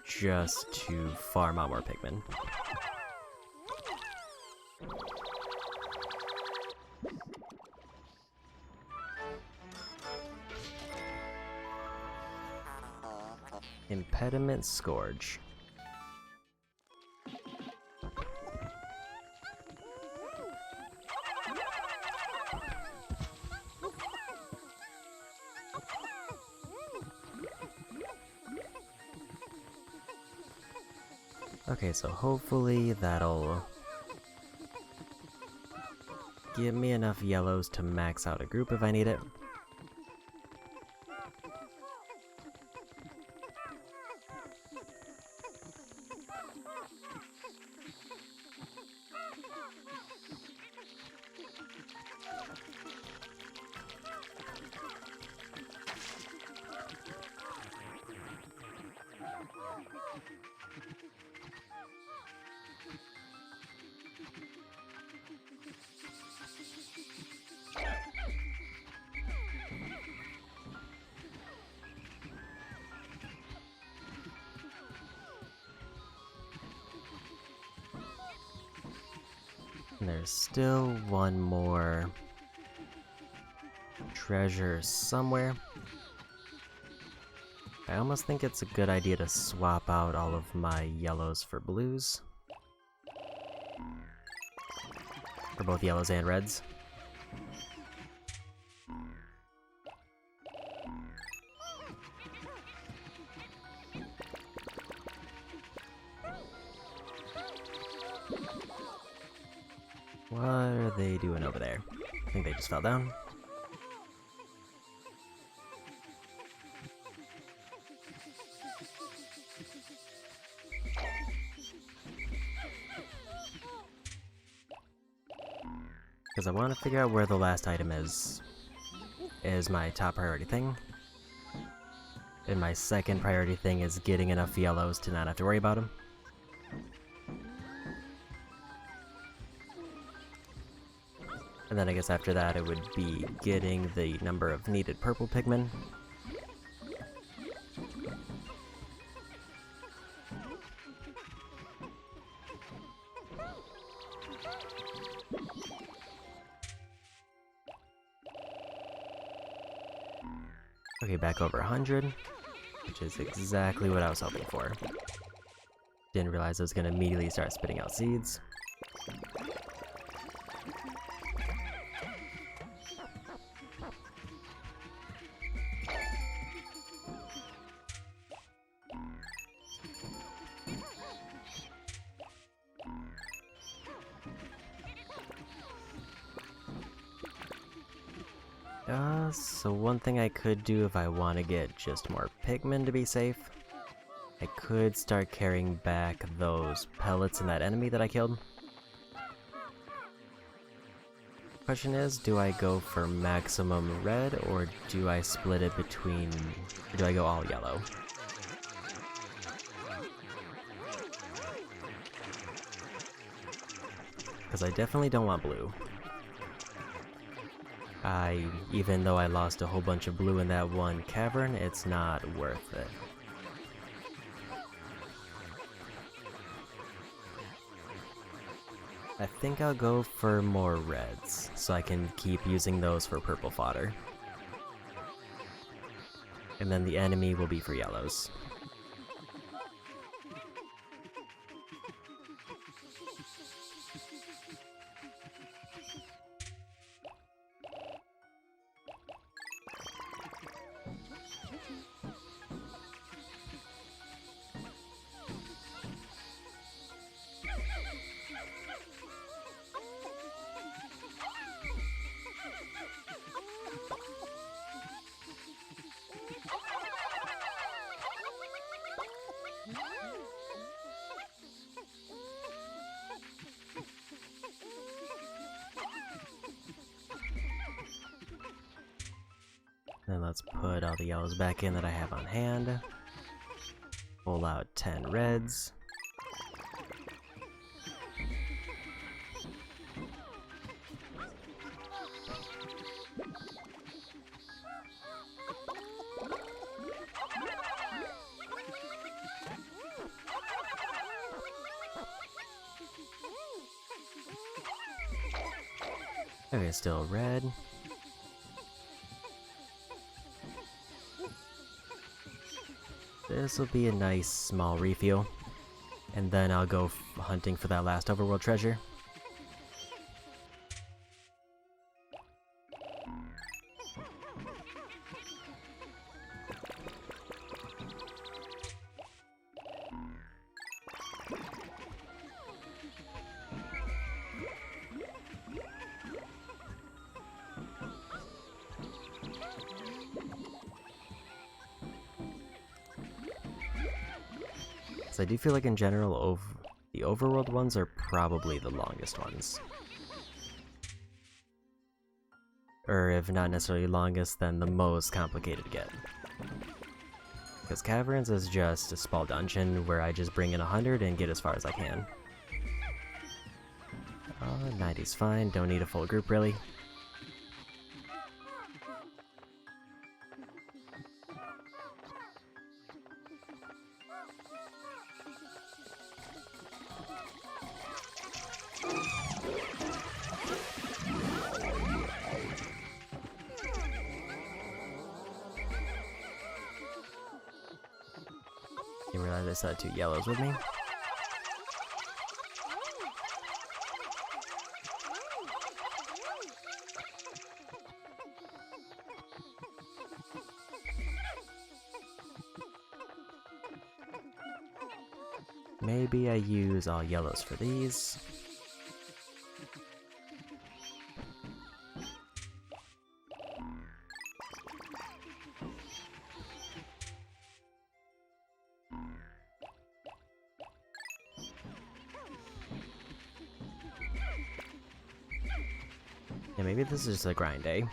just to farm out more Pikmin. Impediment Scourge. Okay, so hopefully that'll give me enough yellows to max out a group if I need it. And there's still one more treasure somewhere. I almost think it's a good idea to swap out all of my yellows for blues. for both yellows and reds. What are they doing over there? I think they just fell down. Because I want to figure out where the last item is my top priority thing. And my second priority thing is getting enough yellows to not have to worry about them. And then I guess after that it would be getting the number of needed purple Pikmin. Okay, back over 100, which is exactly what I was hoping for. Didn't realize I was going to immediately start spitting out seeds. So one thing I could do if I want to get just more Pikmin to be safe, I could start carrying back those pellets in that enemy that I killed. Question is, do I go for maximum red, or do I split it between, or do I go all yellow? Because I definitely don't want blue. Even though I lost a whole bunch of blue in that one cavern, it's not worth it. I think I'll go for more reds, so I can keep using those for purple fodder. And then the enemy will be for yellows. Then let's put all the yellows back in that I have on hand. Pull out 10 reds. Okay, still red. This will be a nice small refuel, and then I'll go hunting for that last overworld treasure. I do feel like in general, the overworld ones are probably the longest ones. Or if not necessarily longest, then the most complicated to get. Because Caverns is just a small dungeon where I just bring in 100 and get as far as I can. 90's fine, don't need a full group really. Didn't realize I still had 2 yellows with me. maybe I use all yellows for these. Yeah, maybe this is just a grind day.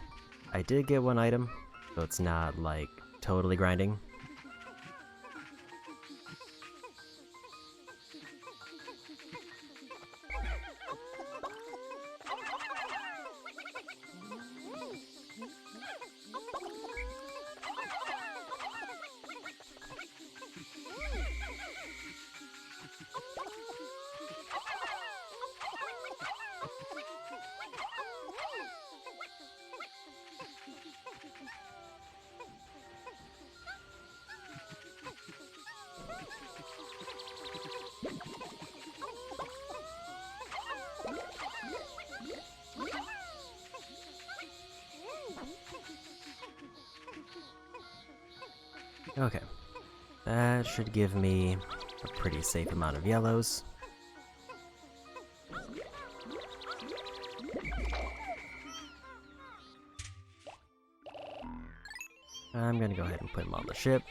I did get one item, so it's not, like, totally grinding. Okay, that should give me a pretty safe amount of yellows. I'm gonna go ahead and put them on the ship.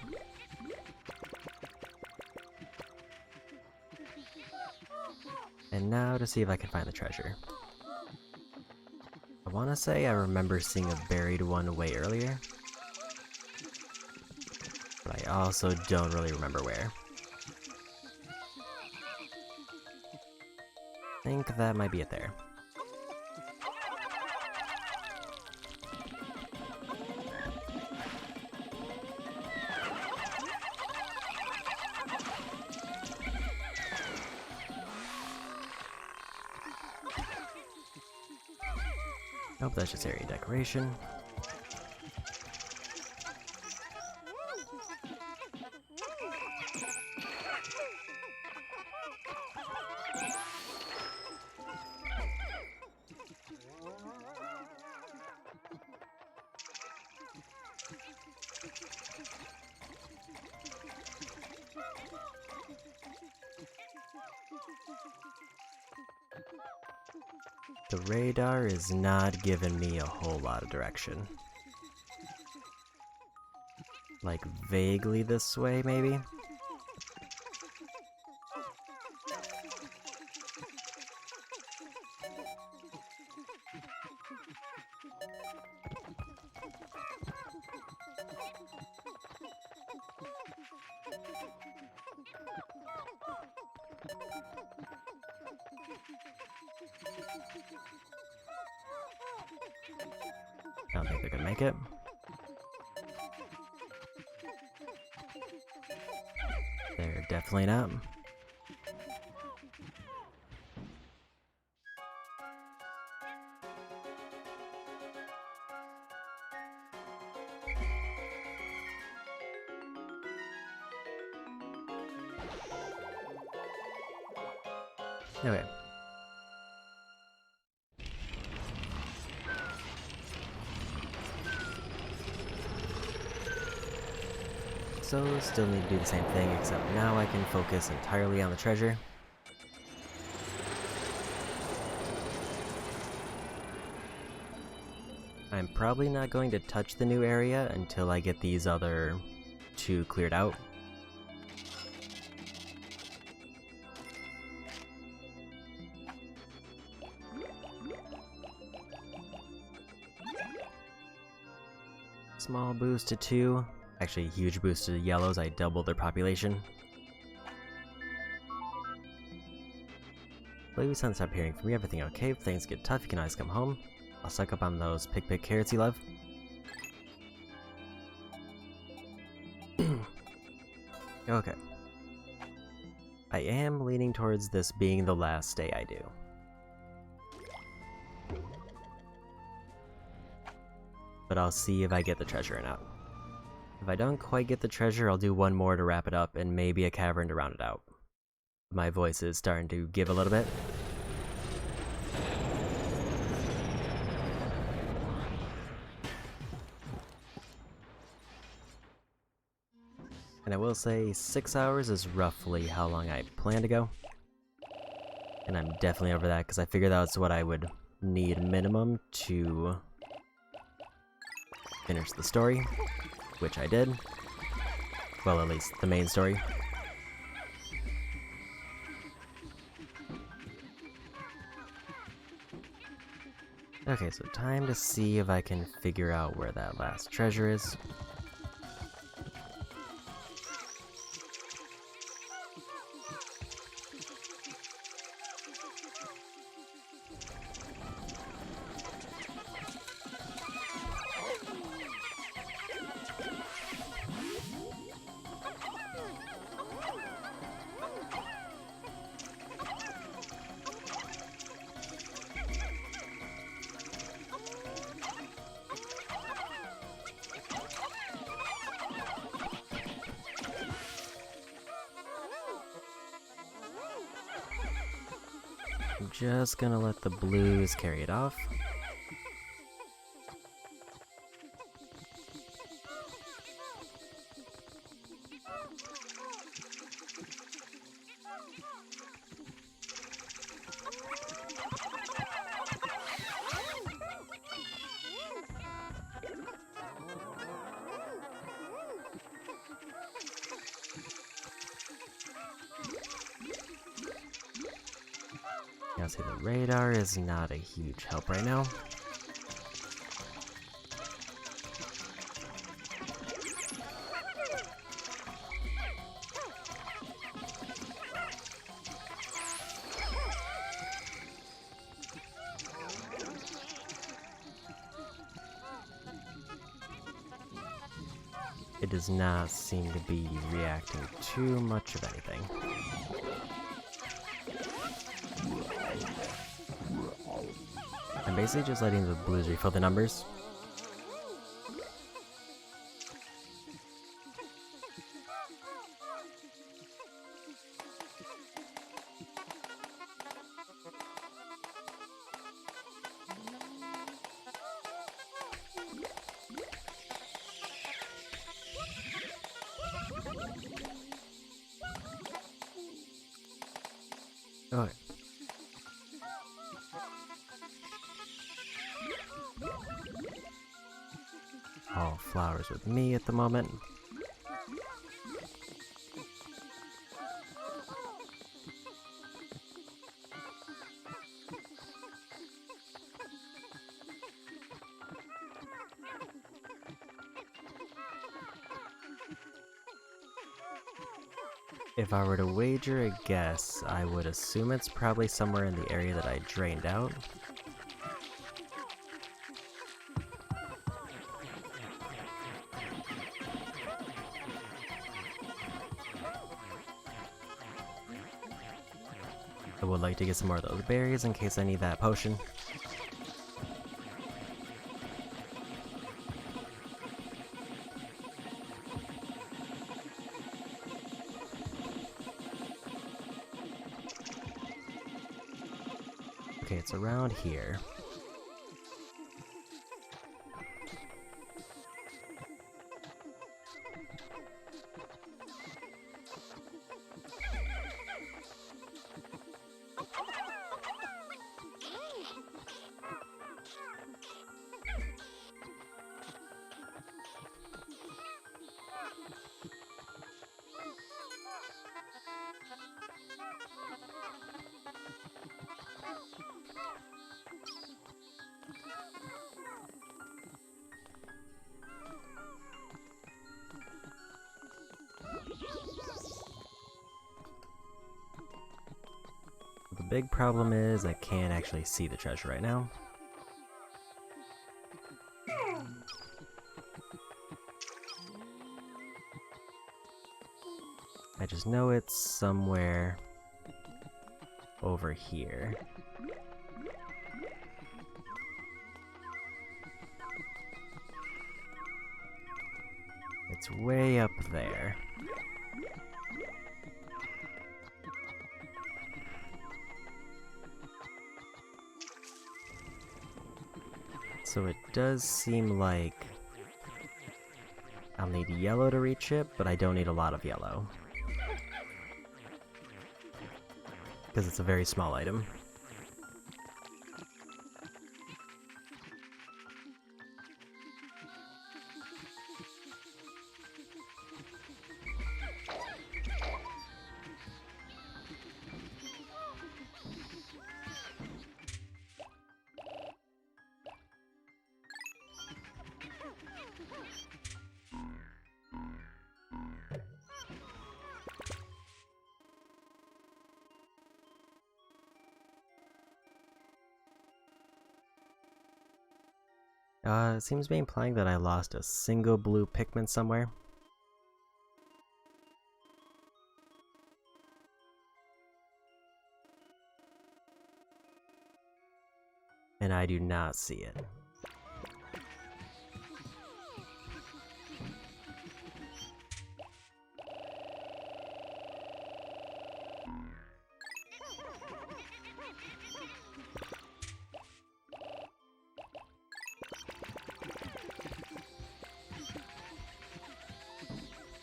And now to see if I can find the treasure. I wanna say I remember seeing a buried one way earlier, but I also don't really remember where. I think that might be it there. Nope, that's just area decoration. The radar is not giving me a whole lot of direction. Like, vaguely this way, maybe? I don't think they're gonna make it. They're definitely not. Okay. So, still need to do the same thing, except now I can focus entirely on the treasure. I'm probably not going to touch the new area until I get these other two cleared out. Small boost to 2. Actually, huge boost to the yellows. I doubled their population. Lately, we stop hearing from you. Everything okay? If things get tough, you can always come home. I'll suck up on those pick carrots you love. Okay. I am leaning towards this being the last day I do. But I'll see if I get the treasure or not. If I don't quite get the treasure, I'll do one more to wrap it up, and maybe a cavern to round it out. My voice is starting to give a little bit. And I will say 6 hours is roughly how long I plan to go. And I'm definitely over that because I figured that's what I would need minimum to finish the story, which I did. Well, at least the main story. Okay, so time to see if I can figure out where that last treasure is. I'm just gonna let the blues carry it off. Now see, the radar is not a huge help right now. It does not seem to be reacting too much of anything. I'm basically just letting the blues refill the numbers. Okay. All flowers with me at the moment. If I were to wager a guess, I would assume it's probably somewhere in the area that I drained out. I would like to get some more of those berries in case I need that potion. Okay, it's around here. The big problem is I can't actually see the treasure right now. I just know it's somewhere over here. It's way up there. So it does seem like I'll need yellow to reach it, but I don't need a lot of yellow. Because it's a very small item. It seems to be implying that I lost a single blue Pikmin somewhere. And I do not see it.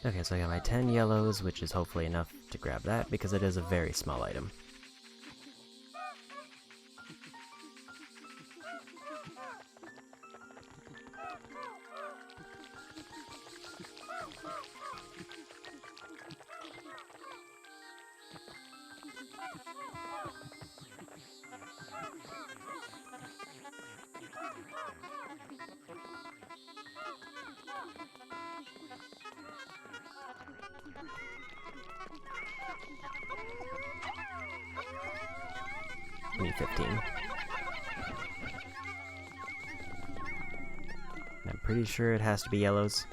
Okay, so I got my 10 yellows, which is hopefully enough to grab that, because it is a very small item. Need 15. I'm pretty sure it has to be yellows.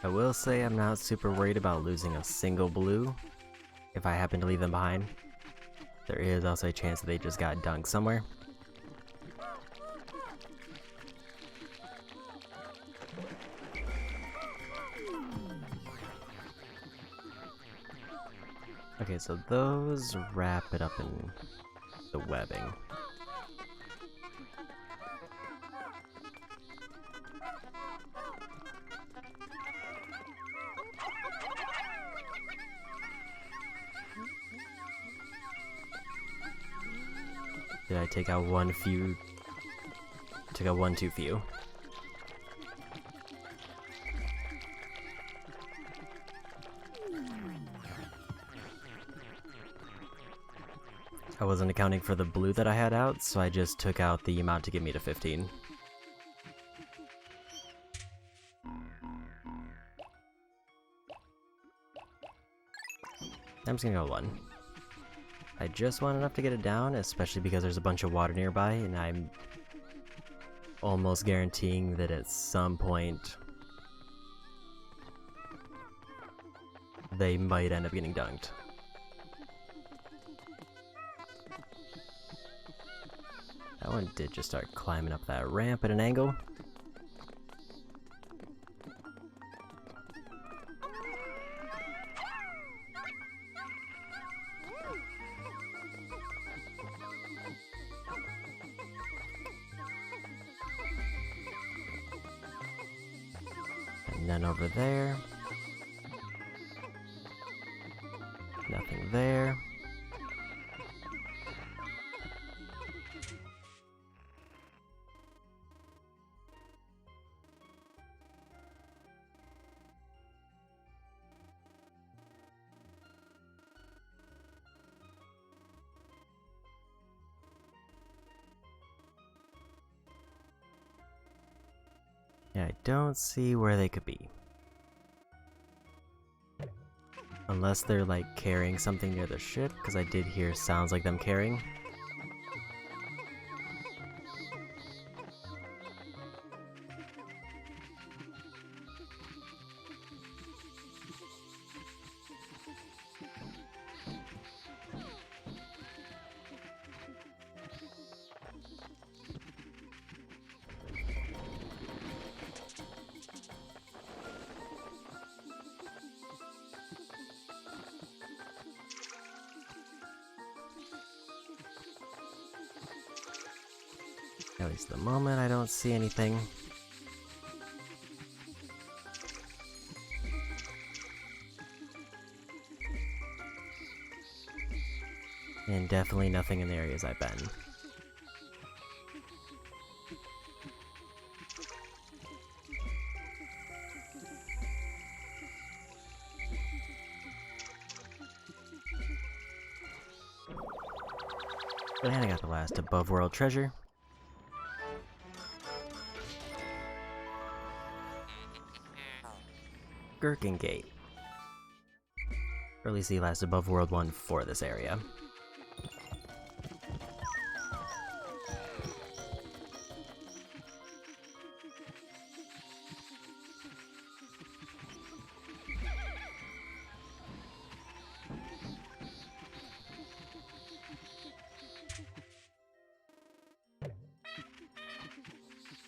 I will say I'm not super worried about losing a single blue if I happen to leave them behind. There is also a chance that they just got dunked somewhere. Okay, so those wrap it up in the webbing. Did I take out one few? Took out one too few. I wasn't accounting for the blue that I had out, so I just took out the amount to get me to 15. I'm just gonna go 1. I just want enough to get it down, especially because there's a bunch of water nearby, and I'm almost guaranteeing that at some point they might end up getting dunked. That one did just start climbing up that ramp at an angle. And then over there. Nothing there. Yeah, I don't see where they could be. Unless they're like carrying something near the ship, because I did hear sounds like them carrying. At least at the moment, I don't see anything. And definitely nothing in the areas I've been. And I got the last above world treasure. Gherkin Gate. Or at least the last above world one for this area.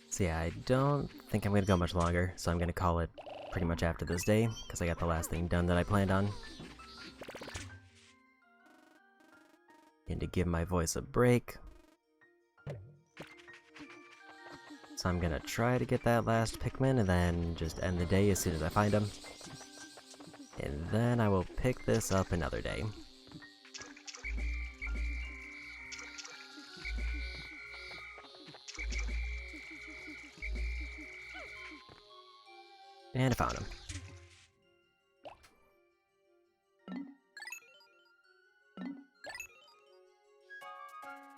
So yeah, I don't think I'm gonna go much longer, so I'm gonna call it pretty much after this day, because I got the last thing done that I planned on. And to give my voice a break, so I'm gonna try to get that last Pikmin and then just end the day as soon as I find him. And then I will pick this up another day. And I found him.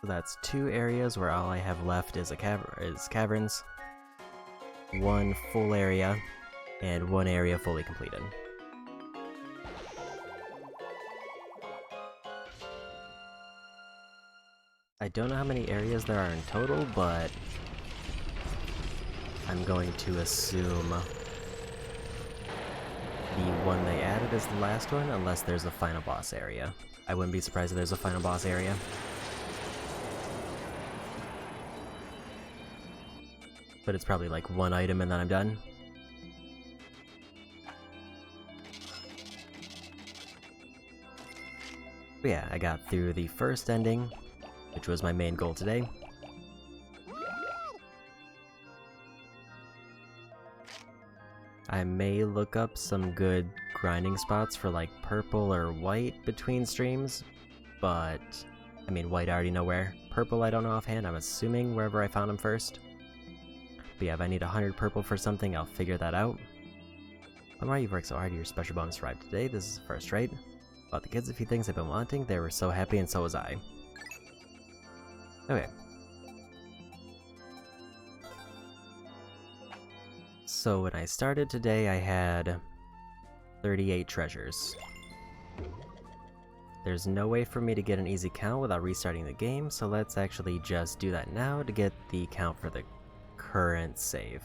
So that's 2 areas where all I have left is caverns. 1 full area, and 1 area fully completed. I don't know how many areas there are in total, but I'm going to assume the one they added is the last one, unless there's a final boss area. I wouldn't be surprised if there's a final boss area. But it's probably like 1 item and then I'm done. But yeah, I got through the first ending, which was my main goal today. I may look up some good grinding spots for like purple or white between streams, but I mean white I already know where. Purple I don't know offhand, I'm assuming wherever I found them first. But yeah, if I need 100 purple for something, I'll figure that out. Lamar, you've worked so hard, your special bonus arrived today, this is the first, right? About the kids, a few things I've been wanting, they were so happy and so was I. Okay. So when I started today, I had 38 treasures. There's no way for me to get an easy count without restarting the game, so let's actually just do that now to get the count for the current save.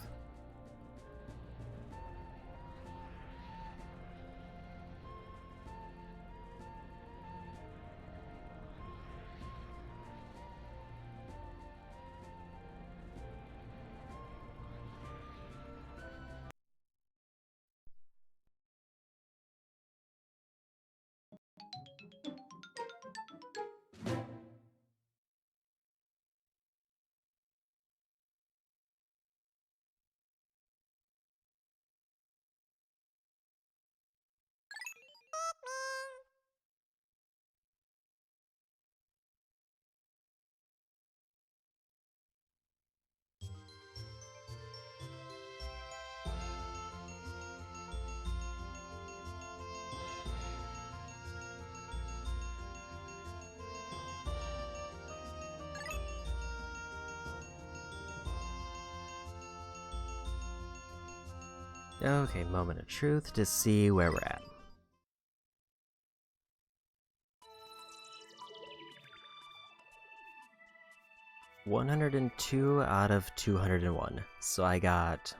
Okay, moment of truth to see where we're at. $102 out of 201. So I got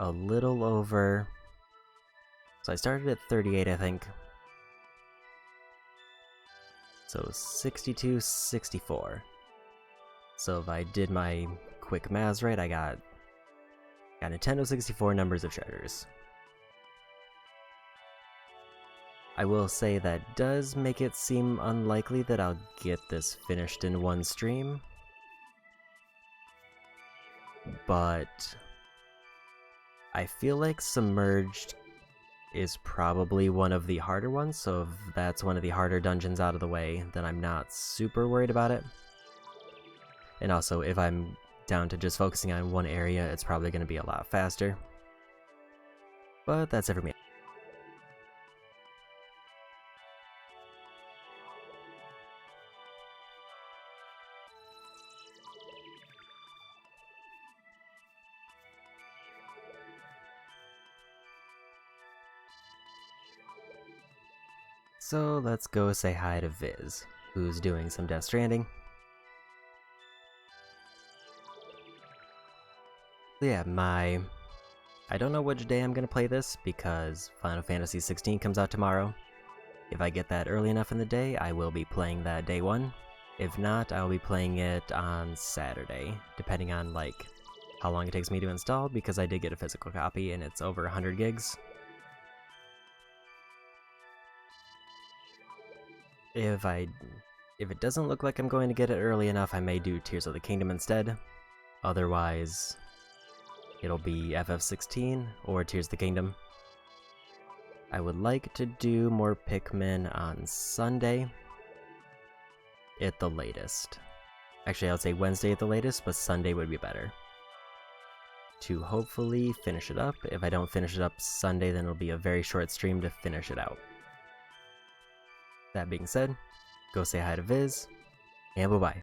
a little over. So I started at 38, I think. So 62, 64. So if I did my quick maths right, I got Nintendo 64 numbers of treasures. I will say that does make it seem unlikely that I'll get this finished in one stream. but I feel like Submerged is probably one of the harder ones, so if that's one of the harder dungeons out of the way, then I'm not super worried about it. And also, if I'm down to just focusing on one area, it's probably going to be a lot faster. But that's it for me. So let's go say hi to Viz, who's doing some Death Stranding. So yeah, I don't know which day I'm gonna play this, because Final Fantasy 16 comes out tomorrow. If I get that early enough in the day, I will be playing that day one. If not, I'll be playing it on Saturday, depending on like how long it takes me to install, because I did get a physical copy and it's over 100 gigs. If it doesn't look like I'm going to get it early enough, I may do Tears of the Kingdom instead. Otherwise, it'll be FF16 or Tears of the Kingdom. I would like to do more Pikmin on Sunday at the latest. Actually, I would say Wednesday at the latest, but Sunday would be better, to hopefully finish it up. If I don't finish it up Sunday, then it'll be a very short stream to finish it out. That being said, go say hi to Viz, and bye-bye.